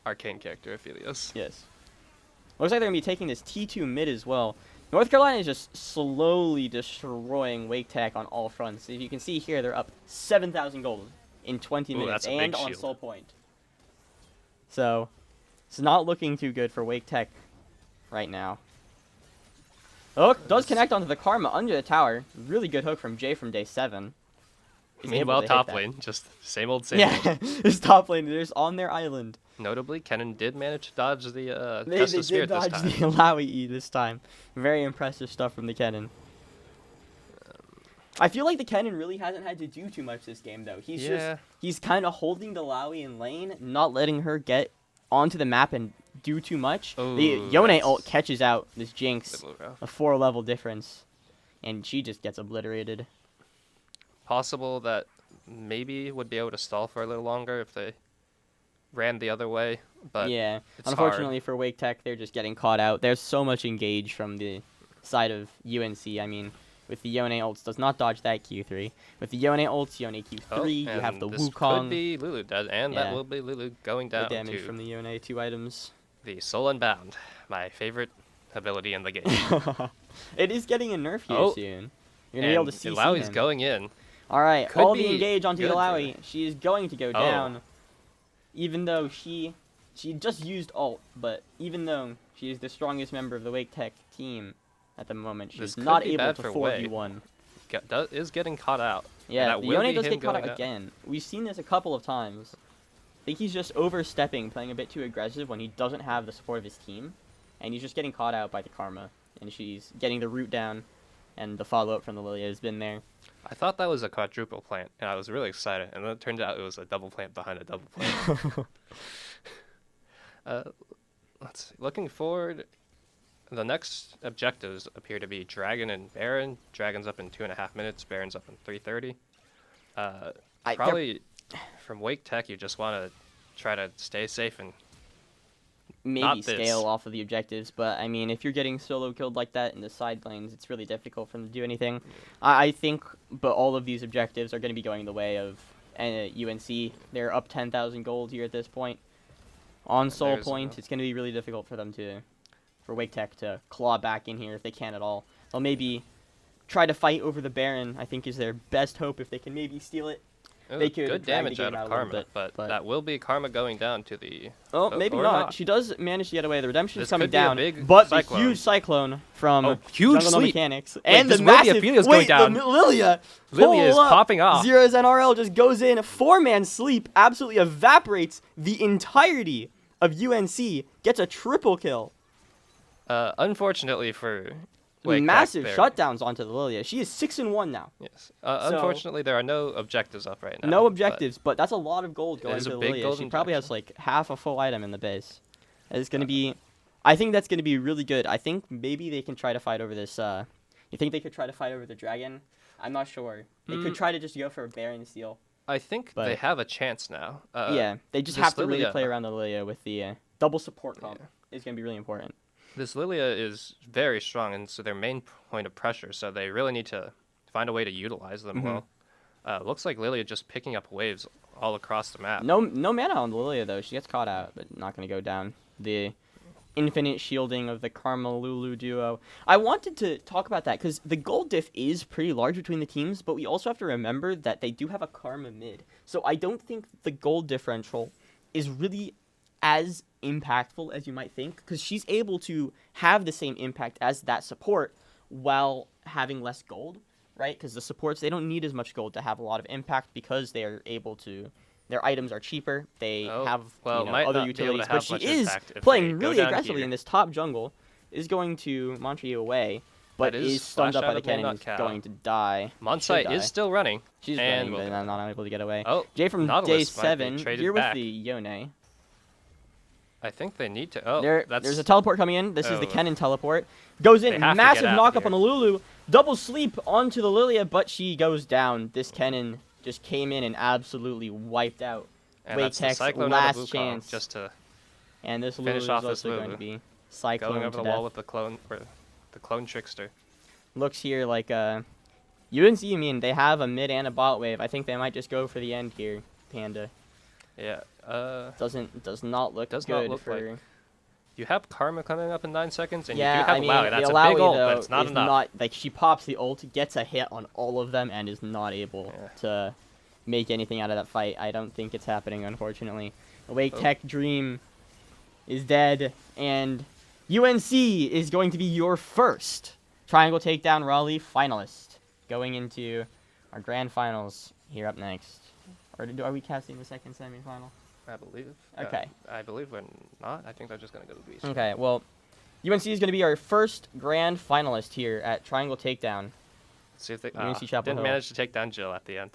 Speaker 9: Arcane character, Aphelios.
Speaker 1: Yes. Looks like they're going to be taking this T2 mid as well. North Carolina is just slowly destroying Wake Tech on all fronts. If you can see here, they're up 7,000 gold in 20 minutes and on Soul Point. So, it's not looking too good for Wake Tech right now. The hook does connect onto the Karma under the tower. Really good hook from Jay from day 7.
Speaker 9: Meanwhile, top lane, just same old.
Speaker 1: Yeah, his top lane, they're just on their island.
Speaker 9: Notably, Kennen did manage to dodge the
Speaker 1: They
Speaker 9: Test of Spirit
Speaker 1: did dodge
Speaker 9: this time.
Speaker 1: the Alawi E this time. Very impressive stuff from the Kennen. I feel like the Kennen really hasn't had to do too much this game, though. He's kind of holding the Alawi in lane, not letting her get onto the map and do too much.
Speaker 9: Ooh,
Speaker 1: the Yone ult catches out this Jinx, a 4-level difference, and she just gets obliterated.
Speaker 9: Possible that maybe would be able to stall for a little longer if they ran the other way, but
Speaker 1: yeah,
Speaker 9: it's
Speaker 1: unfortunately
Speaker 9: hard.
Speaker 1: For Wake Tech, they're just getting caught out. There's so much engage from the side of UNC. I mean, with the Yone ults, does not dodge that Q3. With the Yone ults, Yone Q3, you have the
Speaker 9: this
Speaker 1: Wukong.
Speaker 9: Could be Lulu dead, and that will be Lulu going down.
Speaker 1: The damage from the Yone 2 items.
Speaker 9: The Soul Unbound, my favorite ability in the game.
Speaker 1: It is getting a nerf here soon. You're gonna be able to see
Speaker 9: Ilaoi's
Speaker 1: him.
Speaker 9: going in.
Speaker 1: All right,
Speaker 9: Could
Speaker 1: all the
Speaker 9: be
Speaker 1: engage onto
Speaker 9: good for
Speaker 1: Ilaoi. She is going to go down,
Speaker 9: Oh.
Speaker 1: even though she just used ult. But even though she is the strongest member of the Wake Tech team at the moment,
Speaker 9: This
Speaker 1: she's
Speaker 9: could
Speaker 1: not
Speaker 9: be
Speaker 1: able
Speaker 9: bad
Speaker 1: to
Speaker 9: for
Speaker 1: 4v1.
Speaker 9: Is getting caught out.
Speaker 1: Yeah,
Speaker 9: that
Speaker 1: the
Speaker 9: will
Speaker 1: Yone
Speaker 9: be
Speaker 1: does
Speaker 9: him
Speaker 1: get caught
Speaker 9: going
Speaker 1: out
Speaker 9: down.
Speaker 1: again. We've seen this a couple of times. I think he's just overstepping, playing a bit too aggressive when he doesn't have the support of his team, and he's just getting caught out by the Karma. And she's getting the root down, and the follow-up from the Lilia has been there.
Speaker 9: I thought that was a quadruple plant, and I was really excited. And then it turned out it was a double plant behind a double plant. Let's see. Looking forward, the next objectives appear to be Dragon and Baron. Dragon's up in 2.5 minutes. Baron's up in 3:30. Probably from Wake Tech, you just want to try to stay safe and
Speaker 1: Maybe
Speaker 9: not this.
Speaker 1: scale off of the objectives, but I mean, if you're getting solo killed like that in the side lanes, it's really difficult for them to do anything. I think, but all of these objectives are going to be going the way of UNC. They're up 10,000 gold here at this point. On soul
Speaker 9: There's
Speaker 1: point, it's going to be really difficult for them for Wake Tech to claw back in here if they can at all. They'll maybe try to fight over the Baron, I think is their best hope if they can maybe steal it. They could
Speaker 9: good
Speaker 1: drag the
Speaker 9: damage
Speaker 1: game
Speaker 9: out
Speaker 1: out
Speaker 9: of
Speaker 1: a little
Speaker 9: Karma,
Speaker 1: bit,
Speaker 9: but that will be Karma going down to the.
Speaker 1: Oh, maybe
Speaker 9: or
Speaker 1: not. She does manage to get away. The redemption is
Speaker 9: This
Speaker 1: coming
Speaker 9: could be a
Speaker 1: down,
Speaker 9: big
Speaker 1: but
Speaker 9: cyclone.
Speaker 1: the huge cyclone from
Speaker 9: huge
Speaker 1: Jungle No
Speaker 9: sleep.
Speaker 1: Mechanics
Speaker 9: Wait,
Speaker 1: and
Speaker 9: this
Speaker 1: the
Speaker 9: will be
Speaker 1: massive
Speaker 9: Athena's going down.
Speaker 1: The Lilia
Speaker 9: Lilia is
Speaker 1: hold up.
Speaker 9: popping off.
Speaker 1: Zero's NRL just goes in. 4-man sleep absolutely evaporates the entirety of UNC. Gets a triple kill.
Speaker 9: Unfortunately for Wake Tech,
Speaker 1: Massive
Speaker 9: there-
Speaker 1: shutdowns onto the Lilia. She is 6-1 now.
Speaker 9: Yes. Unfortunately, there are no objectives up right now.
Speaker 1: No
Speaker 9: but
Speaker 1: objectives, but that's a lot of gold going
Speaker 9: is
Speaker 1: to
Speaker 9: a
Speaker 1: the
Speaker 9: big
Speaker 1: Lilia.
Speaker 9: gold
Speaker 1: She probably has
Speaker 9: injection.
Speaker 1: like half a full item in the base. It's going to be... I think that's going to be really good. I think maybe they can try to fight over this... you think they could try to fight over the dragon? I'm not sure. They could try to just go for a Baron steal.
Speaker 9: I think they
Speaker 1: but-
Speaker 9: have a chance now.
Speaker 1: Yeah, they just
Speaker 9: this
Speaker 1: have to really
Speaker 9: Lilia-
Speaker 1: play around the Lilia with the double support comp. It's going to be really important.
Speaker 9: This Lilia is very strong, and so their main point of pressure. So they really need to find a way to utilize them well. Looks like Lilia just picking up waves all across the map.
Speaker 1: No mana on the Lilia, though. She gets caught out, but not going to go down. The infinite shielding of the Karma Lulu duo. I wanted to talk about that because the gold diff is pretty large between the teams, but we also have to remember that they do have a Karma mid. So I don't think the gold differential is really as impactful as you might think, because she's able to have the same impact as that support while having less gold, right? Because the supports, they don't need as much gold to have a lot of impact because they are able to... Their items are cheaper. They have
Speaker 9: might
Speaker 1: other
Speaker 9: not be able to
Speaker 1: utilities,
Speaker 9: have
Speaker 1: but she
Speaker 9: much
Speaker 1: is
Speaker 9: impact if they
Speaker 1: playing
Speaker 9: go
Speaker 1: really
Speaker 9: down
Speaker 1: aggressively
Speaker 9: here.
Speaker 1: in this top jungle. Is going to Mantra you away, but
Speaker 9: That is
Speaker 1: is stunned
Speaker 9: flash
Speaker 1: up by
Speaker 9: out
Speaker 1: the
Speaker 9: of May
Speaker 1: cannon.
Speaker 9: Not
Speaker 1: Is
Speaker 9: Cow.
Speaker 1: going to die.
Speaker 9: Monsite
Speaker 1: Should
Speaker 9: is
Speaker 1: die.
Speaker 9: still running.
Speaker 1: She's
Speaker 9: and
Speaker 1: running, but not able to get away.
Speaker 9: Oh,
Speaker 1: Jay from
Speaker 9: Nautilus
Speaker 1: day
Speaker 9: might be
Speaker 1: 7
Speaker 9: traded
Speaker 1: here
Speaker 9: back.
Speaker 1: with the Yone.
Speaker 9: I think they need to. Oh,
Speaker 1: There's a teleport coming in. This is the
Speaker 9: Oh.
Speaker 1: Kennen teleport. Goes in,
Speaker 9: They have to
Speaker 1: massive
Speaker 9: get out
Speaker 1: knock up
Speaker 9: here.
Speaker 1: on the Lulu. Double sleep onto the Lilia, but she goes down. This Kennen just came in and absolutely wiped out
Speaker 9: and
Speaker 1: Wake
Speaker 9: that's the
Speaker 1: Tech's
Speaker 9: Cyclone out of
Speaker 1: last
Speaker 9: Wukong,
Speaker 1: chance.
Speaker 9: just to
Speaker 1: And this Lulu
Speaker 9: finish
Speaker 1: is
Speaker 9: off this
Speaker 1: also going
Speaker 9: Lulu.
Speaker 1: to be cyclone
Speaker 9: going over
Speaker 1: to
Speaker 9: the wall
Speaker 1: death.
Speaker 9: with the clone, or the clone trickster.
Speaker 1: Looks here like UNC, I mean, they have a mid and a bot wave. I think they might just go for the end here, Panda.
Speaker 9: Yeah.
Speaker 1: Does not look
Speaker 9: Does not
Speaker 1: good
Speaker 9: look
Speaker 1: for...
Speaker 9: like- You have Karma coming up in 9 seconds, and
Speaker 1: yeah,
Speaker 9: you do have
Speaker 1: I mean,
Speaker 9: Alawi.
Speaker 1: the
Speaker 9: That's a
Speaker 1: Alawi,
Speaker 9: big ult,
Speaker 1: though,
Speaker 9: but it's not
Speaker 1: is
Speaker 9: enough.
Speaker 1: not, like, she pops the ult, gets a hit on all of them, and is not able to make anything out of that fight. I don't think it's happening, unfortunately. The Wake Tech dream is dead, and UNC is going to be your first Triangle Takedown Raleigh finalist going into our grand finals here up next. Or are we casting the second semifinal?
Speaker 9: I believe.
Speaker 1: Okay.
Speaker 9: I believe we're not. I think they're just going to go to Beast.
Speaker 1: Okay, well, UNC is going to be our first grand finalist here at Triangle Takedown.
Speaker 9: Let's see if they
Speaker 1: UNC Chapel
Speaker 9: didn't
Speaker 1: Hill.
Speaker 9: manage to take down Jill at the end.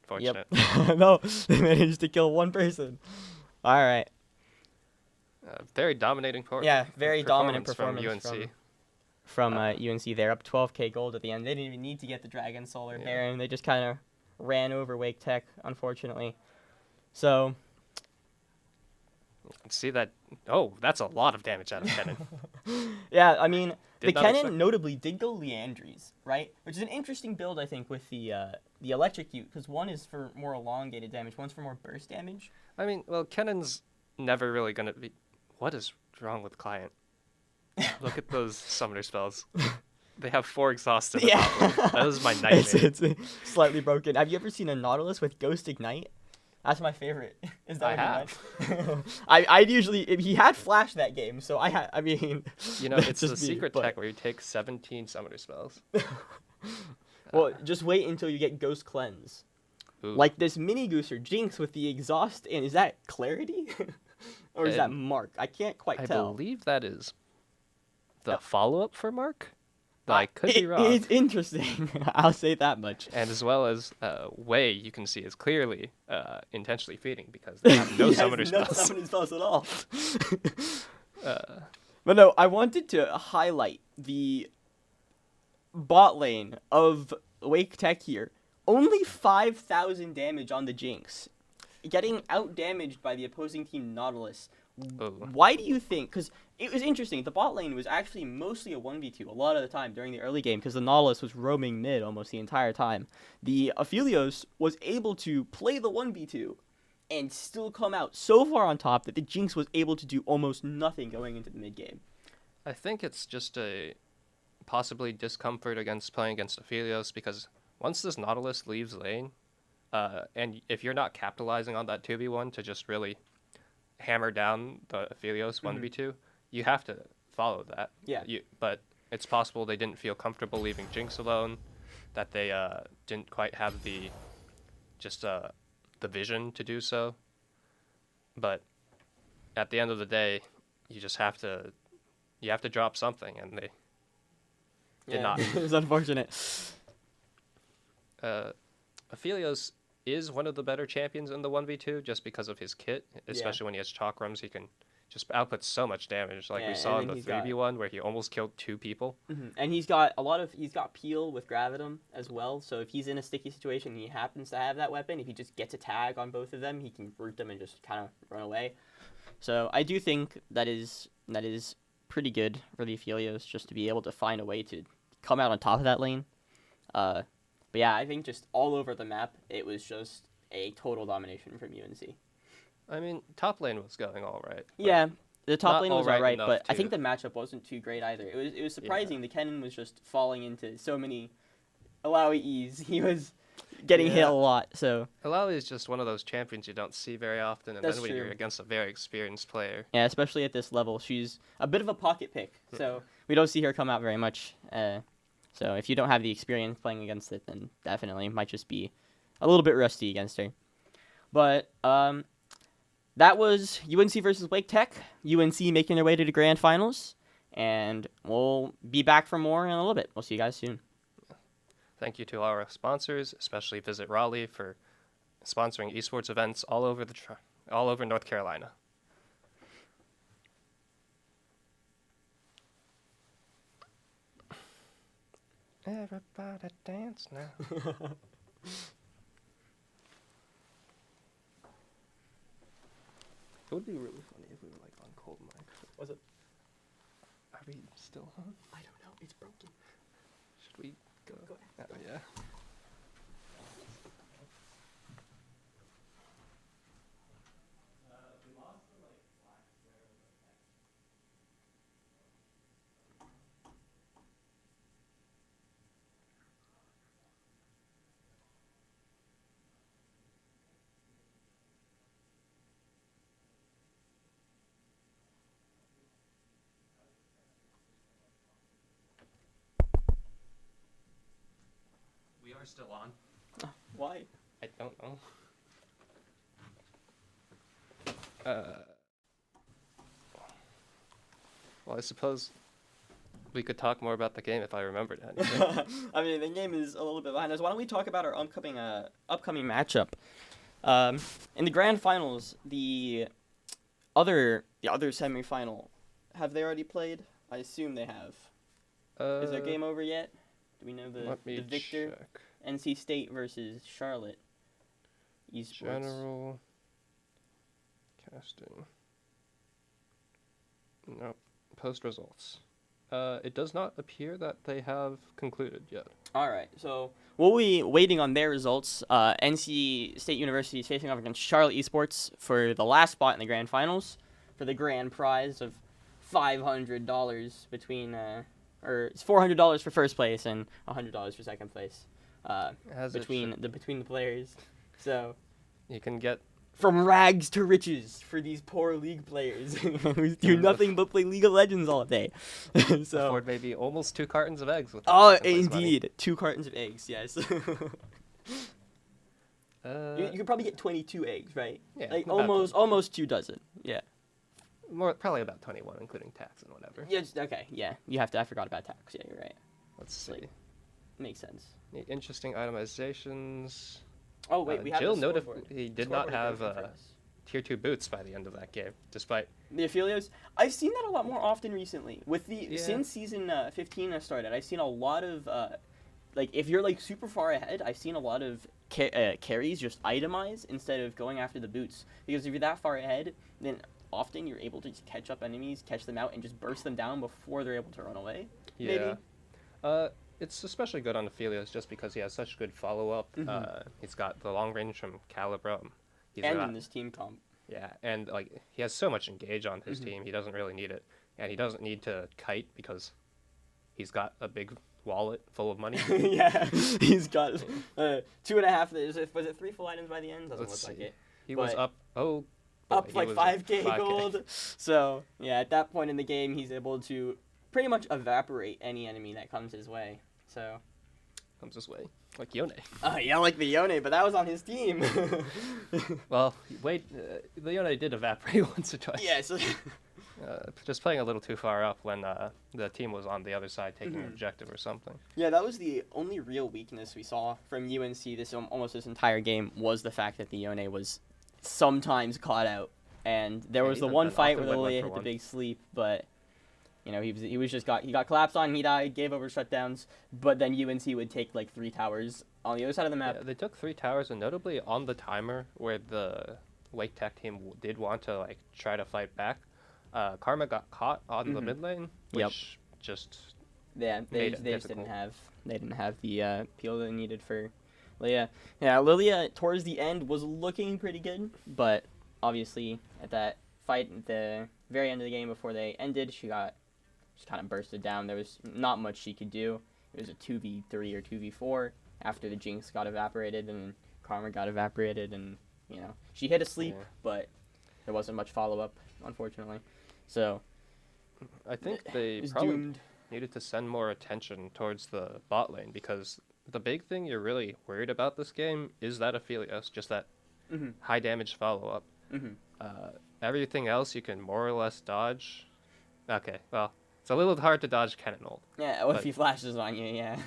Speaker 9: Fortunate.
Speaker 1: Yep. No, they managed to kill one person. All right.
Speaker 9: Very dominating
Speaker 1: Yeah, very dominant performance
Speaker 9: from UNC.
Speaker 1: from UNC there, up 12k gold at the end. They didn't even need to get the Dragon Soul or Baron. They just kind of ran over Wake Tech, unfortunately. So,
Speaker 9: You can see that. Oh, that's a lot of damage out of Kennen.
Speaker 1: yeah, I mean,
Speaker 9: Did
Speaker 1: the
Speaker 9: not
Speaker 1: Kennen
Speaker 9: expect-
Speaker 1: notably did go Leandries, right? Which is an interesting build, I think, with the Electrocute, because one is for more elongated damage, one's for more burst damage.
Speaker 9: I mean, well, Kennen's never really going to be... What is wrong with Client? Look at those summoner spells. They have 4 exhausts in the
Speaker 1: Yeah.
Speaker 9: top lane. That is my nightmare.
Speaker 1: It's slightly broken. Have you ever seen a Nautilus with Ghost Ignite? That's my favorite. Is that
Speaker 9: I
Speaker 1: what you
Speaker 9: have.
Speaker 1: meant? I'd usually he had Flash that game, so I mean,
Speaker 9: You know,
Speaker 1: that's
Speaker 9: it's the
Speaker 1: just me,
Speaker 9: secret
Speaker 1: but-
Speaker 9: tech where you take 17 summoner spells.
Speaker 1: Well, just wait until you get Ghost Cleanse.
Speaker 9: Ooh.
Speaker 1: Like this mini Gooser Jinx with the exhaust, and is that Clarity? Or is that
Speaker 9: And
Speaker 1: Mark? I can't quite
Speaker 9: I
Speaker 1: tell.
Speaker 9: believe that is the follow-up for Mark. Though I could be wrong.
Speaker 1: It's interesting. I'll say that much.
Speaker 9: And as well as Wei, you can see is clearly intentionally feeding because they have no
Speaker 1: He has
Speaker 9: summoner
Speaker 1: no
Speaker 9: spells.
Speaker 1: summoner spells at all. But no, I wanted to highlight the bot lane of Wake Tech here. Only 5,000 damage on the Jinx. Getting out-damaged by the opposing team Nautilus.
Speaker 9: Oh.
Speaker 1: Why do you think? Because it was interesting. The bot lane was actually mostly a 1v2 a lot of the time during the early game because the Nautilus was roaming mid almost the entire time. The Aphelios was able to play the 1v2 and still come out so far on top that the Jinx was able to do almost nothing going into the mid game.
Speaker 9: I think it's just a possibly discomfort against playing against Aphelios because once this Nautilus leaves lane, and if you're not capitalizing on that 2v1 to just really hammer down the Aphelios 1v2, you have to follow that.
Speaker 1: Yeah.
Speaker 9: But it's possible they didn't feel comfortable leaving Jinx alone, that they didn't quite have the vision to do so. But at the end of the day, you just have to drop something, and they did not.
Speaker 1: It was unfortunate.
Speaker 9: Aphelios is one of the better champions in the 1v2 just because of his kit, especially when he has chakrams. He can just output so much damage, like
Speaker 1: Yeah,
Speaker 9: we saw
Speaker 1: and
Speaker 9: in the
Speaker 1: then he's got-
Speaker 9: 3v1 where he almost killed 2 people.
Speaker 1: And he's got peel with Gravitum as well, so if he's in a sticky situation and he happens to have that weapon, if he just gets a tag on both of them, he can root them and just kind of run away. So I do think that is pretty good for the Aphelios just to be able to find a way to come out on top of that lane. But yeah, I think just all over the map, it was just a total domination from UNC.
Speaker 9: I mean, top lane was going all right. but
Speaker 1: Yeah, the top
Speaker 9: not
Speaker 1: lane was
Speaker 9: alright
Speaker 1: alright,
Speaker 9: enough
Speaker 1: but I
Speaker 9: to-
Speaker 1: think the matchup wasn't too great either. It was surprising. The Kennen was just falling into so many Alawi E's. He was getting hit
Speaker 9: Yeah.
Speaker 1: a lot. So
Speaker 9: Alawi is just one of those champions you don't see very often, and
Speaker 1: That's
Speaker 9: then when you're
Speaker 1: true.
Speaker 9: against a very experienced player.
Speaker 1: yeah, especially at this level, she's a bit of a pocket pick. So we don't see her come out very much. So if you don't have the experience playing against it, then definitely might just be a little bit rusty against her. But that was UNC versus Wake Tech. UNC making their way to the grand finals, and we'll be back for more in a little bit. We'll see you guys soon.
Speaker 9: Thank you to our sponsors, especially Visit Raleigh for sponsoring esports events all over all over North Carolina. Everybody dance now. It would be really funny if we were like on cold mic.
Speaker 1: Was it?
Speaker 9: Are we still on?
Speaker 1: I don't know. It's broken.
Speaker 9: Should we go?
Speaker 1: Go
Speaker 9: Oh, yeah. We are still on.
Speaker 1: Why?
Speaker 9: I don't know. Well, I suppose we could talk more about the game if I remembered anything.
Speaker 1: I mean, the game is a little bit behind us. Why don't we talk about our upcoming matchup? In the grand finals, the other semifinal, have they already played? I assume they have. Is their game over yet? Do we know the
Speaker 9: Let me
Speaker 1: victor?
Speaker 9: check.
Speaker 1: NC State versus Charlotte. Esports.
Speaker 9: General casting. Nope. Post results. It does not appear that they have concluded yet.
Speaker 1: All right, so we'll be waiting on their results. NC State University is facing off against Charlotte Esports for the last spot in the grand finals for the grand prize of $500 between or it's $400 for first place and $100 for second place.
Speaker 9: As it
Speaker 1: Between
Speaker 9: should.
Speaker 1: the players. So
Speaker 9: You can get
Speaker 1: from rags to riches for these poor League players who do nothing but play League of Legends all day. So
Speaker 9: afford maybe almost 2 cartons of eggs with that
Speaker 1: oh,
Speaker 9: second place money.
Speaker 1: indeed, 2 cartons of eggs. Yes. You could probably get 22 eggs, right?
Speaker 9: Yeah,
Speaker 1: Like
Speaker 9: about
Speaker 1: almost 2 dozen. Yeah.
Speaker 9: probably about 21, including tax and whatever.
Speaker 1: Yeah. Okay. Yeah. You have to. I forgot about tax. Yeah, you're right.
Speaker 9: Let's see.
Speaker 1: Like, makes sense.
Speaker 9: The interesting itemizations.
Speaker 1: Oh wait, we have
Speaker 9: Jill
Speaker 1: the
Speaker 9: noted
Speaker 1: scoreboard.
Speaker 9: he did not
Speaker 1: Scoreboard
Speaker 9: have
Speaker 1: breaking for us.
Speaker 9: tier 2 boots by the end of that game, despite
Speaker 1: The Aphelios, I've seen that a lot more often recently. With the
Speaker 9: Yeah.
Speaker 1: since season 15 has started, I've seen a lot of like if you're like super far ahead, I've seen a lot of carries just itemize instead of going after the boots. Because if you're that far ahead, then often you're able to just catch up enemies, catch them out, and just burst them down before they're able to run away.
Speaker 9: yeah. It's especially good on Aphelios just because he has such good follow-up. He's got the long range from Calibra. He's
Speaker 1: And
Speaker 9: got,
Speaker 1: in this team comp.
Speaker 9: yeah, and like he has so much engage on his team. He doesn't really need it, and he doesn't need to kite because he's got a big wallet full of money.
Speaker 1: Yeah, he's got 2.5. Was it 3 full items by the end? Doesn't
Speaker 9: Let's
Speaker 1: look like
Speaker 9: see.
Speaker 1: it.
Speaker 9: He was
Speaker 1: But-
Speaker 9: up. Oh,
Speaker 1: Up
Speaker 9: boy, he
Speaker 1: like
Speaker 9: was
Speaker 1: 5k
Speaker 9: 5K.
Speaker 1: gold. So yeah, at that point in the game, he's able to pretty much evaporate any enemy that comes his way. So
Speaker 9: Comes this way, like Yone.
Speaker 1: yeah, like the Yone, but that was on his team.
Speaker 9: Well, wait, the Yone did evaporate once or twice.
Speaker 1: yeah, so
Speaker 9: Just playing a little too far up when the team was on the other side taking an objective or something.
Speaker 1: yeah, that was the only real weakness we saw from UNC this almost this entire game was the fact that the Yone was sometimes caught out, and there
Speaker 9: Yeah,
Speaker 1: was
Speaker 9: he
Speaker 1: the
Speaker 9: has
Speaker 1: one
Speaker 9: been
Speaker 1: fight
Speaker 9: often
Speaker 1: where
Speaker 9: went
Speaker 1: Lilia
Speaker 9: for
Speaker 1: hit the
Speaker 9: one.
Speaker 1: big sleep, but. You know, he got collapsed on, he died, gave over shutdowns, but then UNC would take like 3 towers on the other side of the map.
Speaker 9: Yeah, they took 3 towers, and notably on the timer where the Wake Tech team did want to like try to fight back, Karma got caught on the mid lane, which
Speaker 1: Yep.
Speaker 9: just
Speaker 1: Yeah, they
Speaker 9: made it
Speaker 1: just didn't
Speaker 9: difficult.
Speaker 1: have the peel they needed for Lilia. Yeah, Lilia towards the end was looking pretty good, but obviously at that fight at the very end of the game before they ended, she kind of bursted down. There was not much she could do. It was a 2v3 or 2v4 after the Jinx got evaporated and Karma got evaporated, and you know she hit a sleep,
Speaker 9: Yeah.
Speaker 1: but there wasn't much follow up, unfortunately. So
Speaker 9: I think they
Speaker 1: it was
Speaker 9: probably
Speaker 1: doomed.
Speaker 9: needed to send more attention towards the bot lane because the big thing you're really worried about this game is that Aphelios, just that high damage follow up. Everything else you can more or less dodge. Okay, well, it's a little hard to dodge Cannonol.
Speaker 1: Yeah, well, if
Speaker 9: But-
Speaker 1: he flashes on you, yeah.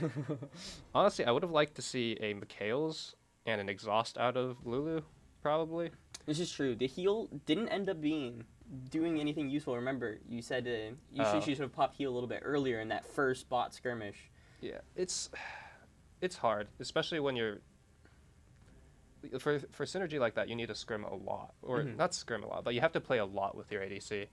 Speaker 9: Honestly, I would have liked to see a Mikhail's and an exhaust out of Lulu, probably.
Speaker 1: This is true. The heal didn't end up doing anything useful. Remember, you said she should have popped heal a little bit earlier in that first bot skirmish.
Speaker 9: Yeah, it's hard, especially when you're for synergy like that. You need to scrim a lot, or not scrim a lot, but you have to play a lot with your ADC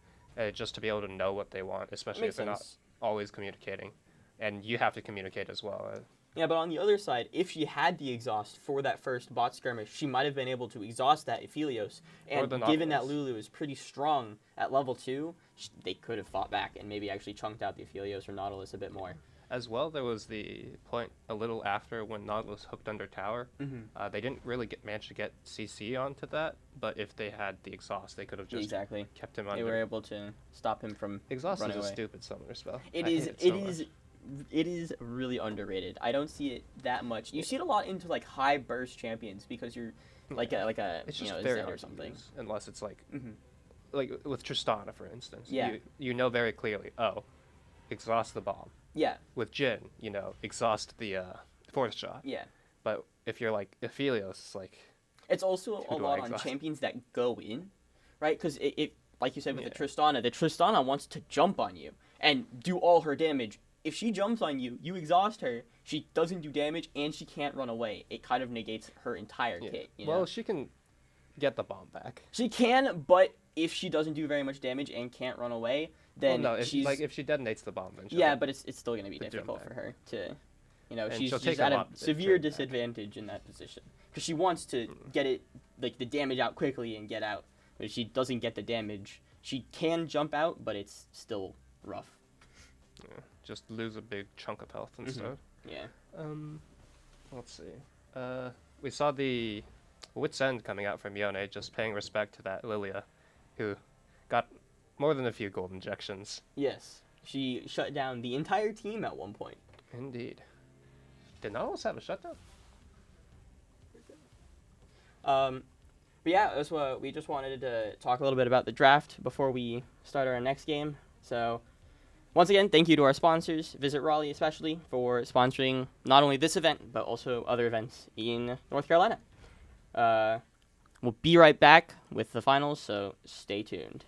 Speaker 9: just to be able to know what they want, especially
Speaker 1: Makes
Speaker 9: if they're not
Speaker 1: sense.
Speaker 9: always communicating, and you have to communicate as well.
Speaker 1: Yeah, but on the other side, if she had the exhaust for that first bot skirmish, she might have been able to exhaust that Aphelios.
Speaker 9: Or
Speaker 1: And
Speaker 9: the
Speaker 1: given that
Speaker 9: Nautilus.
Speaker 1: Lulu is pretty strong at level 2, they could have fought back and maybe actually chunked out the Aphelios or Nautilus a bit more.
Speaker 9: As well, there was the point a little after when Nautilus hooked under tower. They didn't really manage to get CC onto that, but if they had the exhaust, they could have just
Speaker 1: Exactly.
Speaker 9: kept him
Speaker 1: They
Speaker 9: under.
Speaker 1: were able to stop him from
Speaker 9: Exhaust
Speaker 1: running
Speaker 9: is a
Speaker 1: away.
Speaker 9: stupid summoner spell.
Speaker 1: It
Speaker 9: I
Speaker 1: is.
Speaker 9: hate
Speaker 1: It
Speaker 9: so
Speaker 1: is.
Speaker 9: much.
Speaker 1: It is really underrated. I don't see it that much. You see it a lot into like high burst champions because you're like a
Speaker 9: It's
Speaker 1: you
Speaker 9: just
Speaker 1: know, a
Speaker 9: very
Speaker 1: Zed or
Speaker 9: hard to
Speaker 1: something.
Speaker 9: use, unless it's like with Tristana, for instance.
Speaker 1: Yeah.
Speaker 9: You know very clearly. Oh, exhaust the bomb.
Speaker 1: Yeah,
Speaker 9: With Jin, exhaust the fourth shot.
Speaker 1: yeah.
Speaker 9: But if you're like Aphelios, it's like
Speaker 1: It's also a
Speaker 9: Who do I
Speaker 1: lot on
Speaker 9: exhaust?
Speaker 1: champions that go in, right? Because it like you said with
Speaker 9: Yeah.
Speaker 1: the Tristana wants to jump on you and do all her damage. If she jumps on you, you exhaust her. She doesn't do damage and she can't run away. It kind of negates her entire
Speaker 9: yeah.
Speaker 1: kit. You
Speaker 9: Well,
Speaker 1: know?
Speaker 9: she can get the bomb back.
Speaker 1: She can, but if she doesn't do very much damage and can't run away, then
Speaker 9: well, no,
Speaker 1: she's
Speaker 9: if she detonates the bomb, then she'll
Speaker 1: yeah, but it's still gonna be
Speaker 9: the jump
Speaker 1: difficult
Speaker 9: back.
Speaker 1: for her to,
Speaker 9: And
Speaker 1: she's
Speaker 9: she'll take
Speaker 1: at
Speaker 9: a
Speaker 1: a
Speaker 9: lot to
Speaker 1: severe
Speaker 9: jump back.
Speaker 1: disadvantage in that position because she wants to get it like the damage out quickly and get out, but if she doesn't get the damage, she can jump out, but it's still rough.
Speaker 9: just lose a big chunk of health instead.
Speaker 1: Yeah.
Speaker 9: Let's see. We saw the Wit's End coming out from Yone, just paying respect to that Lilia, who got more than a few gold injections.
Speaker 1: Yes. She shut down the entire team at one point.
Speaker 9: Indeed. Did Nautilus have a shutdown?
Speaker 1: But yeah, that's what we just wanted to talk a little bit about the draft before we start our next game. So, once again, thank you to our sponsors, Visit Raleigh especially, for sponsoring not only this event, but also other events in North Carolina. We'll be right back with the finals, so stay tuned.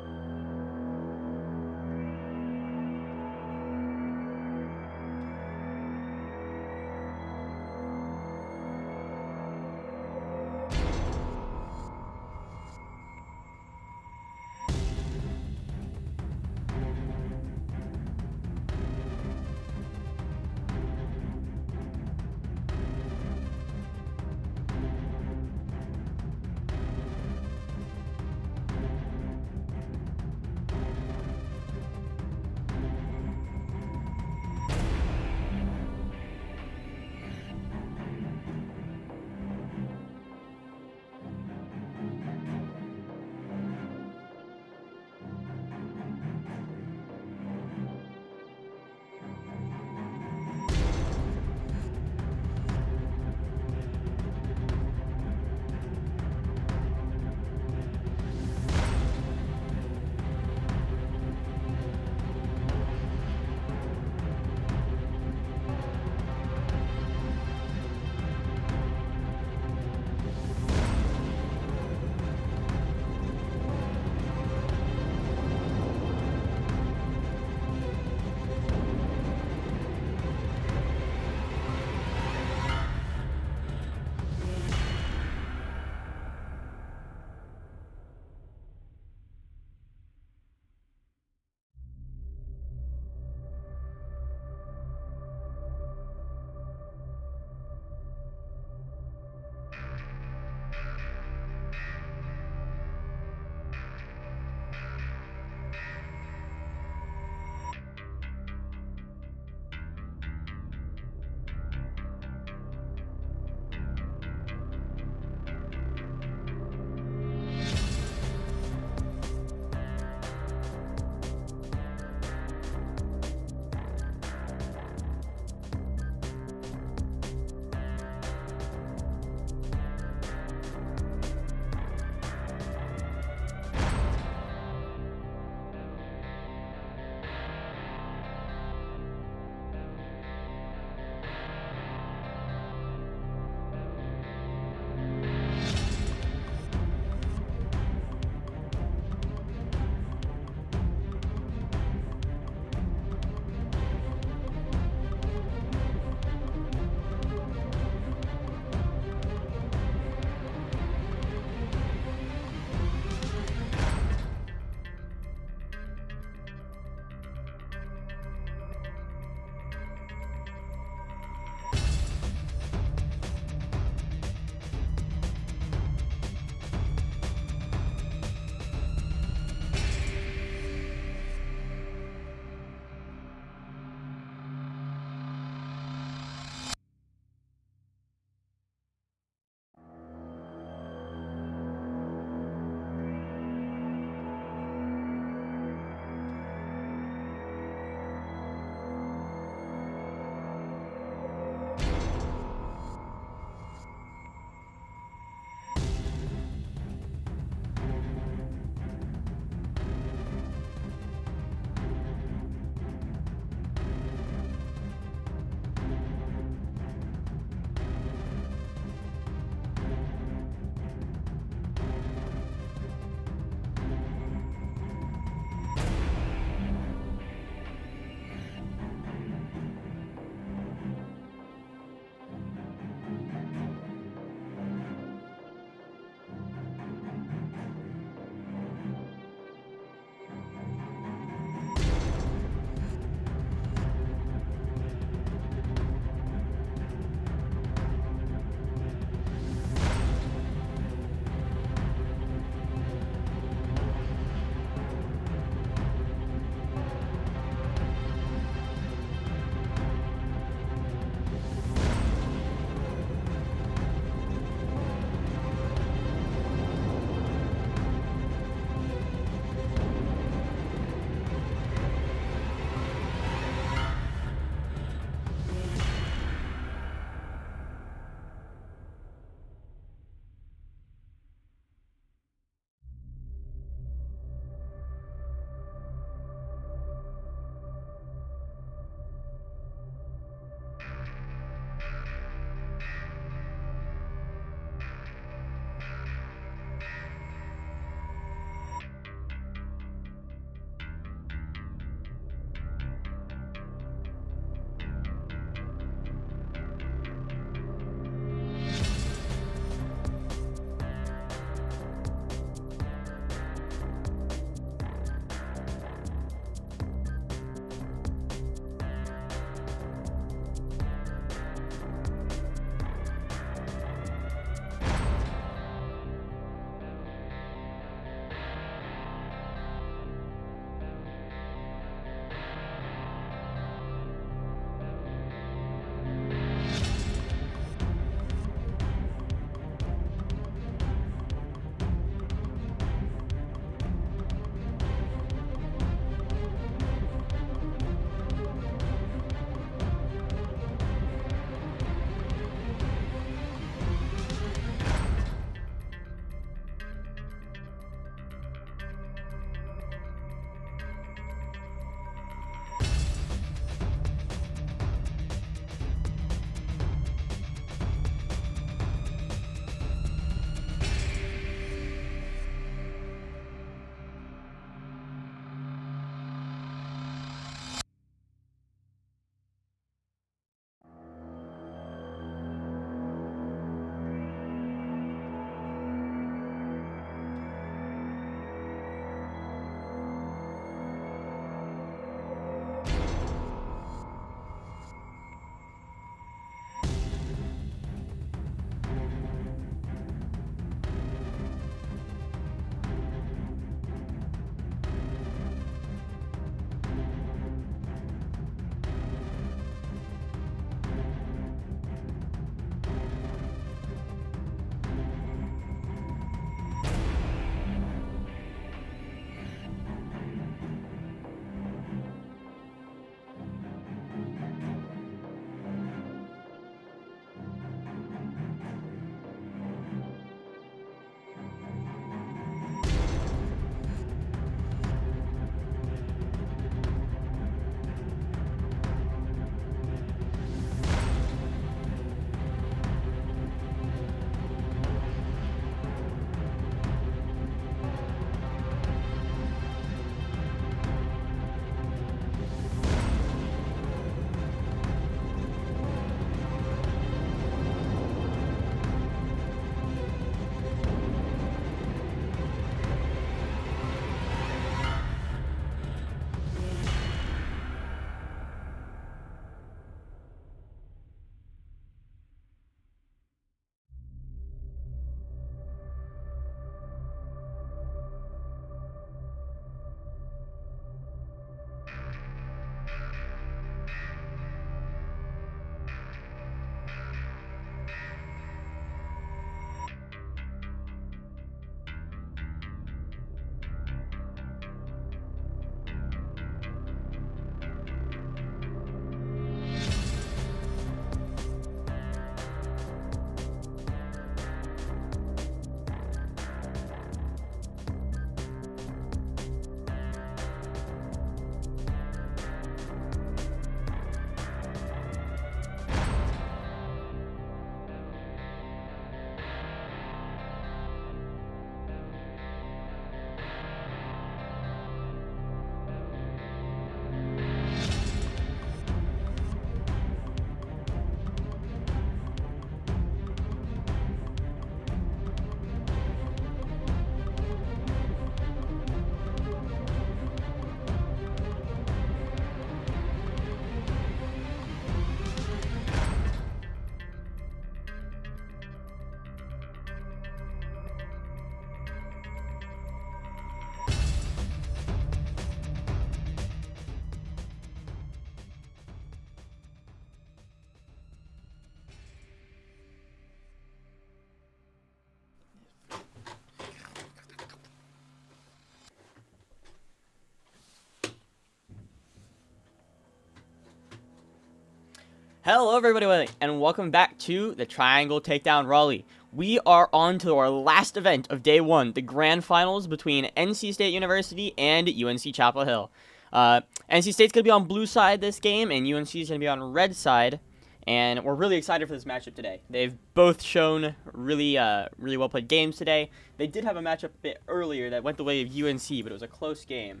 Speaker 1: Hello, everybody, and welcome back to the Triangle Takedown Raleigh. We are on to our last event of day one, the grand finals between NC State University and UNC Chapel Hill. NC State's going to be on blue side this game, and UNC is going to be on red side, and we're really excited for this matchup today. They've both shown really well played games today. They did have a matchup a bit earlier that went the way of UNC, but it was a close game.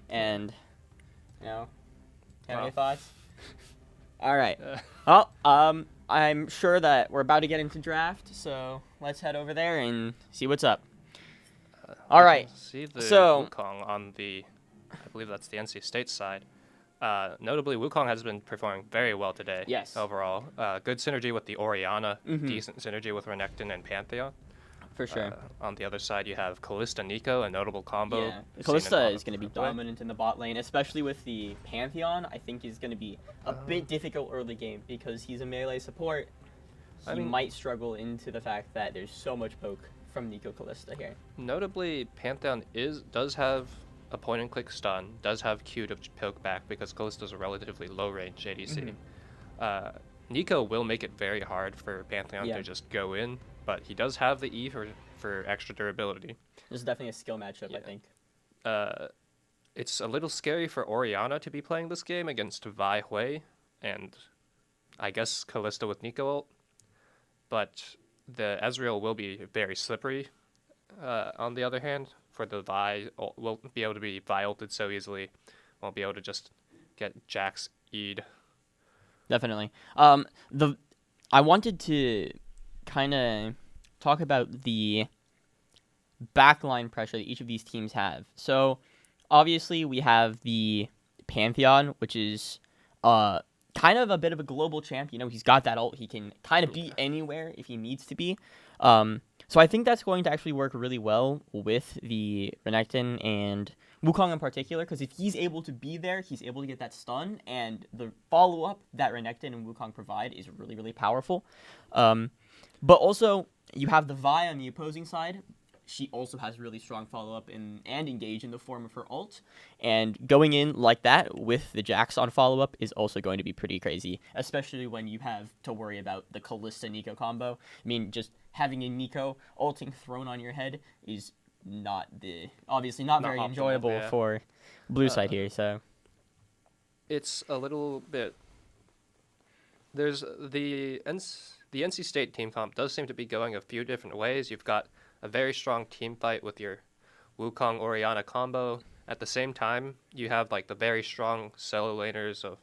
Speaker 1: And, have any thoughts? All right. Well, I'm sure that we're about to get into draft, so let's head over there and see what's up. All right.
Speaker 9: See the
Speaker 1: So
Speaker 9: Wukong on the, I believe that's the NC State side. Notably, Wukong has been performing very well today.
Speaker 1: Yes.
Speaker 9: Overall, good synergy with the Orianna, decent synergy with Renekton and Pantheon.
Speaker 1: for sure.
Speaker 9: On the other side, you have Callista Nico, a notable combo.
Speaker 1: Yeah, Callista is going to be dominant in the bot lane, especially with the Pantheon. I think he's going to be a bit difficult early game because he's a melee support. He might struggle into the fact that there's so much poke from Nico Callista here.
Speaker 9: Notably, Pantheon does have a point and click stun, does have Q to poke back because Callista's a relatively low range ADC. Nico will make it very hard for Pantheon to just go in, but he does have the E for extra durability.
Speaker 1: This is definitely a skill matchup, I think.
Speaker 9: It's a little scary for Orianna to be playing this game against Vi Hui, and I guess Callista with Nico ult, but the Ezreal will be very slippery. On the other hand, for the Vi, won't be able to be Vi ulted so easily, won't be able to just get Jax E'd.
Speaker 1: Definitely. I wanted to kind of talk about the backline pressure that each of these teams have. So, obviously, we have the Pantheon, which is kind of a bit of a global champ. You know, he's got that ult. He can kind of be anywhere if he needs to be. So I think that's going to actually work really well with the Renekton and Wukong in particular, because if he's able to be there, he's able to get that stun, and the follow-up that Renekton and Wukong provide is really, really powerful. But also, you have the Vi on the opposing side. She also has really strong follow-up and engage in the form of her ult. And going in like that with the Jax on follow-up is also going to be pretty crazy, especially when you have to worry about the Callista-Nico combo. I mean, just having a Nico ulting thrown on your head is obviously not very
Speaker 9: optimal,
Speaker 1: enjoyable for blue side here. So
Speaker 9: it's a little bit. There's the NC State team comp does seem to be going a few different ways. You've got a very strong team fight with your Wukong Orianna combo. At the same time, you have like the very strong solo laners of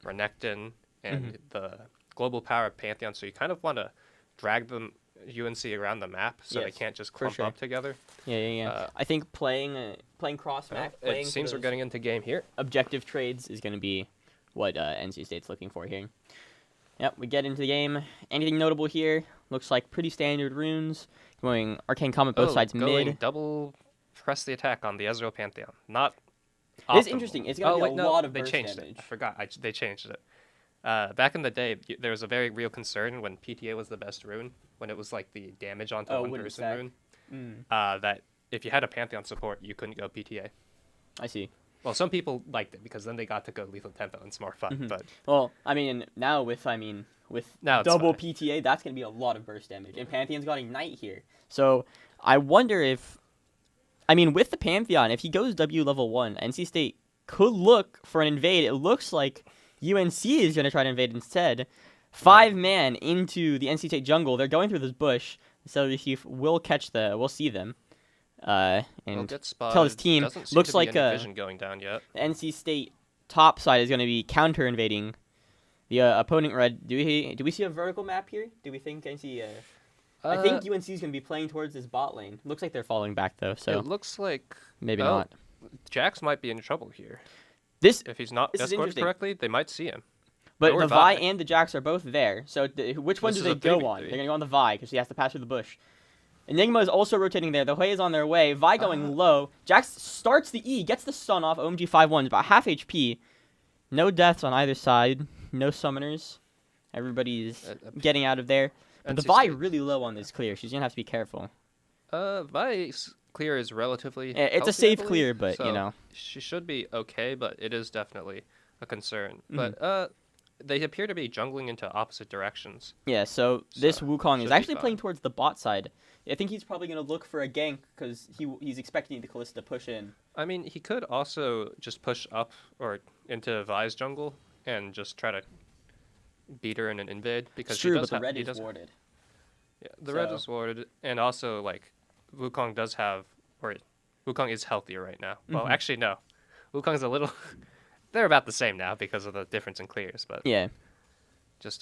Speaker 9: Renekton and the global power of Pantheon. So you kind of want to drag them UNC around the map so they can't just clump up together.
Speaker 1: Yeah. I think playing cross map.
Speaker 9: It seems we're getting into game here.
Speaker 1: Objective trades is going to be what NC State's looking for here. Yep, we get into the game. Anything notable here? Looks like pretty standard runes. Going Arcane Comet both sides mid.
Speaker 9: Double press the attack on the Ezreal Pantheon. Not
Speaker 1: It's
Speaker 9: optimal.
Speaker 1: interesting. It's going to be a lot of burst
Speaker 9: changed
Speaker 1: damage.
Speaker 9: it. I forgot. They changed it. Back in the day, there was a very real concern when PTA was the best rune, when it was like the damage onto one person rune, that if you had a Pantheon support, you couldn't go PTA.
Speaker 1: I see.
Speaker 9: Well, some people liked it because then they got to go lethal tempo and it's more fun. But
Speaker 1: well, I mean, now with
Speaker 9: now
Speaker 1: double
Speaker 9: fine.
Speaker 1: PTA, that's going to be a lot of burst damage. And Pantheon's got Ignite here. So I wonder if, with the Pantheon, if he goes W level 1, NC State could look for an invade. It looks like UNC is going to try to invade instead. 5-man into the NC State jungle. They're going through this bush. So the Chief will we'll see them. And tell his team, looks like
Speaker 9: vision going down yet.
Speaker 1: The NC State top side is going to be counter invading the opponent red. Do we see a vertical map here? Do we think NC? I think UNC is going to be playing towards this bot lane. Looks like they're falling back though. So
Speaker 9: it looks like
Speaker 1: maybe not.
Speaker 9: Jax might be in trouble here.
Speaker 1: If
Speaker 9: he's not escorted correctly, they might see him.
Speaker 1: But the Vi and the Jax are both there. So which one do they go on? They're going to go on the Vi because he has to pass through the bush. Enigma is also rotating there. The Hui is on their way. Vi going low. Jax starts the E, gets the stun off. OMG 5-1 is about half HP. No deaths on either side. No summoners. Everybody's getting out of there. But the Vi really low on this clear. She's going to have to be careful.
Speaker 9: Vi's clear is relatively
Speaker 1: it's a safe clear, but,
Speaker 9: so she should be okay, but it is definitely a concern. But they appear to be jungling into opposite directions.
Speaker 1: Yeah, so this
Speaker 9: So,
Speaker 1: Wukong
Speaker 9: should
Speaker 1: is
Speaker 9: be
Speaker 1: actually playing
Speaker 9: fine.
Speaker 1: towards the bot side. I think he's probably going to look for a gank because he's expecting the Kalista to push in.
Speaker 9: I mean, he could also just push up or into Vi's jungle and just try to beat her in an invade because
Speaker 1: It's true,
Speaker 9: she does
Speaker 1: but the red
Speaker 9: he
Speaker 1: is
Speaker 9: does,
Speaker 1: warded.
Speaker 9: Yeah, the red
Speaker 1: So-
Speaker 9: is warded, and also like Wukong does have, or Wukong is healthier right now. Well,
Speaker 1: Mhm.
Speaker 9: actually no, Wukong's a little. They're about the same now because of the difference in clears, but
Speaker 1: Yeah,
Speaker 9: just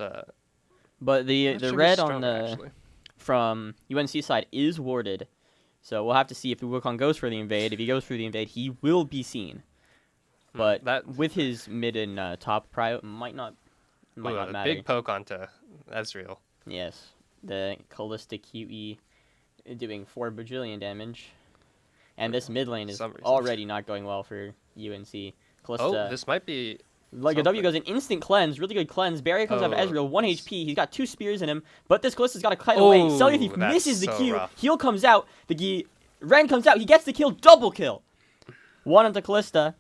Speaker 1: but the
Speaker 9: that should be
Speaker 1: red on
Speaker 9: stronger,
Speaker 1: the
Speaker 9: actually.
Speaker 1: from UNC side is warded. So we'll have to see if the Wukong goes for the invade. If he goes for the invade, he will be seen. But
Speaker 9: that
Speaker 1: with his mid and top prio, might not
Speaker 9: ooh,
Speaker 1: matter.
Speaker 9: a big poke onto Ezreal.
Speaker 1: Yes, the Callistic QE doing 4 bajillion damage. And this mid lane is
Speaker 9: some reason.
Speaker 1: already not going well for UNC. Callista,
Speaker 9: Oh, this might be
Speaker 1: like a W
Speaker 9: something.
Speaker 1: goes an instant cleanse, really good cleanse. Barrier comes out of
Speaker 9: Oh.
Speaker 1: Ezreal, 1 HP. He's got 2 spears in him, but this Callista's got to cut away. Cellular Thief
Speaker 9: that's
Speaker 1: misses the
Speaker 9: so
Speaker 1: Q.
Speaker 9: rough.
Speaker 1: Heal comes out. Ren comes out. He gets the kill. Double kill. One onto Callista,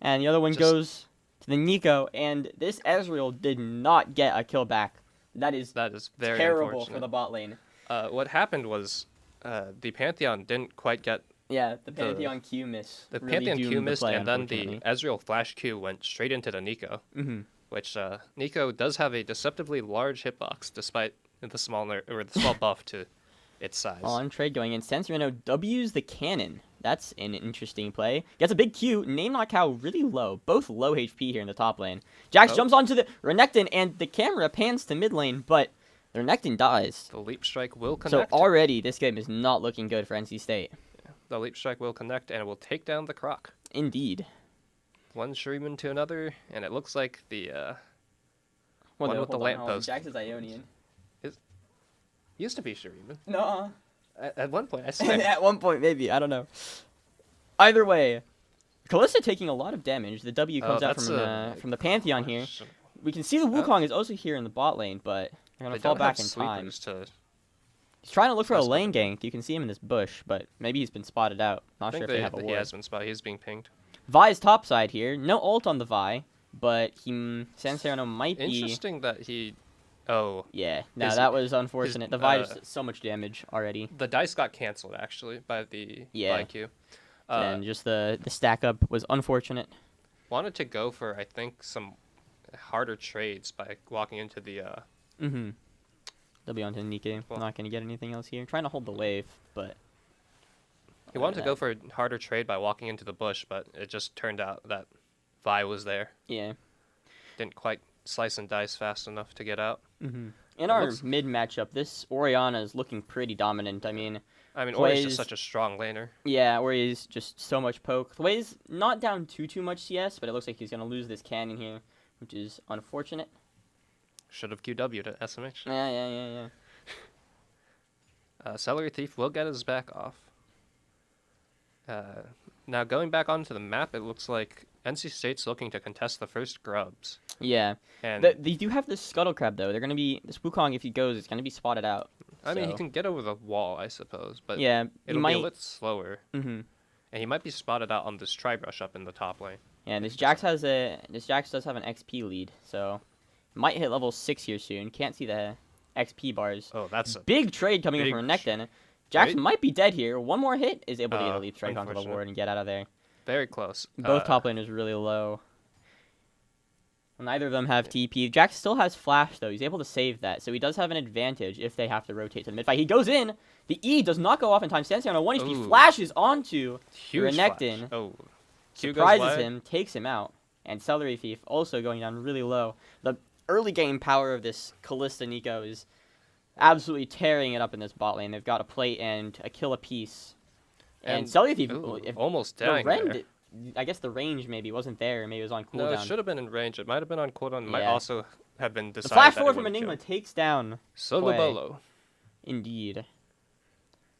Speaker 1: and the other one
Speaker 9: Just-
Speaker 1: goes to the Nico. And this Ezreal did not get a kill back. That is
Speaker 9: very
Speaker 1: terrible for
Speaker 9: unfortunate.
Speaker 1: the bot lane.
Speaker 9: What happened was the Pantheon didn't quite get
Speaker 1: Yeah, the Pantheon Q miss.
Speaker 9: the
Speaker 1: really
Speaker 9: Pantheon
Speaker 1: doomed
Speaker 9: Q
Speaker 1: the
Speaker 9: missed,
Speaker 1: play,
Speaker 9: and then the
Speaker 1: unfortunately.
Speaker 9: Ezreal flash Q went straight into the Nico,
Speaker 1: Mhm.
Speaker 9: which Nico does have a deceptively large hitbox despite the small the small buff to its size.
Speaker 1: On trade going in. Sensorino W's the cannon. That's an interesting play. Gets a big Q. Name not cow really low. Both low HP here in the top lane. Jax
Speaker 9: Oh.
Speaker 1: jumps onto the Renekton, and the camera pans to mid lane, but the Renekton dies.
Speaker 9: The leap strike will
Speaker 1: So
Speaker 9: connect.
Speaker 1: already this game is not looking good for NC State.
Speaker 9: The leap strike will connect and it will take down the Croc.
Speaker 1: Indeed.
Speaker 9: One Shuriman to another, and it looks like the
Speaker 1: Well,
Speaker 9: One with the lamppost.
Speaker 1: Jax is Ionian.
Speaker 9: used to be Shuriman.
Speaker 1: No.
Speaker 9: At one point, I swear.
Speaker 1: At one point, maybe. I don't know. Either way, Callista taking a lot of damage. The W comes out
Speaker 9: that's
Speaker 1: from the Pantheon here.
Speaker 9: Question.
Speaker 1: We can see the Wukong is also here in the bot lane, but they're going
Speaker 9: They
Speaker 1: to fall
Speaker 9: don't
Speaker 1: back
Speaker 9: have
Speaker 1: in time.
Speaker 9: sweepers to.
Speaker 1: He's trying to look for a
Speaker 9: That's
Speaker 1: lane gank. You can see him in this bush, but maybe he's been spotted out.
Speaker 9: I
Speaker 1: Not
Speaker 9: think
Speaker 1: sure if they have a
Speaker 9: he
Speaker 1: ward.
Speaker 9: has been spotted. He's being pinged.
Speaker 1: Vi's top side here. No ult on the Vi, but Sancerno might be...
Speaker 9: Interesting that he. Oh,
Speaker 1: Yeah, no,
Speaker 9: His-
Speaker 1: that was unfortunate. The Vi
Speaker 9: uh,
Speaker 1: does so much damage already.
Speaker 9: the dice got canceled actually by the
Speaker 1: Yeah.
Speaker 9: IQ.
Speaker 1: And just the stack up was unfortunate.
Speaker 9: Wanted to go for I think some harder trades by walking into the.
Speaker 1: Mm-hmm. They'll be on to Nike.
Speaker 9: Well-
Speaker 1: Not going to get anything else here. Trying to hold the wave, but...
Speaker 9: He wanted to go for a harder trade by walking into the bush, but it just turned out that Vi was there.
Speaker 1: Yeah.
Speaker 9: Didn't quite slice and dice fast enough to get out.
Speaker 1: Mm-hmm. In
Speaker 9: It
Speaker 1: our
Speaker 9: looks-
Speaker 1: mid matchup, this Orianna is looking pretty dominant. I mean,
Speaker 9: I mean, Ori's
Speaker 1: Plays-
Speaker 9: just such a strong laner.
Speaker 1: yeah, Ori's just so much poke. Hui's not down too much CS, but it looks like he's going to lose this cannon here, which is unfortunate.
Speaker 9: Should have QW'd at SMH.
Speaker 1: Yeah.
Speaker 9: Celery Thief will get his back off. Now going back onto the map, it looks like NC State's looking to contest the first grubs.
Speaker 1: Yeah.
Speaker 9: And
Speaker 1: They do have this Scuttle Crab, though. They're going to be... This Wukong, if he goes, it's going to be spotted out.
Speaker 9: I mean, he
Speaker 1: so-
Speaker 9: can get over the wall, I suppose, but
Speaker 1: Yeah, he
Speaker 9: it'll
Speaker 1: might...
Speaker 9: be a bit slower.
Speaker 1: Mm-hmm.
Speaker 9: And he might be spotted out on this tri-brush up in the top lane.
Speaker 1: Yeah, this Jax does have an XP lead, so might hit level 6 here soon. Can't see the XP bars.
Speaker 9: Oh, that's a
Speaker 1: Big trade coming in
Speaker 9: big
Speaker 1: from Renekton. Jax
Speaker 9: trade?
Speaker 1: might be dead here. One more hit is able to get a
Speaker 9: Oh,
Speaker 1: leap strike onto the
Speaker 9: unfortunate.
Speaker 1: ward and get out of there.
Speaker 9: very close.
Speaker 1: Both top laners really low. Neither of them have TP. Jax still has flash though. He's able to save that, so he does have an advantage if they have to rotate to the mid fight. He goes in. The E does not go off in time. Sancy on a 1 HP
Speaker 9: Ooh.
Speaker 1: flashes onto
Speaker 9: Huge
Speaker 1: Renekton.
Speaker 9: flash. Oh, Q goes
Speaker 1: surprises
Speaker 9: wide.
Speaker 1: him, takes him out, and Celery Thief also going down really low. The early game power of this Callista Nico is absolutely tearing it up in this bot lane. They've got a plate and a kill apiece. And
Speaker 9: And-
Speaker 1: Celery Thief,
Speaker 9: Ooh,
Speaker 1: if
Speaker 9: almost
Speaker 1: the
Speaker 9: dying there.
Speaker 1: rend, I guess the range maybe wasn't there. Maybe it was on cooldown.
Speaker 9: No, it should have been in range. It might have been on cooldown. It might
Speaker 1: Yeah.
Speaker 9: also have been
Speaker 1: The
Speaker 9: decided
Speaker 1: flash
Speaker 9: that
Speaker 1: forward
Speaker 9: it
Speaker 1: from
Speaker 9: wouldn't
Speaker 1: Enigma
Speaker 9: kill.
Speaker 1: takes down
Speaker 9: Solo
Speaker 1: Quay.
Speaker 9: Bolo.
Speaker 1: Indeed.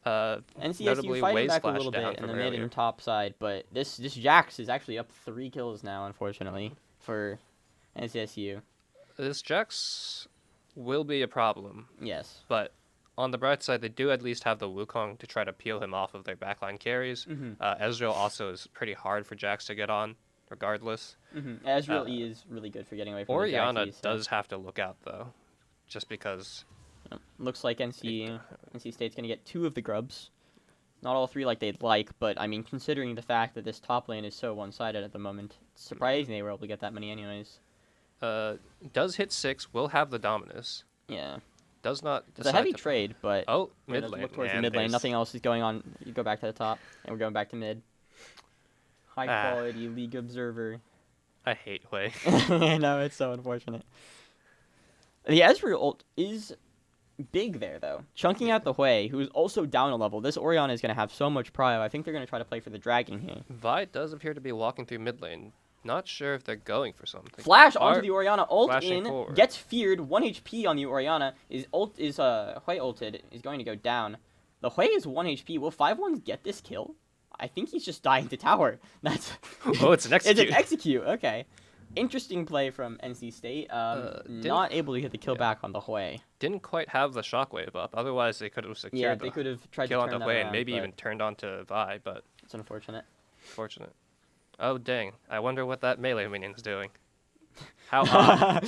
Speaker 1: NCSU
Speaker 9: Notably,
Speaker 1: fighting
Speaker 9: Waze
Speaker 1: back a
Speaker 9: flash
Speaker 1: little
Speaker 9: down
Speaker 1: bit in
Speaker 9: from
Speaker 1: the mid
Speaker 9: earlier.
Speaker 1: and top side, but this Jax is actually up 3 kills now, unfortunately, for NCSU.
Speaker 9: This Jax will be a problem,
Speaker 1: Yes.
Speaker 9: but on the bright side, they do at least have the Wukong to try to peel him off of their backline carries.
Speaker 1: Mhm.
Speaker 9: Ezreal also is pretty hard for Jax to get on, regardless.
Speaker 1: Ezreal E is really good for getting away from the
Speaker 9: Orianna
Speaker 1: Jax E, so.
Speaker 9: does have to look out though, just because.
Speaker 1: Looks like NC State's going to get 2 of the grubs. Not all 3 like they'd like, but I mean, considering the fact that this top lane is so one-sided at the moment, it's surprising they were able to get that many anyways.
Speaker 9: Does hit 6, will have the Dominus.
Speaker 1: Yeah.
Speaker 9: Does not.
Speaker 1: It's a heavy trade, but
Speaker 9: Mid lane.
Speaker 1: look towards the mid lane. Nothing else is going on. You go back to the top, and we're going back to mid. High quality League Observer.
Speaker 9: I hate Hui.
Speaker 1: I know, it's so unfortunate. The Ezreal ult is big there, though. Chunking out the Hui, who's also down a level. This Orianna is going to have so much prio. I think they're going to try to play for the dragon here.
Speaker 9: Vi does appear to be walking through mid lane. Not sure if they're going for something.
Speaker 1: Flash onto the Orianna. Ult in.
Speaker 9: Forward.
Speaker 1: Gets feared. 1 HP on the Orianna. Hui ulted. Is going to go down. The Hui is 1 HP. Will 5-1s get this kill? I think he's just dying to tower. That's.
Speaker 9: Oh, it's an execute.
Speaker 1: It's an execute. Okay. Interesting play from NC State. Not able to get the kill back on the Hui.
Speaker 9: Didn't quite have the shockwave up. Otherwise, they could have secured
Speaker 1: Yeah, they could have tried to
Speaker 9: kill
Speaker 1: turn
Speaker 9: on the
Speaker 1: that
Speaker 9: Hui
Speaker 1: around,
Speaker 9: and maybe
Speaker 1: but
Speaker 9: even turned onto Vi, but
Speaker 1: it's unfortunate.
Speaker 9: fortunate. Oh, dang. I wonder what that melee minion's doing. How odd.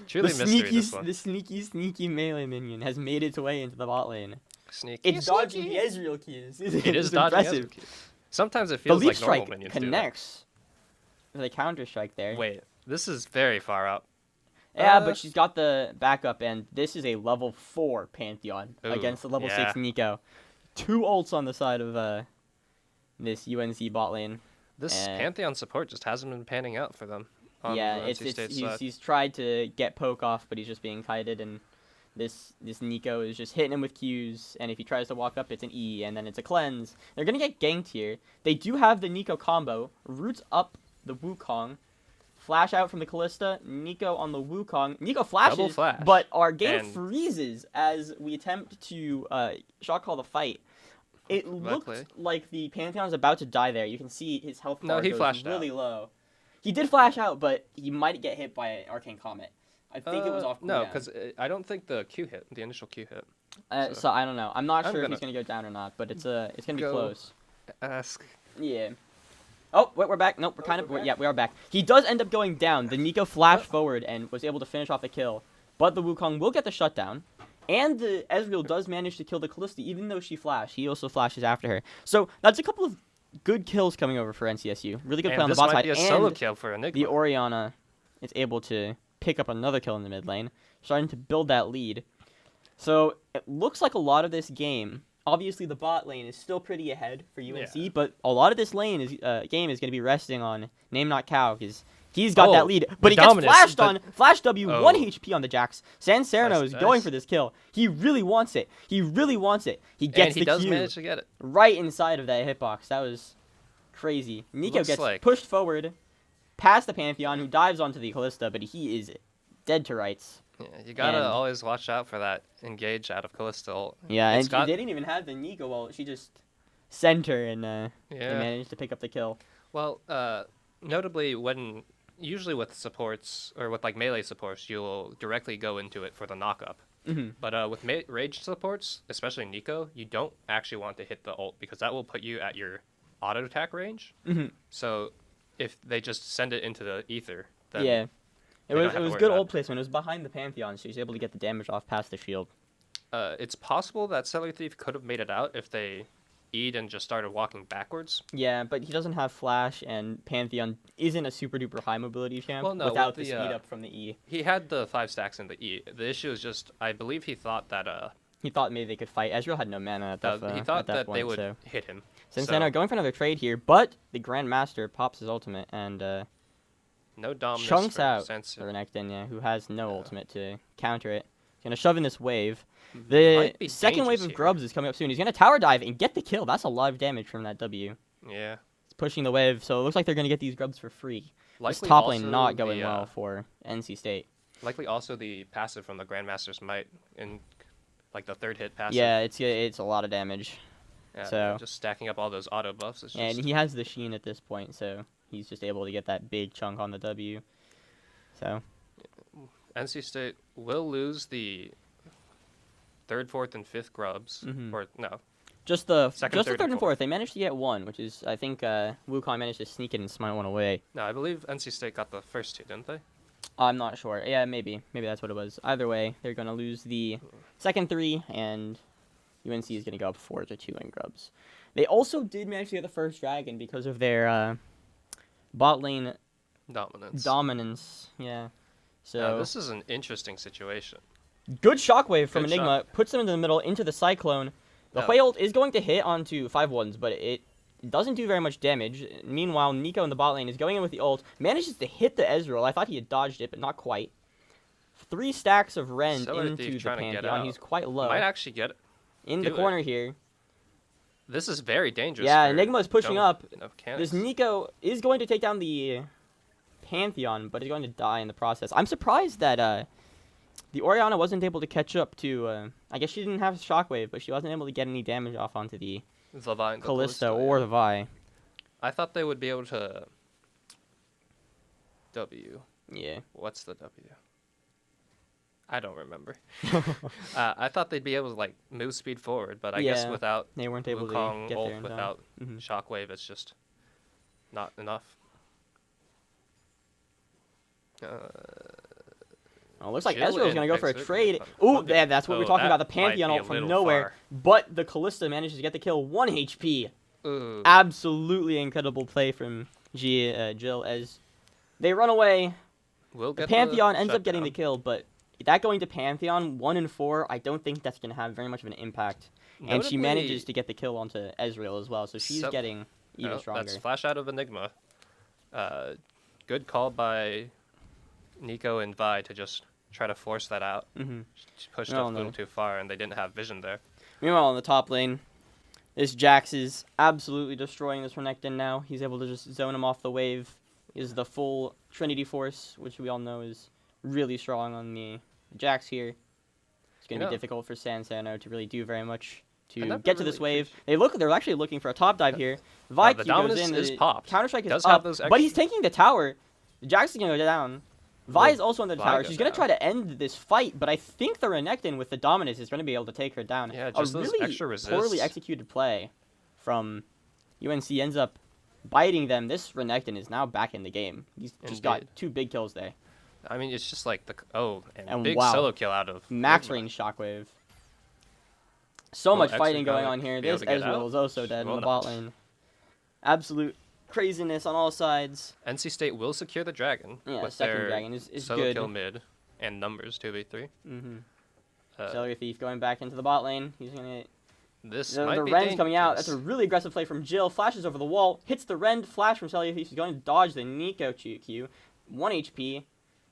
Speaker 9: Truly mystery, this one.
Speaker 1: The sneaky melee minion has made its way into the bot lane.
Speaker 9: Sneaky.
Speaker 1: It's dodging the Ezreal keys.
Speaker 9: It is
Speaker 1: It's
Speaker 9: dodging
Speaker 1: impressive.
Speaker 9: Ezreal keys. Sometimes it
Speaker 1: The
Speaker 9: feels
Speaker 1: leap
Speaker 9: like normal
Speaker 1: strike
Speaker 9: minions do that.
Speaker 1: connects. The counter strike there.
Speaker 9: Wait, this is very far up.
Speaker 1: Yeah, but she's got the backup, and this is a level 4 Pantheon against the level 6 Nico. 2 ults on the side of this UNC bot lane.
Speaker 9: This Pantheon support just hasn't been panning out for them.
Speaker 1: Yeah, he's tried to get poke off, but he's just being kited, and this Nico is just hitting him with Qs, and if he tries to walk up, it's an E, and then it's a cleanse. They're going to get ganked here. They do have the Nico combo. Roots up the Wukong. Flash out from the Callista. Nico on the Wukong. Nico flashes, but our game freezes as we attempt to shot call the fight. It looked like the Pantheon is about to die there. You can see his health bar goes really low. He did flash out, but he might get hit by an Arcane Comet. I think it was off cooldown.
Speaker 9: No, because I don't think the Q hit, the initial Q hit.
Speaker 1: So I don't know. I'm not sure if he's going to go down or not, but it's going to be close.
Speaker 9: Ask.
Speaker 1: Yeah. Oh, wait, we're back. Nope, we're kind of... Yeah, we are back. He does end up going down. The Nico flashed forward and was able to finish off the kill. But the Wukong will get the shutdown. And the Ezreal does manage to kill the Callista, even though she flashed. He also flashes after her. So that's a couple of good kills coming over for NCSU. Really good play on the bot side.
Speaker 9: This might be a solo kill for Enigma.
Speaker 1: The Orianna is able to pick up another kill in the mid lane, starting to build that lead. So it looks like a lot of this game... Obviously, the bot lane is still pretty ahead for UNC, but a lot of this game is going to be resting on Name Not Cow, because he's got that lead. But he gets flashed on. Flash W, 1 HP on the Jax. San Sereno is going for this kill. He really wants it. He really wants it. He gets the Q.
Speaker 9: And he does manage to get it.
Speaker 1: Right inside of that hitbox. That was crazy. Nico gets pushed forward past the Pantheon, who dives onto the Callista, but he is dead to rights.
Speaker 9: Yeah, you gotta always watch out for that engage out of Callista.
Speaker 1: Yeah, and they didn't even have the Nico ult. She just sent her and they managed to pick up the kill.
Speaker 9: Well, notably, usually with supports or with like melee supports, you'll directly go into it for the knockup. But with rage supports, especially Nico, you don't actually want to hit the ult because that will put you at your auto attack range. So if they just send it into the ether, then
Speaker 1: It was good ult placement. It was behind the Pantheon, so he's able to get the damage off past the shield.
Speaker 9: It's possible that Cellular Thief could have made it out if they E'd and just started walking backwards.
Speaker 1: Yeah, but he doesn't have Flash, and Pantheon isn't a super duper high mobility champ without the speed up from the E.
Speaker 9: He had the 5 stacks in the E. The issue is just, I believe he thought that...
Speaker 1: he thought maybe they could fight. Ezreal had no mana at that point.
Speaker 9: He thought that they would hit him.
Speaker 1: Cincinnati going for another trade here, but the Grandmaster pops his ultimate and...
Speaker 9: no dominance
Speaker 1: chunks out for the next who has no ultimate to counter it. He's going to shove in this wave. The second wave of grubs is coming up soon. He's going to tower dive and get the kill. That's a lot of damage from that W.
Speaker 9: Yeah.
Speaker 1: It's pushing the wave, so it looks like they're going to get these grubs for free.
Speaker 9: Likely
Speaker 1: this top lane not going well for NC State.
Speaker 9: Likely also the passive from the Grandmaster's Might in like the 3rd hit passive.
Speaker 1: Yeah, it's a lot of damage.
Speaker 9: Yeah,
Speaker 1: so
Speaker 9: just stacking up all those auto buffs.
Speaker 1: And he has the Sheen at this point, so he's just able to get that big chunk on the W. So
Speaker 9: NC State will lose the 3rd, 4th, and 5th grubs. Or no.
Speaker 1: Just the
Speaker 9: Second,
Speaker 1: third and fourth. They managed to get one, which is I think Wukong managed to sneak it and smite one away.
Speaker 9: No, I believe NC State got the first 2, didn't they?
Speaker 1: I'm not sure. Yeah, maybe that's what it was. Either way, they're gonna lose the second 3, and UNC is gonna go up 4-2 in Grubs. They also did manage to get the first dragon because of their bot lane dominance. Yeah. So
Speaker 9: this is an interesting situation.
Speaker 1: good shockwave from
Speaker 9: Good
Speaker 1: Enigma puts them into the middle into the Cyclone. The Whale is going to hit onto 5-1s, but it doesn't do very much damage. Meanwhile, Nico in the bot lane is going in with the ult, manages to hit the Ezreal. I thought he had dodged it, but not quite. 3 stacks of Rend into the Pantheon. He's quite low.
Speaker 9: Might actually get it.
Speaker 1: In the corner here.
Speaker 9: This is very dangerous.
Speaker 1: Yeah, Enigma is pushing up.
Speaker 9: Mechanics.
Speaker 1: This Nico is going to take down the Pantheon, but is going to die in the process. I'm surprised that the Orianna wasn't able to catch up to... I guess she didn't have Shockwave, but she wasn't able to get any damage off onto the Kalista or the Vi.
Speaker 9: I thought they would be able to... W.
Speaker 1: Yeah.
Speaker 9: What's the W? I don't remember. I thought they'd be able to like move speed forward, but I guess without
Speaker 1: they weren't able
Speaker 9: Wukong
Speaker 1: to get there
Speaker 9: without Shockwave, it's just not enough.
Speaker 1: Oh, looks like Ezreal's going to go for a trade. Ooh, yeah, that's what we're talking about. The Pantheon ult from nowhere. But the Kalista manages to get the kill. 1 HP.
Speaker 9: Ooh.
Speaker 1: Absolutely incredible play from Jill as they run away. The Pantheon ends up getting the kill, but that going to Pantheon 1 and 4, I don't think that's going to have very much of an impact. And she manages to get the kill onto Ezreal as well, so she's getting even stronger.
Speaker 9: That's flash out of Enigma. Good call by Nico and Vi to just try to force that out. She pushed up a little too far, and they didn't have vision there.
Speaker 1: Meanwhile, in the top lane, this Jax is absolutely destroying this Renekton now. He's able to just zone him off the wave. Is the full Trinity Force, which we all know is really strong on the Jax here. It's going to be difficult for Sansano to really do very much to get to this wave. They're actually looking for a top dive here. Vi goes in.
Speaker 9: Is popped.
Speaker 1: Counter-Strike is up, but he's taking the tower. Jax is going to go down. Vi is also on the tower. She's going to try to end this fight, but I think the Renekton with the dominance is going to be able to take her down.
Speaker 9: Yeah, just
Speaker 1: a really poorly executed play from UNC ends up biting them. This Renekton is now back in the game. He's just got 2 big kills there.
Speaker 9: I mean, it's just like and big solo kill out of
Speaker 1: max range Shockwave. So much fighting going on here. This Ezreal is also dead in the bot lane. Absolute craziness on all sides.
Speaker 9: NC State will secure the dragon.
Speaker 1: Yeah,
Speaker 9: with
Speaker 1: second
Speaker 9: their
Speaker 1: dragon is
Speaker 9: solo
Speaker 1: good.
Speaker 9: Kill mid and numbers 2v3.
Speaker 1: Cellular Thief going back into the bot lane. He's gonna.
Speaker 9: The
Speaker 1: Ren's coming out. That's a really aggressive play from Jill. Flashes over the wall, hits the Ren. Flash from Cellular Thief. He's going to dodge the Nico Q. 1 HP.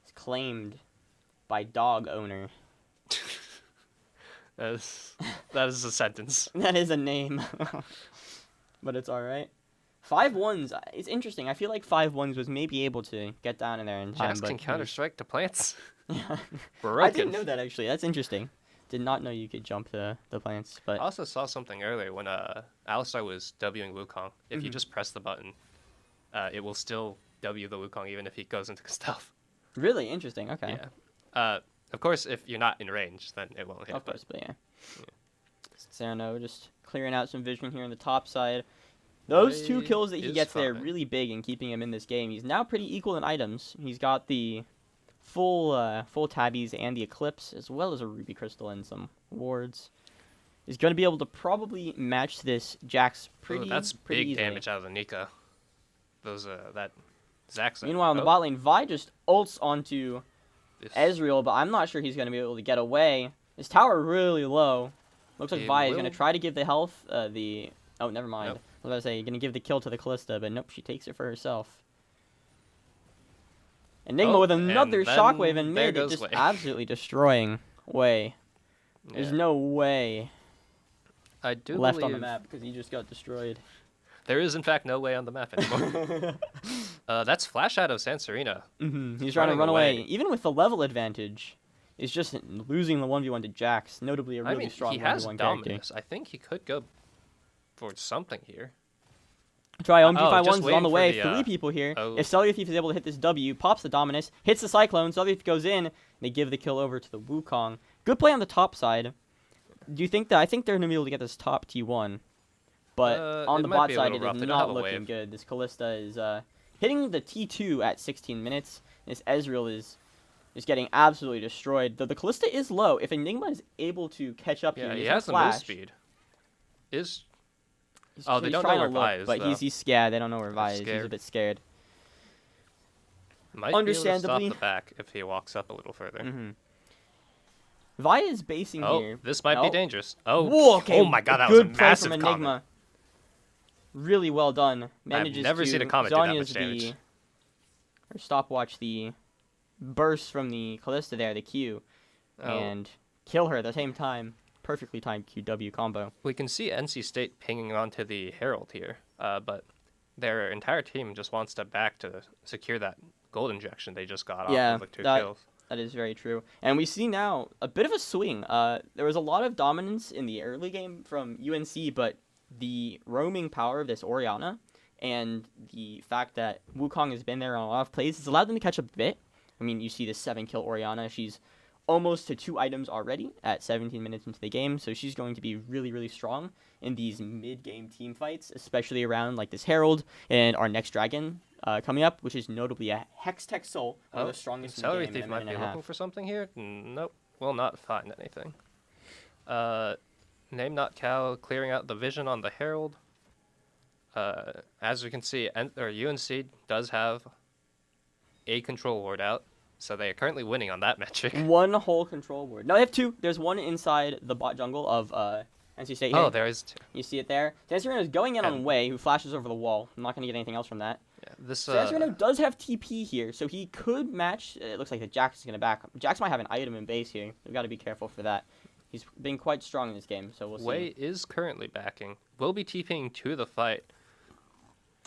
Speaker 1: It's claimed by dog owner.
Speaker 9: That is a sentence.
Speaker 1: That is a name. But it's alright. 5-1s. It's interesting. I feel like 5-1s was maybe able to get down in there in time.
Speaker 9: Jax can Counter-Strike to plants.
Speaker 1: Yeah.
Speaker 9: Broken.
Speaker 1: I didn't know that, actually. That's interesting. Did not know you could jump the plants. But
Speaker 9: I also saw something earlier when Alistar was Wing Wukong. If you just press the button, it will still W the Wukong even if he goes into stealth.
Speaker 1: Really? Interesting. Okay.
Speaker 9: Yeah. Of course, if you're not in range, then it won't hit.
Speaker 1: Of course, but yeah. Serrano just clearing out some vision here on the top side. Those 2 kills that he gets there really big in keeping him in this game. He's now pretty equal in items. He's got the full tabbies and the Eclipse, as well as a Ruby Crystal and some wards. He's going to be able to probably match this Jax pretty
Speaker 9: that's big
Speaker 1: easily.
Speaker 9: Damage out of the Nika. That Zaxxon.
Speaker 1: Meanwhile, in the bot lane, Vi just ults onto Ezreal, but I'm not sure he's going to be able to get away. His tower really low. Looks like Vi is going to try to give the health, Oh, never mind.
Speaker 9: Nope.
Speaker 1: I was about to say, you're going to give the kill to the Kalista, but nope, she takes it for herself. Enigma with another shockwave in mid, just absolutely destroying Way. There's no way left on the map because he just got destroyed.
Speaker 9: There is, in fact, no way on the map anymore. That's Flash out of Sanserina.
Speaker 1: He's trying to run away. Even with the level advantage, he's just losing the 1v1 to Jax. Notably a really strong 1v1 character.
Speaker 9: Dominance. I think he could go for something here.
Speaker 1: Try MP51's on the way. 3 people here. If Cellular Thief is able to hit this W, pops the Dominus, hits the Cyclone, Cellular Thief goes in, and they give the kill over to the Wukong. Good play on the top side. do you think that I think they're gonna be able to get this top T1, but on
Speaker 9: it
Speaker 1: the
Speaker 9: might
Speaker 1: bot
Speaker 9: be a
Speaker 1: side
Speaker 9: little
Speaker 1: it
Speaker 9: rough.
Speaker 1: is
Speaker 9: They don't have
Speaker 1: not
Speaker 9: a
Speaker 1: looking
Speaker 9: wave.
Speaker 1: good. This Callista is hitting the T2 at 16 minutes. This Ezreal is getting absolutely destroyed. Though the Callista is low. If Enigma is able to catch up here,
Speaker 9: Yeah,
Speaker 1: he's
Speaker 9: he
Speaker 1: gonna
Speaker 9: has the move
Speaker 1: flash.
Speaker 9: speed. Is
Speaker 1: Oh,
Speaker 9: they don't know where Vi is,
Speaker 1: but
Speaker 9: though.
Speaker 1: he's scared. They don't know where Vi is. He's a
Speaker 9: scared.
Speaker 1: bit scared.
Speaker 9: might be able to
Speaker 1: Understandably.
Speaker 9: stop the back if he walks up a little further.
Speaker 1: Mm-hmm. Vi is basing
Speaker 9: Oh,
Speaker 1: here.
Speaker 9: this might be
Speaker 1: Oh.
Speaker 9: dangerous. Oh,
Speaker 1: Whoa, okay.
Speaker 9: oh my God, that was a
Speaker 1: good play
Speaker 9: massive
Speaker 1: from
Speaker 9: comment.
Speaker 1: Enigma. Really well done. Manages
Speaker 9: never
Speaker 1: to
Speaker 9: seen a comment do that
Speaker 1: Zonya's
Speaker 9: much damage.
Speaker 1: or stopwatch the burst from the Callista there, the Q,
Speaker 9: Oh.
Speaker 1: and kill her at the same time. Perfectly timed QW combo.
Speaker 9: We can see NC State pinging onto the Herald here, but their entire team just wants to back to secure that gold injection they just got
Speaker 1: Yeah,
Speaker 9: off of like 2
Speaker 1: that-
Speaker 9: kills.
Speaker 1: That is very true. And we see now a bit of a swing. There was a lot of dominance in the early game from UNC, but the roaming power of this Orianna and the fact that Wukong has been there on a lot of plays has allowed them to catch up a bit. I mean, you see this 7-kill Orianna. She's almost to 2 items already at 17 minutes into the game, so she's going to be really, really strong in these mid-game team fights, especially around like this Herald and our next dragon coming up, which is notably a Hextech Soul, one of the strongest in the
Speaker 9: Celery
Speaker 1: game.
Speaker 9: Thief
Speaker 1: in a
Speaker 9: might
Speaker 1: minute
Speaker 9: be
Speaker 1: and a half.
Speaker 9: looking for something here. Nope, will not find anything. Name Not Cow clearing out the vision on the Herald. As we can see, UNC does have a control ward out, so they are currently winning on that metric.
Speaker 1: One whole control ward. No, they have 2. There's one inside the bot jungle of NC State here.
Speaker 9: Oh, there is 2.
Speaker 1: You see it there. Sanserino is going in on
Speaker 9: And-
Speaker 1: Wei, who flashes over the wall. I'm not going to get anything else from that.
Speaker 9: Yeah, this
Speaker 1: Sanserino does have TP here, so he could match. It looks like the Jax is going to back. Jax might have an item in base here. We've got to be careful for that. He's been quite strong in this game, so we'll see.
Speaker 9: Wei is currently backing. Will be TPing to the fight.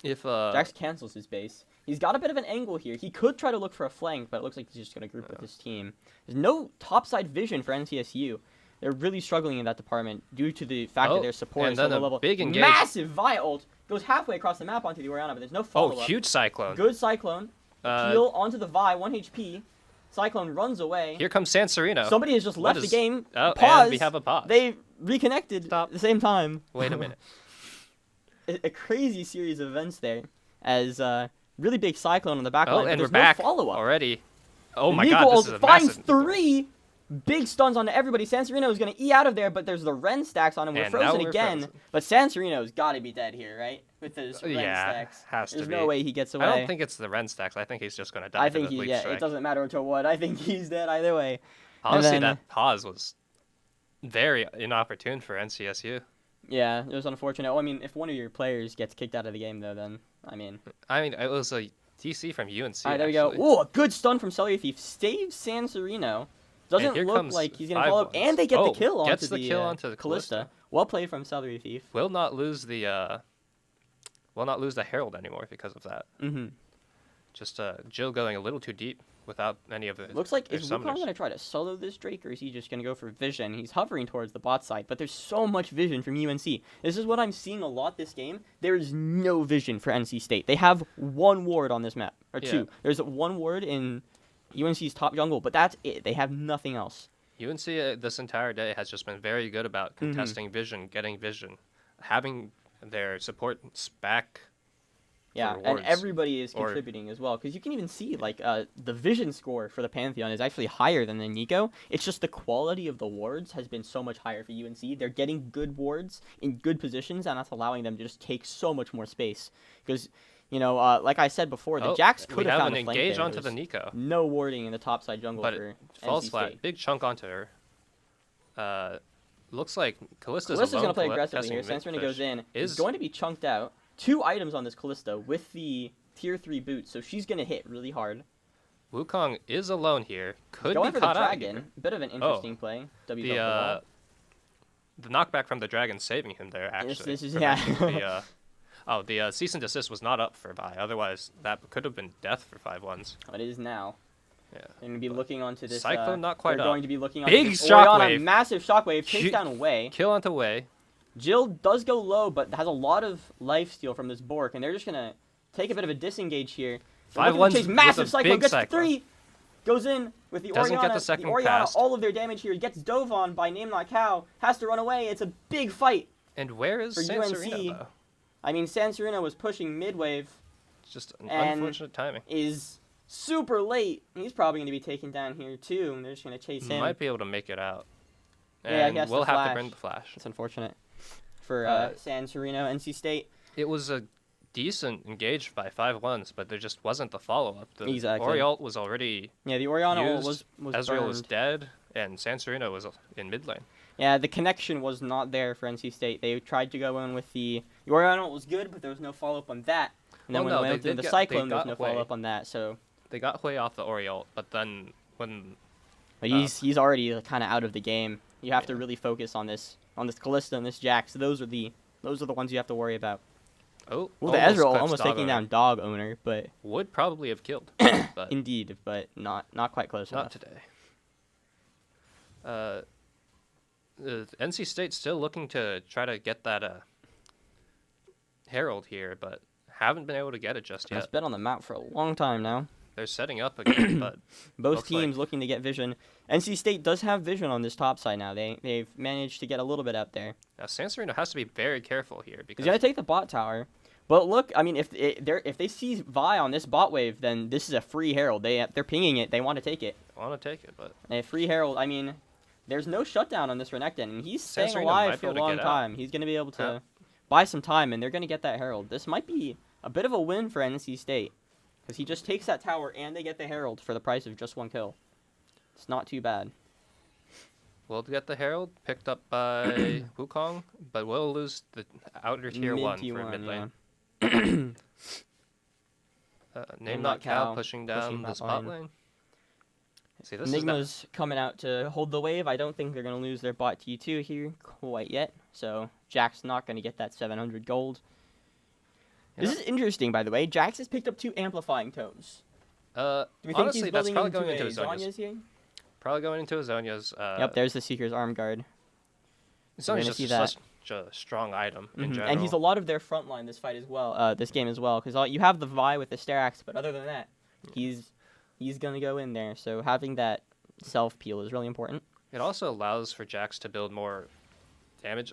Speaker 9: If
Speaker 1: Jax cancels his base. He's got a bit of an angle here. He could try to look for a flank, but it looks like he's just going to group with his team. There's no topside vision for NCSU. They're really struggling in that department due to the fact that their support
Speaker 9: and
Speaker 1: is
Speaker 9: then
Speaker 1: so
Speaker 9: a
Speaker 1: low level.
Speaker 9: big engage.
Speaker 1: Massive Vi ult goes halfway across the map onto the Orianna, but there's no follow-up.
Speaker 9: huge cyclone.
Speaker 1: Good Cyclone. Peel onto the Vi, 1 HP. Cyclone runs away.
Speaker 9: Here comes Sanserino.
Speaker 1: Somebody has just
Speaker 9: What
Speaker 1: left the
Speaker 9: is-
Speaker 1: game.
Speaker 9: Oh,
Speaker 1: Pause.
Speaker 9: and we have a pause.
Speaker 1: They reconnected
Speaker 9: Stop.
Speaker 1: at the same time.
Speaker 9: Wait a minute.
Speaker 1: A crazy series of events there, as really big Cyclone on the back line.
Speaker 9: Oh,
Speaker 1: but
Speaker 9: and we're
Speaker 1: there's
Speaker 9: back
Speaker 1: no follow-up.
Speaker 9: already. Oh my
Speaker 1: Nico
Speaker 9: God, this
Speaker 1: ult
Speaker 9: is a
Speaker 1: finds
Speaker 9: massive.
Speaker 1: 3 big stuns onto everybody. Sanserino is going to E out of there, but there's the Ren stacks on him. We're
Speaker 9: And now
Speaker 1: frozen
Speaker 9: we're
Speaker 1: again.
Speaker 9: frozen.
Speaker 1: But Sanserino's got to be dead here, right? With those Ren
Speaker 9: Yeah,
Speaker 1: stacks.
Speaker 9: has to
Speaker 1: There's
Speaker 9: be.
Speaker 1: no way he gets away.
Speaker 9: I don't think it's the Ren stacks. I think he's just gonna die.
Speaker 1: I
Speaker 9: to
Speaker 1: think
Speaker 9: the
Speaker 1: he,
Speaker 9: Leaf
Speaker 1: yeah,
Speaker 9: Strike.
Speaker 1: it doesn't matter to what. I think he's dead either way.
Speaker 9: Honestly,
Speaker 1: then-
Speaker 9: that pause was very inopportune for NCSU.
Speaker 1: Yeah, it was unfortunate. Well, I mean, if one of your players gets kicked out of the game, though, then, I mean.
Speaker 9: I mean, it was a DC from UNC.
Speaker 1: All right, there we
Speaker 9: actually.
Speaker 1: go. Ooh, a good stun from Celery Thief. Saves Sanserino. Doesn't
Speaker 9: here
Speaker 1: look
Speaker 9: comes
Speaker 1: like he's going to
Speaker 9: 5
Speaker 1: follow up.
Speaker 9: ones.
Speaker 1: And they get the
Speaker 9: Oh,
Speaker 1: kill onto
Speaker 9: gets the kill onto the Callista.
Speaker 1: Well played from Celery Thief.
Speaker 9: Will not lose the Herald anymore because of that.
Speaker 1: Mm-hmm.
Speaker 9: Just Jill going a little too deep without any of the.
Speaker 1: Looks like,
Speaker 9: their
Speaker 1: is Wukong
Speaker 9: summoners.
Speaker 1: going to try to solo this Drake, or is he just going to go for vision? He's hovering towards the bot side, but there's so much vision from UNC. This is what I'm seeing a lot this game. There is no vision for NC State. They have 1 ward on this map, or 2.
Speaker 9: Yeah.
Speaker 1: There's 1 ward in UNC's top jungle, but that's it. They have nothing else.
Speaker 9: UNC this entire day has just been very good about contesting vision, getting vision, having their support back.
Speaker 1: Yeah,
Speaker 9: for
Speaker 1: and
Speaker 9: wards.
Speaker 1: everybody is
Speaker 9: Or-
Speaker 1: contributing as well, because you can even see like the vision score for the Pantheon is actually higher than the Nico. It's just the quality of the wards has been so much higher for UNC. They're getting good wards in good positions, and that's allowing them to just take so much more space. Because, like I said before, the Jax could
Speaker 9: we
Speaker 1: have
Speaker 9: have
Speaker 1: found
Speaker 9: an
Speaker 1: a flank
Speaker 9: engage
Speaker 1: there.
Speaker 9: onto the
Speaker 1: There's
Speaker 9: Nico,
Speaker 1: no warding in the top side jungle
Speaker 9: but
Speaker 1: for
Speaker 9: it falls
Speaker 1: NC
Speaker 9: flat.
Speaker 1: State.
Speaker 9: Big chunk onto her. Looks like Callista's
Speaker 1: Callista's
Speaker 9: alone
Speaker 1: going to play
Speaker 9: colle-
Speaker 1: aggressively here.
Speaker 9: testing
Speaker 1: Sanserino goes
Speaker 9: mid-fish.
Speaker 1: in. Is going to be chunked out. 2 items on this Callista with the tier 3 boots, so she's going to hit really hard.
Speaker 9: Wukong is alone here. Could
Speaker 1: Going
Speaker 9: be
Speaker 1: for the
Speaker 9: caught out
Speaker 1: dragon.
Speaker 9: here.
Speaker 1: Bit of an interesting play. W's
Speaker 9: The
Speaker 1: up
Speaker 9: the knockback from the dragon saving him there actually.
Speaker 1: this is-
Speaker 9: preventing
Speaker 1: yeah.
Speaker 9: the cease and desist was not up for Vi. Otherwise, that could have been death for 5-1s.
Speaker 1: the wall. It is now.
Speaker 9: Yeah.
Speaker 1: They're going to be looking onto this.
Speaker 9: Cyclone not quite
Speaker 1: they're
Speaker 9: up.
Speaker 1: going to be looking onto
Speaker 9: Big
Speaker 1: this
Speaker 9: shockwave.
Speaker 1: Orianna, massive shockwave, takes
Speaker 9: Huge-
Speaker 1: down away.
Speaker 9: Kill onto Wei.
Speaker 1: Jill does go low, but has a lot of life steal from this Bork, and they're just going to take a bit of a disengage here. They're looking to
Speaker 9: 5-1s
Speaker 1: chase
Speaker 9: with
Speaker 1: massive
Speaker 9: a
Speaker 1: cyclone,
Speaker 9: big
Speaker 1: gets
Speaker 9: cyclone.
Speaker 1: 3, goes in, with the
Speaker 9: Doesn't
Speaker 1: Orianna.
Speaker 9: get the second
Speaker 1: Orianna,
Speaker 9: cast.
Speaker 1: all of their damage here gets dove on by Name Not Cow. Has to run away. It's a big fight.
Speaker 9: And where is
Speaker 1: For
Speaker 9: Sanserino,
Speaker 1: UNC.
Speaker 9: though?
Speaker 1: I mean, Sanserino was pushing mid-wave.
Speaker 9: It's just an
Speaker 1: And
Speaker 9: unfortunate timing.
Speaker 1: Is super late. He's probably going to be taken down here, too. And they're just going to chase
Speaker 9: He
Speaker 1: him.
Speaker 9: might be able to make it out.
Speaker 1: Yeah,
Speaker 9: And
Speaker 1: he has
Speaker 9: we'll
Speaker 1: to
Speaker 9: have
Speaker 1: flash.
Speaker 9: to bring the flash.
Speaker 1: It's unfortunate for Sanserino, NC State.
Speaker 9: It was a decent engage by 5-1s, but there just wasn't the follow-up. The
Speaker 1: Exactly.
Speaker 9: Orialt was already
Speaker 1: Yeah, the Orianna
Speaker 9: used,
Speaker 1: was
Speaker 9: Ezreal was
Speaker 1: burned.
Speaker 9: dead, and Sanserino was in mid lane.
Speaker 1: Yeah, the connection was not there for NC State. They tried to go in with the Orianna was good, but there was no follow-up on that. And then
Speaker 9: Well,
Speaker 1: when
Speaker 9: no,
Speaker 1: they went
Speaker 9: they
Speaker 1: into the
Speaker 9: did get-
Speaker 1: Cyclone,
Speaker 9: they
Speaker 1: there was
Speaker 9: got
Speaker 1: no
Speaker 9: away.
Speaker 1: follow-up on that. So
Speaker 9: They got Hui off the Orialt, but then when
Speaker 1: but he's already kind of out of the game. You have to really focus on this Kalista and this Jax. So those are the ones you have to worry about.
Speaker 9: well,
Speaker 1: Well, the Ezreal
Speaker 9: clips
Speaker 1: almost
Speaker 9: Dog
Speaker 1: taking
Speaker 9: Owner.
Speaker 1: down Dog Owner, but
Speaker 9: Would probably have killed, but
Speaker 1: indeed, but not quite close
Speaker 9: not
Speaker 1: enough.
Speaker 9: today. NC State's still looking to try to get that Herald here, but haven't been able to get it just
Speaker 1: It's
Speaker 9: yet.
Speaker 1: been on the map for a long time now.
Speaker 9: They're setting up again, but
Speaker 1: Both
Speaker 9: Looks like-
Speaker 1: teams looking to get vision. NC State does have vision on this top side now. They've managed to get a little bit out there.
Speaker 9: now Sanserino has to be very careful here
Speaker 1: He's
Speaker 9: because
Speaker 1: gonna take the bot tower. But look, I mean, if they see Vi on this bot wave, then this is a free Herald. They're pinging it. They want to take it.
Speaker 9: I want to take it, but
Speaker 1: A free Herald. I mean, there's no shutdown on this Renekton, and he's staying
Speaker 9: Sanserino
Speaker 1: alive
Speaker 9: might
Speaker 1: for
Speaker 9: be
Speaker 1: a
Speaker 9: able to
Speaker 1: long
Speaker 9: get out.
Speaker 1: time. He's gonna be able to
Speaker 9: Yeah.
Speaker 1: buy some time, and they're gonna get that Herald. This might be a bit of a win for NC State, because he just takes that tower and they get the Herald for the price of just one kill. It's not too bad.
Speaker 9: we'll get the Herald picked up by Wukong, but we'll lose the outer tier 1 for
Speaker 1: T1,
Speaker 9: mid lane.
Speaker 1: yeah.
Speaker 9: Name
Speaker 1: Not
Speaker 9: Not Cow
Speaker 1: Cow
Speaker 9: pushing
Speaker 1: pushing
Speaker 9: down the
Speaker 1: that
Speaker 9: spot
Speaker 1: lane.
Speaker 9: lane. See, this
Speaker 1: Enigma's coming out to hold the wave. I don't think they're going to lose their bot T2 here quite yet. So Jack's not going to get that 700 gold. This is interesting, by the way. Jax has picked up 2 amplifying tomes.
Speaker 9: is
Speaker 1: Do we think
Speaker 9: honestly,
Speaker 1: he's
Speaker 9: that's
Speaker 1: building
Speaker 9: probably going into
Speaker 1: a
Speaker 9: his Zhonya's.
Speaker 1: Zhonya's here?
Speaker 9: Probably going into his Zhonya's.
Speaker 1: Yep, there's the Seeker's arm guard.
Speaker 9: Zhonya's
Speaker 1: gonna
Speaker 9: just
Speaker 1: see that.
Speaker 9: such a strong item in
Speaker 1: Mhm.
Speaker 9: general.
Speaker 1: And he's a lot of their front line this fight as well, this game as well. Because you have the Vi with the Sterax, but other than that, he's going to go in there. So having that self-peel is really important.
Speaker 9: It also allows for Jax to build more damage.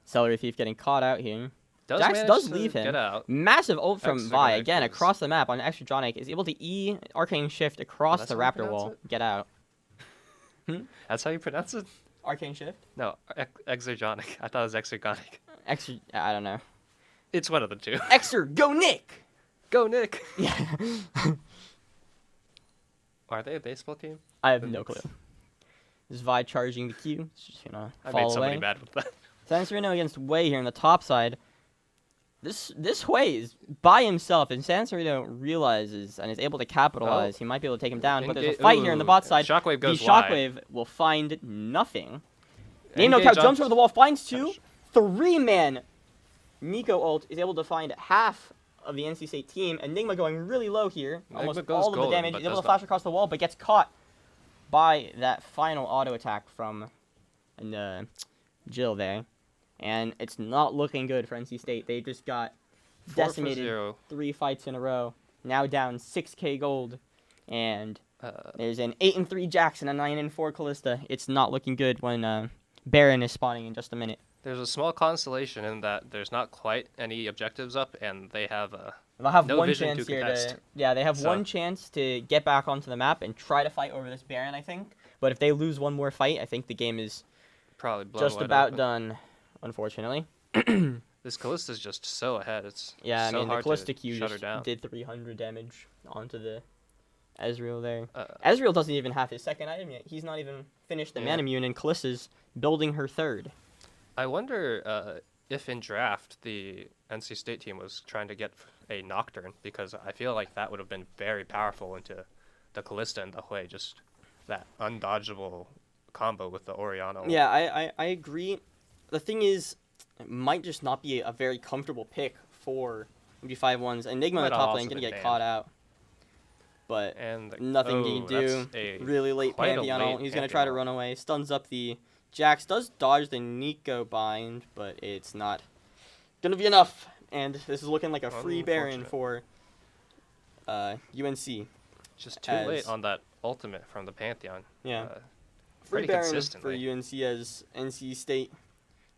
Speaker 1: Celery Thief getting caught out here.
Speaker 9: Does
Speaker 1: Jax
Speaker 9: manage
Speaker 1: does
Speaker 9: to
Speaker 1: leave him.
Speaker 9: Get out.
Speaker 1: Massive ult from
Speaker 9: Extra
Speaker 1: Vi
Speaker 9: Dronic
Speaker 1: again
Speaker 9: is-
Speaker 1: across the map on Extra Dronic is able to Arcane Shift across
Speaker 9: that's
Speaker 1: the
Speaker 9: how you
Speaker 1: Raptor
Speaker 9: pronounce
Speaker 1: wall.
Speaker 9: it?
Speaker 1: Get out.
Speaker 9: That's how you pronounce it?
Speaker 1: Arcane Shift?
Speaker 9: No, Exergonic. I thought it was Exergonic.
Speaker 1: Extra, I don't know.
Speaker 9: It's one of the two.
Speaker 1: Extra, go Nick!
Speaker 9: Go Nick!
Speaker 1: Yeah.
Speaker 9: Are they a baseball team?
Speaker 1: I have
Speaker 9: The
Speaker 1: no
Speaker 9: Knicks.
Speaker 1: clue. This Vi charging the Q. It's just gonna
Speaker 9: I
Speaker 1: fall
Speaker 9: made somebody
Speaker 1: away.
Speaker 9: mad with that.
Speaker 1: Sanserino against Wei here on the top side. This Wei is by himself, and Sanserino realizes and is able to capitalize. He might be able to take him down, but there's a fight here on the bot side.
Speaker 9: Shockwave goes
Speaker 1: the
Speaker 9: wide.
Speaker 1: Shockwave will find nothing. Name No Cow
Speaker 9: Engage
Speaker 1: jumps
Speaker 9: on-
Speaker 1: over the wall, finds 2. 3-man Nico ult is able to find half of the NC State team. Enigma going really low here. Almost
Speaker 9: Enigma goes
Speaker 1: all of the
Speaker 9: golden,
Speaker 1: damage.
Speaker 9: but
Speaker 1: He's able
Speaker 9: does
Speaker 1: to flash
Speaker 9: not.
Speaker 1: across the wall, but gets caught by that final auto attack from Jill there. And it's not looking good for NC State. They just got
Speaker 9: 4 for
Speaker 1: decimated
Speaker 9: 0.
Speaker 1: 3 fights in a row. Now down 6k gold. And
Speaker 9: Uh,
Speaker 1: there's an 8-3 Jax and a 9-4 Callista. It's not looking good when Baron is spawning in just a minute.
Speaker 9: there's a small consolation in that there's not quite any objectives up, and they have
Speaker 1: They'll have
Speaker 9: no
Speaker 1: one
Speaker 9: vision
Speaker 1: chance
Speaker 9: to
Speaker 1: here
Speaker 9: contest.
Speaker 1: yeah, they have
Speaker 9: So-
Speaker 1: one chance to get back onto the map and try to fight over this Baron, I think. But if they lose one more fight, I think the game is
Speaker 9: probably blown
Speaker 1: just
Speaker 9: wide
Speaker 1: about
Speaker 9: open.
Speaker 1: done, unfortunately.
Speaker 9: This Callista's just so ahead. It's
Speaker 1: Yeah, I
Speaker 9: so
Speaker 1: mean, the
Speaker 9: hard
Speaker 1: Callista
Speaker 9: to
Speaker 1: Q
Speaker 9: shut her
Speaker 1: just
Speaker 9: down.
Speaker 1: did 300 damage onto the Ezreal there.
Speaker 9: Uh,
Speaker 1: Ezreal doesn't even have his second item yet. He's not even finished the
Speaker 9: Yeah.
Speaker 1: Manamune, and Callista's building her third.
Speaker 9: I wonder if in draft the NC State team was trying to get a Nocturne, because I feel like that would have been very powerful into the Callista and the Hui, just that undodgeable combo with the Orianna.
Speaker 1: Yeah, I agree. The thing is, it might just not be a very comfortable pick for maybe 5-1s. Enigma on the
Speaker 9: Might
Speaker 1: top
Speaker 9: also
Speaker 1: lane going to
Speaker 9: been
Speaker 1: get
Speaker 9: banned.
Speaker 1: caught out. But
Speaker 9: And
Speaker 1: nothing you can do.
Speaker 9: that's a
Speaker 1: Really late
Speaker 9: quite a
Speaker 1: Pantheon ult.
Speaker 9: late
Speaker 1: He's going to try to
Speaker 9: Pantheon
Speaker 1: run away. Stuns up the Jax. Does dodge the Nico bind, but it's not going to be enough. And this is looking like a free Baron for UNC.
Speaker 9: Just too
Speaker 1: as-
Speaker 9: late on that ultimate from the Pantheon.
Speaker 1: Yeah.
Speaker 9: Pretty
Speaker 1: Free Baron for
Speaker 9: consistently.
Speaker 1: UNC as NC State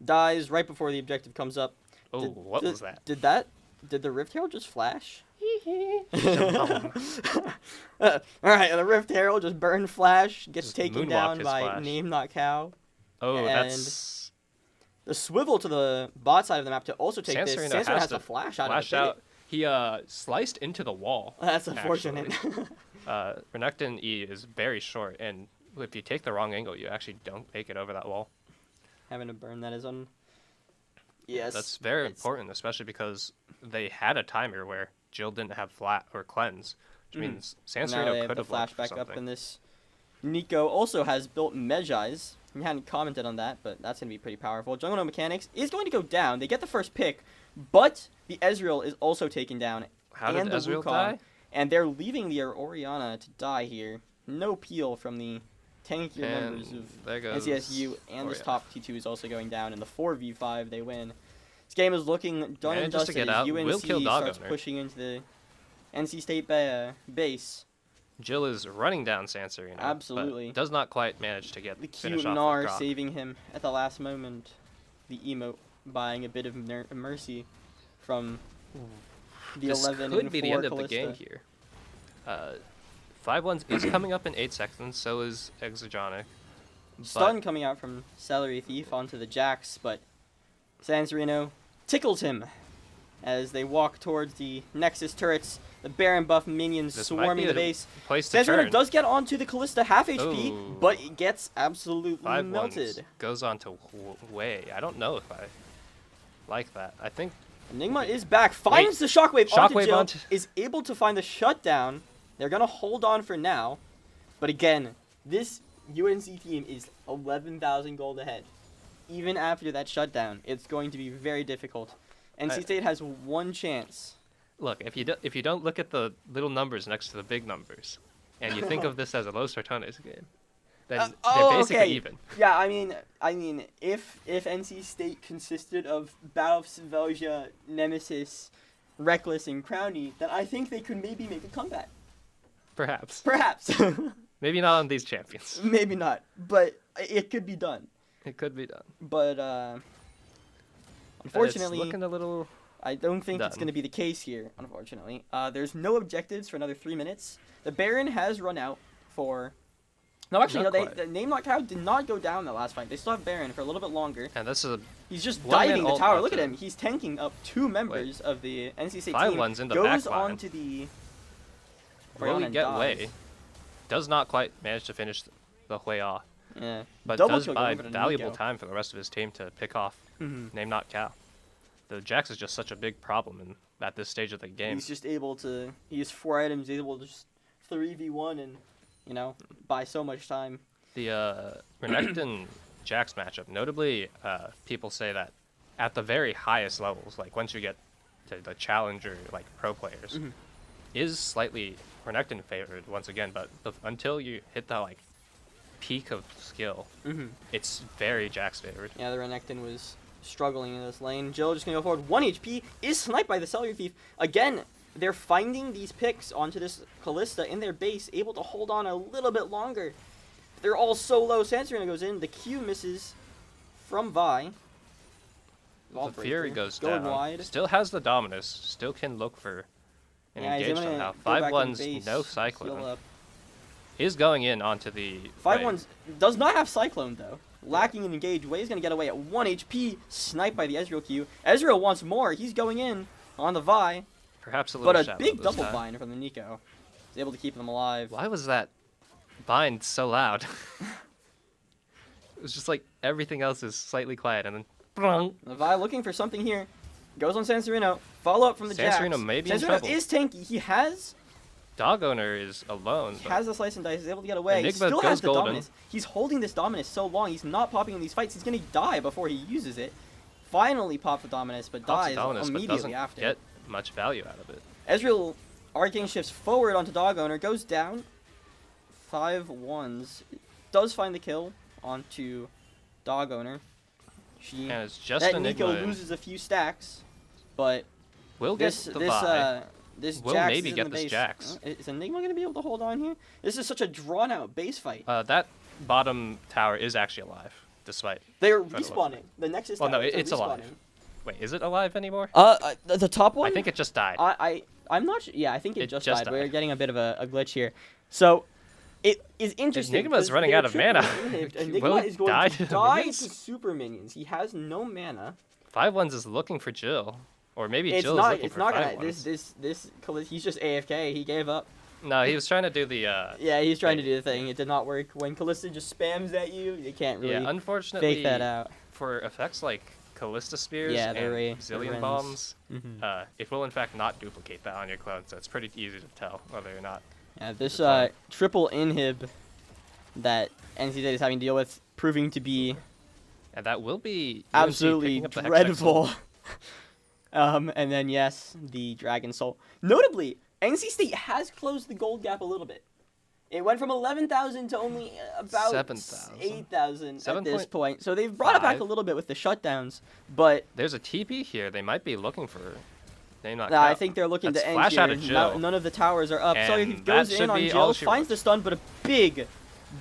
Speaker 1: dies right before the objective comes up.
Speaker 9: Oh, what was that?
Speaker 1: Did the Rift Herald just flash? Alright, the Rift Herald just burned Flash, gets
Speaker 9: Just
Speaker 1: taken
Speaker 9: moonwalked
Speaker 1: down
Speaker 9: his
Speaker 1: by
Speaker 9: Flash.
Speaker 1: Name Not Cow.
Speaker 9: Oh,
Speaker 1: And
Speaker 9: that's
Speaker 1: the swivel to the bot side of the map to also take this.
Speaker 9: Sanserino
Speaker 1: Sanserino has
Speaker 9: to
Speaker 1: to flash out
Speaker 9: flash
Speaker 1: of it.
Speaker 9: out. He sliced into the wall.
Speaker 1: That's unfortunate.
Speaker 9: Renekton E is very short, and if you take the wrong angle, you actually don't make it over that wall.
Speaker 1: Having to burn that is on. Yes.
Speaker 9: That's very
Speaker 1: it's-
Speaker 9: important, especially because they had a timer where Jill didn't have flat or cleanse, which means
Speaker 1: Now they
Speaker 9: Sanserino
Speaker 1: have
Speaker 9: could
Speaker 1: the
Speaker 9: have
Speaker 1: flash
Speaker 9: looked for
Speaker 1: back up
Speaker 9: something.
Speaker 1: in this. Nico also has built Medjai's. He hadn't commented on that, but that's going to be pretty powerful. Jungle No Mechanics is going to go down. They get the first pick, but the Ezreal is also taken down.
Speaker 9: How
Speaker 1: and
Speaker 9: did
Speaker 1: the
Speaker 9: Ezreal
Speaker 1: Wukong,
Speaker 9: die?
Speaker 1: And they're leaving the Orianna to die here. No peel from the tankier members
Speaker 9: And
Speaker 1: of
Speaker 9: there goes
Speaker 1: NCSU, and this
Speaker 9: Orianna.
Speaker 1: top T2 is also going down. In the 4v5, they win. This game is looking done and
Speaker 9: Manages to
Speaker 1: dusted
Speaker 9: get
Speaker 1: as
Speaker 9: out,
Speaker 1: UNC
Speaker 9: will kill
Speaker 1: starts
Speaker 9: Dogowner.
Speaker 1: pushing into the NC State base.
Speaker 9: Jill is running down Sanserino.
Speaker 1: Absolutely.
Speaker 9: But does not quite manage to get
Speaker 1: The
Speaker 9: finish
Speaker 1: cute
Speaker 9: off the
Speaker 1: Gnar
Speaker 9: drop.
Speaker 1: saving him at the last moment. The emote buying a bit of mercy from the
Speaker 9: This
Speaker 1: 11
Speaker 9: could
Speaker 1: and
Speaker 9: be
Speaker 1: 4
Speaker 9: the end of
Speaker 1: Callista.
Speaker 9: the game here. 5-1 is coming up in 8 seconds, so is Exogenic.
Speaker 1: Stun coming out from Celery Thief onto the Jax, but Sanserino tickles him as they walk towards the Nexus turrets. The Baron buff minions
Speaker 9: This might
Speaker 1: swarming
Speaker 9: be
Speaker 1: the
Speaker 9: a
Speaker 1: base.
Speaker 9: place to
Speaker 1: Sanserino
Speaker 9: turn.
Speaker 1: does get onto the Callista half HP,
Speaker 9: Ooh.
Speaker 1: but it gets absolutely
Speaker 9: 5-1
Speaker 1: melted.
Speaker 9: goes on to Wei. I don't know if I like that. I think
Speaker 1: Enigma is back, finds the Shockwave onto
Speaker 9: Shockwave
Speaker 1: Jill,
Speaker 9: onto-
Speaker 1: is able to find the shutdown. They're going to hold on for now. But again, this UNC team is 11,000 gold ahead. Even after that shutdown, it's going to be very difficult. NC State has one chance.
Speaker 9: look, if you don't look at the little numbers next to the big numbers, and you think of this as a Los Sertones game, then they're basically
Speaker 1: okay.
Speaker 9: even.
Speaker 1: Yeah, I mean, if NC State consisted of Battle of Svelgia, Nemesis, Reckless, and Crowny, then I think they could maybe make a comeback.
Speaker 9: Perhaps.
Speaker 1: Perhaps.
Speaker 9: Maybe not on these champions.
Speaker 1: Maybe not, but it could be done.
Speaker 9: It could be done.
Speaker 1: But unfortunately,
Speaker 9: It's looking a little.
Speaker 1: I don't think it's
Speaker 9: done.
Speaker 1: going to be the case here, unfortunately. There's no objectives for another 3 minutes. The Baron has run out for... No, actually,
Speaker 9: Not
Speaker 1: no,
Speaker 9: quite.
Speaker 1: the Name Not Cow did not go down the last fight. They still have Baron for a little bit longer.
Speaker 9: And this is a
Speaker 1: He's just
Speaker 9: One-man
Speaker 1: diving the
Speaker 9: ult
Speaker 1: tower.
Speaker 9: onto
Speaker 1: Look at
Speaker 9: the-
Speaker 1: him. He's tanking up 2 members of the NC State
Speaker 9: 5-1's
Speaker 1: team.
Speaker 9: in the
Speaker 1: Goes
Speaker 9: back line.
Speaker 1: on to the...
Speaker 9: will
Speaker 1: Orianna
Speaker 9: we
Speaker 1: and
Speaker 9: get
Speaker 1: dies.
Speaker 9: Wei. Does not quite manage to finish the Hui off,
Speaker 1: Yeah.
Speaker 9: but
Speaker 1: Double
Speaker 9: does
Speaker 1: kill
Speaker 9: buy
Speaker 1: over to
Speaker 9: valuable
Speaker 1: Nico.
Speaker 9: time for the rest of his team to pick off
Speaker 1: Mhm.
Speaker 9: Name Not Cow. The Jax is just such a big problem at this stage of the game.
Speaker 1: He's just able to... He has 4 items. He's able to just 3v1 and, you know, buy so much time.
Speaker 9: The Renekton Jax matchup, notably, people say that at the very highest levels, like once you get to the challenger, like pro players, is slightly Renekton favored once again. But until you hit the like peak of skill, it's very Jax favored.
Speaker 1: Yeah, the Renekton was struggling in this lane. Jill just gonna go forward. 1 HP is sniped by the Cellular Thief. Again, they're finding these picks onto this Callista in their base, able to hold on a little bit longer. They're all so low. Sanserino goes in. The Q misses from Vi.
Speaker 9: The Fury goes
Speaker 1: going
Speaker 9: down.
Speaker 1: wide.
Speaker 9: Still has the Dominus. Still can look for an
Speaker 1: Yeah, he's
Speaker 9: engage
Speaker 1: gonna
Speaker 9: somehow.
Speaker 1: go back in
Speaker 9: 5-1's
Speaker 1: base,
Speaker 9: no
Speaker 1: heal
Speaker 9: Cyclone.
Speaker 1: up.
Speaker 9: Is going in onto the
Speaker 1: 5-1 does not have Cyclone, though. Lacking an engage. Wei is going to get away at 1 HP. Sniped by the Ezreal Q. Ezreal wants more. He's going in on the Vi.
Speaker 9: Perhaps a little
Speaker 1: But a
Speaker 9: shallow
Speaker 1: big
Speaker 9: this
Speaker 1: double
Speaker 9: time.
Speaker 1: bind from the Nico. He's able to keep them alive.
Speaker 9: Why was that bind so loud? It was just like everything else is slightly quiet, and then brung.
Speaker 1: The Vi looking for something here. Goes on Sanserino. Follow up from the Jax.
Speaker 9: Sanserino may be in
Speaker 1: Sanserino
Speaker 9: trouble.
Speaker 1: is tanky. He has
Speaker 9: Dog owner is alone. But
Speaker 1: the slice and dice. He's able to get away.
Speaker 9: Enigma
Speaker 1: He still
Speaker 9: goes
Speaker 1: has the
Speaker 9: golden.
Speaker 1: Dominus. He's holding this Dominus so long. He's not popping in these fights. He's going to die before he uses it. Finally pop the Dominus, but
Speaker 9: Pops
Speaker 1: dies
Speaker 9: the Dominus, but
Speaker 1: immediately
Speaker 9: doesn't
Speaker 1: after.
Speaker 9: get much value out of it.
Speaker 1: Ezreal Arcane shifts forward onto Dog Owner. Goes down. 5-1s. Does find the kill onto Dog Owner.
Speaker 9: And it's just
Speaker 1: That
Speaker 9: Enigma.
Speaker 1: Nico loses a few stacks, but
Speaker 9: We'll get
Speaker 1: this
Speaker 9: the buy.
Speaker 1: This
Speaker 9: We'll
Speaker 1: Jax
Speaker 9: maybe
Speaker 1: is in
Speaker 9: get
Speaker 1: the
Speaker 9: this
Speaker 1: base.
Speaker 9: Jax.
Speaker 1: Is Enigma going to be able to hold on here? This is such a drawn-out base fight.
Speaker 9: That bottom tower is actually alive, despite.
Speaker 1: They're
Speaker 9: what it looks
Speaker 1: respawning.
Speaker 9: like.
Speaker 1: The Nexus
Speaker 9: Well, no,
Speaker 1: towers are
Speaker 9: it's alive.
Speaker 1: respawning.
Speaker 9: Wait, is it alive anymore?
Speaker 1: The top one?
Speaker 9: I think it just died.
Speaker 1: I'm not sure. Yeah, I think it,
Speaker 9: It
Speaker 1: just
Speaker 9: just
Speaker 1: died. We're
Speaker 9: died.
Speaker 1: getting a bit of a glitch here. So, it is interesting.
Speaker 9: Enigma's
Speaker 1: 'cause
Speaker 9: running
Speaker 1: they're
Speaker 9: out of mana.
Speaker 1: triple inhibited. Enigma
Speaker 9: Will he
Speaker 1: is going
Speaker 9: die
Speaker 1: to
Speaker 9: to the
Speaker 1: die to
Speaker 9: minions?
Speaker 1: super minions. He has no mana.
Speaker 9: 5-1s is looking for Jill, or maybe
Speaker 1: It's
Speaker 9: Jill is
Speaker 1: not.
Speaker 9: looking
Speaker 1: It's
Speaker 9: for
Speaker 1: not
Speaker 9: 5-1s.
Speaker 1: gonna. He's just AFK. He gave up.
Speaker 9: No, he was trying to do the.
Speaker 1: Yeah, he's trying to do the thing. It did not work. When Callista just spams at you, you can't really
Speaker 9: Yeah, unfortunately,
Speaker 1: fake that out.
Speaker 9: for effects like Callista Spears
Speaker 1: Yeah,
Speaker 9: and
Speaker 1: they're
Speaker 9: Zillion
Speaker 1: Rens.
Speaker 9: Bombs,
Speaker 1: Mhm.
Speaker 9: it will in fact not duplicate that on your clone, so it's pretty easy to tell whether or not.
Speaker 1: Yeah, this
Speaker 9: Good time.
Speaker 1: triple inhib that NC State is having to deal with proving to be
Speaker 9: And that will be UNC
Speaker 1: absolutely
Speaker 9: picking up the Hextech Soul.
Speaker 1: dreadful. And then yes, the Dragon Soul. Notably, NC State has closed the gold gap a little bit. It went from 11,000 to only about
Speaker 9: 7,000.
Speaker 1: 8,000 at this
Speaker 9: 7.5.
Speaker 1: point. So they've brought it back a little bit with the shutdowns, but
Speaker 9: There's a TP here. They might be looking for. Name not
Speaker 1: I
Speaker 9: count.
Speaker 1: think they're looking
Speaker 9: That's
Speaker 1: to end
Speaker 9: flash
Speaker 1: here.
Speaker 9: out of Jill.
Speaker 1: None of the towers are up. So he
Speaker 9: And
Speaker 1: goes
Speaker 9: that
Speaker 1: in
Speaker 9: should
Speaker 1: on
Speaker 9: be
Speaker 1: Jill,
Speaker 9: all she
Speaker 1: finds the
Speaker 9: wants.
Speaker 1: stun, but a big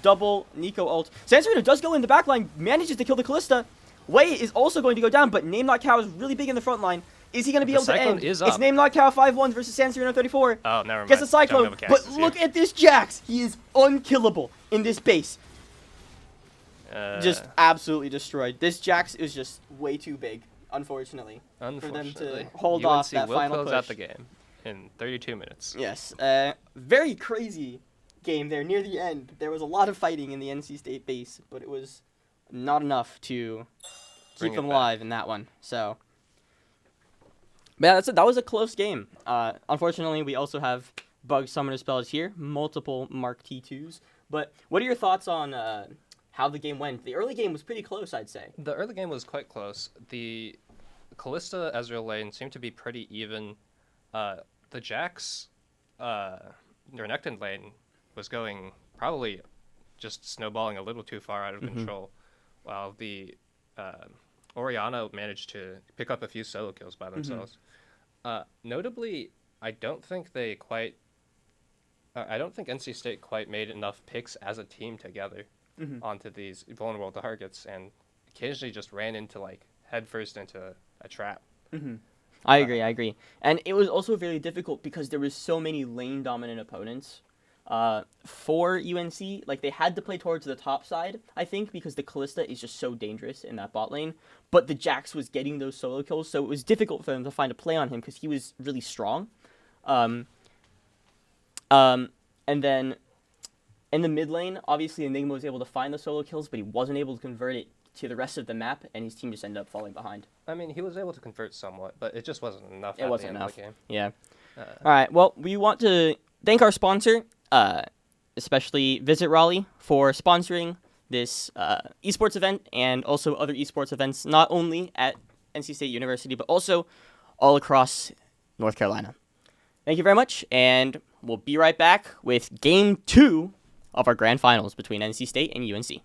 Speaker 1: double Nico ult. Sansarino does go in the back line, manages to kill the Callista. Wei is also going to go down, but Name Not Cow is really big in the front line. Is he going to be
Speaker 9: The
Speaker 1: able to
Speaker 9: Cyclone
Speaker 1: end?
Speaker 9: is
Speaker 1: It's
Speaker 9: up.
Speaker 1: Name Not Cow 5-1 versus Sansarino 34.
Speaker 9: Oh, never mind.
Speaker 1: Gets a Cyclone,
Speaker 9: Jungle
Speaker 1: but
Speaker 9: Mechanics is
Speaker 1: look
Speaker 9: here.
Speaker 1: at this Jax. He is unkillable in this base. Just absolutely destroyed. This Jax is just way too big, unfortunately, for them to
Speaker 9: Unfortunately,
Speaker 1: hold
Speaker 9: UNC
Speaker 1: off that
Speaker 9: will
Speaker 1: final
Speaker 9: close
Speaker 1: push.
Speaker 9: out the game in 32 minutes.
Speaker 1: Yes, very crazy game there near the end. There was a lot of fighting in the NC State base, but it was not enough to
Speaker 9: Bring
Speaker 1: keep
Speaker 9: it
Speaker 1: them
Speaker 9: back.
Speaker 1: alive in that one. So, but yeah, that's it. That was a close game. Unfortunately, we also have bug summoner spells here, multiple Mark T2s. But what are your thoughts on how the game went? The early game was pretty close, I'd say.
Speaker 9: The early game was quite close. The Callista Ezreal lane seemed to be pretty even. The Jax Renekton lane was going probably just snowballing a little too far out of control, while the Orianna managed to pick up a few solo kills by themselves. Notably, I don't think they quite. I don't think NC State quite made enough picks as a team together onto these vulnerable targets, and occasionally just ran into like headfirst into a trap.
Speaker 1: I agree. And it was also very difficult because there was so many lane dominant opponents. For UNC, like they had to play towards the top side, I think, because the Callista is just so dangerous in that bot lane. But the Jax was getting those solo kills, so it was difficult for them to find a play on him because he was really strong. And then in the mid lane, obviously Enigma was able to find the solo kills, but he wasn't able to convert it to the rest of the map, and his team just ended up falling behind.
Speaker 9: I mean, he was able to convert somewhat, but it just wasn't enough.
Speaker 1: It
Speaker 9: at
Speaker 1: wasn't
Speaker 9: the end
Speaker 1: enough.
Speaker 9: Of the game.
Speaker 1: Yeah. All right. Well, we want to thank our sponsor, especially Visit Raleigh, for sponsoring this esports event and also other esports events, not only at NC State University, but also all across North Carolina. Thank you very much, and we'll be right back with Game 2 of our grand finals between NC State and UNC.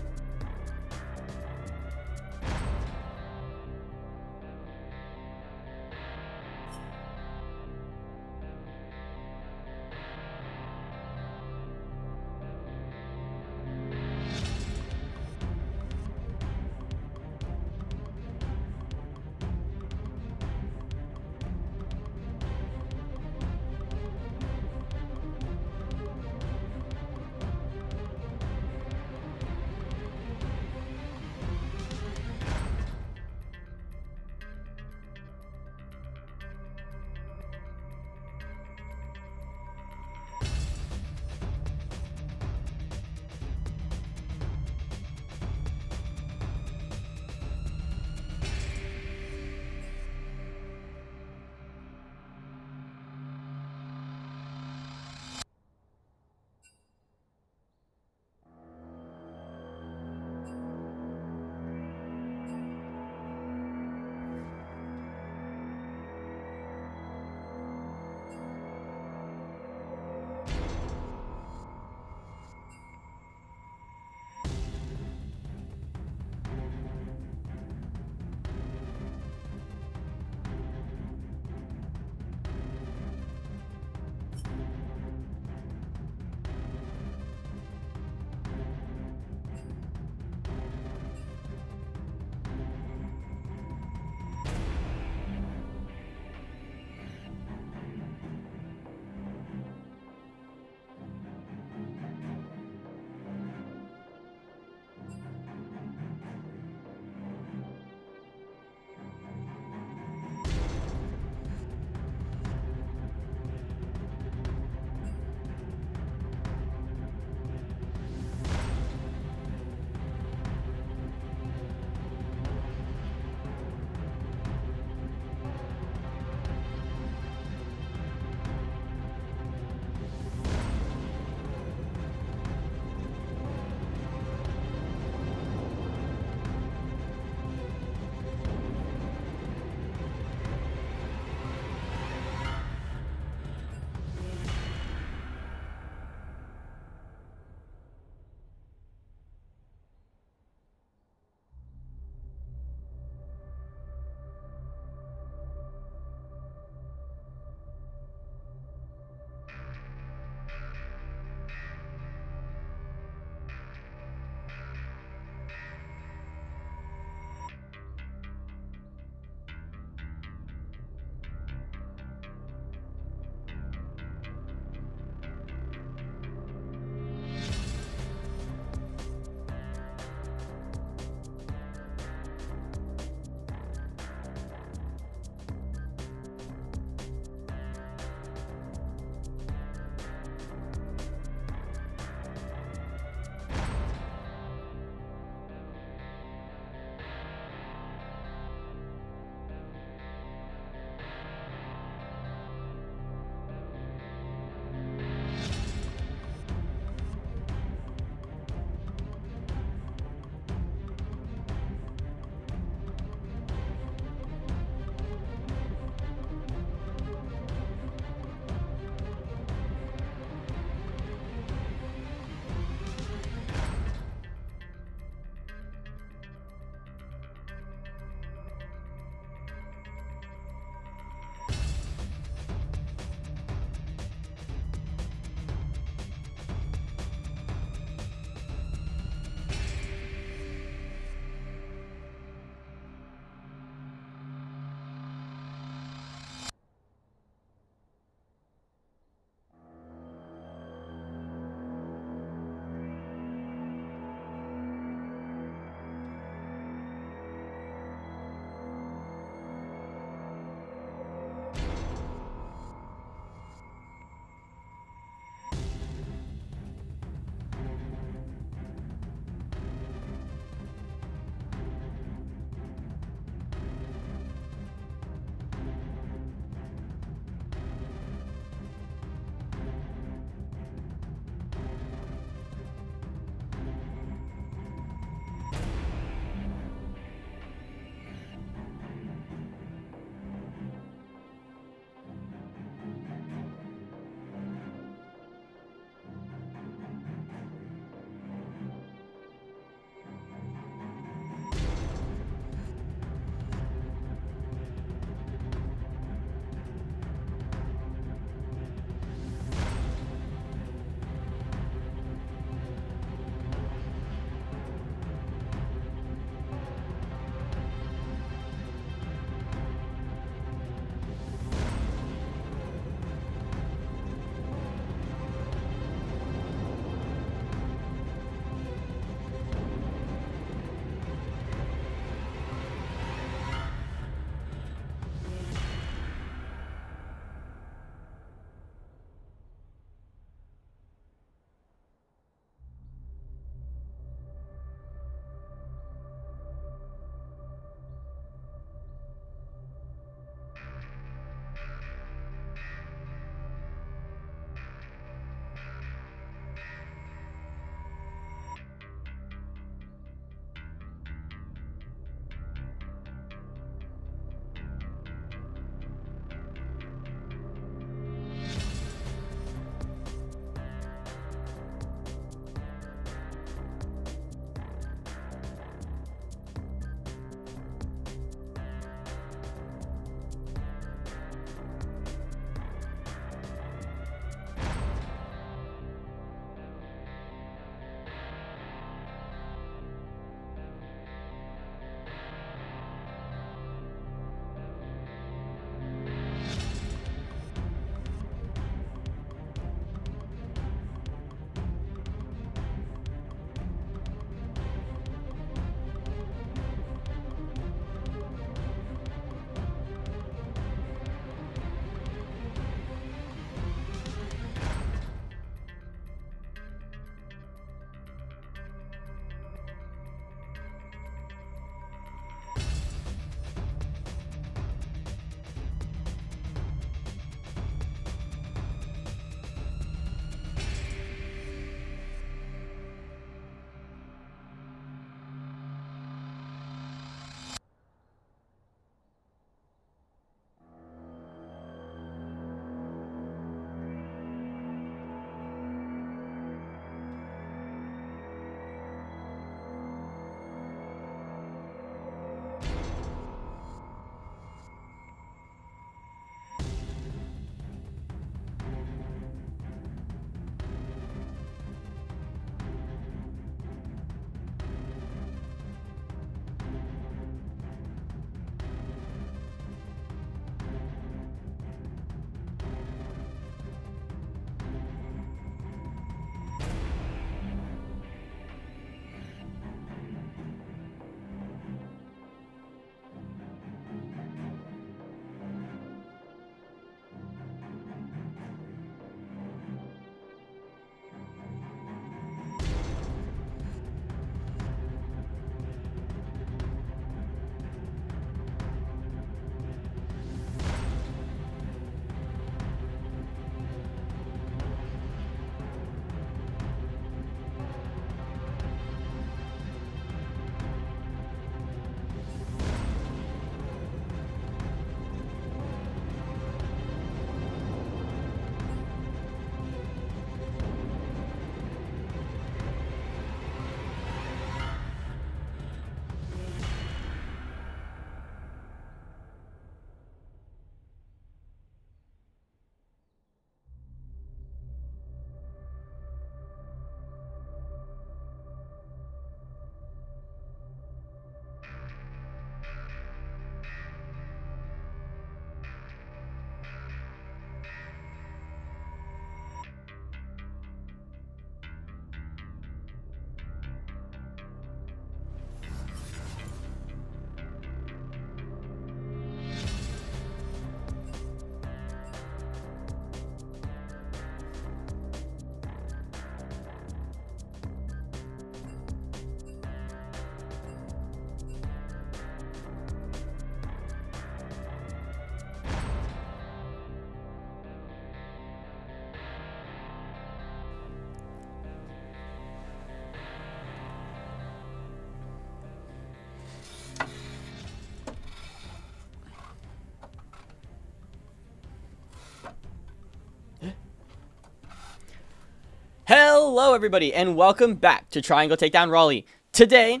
Speaker 1: Hello, everybody, and welcome back to Triangle Takedown Raleigh. Today,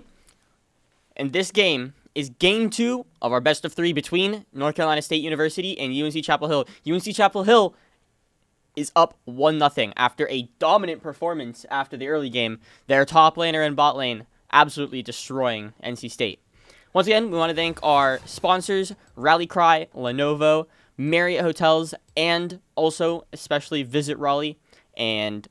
Speaker 1: in this game, is Game 2 of our best of 3 between North Carolina State University and UNC Chapel Hill. UNC Chapel Hill is up 1-0 after a dominant performance after the early game. Their top laner and bot lane absolutely destroying NC State. Once again, we want to thank our sponsors, Rally Cry, Lenovo, Marriott Hotels, and also especially Visit Raleigh and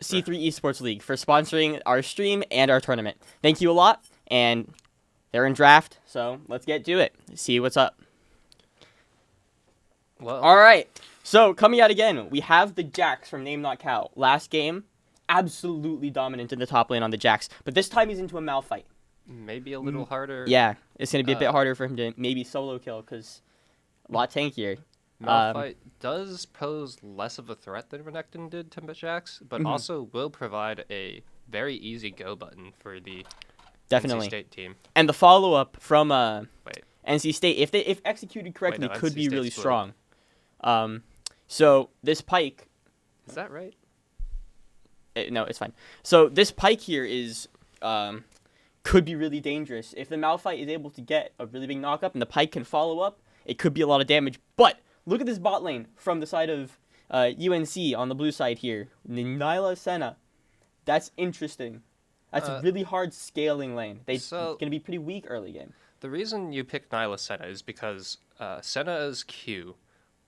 Speaker 1: C3 Esports League for sponsoring our stream and our tournament. Thank you a lot, and they're in draft, so let's get to it. See what's up.
Speaker 9: Well,
Speaker 1: All right, so coming out again, we have the Jax from Name Not Cow. Last game, absolutely dominant in the top lane on the Jax, but this time he's into a Malphite.
Speaker 9: maybe a little harder.
Speaker 1: Yeah, it's going to be a bit harder for him to maybe solo kill because a lot tankier.
Speaker 9: Malphite does pose less of a threat than Renekton did to Jax, but also will provide a very easy go button for the
Speaker 1: Definitely.
Speaker 9: NC State team.
Speaker 1: And the follow-up from
Speaker 9: Wait,
Speaker 1: NC State, if executed correctly,
Speaker 9: no,
Speaker 1: could
Speaker 9: NC
Speaker 1: be really
Speaker 9: State's blue.
Speaker 1: strong. So this Pyke,
Speaker 9: is that right?
Speaker 1: no, it's fine. So this Pyke here is could be really dangerous. If the Malphite is able to get a really big knock-up and the Pyke can follow up, it could be a lot of damage. But look at this bot lane from the side of UNC on the blue side here. Nyla Senna. That's interesting. That's a really hard scaling lane. They're going to be pretty weak early game.
Speaker 9: The reason you picked Nyla Senna is because Senna's Q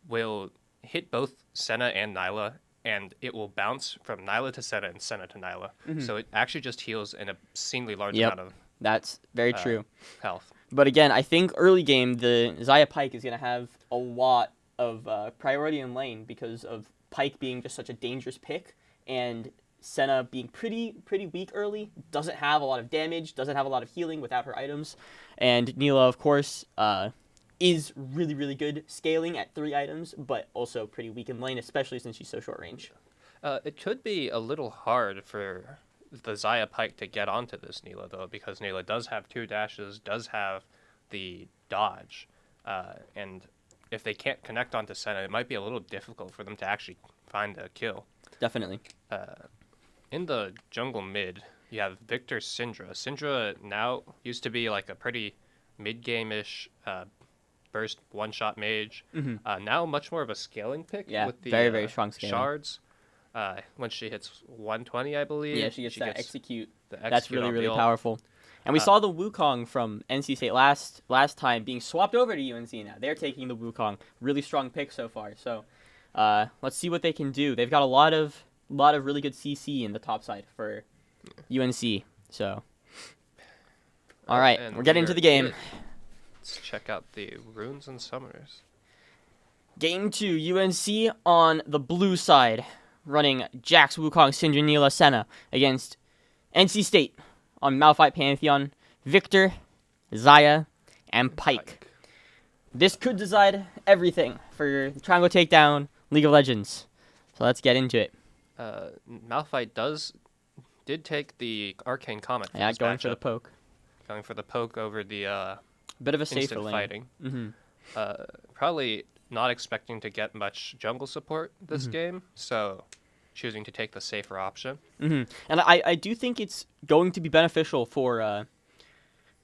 Speaker 9: will hit both Senna and Nyla, and it will bounce from Nyla to Senna and Senna to Nyla. So it actually just heals in a obscenely large amount of
Speaker 1: That's very true.
Speaker 9: health.
Speaker 1: But again, I think early game, the Xayah Pyke is going to have a lot of priority in lane because of Pyke being just such a dangerous pick and Senna being pretty weak early, doesn't have a lot of damage, doesn't have a lot of healing without her items. And Neela, of course, is really good scaling at 3 items, but also pretty weak in lane, especially since she's so short range.
Speaker 9: It could be a little hard for the Xayah Pyke to get onto this Neela, though, because Neela does have 2 dashes, does have the dodge, and if they can't connect onto Senna, it might be a little difficult for them to actually find a kill.
Speaker 1: Definitely.
Speaker 9: In the jungle mid, you have Victor Syndra. Syndra now used to be like a pretty mid-game-ish burst one-shot mage. Now much more of a scaling pick with the
Speaker 1: very strong scaling.
Speaker 9: shards. When she hits 120, I believe.
Speaker 1: Yeah, she gets that execute. That's
Speaker 9: execute
Speaker 1: really,
Speaker 9: on
Speaker 1: really
Speaker 9: the ult.
Speaker 1: powerful. And we saw the Wukong from NC State last time being swapped over to UNC now. They're taking the Wukong. Really strong pick so far. So let's see what they can do. They've got a lot of really good CC in the top side for UNC. So, all right,
Speaker 9: And
Speaker 1: we're getting into the game.
Speaker 9: Let's check out the runes and summoners.
Speaker 1: Game 2, UNC on the blue side, running Jax, Wukong, Syndra, Neela, Senna against NC State on Malphite Pantheon, Victor, Xayah, and Pyke. This could decide everything for the Triangle Takedown League of Legends. So let's get into it.
Speaker 9: Malphite did take the Arcane Comet. For
Speaker 1: Yeah,
Speaker 9: this
Speaker 1: going for the
Speaker 9: matchup.
Speaker 1: poke.
Speaker 9: Going for the poke over the
Speaker 1: Bit of a safer
Speaker 9: instant
Speaker 1: lane.
Speaker 9: fighting. Probably not expecting to get much jungle support this game, so choosing to take the safer option.
Speaker 1: And I do think it's going to be beneficial for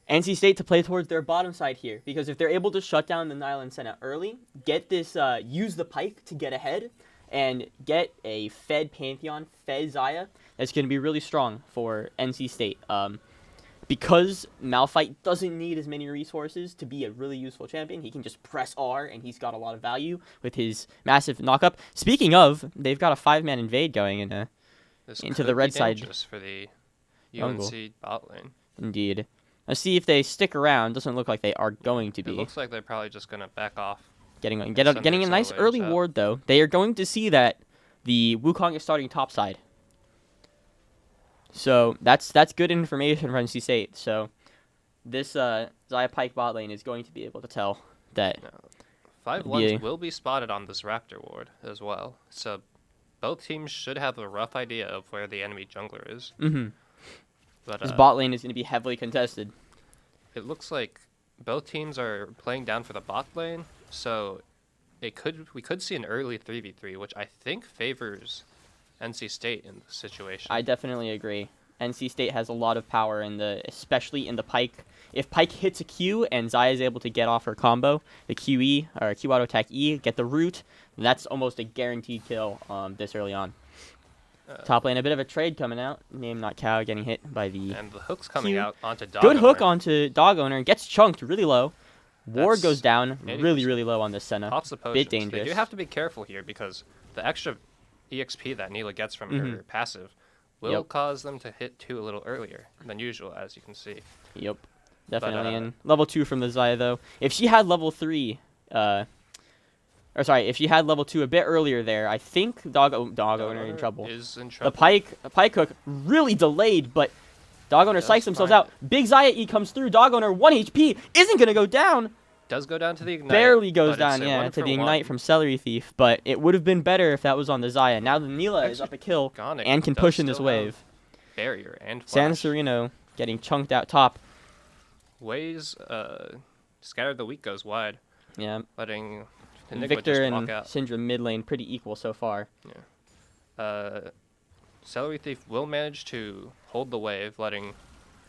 Speaker 1: NC State to play towards their bottom side here, because if they're able to shut down the Nile and Senna early, get this, use the Pyke to get ahead, and get a fed Pantheon, fed Xayah, that's going to be really strong for NC State. Because Malphite doesn't need as many resources to be a really useful champion, he can just press R, and he's got a lot of value with his massive knockup. Speaking of, they've got a 5-man invade going into the red side.
Speaker 9: This for the UNC
Speaker 1: jungle.
Speaker 9: bot lane.
Speaker 1: Indeed. Let's see if they stick around. Doesn't look like they are going to
Speaker 9: It
Speaker 1: be.
Speaker 9: looks like they're probably just going to back off.
Speaker 1: Getting
Speaker 9: send
Speaker 1: a
Speaker 9: their
Speaker 1: nice
Speaker 9: solo
Speaker 1: early
Speaker 9: waves out.
Speaker 1: ward, though. They are going to see that the Wukong is starting topside. So that's good information for NC State. So this Xayah Pyke bot lane is going to be able to tell that.
Speaker 9: 5-1s will be spotted on this Raptor ward as well. So both teams should have a rough idea of where the enemy jungler is. But
Speaker 1: This bot lane is going to be heavily contested.
Speaker 9: it looks like both teams are playing down for the bot lane, so we could see an early 3v3, which I think favors NC State in this situation.
Speaker 1: I definitely agree. NC State has a lot of power especially in the Pike. If Pike hits a Q and Zaya is able to get off her combo, the QE or Q auto attack E, get the root, that's almost a guaranteed kill this early on. Top lane, a bit of a trade coming out. Name not cow getting hit by the.
Speaker 9: And the hook's coming
Speaker 1: Q.
Speaker 9: out onto Dog
Speaker 1: Good hook
Speaker 9: Owner.
Speaker 1: onto Dog Owner. Gets chunked really low. Ward
Speaker 9: That's
Speaker 1: goes down
Speaker 9: 80%.
Speaker 1: really low on this Senna.
Speaker 9: Pops the
Speaker 1: Bit
Speaker 9: potions.
Speaker 1: dangerous.
Speaker 9: They do have to be careful here because the extra EXP that Neela gets from her passive will
Speaker 1: Yep.
Speaker 9: cause them to hit 2 a little earlier than usual, as you can see.
Speaker 1: Yep, definitely.
Speaker 9: But,
Speaker 1: And level 2 from the Zaya though. If she had level 3, if she had level 2 a bit earlier there, I think Dog Owner in trouble.
Speaker 9: Is in
Speaker 1: The
Speaker 9: trouble.
Speaker 1: Pike hook really delayed, but Dog Owner
Speaker 9: Just
Speaker 1: psychs themselves
Speaker 9: fine.
Speaker 1: out. Big Zaya E comes through. Dog Owner 1 HP isn't gonna go down.
Speaker 9: Does go down to the ignite.
Speaker 1: Barely goes
Speaker 9: but it's
Speaker 1: down,
Speaker 9: a
Speaker 1: yeah,
Speaker 9: one
Speaker 1: to
Speaker 9: for
Speaker 1: the ignite
Speaker 9: one.
Speaker 1: from Celery Thief, but it would have been better if that was on the Zaya. Now the Neela is up a kill
Speaker 9: Gonic
Speaker 1: and can
Speaker 9: does
Speaker 1: push in this
Speaker 9: still have
Speaker 1: wave.
Speaker 9: Barrier and
Speaker 1: San
Speaker 9: flash.
Speaker 1: Sereno getting chunked out top.
Speaker 9: Ways, Scatter the Weak goes wide,
Speaker 1: Yeah,
Speaker 9: letting Enigma
Speaker 1: Victor
Speaker 9: just
Speaker 1: and
Speaker 9: walk out.
Speaker 1: Syndra mid lane pretty equal so far.
Speaker 9: Celery Thief will manage to hold the wave, letting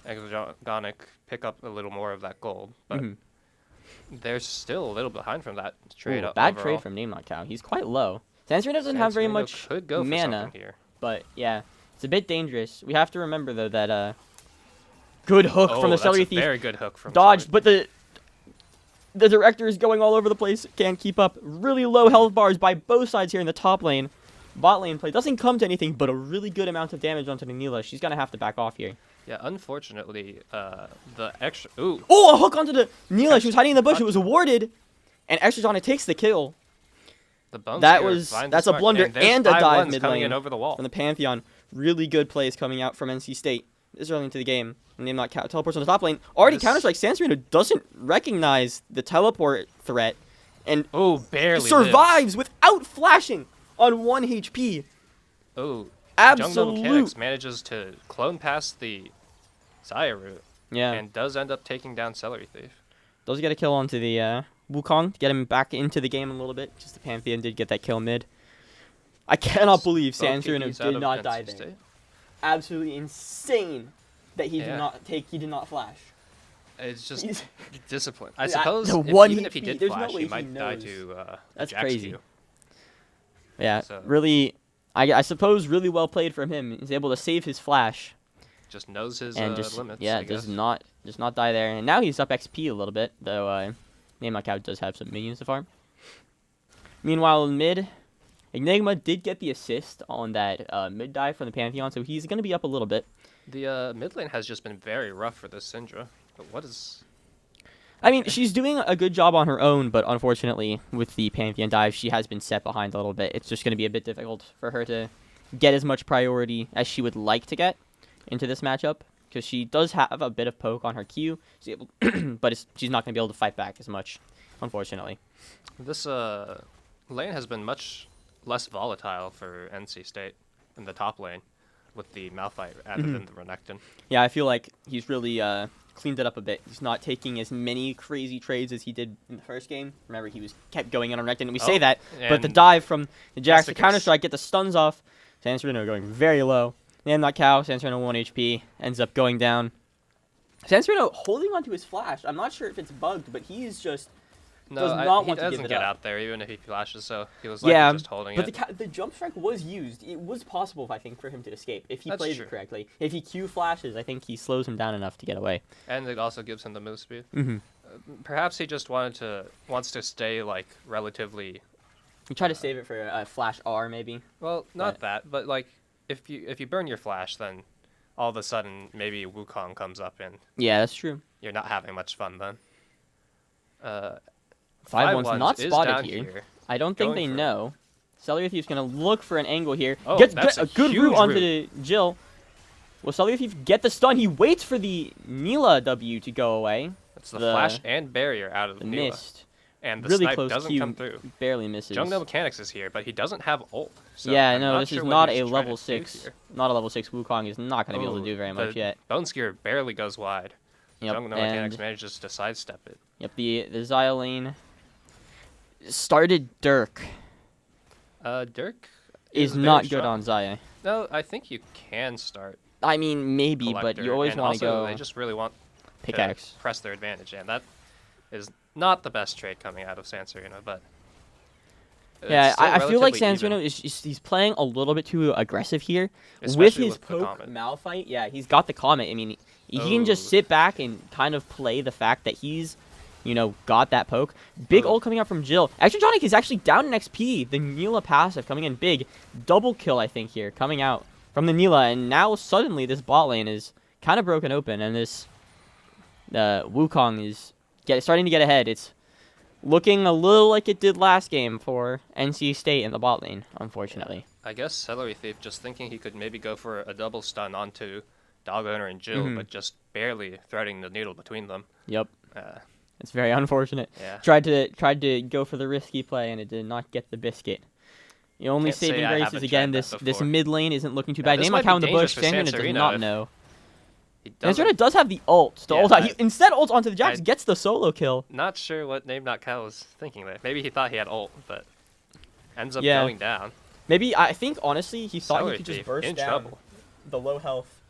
Speaker 9: Exogonic pick up a little more of that gold, but they're still a little behind from that trade.
Speaker 1: Ooh, bad
Speaker 9: overall.
Speaker 1: trade from Name Not Cow. He's quite low. San Sereno doesn't have very
Speaker 9: Sanserino
Speaker 1: much
Speaker 9: could go for
Speaker 1: mana,
Speaker 9: something here.
Speaker 1: but yeah, it's a bit dangerous. We have to remember though that good hook from the
Speaker 9: that's
Speaker 1: Celery
Speaker 9: a
Speaker 1: Thief.
Speaker 9: very good hook from
Speaker 1: Dodged,
Speaker 9: Celery
Speaker 1: but the director is going all over the place. Can't keep up. Really low health bars by both sides here in the top lane. Bot lane play doesn't come to anything, but a really good amount of damage onto Neela. She's gonna have to back off here.
Speaker 9: Yeah, unfortunately, the extra. Ooh,
Speaker 1: Oh, a hook onto the Neela. She was hiding in the bush. It was awarded, and Extrasonic takes the kill
Speaker 9: the bone
Speaker 1: That
Speaker 9: spear
Speaker 1: was-
Speaker 9: finds
Speaker 1: that's
Speaker 9: the
Speaker 1: a
Speaker 9: mark,
Speaker 1: blunder
Speaker 9: and, there's
Speaker 1: and a
Speaker 9: 5
Speaker 1: dive
Speaker 9: ones
Speaker 1: mid
Speaker 9: coming
Speaker 1: lane
Speaker 9: in over the wall.
Speaker 1: from the Pantheon. Really good plays coming out from NC State this early into the game. Name Not Cow teleports on the top lane. Already
Speaker 9: This-
Speaker 1: Counter-Strike. San Sereno doesn't recognize the teleport threat, and
Speaker 9: Oh, barely
Speaker 1: survives without flashing on 1 HP.
Speaker 9: Oh, Jungle
Speaker 1: Absolute.
Speaker 9: Mechanics manages to clone past the Zaya route
Speaker 1: Yeah,
Speaker 9: and does end up taking down Celery Thief.
Speaker 1: does get a kill onto the Wukong to get him back into the game a little bit. Just the Pantheon did get that kill mid. I cannot believe San
Speaker 9: Both
Speaker 1: Sereno
Speaker 9: kickies out
Speaker 1: did
Speaker 9: of
Speaker 1: not
Speaker 9: NC
Speaker 1: die there.
Speaker 9: State.
Speaker 1: Absolutely insane that he
Speaker 9: Yeah.
Speaker 1: did not flash.
Speaker 9: It's just
Speaker 1: He's-
Speaker 9: discipline. I
Speaker 1: Yeah,
Speaker 9: suppose
Speaker 1: the
Speaker 9: if,
Speaker 1: one
Speaker 9: even if he
Speaker 1: HP,
Speaker 9: did
Speaker 1: there's no
Speaker 9: flash,
Speaker 1: way
Speaker 9: he
Speaker 1: he
Speaker 9: might die
Speaker 1: knows.
Speaker 9: to
Speaker 1: That's
Speaker 9: Jax
Speaker 1: crazy.
Speaker 9: Q.
Speaker 1: Yeah,
Speaker 9: So-
Speaker 1: really, I suppose really well played from him. He's able to save his flash
Speaker 9: Just knows his
Speaker 1: and just
Speaker 9: limits.
Speaker 1: yeah,
Speaker 9: I guess.
Speaker 1: does not die there. And now he's up XP a little bit, though. Name Like Cow does have some minions to farm. Meanwhile, in mid, Enigma did get the assist on that mid dive from the Pantheon, so he's going to be up a little bit.
Speaker 9: The mid lane has just been very rough for this Syndra. But what is...
Speaker 1: I mean, she's doing a good job on her own, but unfortunately, with the Pantheon dive, she has been set behind a little bit. It's just going to be a bit difficult for her to get as much priority as she would like to get into this matchup, because she does have a bit of poke on her Q, she's able but she's not going to be able to fight back as much, unfortunately.
Speaker 9: This lane has been much less volatile for NC State in the top lane with the Malphite added in the Renekton.
Speaker 1: Yeah, I feel like he's really cleaned it up a bit. He's not taking as many crazy trades as he did in the first game. Remember, he kept going in on Renekton, and we say
Speaker 9: Oh,
Speaker 1: that, but the
Speaker 9: and
Speaker 1: dive from the Jax to
Speaker 9: Jessica's-
Speaker 1: Counter-Strike, get the stuns off. San Sereno going very low. Name Not Cow, San Sereno 1 HP, ends up going down. San Sereno holding onto his flash. I'm not sure if it's bugged, but he is just...
Speaker 9: No,
Speaker 1: does not
Speaker 9: he
Speaker 1: want to give
Speaker 9: doesn't
Speaker 1: it
Speaker 9: get
Speaker 1: up.
Speaker 9: out there even if he flashes, so he was like
Speaker 1: Yeah,
Speaker 9: just holding
Speaker 1: but
Speaker 9: it.
Speaker 1: the jump strike was used. It was possible, I think, for him to escape if he
Speaker 9: That's
Speaker 1: plays
Speaker 9: true.
Speaker 1: it correctly. If he Q flashes, I think he slows him down enough to get away.
Speaker 9: And it also gives him the move speed.
Speaker 1: Mm-hmm.
Speaker 9: Perhaps he just wants to stay like relatively
Speaker 1: You try to save it for a flash R, maybe.
Speaker 9: well, not that, but like if you burn your flash, then all of a sudden maybe Wukong comes up and
Speaker 1: Yeah, that's true.
Speaker 9: you're not having much fun then.
Speaker 1: 5-1's not
Speaker 9: is
Speaker 1: spotted
Speaker 9: down
Speaker 1: here. I don't think
Speaker 9: Going
Speaker 1: they
Speaker 9: for it.
Speaker 1: know. Celery Thief's going to look for an angle here.
Speaker 9: Oh,
Speaker 1: Gets
Speaker 9: that's
Speaker 1: a
Speaker 9: a
Speaker 1: good
Speaker 9: huge
Speaker 1: route onto
Speaker 9: route.
Speaker 1: the Jill. Will Celery Thief get the stun? He waits for the Neela W to go away.
Speaker 9: It's the,
Speaker 1: the-
Speaker 9: flash and barrier out of
Speaker 1: The
Speaker 9: the Neela.
Speaker 1: missed.
Speaker 9: And the
Speaker 1: Really
Speaker 9: snipe
Speaker 1: close
Speaker 9: doesn't
Speaker 1: Q.
Speaker 9: come through.
Speaker 1: Barely misses.
Speaker 9: Jungle Mechanics is here, but he doesn't have ult. So
Speaker 1: yeah,
Speaker 9: I'm
Speaker 1: no,
Speaker 9: not
Speaker 1: this
Speaker 9: sure
Speaker 1: is
Speaker 9: what
Speaker 1: not
Speaker 9: he's
Speaker 1: a
Speaker 9: trying
Speaker 1: level
Speaker 9: to do
Speaker 1: 6.
Speaker 9: here.
Speaker 1: Not a level 6 Wukong is not going to be able to
Speaker 9: Oh,
Speaker 1: do very much
Speaker 9: the
Speaker 1: yet.
Speaker 9: Bone Skewer barely goes wide.
Speaker 1: Yep,
Speaker 9: Jungle
Speaker 1: and
Speaker 9: Mechanics manages to sidestep it.
Speaker 1: yep, the Xyz lane started Dirk.
Speaker 9: Dirk
Speaker 1: is
Speaker 9: very
Speaker 1: not good
Speaker 9: strong.
Speaker 1: on Zaya.
Speaker 9: No, I think you can start
Speaker 1: I mean, maybe, but
Speaker 9: Collector,
Speaker 1: you always
Speaker 9: and
Speaker 1: want to
Speaker 9: also
Speaker 1: go
Speaker 9: they just really want
Speaker 1: pickaxe.
Speaker 9: to press their advantage, and that is not the best trade coming out of Sanserino, but
Speaker 1: Yeah,
Speaker 9: it's still
Speaker 1: I feel like
Speaker 9: relatively
Speaker 1: Sanserino
Speaker 9: even,
Speaker 1: he's playing a little bit too aggressive here with
Speaker 9: especially
Speaker 1: his
Speaker 9: with the
Speaker 1: poke
Speaker 9: Comet.
Speaker 1: Malphite. Yeah, he's got the Comet. I mean, he can just
Speaker 9: Oh.
Speaker 1: sit back and kind of play the fact that he's, got that poke. Big
Speaker 9: Oh.
Speaker 1: ult coming out from Jill. Extrajonic is actually down in XP. The Neela passive coming in big. Double kill, I think, here coming out from the Neela, and now suddenly this bot lane is kind of broken open, and this Wukong is starting to get ahead. It's looking a little like it did last game for NC State in the bot lane, unfortunately.
Speaker 9: I guess Celery Thief just thinking he could maybe go for a double stun onto Dog Owner and Jill,
Speaker 1: Mhm.
Speaker 9: but just barely threading the needle between them.
Speaker 1: Yep,
Speaker 9: Uh,
Speaker 1: it's very unfortunate.
Speaker 9: yeah.
Speaker 1: Tried to go for the risky play, and it did not get the biscuit. The only
Speaker 9: Can't say
Speaker 1: saving
Speaker 9: I
Speaker 1: grace
Speaker 9: haven't
Speaker 1: is again
Speaker 9: tried that
Speaker 1: this
Speaker 9: before.
Speaker 1: mid lane isn't looking too
Speaker 9: Yeah,
Speaker 1: bad.
Speaker 9: this
Speaker 1: Name
Speaker 9: might
Speaker 1: like
Speaker 9: be
Speaker 1: how in the bush,
Speaker 9: dangerous for
Speaker 1: Sandrina does
Speaker 9: Sanserino
Speaker 1: not
Speaker 9: if-
Speaker 1: know.
Speaker 9: He doesn't.
Speaker 1: Sandrina does have the ult. The
Speaker 9: Yeah,
Speaker 1: ult out. He instead ults onto the Jax,
Speaker 9: I-
Speaker 1: gets the solo kill.
Speaker 9: Not sure what Name Not Cow was thinking there. Maybe he thought he had ult, but ends up
Speaker 1: Yeah.
Speaker 9: going down.
Speaker 1: Maybe I think honestly he thought
Speaker 9: Celery
Speaker 1: he could just
Speaker 9: Thief
Speaker 1: burst
Speaker 9: in
Speaker 1: down
Speaker 9: trouble.
Speaker 1: the low health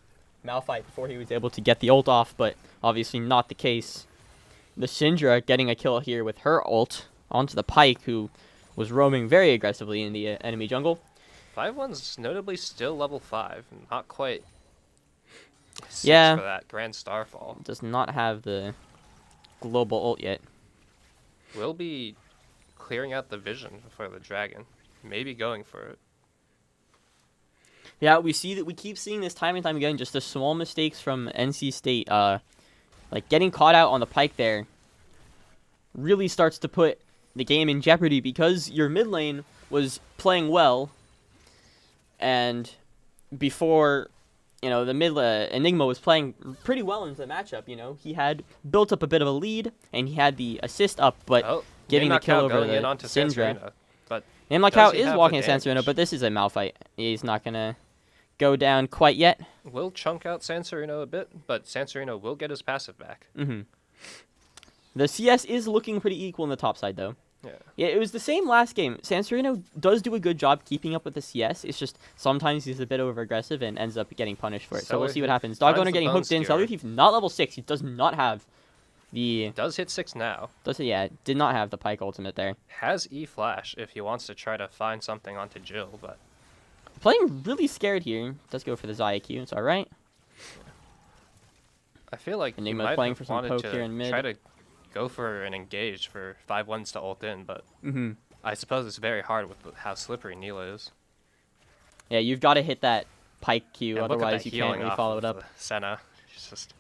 Speaker 1: Malphite before he was able to get the ult off, but obviously not the case. The Syndra getting a kill here with her ult onto the Pyke, who was roaming very aggressively in the enemy jungle.
Speaker 9: 5-1's notably still level 5, not quite 6
Speaker 1: Yeah.
Speaker 9: for that Grand Starfall.
Speaker 1: Does not have the global ult yet.
Speaker 9: Will be clearing out the vision for the dragon. Maybe going for it.
Speaker 1: Yeah, we keep seeing this time and time again, just the small mistakes from NC State. Like getting caught out on the Pyke there really starts to put the game in jeopardy because your mid lane was playing well, and before, the mid Enigma was playing pretty well into the matchup. He had built up a bit of a lead and he had the assist up, but
Speaker 9: Oh,
Speaker 1: getting the
Speaker 9: Name Not
Speaker 1: kill
Speaker 9: Cow
Speaker 1: over
Speaker 9: going
Speaker 1: the
Speaker 9: in onto
Speaker 1: Syndra.
Speaker 9: Sanserino, but
Speaker 1: Name like
Speaker 9: Does
Speaker 1: how
Speaker 9: he
Speaker 1: is
Speaker 9: have
Speaker 1: walking
Speaker 9: the
Speaker 1: at Sanserino,
Speaker 9: damage?
Speaker 1: but this is a Malphite. He's not gonna go down quite yet.
Speaker 9: will chunk out Sanserino a bit, but Sanserino will get his passive back.
Speaker 1: Mm-hmm. The CS is looking pretty equal in the top side, though.
Speaker 9: Yeah.
Speaker 1: Yeah, it was the same last game. Sanserino does do a good job keeping up with the CS. It's just sometimes he's a bit over-aggressive and ends up getting punished for it. So we'll see what
Speaker 9: Celery
Speaker 1: happens.
Speaker 9: Thief
Speaker 1: Dog
Speaker 9: finds
Speaker 1: Owner
Speaker 9: the
Speaker 1: getting
Speaker 9: bone
Speaker 1: hooked in.
Speaker 9: skewer.
Speaker 1: Celery Thief not level 6. He does not have the...
Speaker 9: Does hit 6 now.
Speaker 1: did not have the Pyke ultimate there.
Speaker 9: Has E-Flash if he wants to try to find something onto Jill, but
Speaker 1: Playing really scared here. Does go for the Zaya Q. It's alright.
Speaker 9: I feel like
Speaker 1: Enigma
Speaker 9: he might
Speaker 1: playing
Speaker 9: have
Speaker 1: for some
Speaker 9: wanted
Speaker 1: poke
Speaker 9: to
Speaker 1: here in mid.
Speaker 9: try to go for an engage for 5-1s to ult in, but
Speaker 1: Mm-hmm.
Speaker 9: I suppose it's very hard with how slippery Neela is.
Speaker 1: Yeah, you've got to hit that Pyke Q,
Speaker 9: And look at
Speaker 1: otherwise
Speaker 9: that
Speaker 1: you
Speaker 9: healing
Speaker 1: can't really
Speaker 9: off
Speaker 1: follow
Speaker 9: of
Speaker 1: it up.
Speaker 9: the Senna. It's just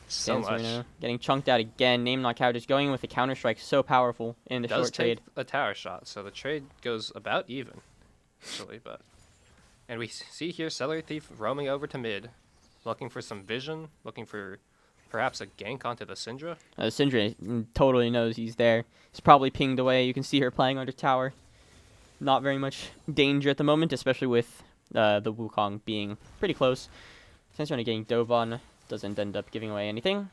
Speaker 9: so
Speaker 1: Sanserino
Speaker 9: much.
Speaker 1: getting chunked out again. Name knockout, just going in with the counter strike, so powerful in the
Speaker 9: Does
Speaker 1: short trade.
Speaker 9: take a tower shot, so the trade goes about even, actually. And we see here Celery Thief roaming over to mid, looking for some vision, looking for perhaps a gank onto the Syndra.
Speaker 1: Syndra totally knows he's there. He's probably pinged away. You can see her playing under tower. Not very much danger at the moment, especially with the Wukong being pretty close. Sanserino getting dove on, doesn't end up giving away anything.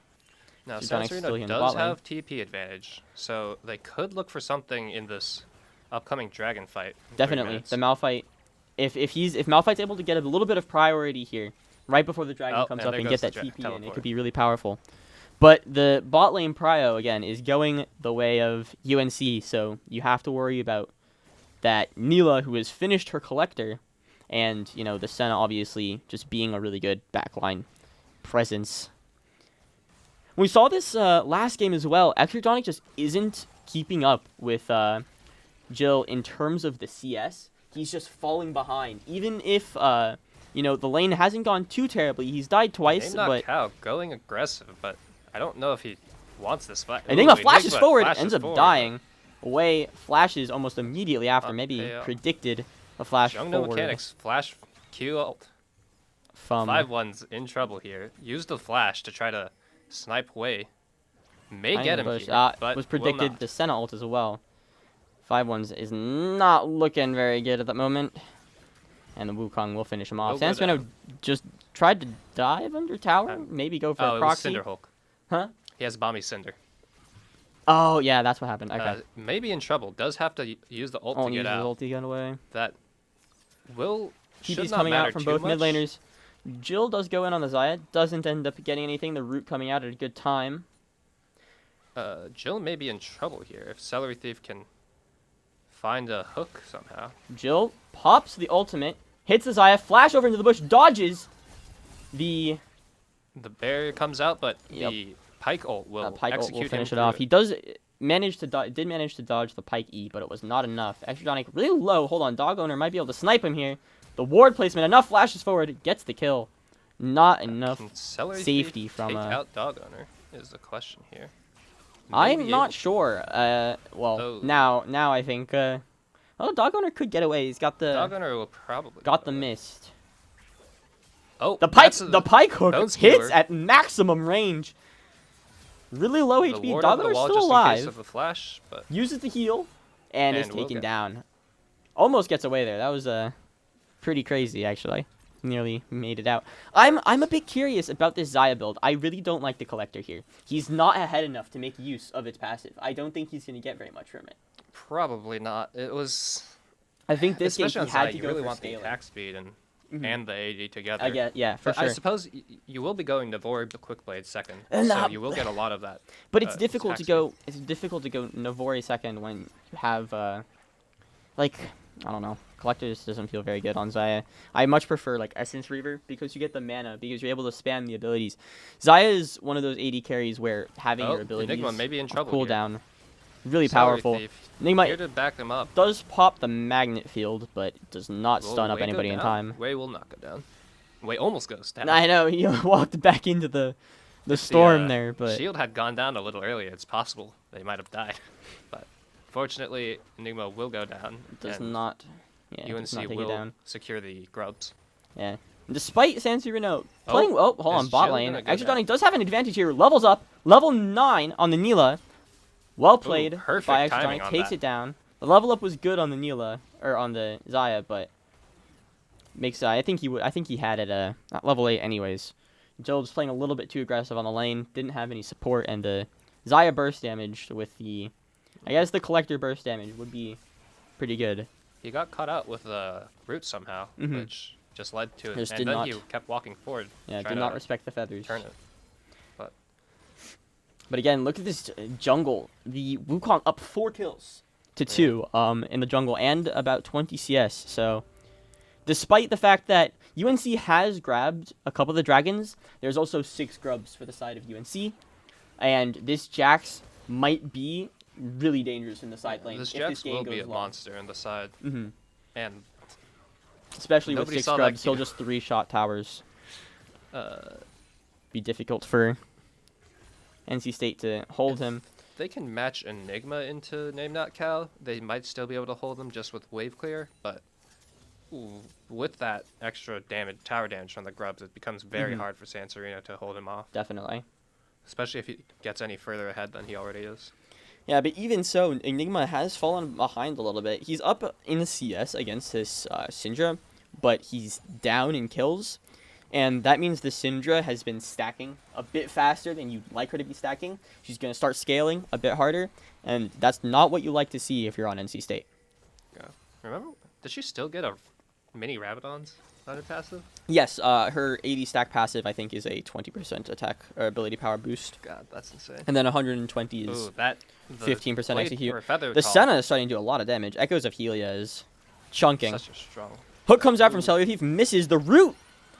Speaker 9: Now
Speaker 1: Zidani's still
Speaker 9: Sanserino
Speaker 1: here in the
Speaker 9: does
Speaker 1: bot lane.
Speaker 9: have TP advantage, so they could look for something in this upcoming dragon fight. in 3
Speaker 1: Definitely,
Speaker 9: minutes.
Speaker 1: the Malphite. If Malphite's able to get a little bit of priority here, right before the dragon
Speaker 9: Oh,
Speaker 1: comes
Speaker 9: and
Speaker 1: up
Speaker 9: there
Speaker 1: and
Speaker 9: goes
Speaker 1: get
Speaker 9: the
Speaker 1: that TP in, it
Speaker 9: teleport.
Speaker 1: could be really powerful. But the bot lane prio, again, is going the way of UNC, so you have to worry about that Neela, who has finished her collector, and, the Senna obviously just being a really good backline presence. We saw this last game as well. Extrajonic just isn't keeping up with Jill in terms of the CS. He's just falling behind. Even if, the lane hasn't gone too terribly. He's died twice,
Speaker 9: Name Not
Speaker 1: but
Speaker 9: Cow going aggressive, but I don't know if he wants this fight.
Speaker 1: Enigma
Speaker 9: Ooh,
Speaker 1: flashes forward,
Speaker 9: flashes
Speaker 1: ends up
Speaker 9: forward.
Speaker 1: dying. Away, flashes almost immediately after. Maybe
Speaker 9: yeah.
Speaker 1: predicted a flash
Speaker 9: Young No
Speaker 1: forward
Speaker 9: Mechanics flash Q ult.
Speaker 1: from
Speaker 9: 5-1's in trouble here. Use the flash to try to snipe away. May
Speaker 1: behind
Speaker 9: get
Speaker 1: the
Speaker 9: him
Speaker 1: bush.
Speaker 9: here, but
Speaker 1: was
Speaker 9: will
Speaker 1: predicted
Speaker 9: not.
Speaker 1: the Senna ult as well. 5-1's is not looking very good at the moment. And the Wukong will finish him off.
Speaker 9: Will go
Speaker 1: Sanserino
Speaker 9: down.
Speaker 1: just tried to dive under tower. Maybe go for
Speaker 9: Oh,
Speaker 1: a
Speaker 9: it was
Speaker 1: proxy.
Speaker 9: Cinder Hulk.
Speaker 1: Huh?
Speaker 9: He has Bomby Cinder.
Speaker 1: Oh, yeah, that's what happened. Okay.
Speaker 9: Maybe in trouble. Does have to use the ult
Speaker 1: Oh,
Speaker 9: to get
Speaker 1: uses his
Speaker 9: out.
Speaker 1: ulti gun away.
Speaker 9: That Will should
Speaker 1: TP's
Speaker 9: not
Speaker 1: coming out
Speaker 9: matter
Speaker 1: from
Speaker 9: too
Speaker 1: both mid
Speaker 9: much.
Speaker 1: laners. Jill does go in on the Xayah. Doesn't end up getting anything. The root coming out at a good time.
Speaker 9: Jill may be in trouble here if Celery Thief can find a hook somehow.
Speaker 1: Jill pops the ultimate. Hits the Xayah. Flash over into the bush. Dodges the
Speaker 9: The barrier comes out, but
Speaker 1: Yep.
Speaker 9: the Pike ult will
Speaker 1: Pike ult
Speaker 9: execute
Speaker 1: will finish
Speaker 9: him
Speaker 1: it off.
Speaker 9: through
Speaker 1: He does manage to did manage to dodge the Pike E, but it was not enough. Extradonic really low. Hold on, Dog Owner might be able to snipe him here. The ward placement, enough flashes forward, gets the kill. Not enough.
Speaker 9: Can Celery
Speaker 1: safety
Speaker 9: Thief
Speaker 1: from,
Speaker 9: take
Speaker 1: uh,
Speaker 9: out Dog Owner is the question here.
Speaker 1: I'm
Speaker 9: Maybe
Speaker 1: not
Speaker 9: able-
Speaker 1: sure. Well,
Speaker 9: Oh.
Speaker 1: now I think. Oh, Dog Owner could get away. He's got
Speaker 9: Dog
Speaker 1: the
Speaker 9: Owner will probably
Speaker 1: got
Speaker 9: get
Speaker 1: the
Speaker 9: away.
Speaker 1: mist.
Speaker 9: Oh,
Speaker 1: The Pike
Speaker 9: that's a-
Speaker 1: the Pike hook
Speaker 9: bone
Speaker 1: hits
Speaker 9: skewer.
Speaker 1: at maximum range. Really low
Speaker 9: the
Speaker 1: HP.
Speaker 9: ward
Speaker 1: Dog
Speaker 9: over the
Speaker 1: Owner's
Speaker 9: wall
Speaker 1: still
Speaker 9: just in case
Speaker 1: alive.
Speaker 9: of the flash, but
Speaker 1: Uses the heal and is
Speaker 9: And will
Speaker 1: taken
Speaker 9: get-
Speaker 1: down. Almost gets away there. That was pretty crazy actually. Nearly made it out. I'm a bit curious about this Xayah build. I really don't like the Collector here. He's not ahead enough to make use of its passive. I don't think he's going to get very much from it.
Speaker 9: probably not. It was
Speaker 1: I think this game
Speaker 9: especially
Speaker 1: he
Speaker 9: on
Speaker 1: had
Speaker 9: Xayah,
Speaker 1: to
Speaker 9: you
Speaker 1: go
Speaker 9: really
Speaker 1: for
Speaker 9: want the
Speaker 1: scaling.
Speaker 9: attack speed and
Speaker 1: Mhm.
Speaker 9: the AD together.
Speaker 1: I get, yeah, for
Speaker 9: But
Speaker 1: sure.
Speaker 9: I suppose you will be going Navori Quick Blade second,
Speaker 1: And,
Speaker 9: so you will get a lot of that.
Speaker 1: But it's difficult
Speaker 9: attack
Speaker 1: to go. It's difficult to go Navori second when you have like I don't know. Collector just doesn't feel very good on Xayah. I much prefer like Essence Reaver because you get the mana because you're able to spam the abilities. Xayah is one of those AD carries where having
Speaker 9: Oh,
Speaker 1: your abilities
Speaker 9: Enigma may be in
Speaker 1: on
Speaker 9: trouble here.
Speaker 1: cooldown really
Speaker 9: Celery
Speaker 1: powerful.
Speaker 9: Thief
Speaker 1: Enigma
Speaker 9: here to back them up.
Speaker 1: does pop the magnet field, but does not
Speaker 9: Will
Speaker 1: stun up
Speaker 9: Wei go
Speaker 1: anybody in
Speaker 9: down?
Speaker 1: time.
Speaker 9: Wei will not go down. Wei almost goes down.
Speaker 1: I know he walked back into the
Speaker 9: If the,
Speaker 1: storm there, but
Speaker 9: Shield had gone down a little earlier. It's possible they might have died, but fortunately Enigma will go down.
Speaker 1: does
Speaker 9: and
Speaker 1: not. Yeah, does not
Speaker 9: UNC
Speaker 1: take it
Speaker 9: will
Speaker 1: down.
Speaker 9: secure the grubs.
Speaker 1: Yeah. Despite Sansi Renault playing, hold on,
Speaker 9: is
Speaker 1: bot
Speaker 9: Jill
Speaker 1: lane.
Speaker 9: gonna go
Speaker 1: Extra
Speaker 9: down?
Speaker 1: does have an advantage here. Levels up, level 9 on the Nila. Well played
Speaker 9: perfect
Speaker 1: by Extra
Speaker 9: timing on
Speaker 1: takes
Speaker 9: that.
Speaker 1: it down. The level up was good on the Nila or on the Xayah, but makes I think he had it at level 8 anyways. Jill was playing a little bit too aggressive on the lane, didn't have any support, and the Xayah burst damage with the, I guess the Collector burst damage would be pretty good.
Speaker 9: He got caught out with the root somehow,
Speaker 1: Mhm.
Speaker 9: which just led to it.
Speaker 1: Just
Speaker 9: And
Speaker 1: did
Speaker 9: then
Speaker 1: not-
Speaker 9: he kept walking forward.
Speaker 1: Yeah,
Speaker 9: trying
Speaker 1: did not
Speaker 9: to
Speaker 1: respect the feathers.
Speaker 9: turn it.
Speaker 1: But again, look at this jungle. The Wukong up 4 kills to 2 in the jungle and about 20 CS. So despite the fact that UNC has grabbed a couple of the dragons, there's also 6 grubs for the side of UNC. And this Jax might be really dangerous in the side lane
Speaker 9: This
Speaker 1: if
Speaker 9: Jax
Speaker 1: this game
Speaker 9: will
Speaker 1: goes
Speaker 9: be a
Speaker 1: long.
Speaker 9: monster in the side,
Speaker 1: Mhm.
Speaker 9: and
Speaker 1: Especially with
Speaker 9: Nobody
Speaker 1: 6
Speaker 9: saw that
Speaker 1: grubs, he'll
Speaker 9: cue.
Speaker 1: just 3-shot towers. Be difficult for NC State to hold him.
Speaker 9: they can match Enigma into Name Not Cal. They might still be able to hold them just with wave clear, but with that extra damage, tower damage from the grubs, it becomes very
Speaker 1: Mhm.
Speaker 9: hard for Sansarino to hold him off,
Speaker 1: Definitely.
Speaker 9: especially if he gets any further ahead than he already is.
Speaker 1: Yeah, but even so, Enigma has fallen behind a little bit. He's up in the CS against this Syndra, but he's down in kills. And that means the Syndra has been stacking a bit faster than you'd like her to be stacking. She's going to start scaling a bit harder, and that's not what you like to see if you're on NC State.
Speaker 9: Yeah. Remember, did she still get a mini Rabadons on her passive?
Speaker 1: Yes, her 80 stack passive, I think, is a 20% attack or ability power boost.
Speaker 9: God, that's insane.
Speaker 1: And then 120 is
Speaker 9: Ooh, that the
Speaker 1: 15%
Speaker 9: blade
Speaker 1: execute.
Speaker 9: or feather
Speaker 1: The
Speaker 9: call,
Speaker 1: Senna is starting to do a lot of damage. Echoes of Helia is chunking.
Speaker 9: such a strong.
Speaker 1: Hook comes out from Cellular Thief, misses. The root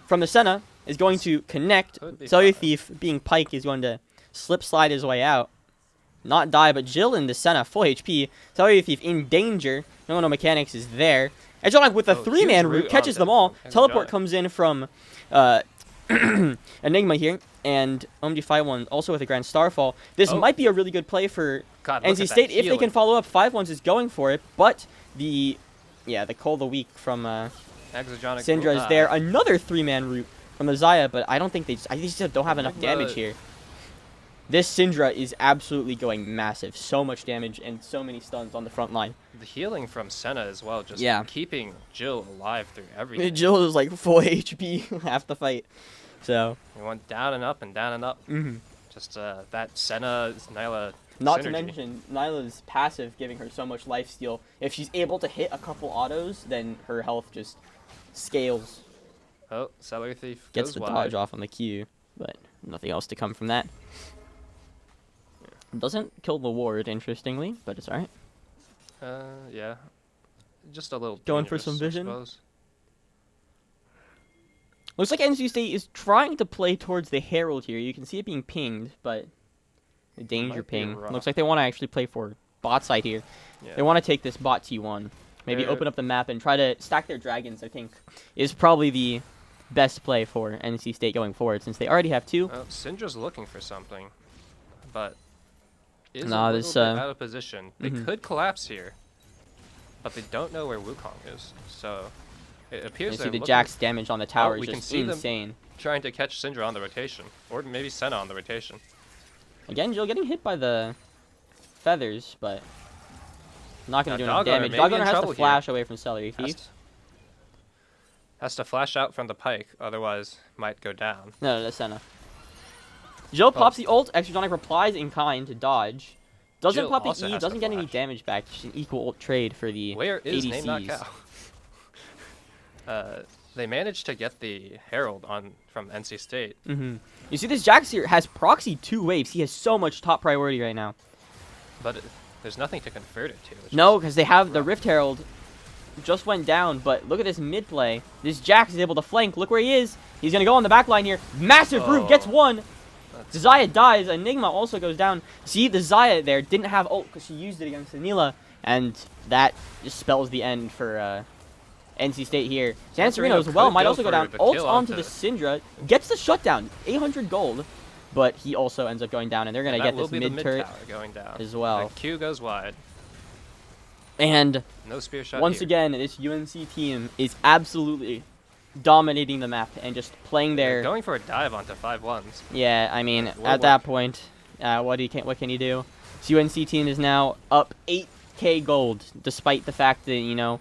Speaker 1: from the Senna is going to connect.
Speaker 9: Could be
Speaker 1: Cellular
Speaker 9: fine.
Speaker 1: Thief, being Pike, is going to slip slide his way out. Not die, but Jill in the Senna, full HP. Cellular Thief in danger. No mechanics is there. Edgelon with a
Speaker 9: Oh,
Speaker 1: 3-man
Speaker 9: huge
Speaker 1: root
Speaker 9: root
Speaker 1: catches
Speaker 9: on
Speaker 1: them all.
Speaker 9: and
Speaker 1: Teleport
Speaker 9: Johnny.
Speaker 1: comes in from Enigma here. And OMD51 also with a Grand Starfall. This
Speaker 9: Oh.
Speaker 1: might be a really good play for
Speaker 9: God, look
Speaker 1: NC
Speaker 9: at that
Speaker 1: State if they can
Speaker 9: healing.
Speaker 1: follow up. 5-1s is going for it, but the Call of the Week from
Speaker 9: Exogenic
Speaker 1: Syndra is there. Another 3-man root from the Xayah, but I don't think I just don't have enough
Speaker 9: Enigma-
Speaker 1: damage here. This Syndra is absolutely going massive. So much damage and so many stuns on the front line.
Speaker 9: The healing from Senna as well, just
Speaker 1: Yeah.
Speaker 9: keeping Jill alive through everything.
Speaker 1: Jill is like full HP half the fight. So,
Speaker 9: He went down and up and down and up.
Speaker 1: mhm.
Speaker 9: Just that Senna Nyla
Speaker 1: Not to
Speaker 9: synergy.
Speaker 1: mention, Nyla's passive giving her so much lifesteal. If she's able to hit a couple autos, then her health just scales.
Speaker 9: Oh, Celery Thief
Speaker 1: Gets
Speaker 9: goes
Speaker 1: the
Speaker 9: wide.
Speaker 1: dodge off on the Q, but nothing else to come from that. Doesn't kill the ward, interestingly, but it's alright.
Speaker 9: Yeah. Just a little
Speaker 1: Going for
Speaker 9: dangerous,
Speaker 1: some
Speaker 9: I
Speaker 1: vision?
Speaker 9: suppose.
Speaker 1: Looks like NC State is trying to play towards the Herald here. You can see it being pinged, but the danger
Speaker 9: Might be
Speaker 1: ping.
Speaker 9: rough.
Speaker 1: Looks like they want to actually play for bot side here.
Speaker 9: Yeah.
Speaker 1: They want to take this bot T1. Maybe
Speaker 9: They're-
Speaker 1: open up the map and try to stack their dragons, I think, is probably the best play for NC State going forward, since they already have 2.
Speaker 9: Oh, Syndra's looking for something, but is
Speaker 1: Nah,
Speaker 9: a
Speaker 1: this,
Speaker 9: little bit out of position. They
Speaker 1: mhm.
Speaker 9: could collapse here, but they don't know where Wukong is. So it appears
Speaker 1: You see
Speaker 9: they're
Speaker 1: the
Speaker 9: looking-
Speaker 1: Jack's damage on the tower
Speaker 9: we
Speaker 1: is
Speaker 9: can
Speaker 1: just
Speaker 9: see them.
Speaker 1: insane.
Speaker 9: trying to catch Syndra on the rotation, or maybe Senna on the rotation.
Speaker 1: Again, Jill getting hit by the feathers, but not going to do
Speaker 9: Now
Speaker 1: any
Speaker 9: Dog Owner
Speaker 1: damage.
Speaker 9: may
Speaker 1: Dog
Speaker 9: be in
Speaker 1: Owner has to
Speaker 9: trouble here.
Speaker 1: flash away from Celery
Speaker 9: Has
Speaker 1: Thief.
Speaker 9: to, has to flash out from the pike, otherwise might go down.
Speaker 1: No, that's Senna. Jill pops the ult. Extrasonic replies in kind to dodge. Doesn't
Speaker 9: Jill
Speaker 1: pop the
Speaker 9: also
Speaker 1: E,
Speaker 9: has to
Speaker 1: doesn't get any
Speaker 9: flash.
Speaker 1: damage back. Just an equal ult trade for the
Speaker 9: Where is
Speaker 1: ADCs.
Speaker 9: Name Not Cow? They managed to get the Herald on from NC State.
Speaker 1: You see this Jax here has proxy 2 waves. He has so much top priority right now.
Speaker 9: But there's nothing to convert it to. which
Speaker 1: No,
Speaker 9: is
Speaker 1: because they have the
Speaker 9: rough.
Speaker 1: Rift Herald just went down, but look at this mid play. This Jax is able to flank. Look where he is. He's going to go on the back line here. Massive root, gets 1.
Speaker 9: That's-
Speaker 1: Zaya dies. Enigma also goes down. See, the Zaya there didn't have ult because she used it against Anila, and that just spells the end for NC State here. Sanserino as well
Speaker 9: could
Speaker 1: might
Speaker 9: go
Speaker 1: also go
Speaker 9: for
Speaker 1: down.
Speaker 9: the
Speaker 1: Ults
Speaker 9: kill
Speaker 1: onto
Speaker 9: onto-
Speaker 1: the Syndra. Gets the shutdown. 800 gold. But he also ends up going down, and they're going to
Speaker 9: That
Speaker 1: get
Speaker 9: will
Speaker 1: this
Speaker 9: be the
Speaker 1: mid turret
Speaker 9: tower going down
Speaker 1: as well.
Speaker 9: The Q goes wide.
Speaker 1: And
Speaker 9: No spear shot
Speaker 1: once
Speaker 9: here.
Speaker 1: again, this UNC team is absolutely dominating the map and just playing
Speaker 9: They're
Speaker 1: their...
Speaker 9: going for a dive onto 5-1s.
Speaker 1: Yeah, I mean,
Speaker 9: Will
Speaker 1: at that
Speaker 9: work.
Speaker 1: point, what can you do? This UNC team is now up 8k gold, despite the fact that, you know,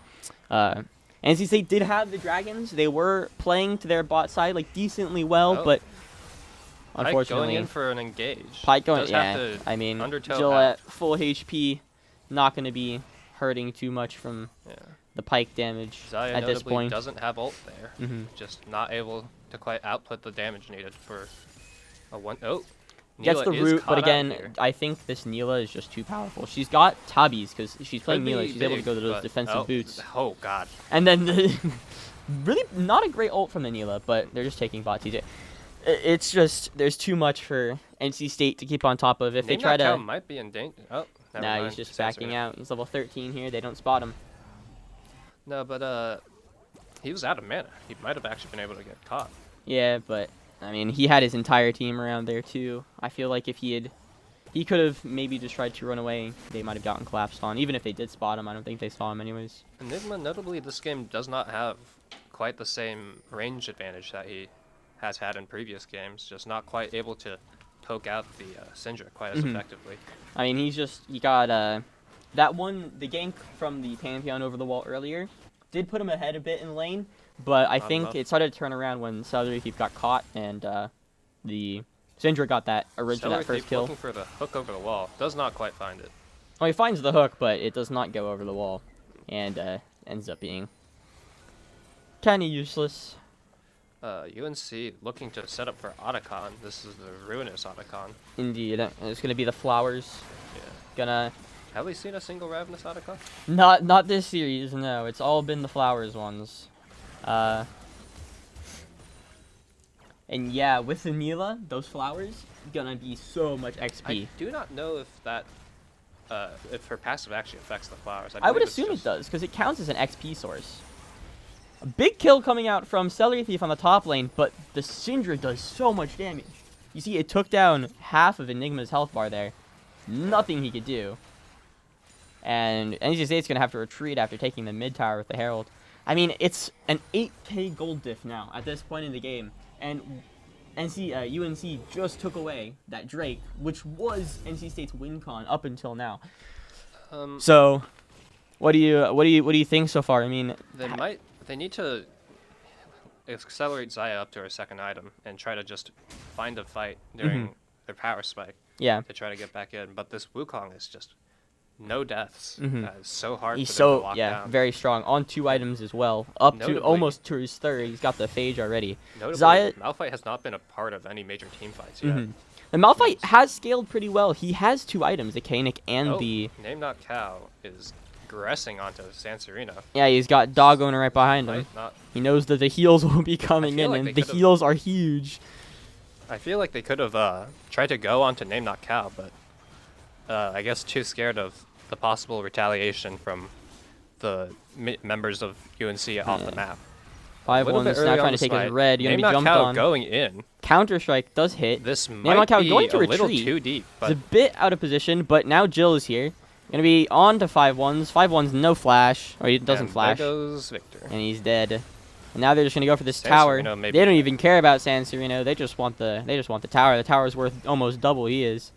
Speaker 1: NC State did have the dragons. They were playing to their bot side like decently well,
Speaker 9: Oh.
Speaker 1: but
Speaker 9: Pike
Speaker 1: unfortunately,
Speaker 9: going in for an engage.
Speaker 1: Pike going.
Speaker 9: Does
Speaker 1: Yeah,
Speaker 9: have to
Speaker 1: I mean,
Speaker 9: undertow
Speaker 1: Jill
Speaker 9: half.
Speaker 1: at full HP, not going to be hurting too much from
Speaker 9: Yeah.
Speaker 1: the Pike damage
Speaker 9: Zaya
Speaker 1: at this
Speaker 9: notably
Speaker 1: point.
Speaker 9: doesn't have ult there.
Speaker 1: Mhm.
Speaker 9: Just not able to quite output the damage needed for a one. Oh,
Speaker 1: Gets
Speaker 9: Neela
Speaker 1: the
Speaker 9: is
Speaker 1: root,
Speaker 9: caught
Speaker 1: but
Speaker 9: out
Speaker 1: again,
Speaker 9: here.
Speaker 1: I think this Neela is just too powerful. She's got Tabis because she's playing
Speaker 9: Could
Speaker 1: Neela.
Speaker 9: be
Speaker 1: She's able to
Speaker 9: big,
Speaker 1: go to those
Speaker 9: but-
Speaker 1: defensive
Speaker 9: oh,
Speaker 1: boots.
Speaker 9: Oh god.
Speaker 1: And then really not a great ult from the Neela, but they're just taking bot TJ. It's just there's too much for NC State to keep on top of. If they
Speaker 9: Name
Speaker 1: try
Speaker 9: Not Cow
Speaker 1: to,
Speaker 9: might be in danger. Oh, never
Speaker 1: nah,
Speaker 9: mind.
Speaker 1: he's just
Speaker 9: Censored
Speaker 1: backing
Speaker 9: it.
Speaker 1: out. He's level 13 here. They don't spot him.
Speaker 9: No, but he was out of mana. He might have actually been able to get caught.
Speaker 1: Yeah, but I mean, he had his entire team around there too. I feel like if he could have maybe just tried to run away. They might have gotten collapsed on. Even if they did spot him, I don't think they saw him anyways.
Speaker 9: Enigma, notably, this game does not have quite the same range advantage that he has had in previous games. Just not quite able to poke out the Syndra quite as
Speaker 1: Mhm.
Speaker 9: effectively.
Speaker 1: I mean, he got that one, the gank from the Pantheon over the wall earlier did put him ahead a bit in lane, but I
Speaker 9: Not
Speaker 1: think
Speaker 9: enough.
Speaker 1: it started to turn around when Celery Thief got caught and the Syndra got that original
Speaker 9: Celery
Speaker 1: that first
Speaker 9: Thief
Speaker 1: kill.
Speaker 9: looking for the hook over the wall. Does not quite find it.
Speaker 1: Oh, he finds the hook, but it does not go over the wall, and ends up being kind of useless.
Speaker 9: UNC looking to set up for Otacon. This is the ruinous Otacon.
Speaker 1: Indeed, it's gonna be the flowers.
Speaker 9: Yeah.
Speaker 1: Gonna
Speaker 9: Have we seen a single Ravenous Otacon?
Speaker 1: not this series. No, it's all been the flowers ones. And yeah, with the Neela, those flowers gonna be so much XP.
Speaker 9: I do not know if that, if her passive actually affects the flowers.
Speaker 1: I would
Speaker 9: believe it's
Speaker 1: assume
Speaker 9: just-
Speaker 1: it does, because it counts as an XP source. A big kill coming out from Celery Thief on the top lane, but the Syndra does so much damage. You see, it took down half of Enigma's health bar there. Nothing he could do. And NC State's going to have to retreat after taking the mid tower with the Herald. I mean, it's an 8k gold diff now at this point in the game. And UNC just took away that Drake, which was NC State's win con up until now. So, what do you think so far? I mean,
Speaker 9: They need to accelerate Zaya up to her second item and try to just find a fight during their power spike.
Speaker 1: Yeah.
Speaker 9: to try to get back in. But this Wukong is just no deaths. It's so hard
Speaker 1: He's
Speaker 9: for them to
Speaker 1: so
Speaker 9: lock down.
Speaker 1: very strong on 2 items as well. Up to
Speaker 9: Notably-
Speaker 1: almost to his third. He's got the phage already.
Speaker 9: Notably,
Speaker 1: Zaya,
Speaker 9: Malphite has not been a part of any major team fights yet.
Speaker 1: the Malphite has scaled pretty well. He has 2 items, the Kanik and
Speaker 9: Oh,
Speaker 1: the
Speaker 9: Name Not Cow is aggressing onto Sanserino.
Speaker 1: yeah. He's got Dog Owner right behind him.
Speaker 9: Might not.
Speaker 1: He knows that the heals will be coming
Speaker 9: feel
Speaker 1: in,
Speaker 9: like
Speaker 1: and
Speaker 9: they
Speaker 1: the
Speaker 9: could've-
Speaker 1: heals are huge.
Speaker 9: I feel like they could have tried to go onto Name Not Cow, but I guess too scared of the possible retaliation from the members of UNC off the map.
Speaker 1: 5-1
Speaker 9: bit
Speaker 1: is
Speaker 9: early
Speaker 1: now
Speaker 9: on
Speaker 1: trying to
Speaker 9: the
Speaker 1: take his
Speaker 9: fight.
Speaker 1: red. You're
Speaker 9: Name
Speaker 1: gonna be
Speaker 9: Not
Speaker 1: jumped
Speaker 9: Cow
Speaker 1: on.
Speaker 9: going in.
Speaker 1: Counter Strike does hit.
Speaker 9: This
Speaker 1: Not
Speaker 9: might
Speaker 1: Cow
Speaker 9: be
Speaker 1: going to
Speaker 9: a little
Speaker 1: retreat.
Speaker 9: too deep,
Speaker 1: It's
Speaker 9: but
Speaker 1: a bit out of position, but now Jill is here. Gonna be on to 5-1s. 5-1s, no flash. Or he doesn't
Speaker 9: and
Speaker 1: flash.
Speaker 9: There goes Victor.
Speaker 1: And he's dead. And now they're just gonna go for this
Speaker 9: San
Speaker 1: tower.
Speaker 9: Sereno maybe-
Speaker 1: They don't even care about San Sereno. They just want the tower. The tower's worth almost double he is.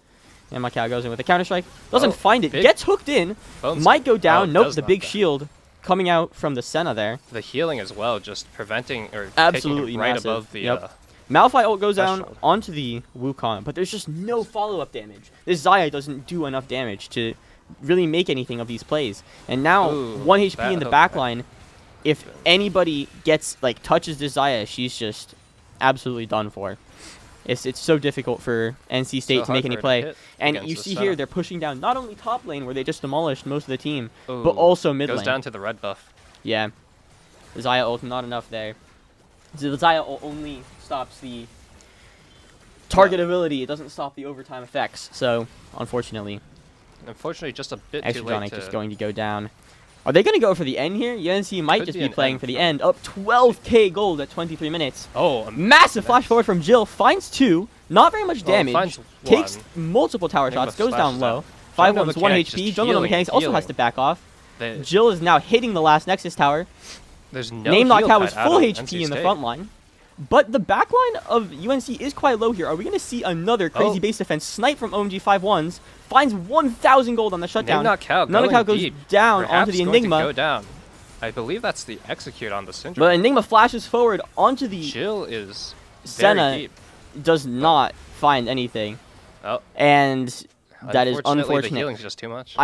Speaker 1: And my cow goes in with a counter strike. Doesn't
Speaker 9: Oh,
Speaker 1: find it.
Speaker 9: big
Speaker 1: Gets hooked in.
Speaker 9: bones-
Speaker 1: Might go down.
Speaker 9: oh,
Speaker 1: Nope.
Speaker 9: does
Speaker 1: The
Speaker 9: knock
Speaker 1: big
Speaker 9: down.
Speaker 1: shield coming out from the Senna there.
Speaker 9: The healing as well, just preventing or
Speaker 1: Absolutely
Speaker 9: taking him right
Speaker 1: massive.
Speaker 9: above the.
Speaker 1: Yep. Malphite ult goes down
Speaker 9: threshold.
Speaker 1: onto the Wukong, but there's just no follow-up damage. This Zaya doesn't do enough damage to really make anything of these plays. And now
Speaker 9: Ooh,
Speaker 1: 1 HP in the
Speaker 9: that-
Speaker 1: back line. If anybody touches this Zaya, she's just absolutely done for. It's so difficult for NC State
Speaker 9: So
Speaker 1: to make
Speaker 9: hard
Speaker 1: any
Speaker 9: for her to
Speaker 1: play.
Speaker 9: hit
Speaker 1: And
Speaker 9: against
Speaker 1: you
Speaker 9: the
Speaker 1: see
Speaker 9: Senna.
Speaker 1: here they're pushing down not only top lane where they just demolished most of the team, but
Speaker 9: Ooh,
Speaker 1: also mid
Speaker 9: goes
Speaker 1: lane.
Speaker 9: down to the red buff.
Speaker 1: Yeah. The Zaya ult, not enough there. So the Zaya ult only stops the target ability. It doesn't stop the overtime effects. So, unfortunately,
Speaker 9: Unfortunately, just a bit too
Speaker 1: Extra
Speaker 9: late
Speaker 1: Sonic
Speaker 9: to.
Speaker 1: just going to go down. Are they going to go for the end here? UNC might
Speaker 9: Could
Speaker 1: just
Speaker 9: be
Speaker 1: be
Speaker 9: an
Speaker 1: playing
Speaker 9: end
Speaker 1: for the
Speaker 9: for-
Speaker 1: end. Up 12k gold at 23 minutes.
Speaker 9: Oh,
Speaker 1: Massive flash forward from Jill. Finds 2. Not very much damage.
Speaker 9: finds
Speaker 1: Takes
Speaker 9: one.
Speaker 1: multiple tower
Speaker 9: Enigma
Speaker 1: shots. Goes down
Speaker 9: slashes
Speaker 1: low.
Speaker 9: out.
Speaker 1: 5
Speaker 9: Jungle
Speaker 1: 1's 1
Speaker 9: Mechanics
Speaker 1: HP.
Speaker 9: just
Speaker 1: Jungle
Speaker 9: healing,
Speaker 1: Mechanics also has
Speaker 9: healing.
Speaker 1: to back off.
Speaker 9: they-
Speaker 1: Jill is now hitting the last Nexus tower.
Speaker 9: there's no
Speaker 1: Name Not
Speaker 9: heal
Speaker 1: Cow
Speaker 9: pad
Speaker 1: is
Speaker 9: out
Speaker 1: full
Speaker 9: of
Speaker 1: HP
Speaker 9: NC
Speaker 1: in the
Speaker 9: State.
Speaker 1: front line. But the backline of UNC is quite low here. Are we going to see another crazy
Speaker 9: Oh.
Speaker 1: base defense snipe from OMG 5-1s? Finds 1,000 gold on the
Speaker 9: Name
Speaker 1: shutdown.
Speaker 9: Not Cow
Speaker 1: None of
Speaker 9: going
Speaker 1: Cow goes
Speaker 9: deep.
Speaker 1: down
Speaker 9: Perhaps
Speaker 1: onto the
Speaker 9: going to
Speaker 1: Enigma.
Speaker 9: go down. I believe that's the execute on the Syndrome.
Speaker 1: But Enigma flashes forward onto the
Speaker 9: Jill is
Speaker 1: Senna.
Speaker 9: very deep.
Speaker 1: Does not find anything.
Speaker 9: Oh,
Speaker 1: And that is
Speaker 9: unfortunately,
Speaker 1: unfortunate.
Speaker 9: The healing's just too much.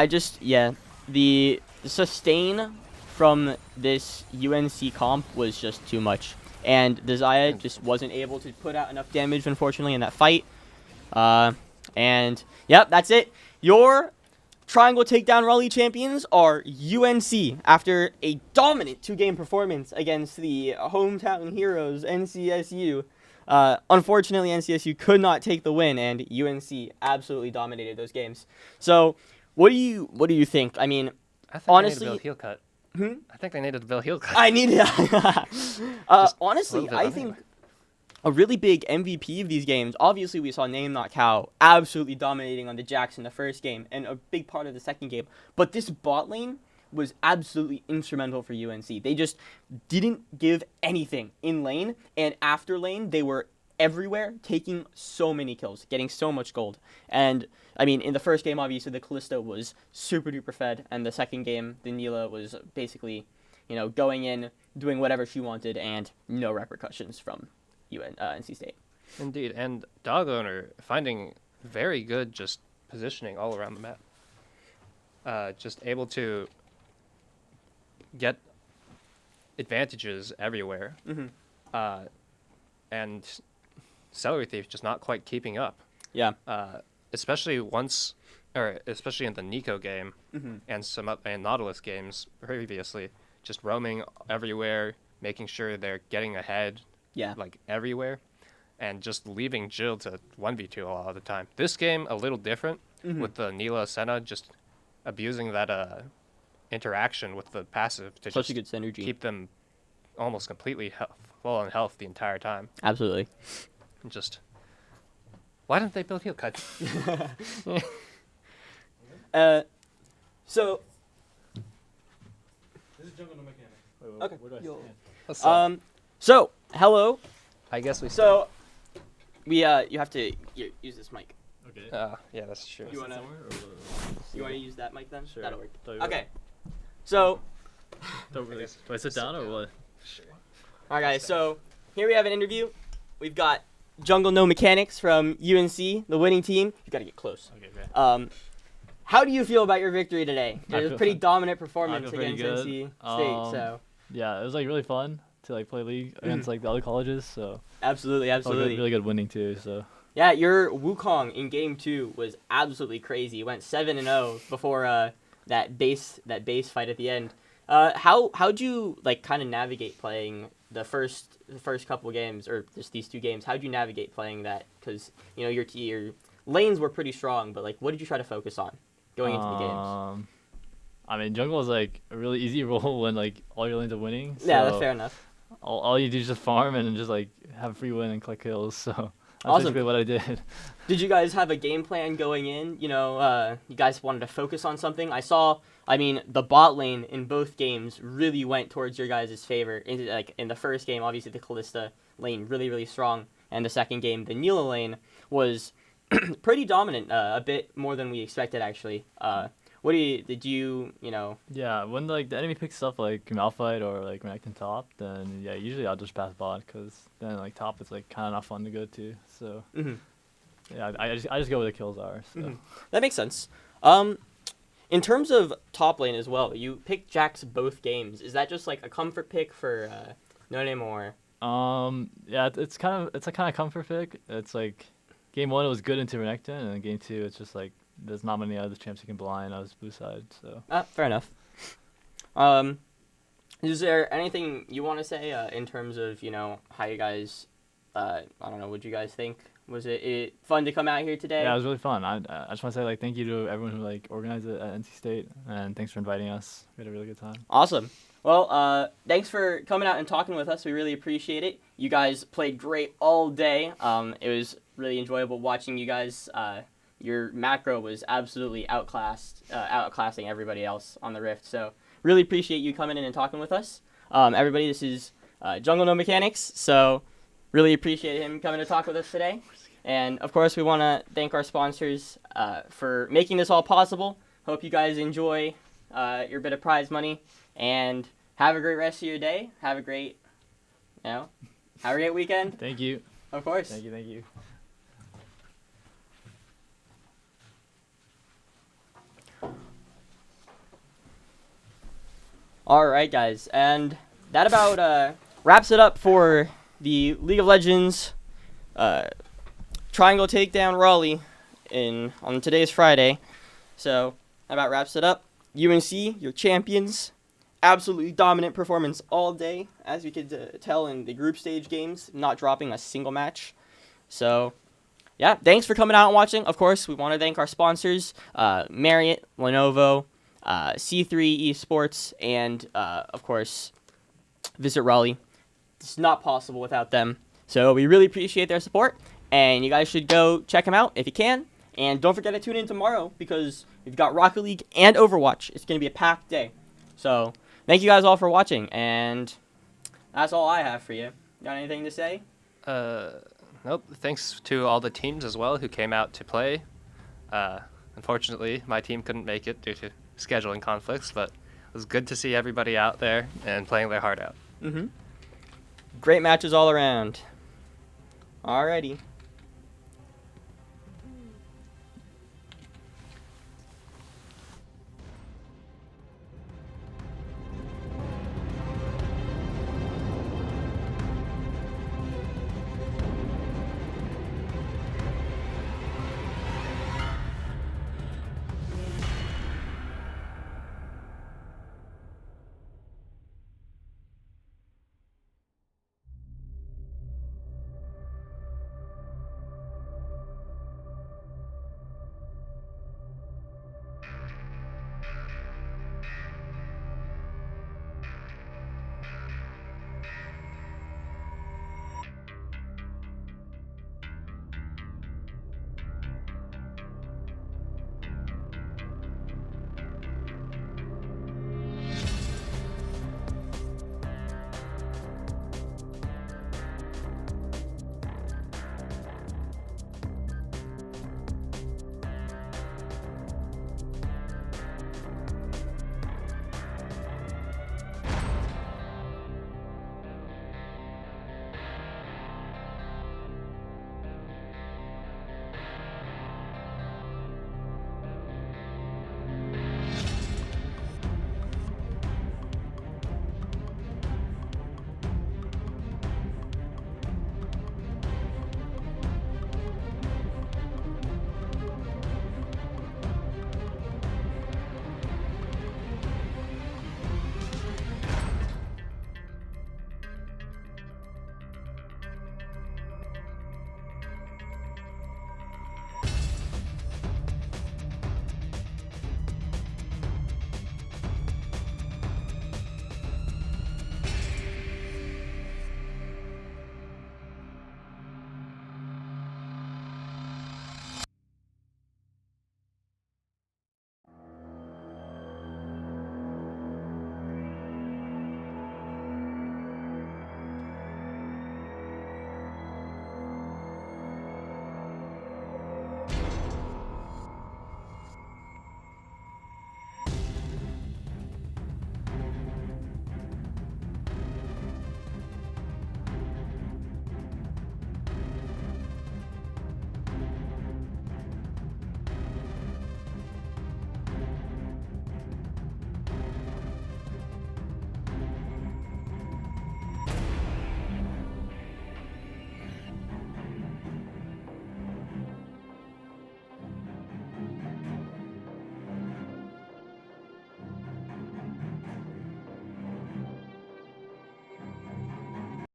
Speaker 1: The sustain from this UNC comp was just too much. And the Zaya just wasn't able to put out enough damage, unfortunately, in that fight. And, yep, that's it. Your Triangle Takedown Raleigh champions are UNC after a dominant 2-game performance against the hometown heroes, NCSU. Unfortunately, NCSU could not take the win, and UNC absolutely dominated those games. So, what do you think? I mean,
Speaker 9: I think
Speaker 1: honestly-
Speaker 9: they needed a heel cut. I think they needed a heel cut.
Speaker 1: I need it. Honestly,
Speaker 9: little bit
Speaker 1: I
Speaker 9: of
Speaker 1: think
Speaker 9: anyway.
Speaker 1: a really big MVP of these games, obviously we saw Name Not Cow absolutely dominating on the Jax in the first game and a big part of the second game. But this bot lane was absolutely instrumental for UNC. They just didn't give anything in lane, and after lane they were everywhere, taking so many kills, getting so much gold. And I mean, in the first game, obviously the Callisto was super duper fed, and the second game, the Neela was basically, going in, doing whatever she wanted, and no repercussions from NC State.
Speaker 9: Indeed, and Dog Owner finding very good just positioning all around the map. Just able to get advantages everywhere. And Celery Thief just not quite keeping up.
Speaker 1: Yeah.
Speaker 9: Especially in the Nico game and Nautilus games previously, just roaming everywhere, making sure they're getting ahead,
Speaker 1: Yeah.
Speaker 9: like everywhere, and just leaving Jill to 1v2 a lot of the time. This game a little different with the Neela Senna just abusing that interaction with the passive to
Speaker 1: Such
Speaker 9: just
Speaker 1: a good synergy.
Speaker 9: keep them almost completely full on health the entire time.
Speaker 1: Absolutely.
Speaker 9: And just why didn't they build heel cut?
Speaker 1: So
Speaker 10: This is jungle no mechanic.
Speaker 1: Okay.
Speaker 10: Where do I
Speaker 1: Yo.
Speaker 10: stand?
Speaker 1: so hello.
Speaker 9: I guess we.
Speaker 1: So we you have to use this mic.
Speaker 10: Okay.
Speaker 9: Yeah, that's true.
Speaker 1: You wanna use that mic then?
Speaker 10: Sure.
Speaker 1: That'll work.
Speaker 10: Tell you
Speaker 1: Okay. So
Speaker 10: Don't really. Do I sit down or what?
Speaker 1: alright guys, so here we have an interview. We've got Jungle No Mechanics from UNC, the winning team. You got to get close.
Speaker 10: Okay, great.
Speaker 1: How do you feel about your victory today? It was a pretty dominant performance
Speaker 10: feel pretty
Speaker 1: against
Speaker 10: good.
Speaker 1: NC State. So
Speaker 10: Yeah, it was like really fun to like play league against like the other colleges. So
Speaker 1: absolutely,
Speaker 10: felt
Speaker 1: absolutely.
Speaker 10: really good winning too. So
Speaker 1: Yeah, your Wukong in game 2 was absolutely crazy. You went 7-0 before that base fight at the end. How'd you like kind of navigate playing the first couple games, or just these 2 games? How'd you navigate playing that? Because you know your lanes were pretty strong, but like what did you try to focus on going into the games?
Speaker 10: I mean, jungle is like a really easy role when like all your lanes are winning. So
Speaker 1: Yeah, that's fair enough.
Speaker 10: all you do is just farm and just like have a free win and collect kills. So that's
Speaker 1: Awesome.
Speaker 10: basically what I did.
Speaker 1: Did you guys have a game plan going in? You know, you guys wanted to focus on something. I mean, the bot lane in both games really went towards your guys' favor. In the first game, obviously the Kalista lane really, really strong. And the second game, the Neela lane was pretty dominant, a bit more than we expected, actually.
Speaker 10: Yeah, when like the enemy picks up like Malphite or like Renekton top, then yeah, usually I'll just pass bot because then like top is like kind of not fun to go to. So yeah, I just go where the kills are. So
Speaker 1: That makes sense. In terms of top lane as well, you picked Jax both games. Is that just like a comfort pick for no name or?
Speaker 10: yeah, it's a kind of comfort pick. It's like game 1 it was good into Renekton, and then game 2 it's just like there's not many other champs you can blind on his blue side. So
Speaker 1: Fair enough. Is there anything you want to say in terms of how you guys? I don't know. What you guys think? Was it fun to come out here today?
Speaker 10: yeah, it was really fun. I just want to say like thank you to everyone who like organized it at NC State, and thanks for inviting us. We had a really good time.
Speaker 1: Awesome. Well, thanks for coming out and talking with us. We really appreciate it. You guys played great all day. It was really enjoyable watching you guys. Your macro was absolutely outclassing everybody else on the Rift. So really appreciate you coming in and talking with us. Everybody, this is Jungle No Mechanics. So really appreciate him coming to talk with us today. And of course, we want to thank our sponsors for making this all possible. Hope you guys enjoy your bit of prize money, and have a great rest of your day. Have a great weekend.
Speaker 10: Thank you.
Speaker 1: Of course.
Speaker 10: Thank you.
Speaker 1: All right, guys, and that about wraps it up for the League of Legends Triangle Takedown Raleigh on today's Friday. So that about wraps it up. UNC, your champions, absolutely dominant performance all day, as we could tell in the group stage games, not dropping a single match. So yeah, thanks for coming out and watching. Of course, we want to thank our sponsors, Marriott, Lenovo, C3 Esports, and of course, Visit Raleigh. It's not possible without them. So we really appreciate their support, and you guys should go check them out if you can. And don't forget to tune in tomorrow, because we've got Rocket League and Overwatch. It's going to be a packed day. So thank you guys all for watching, and that's all I have for you. Got anything to say?
Speaker 9: Nope. Thanks to all the teams as well who came out to play. Unfortunately, my team couldn't make it due to scheduling conflicts, but it was good to see everybody out there and playing their heart out.
Speaker 1: Great matches all around. Alrighty.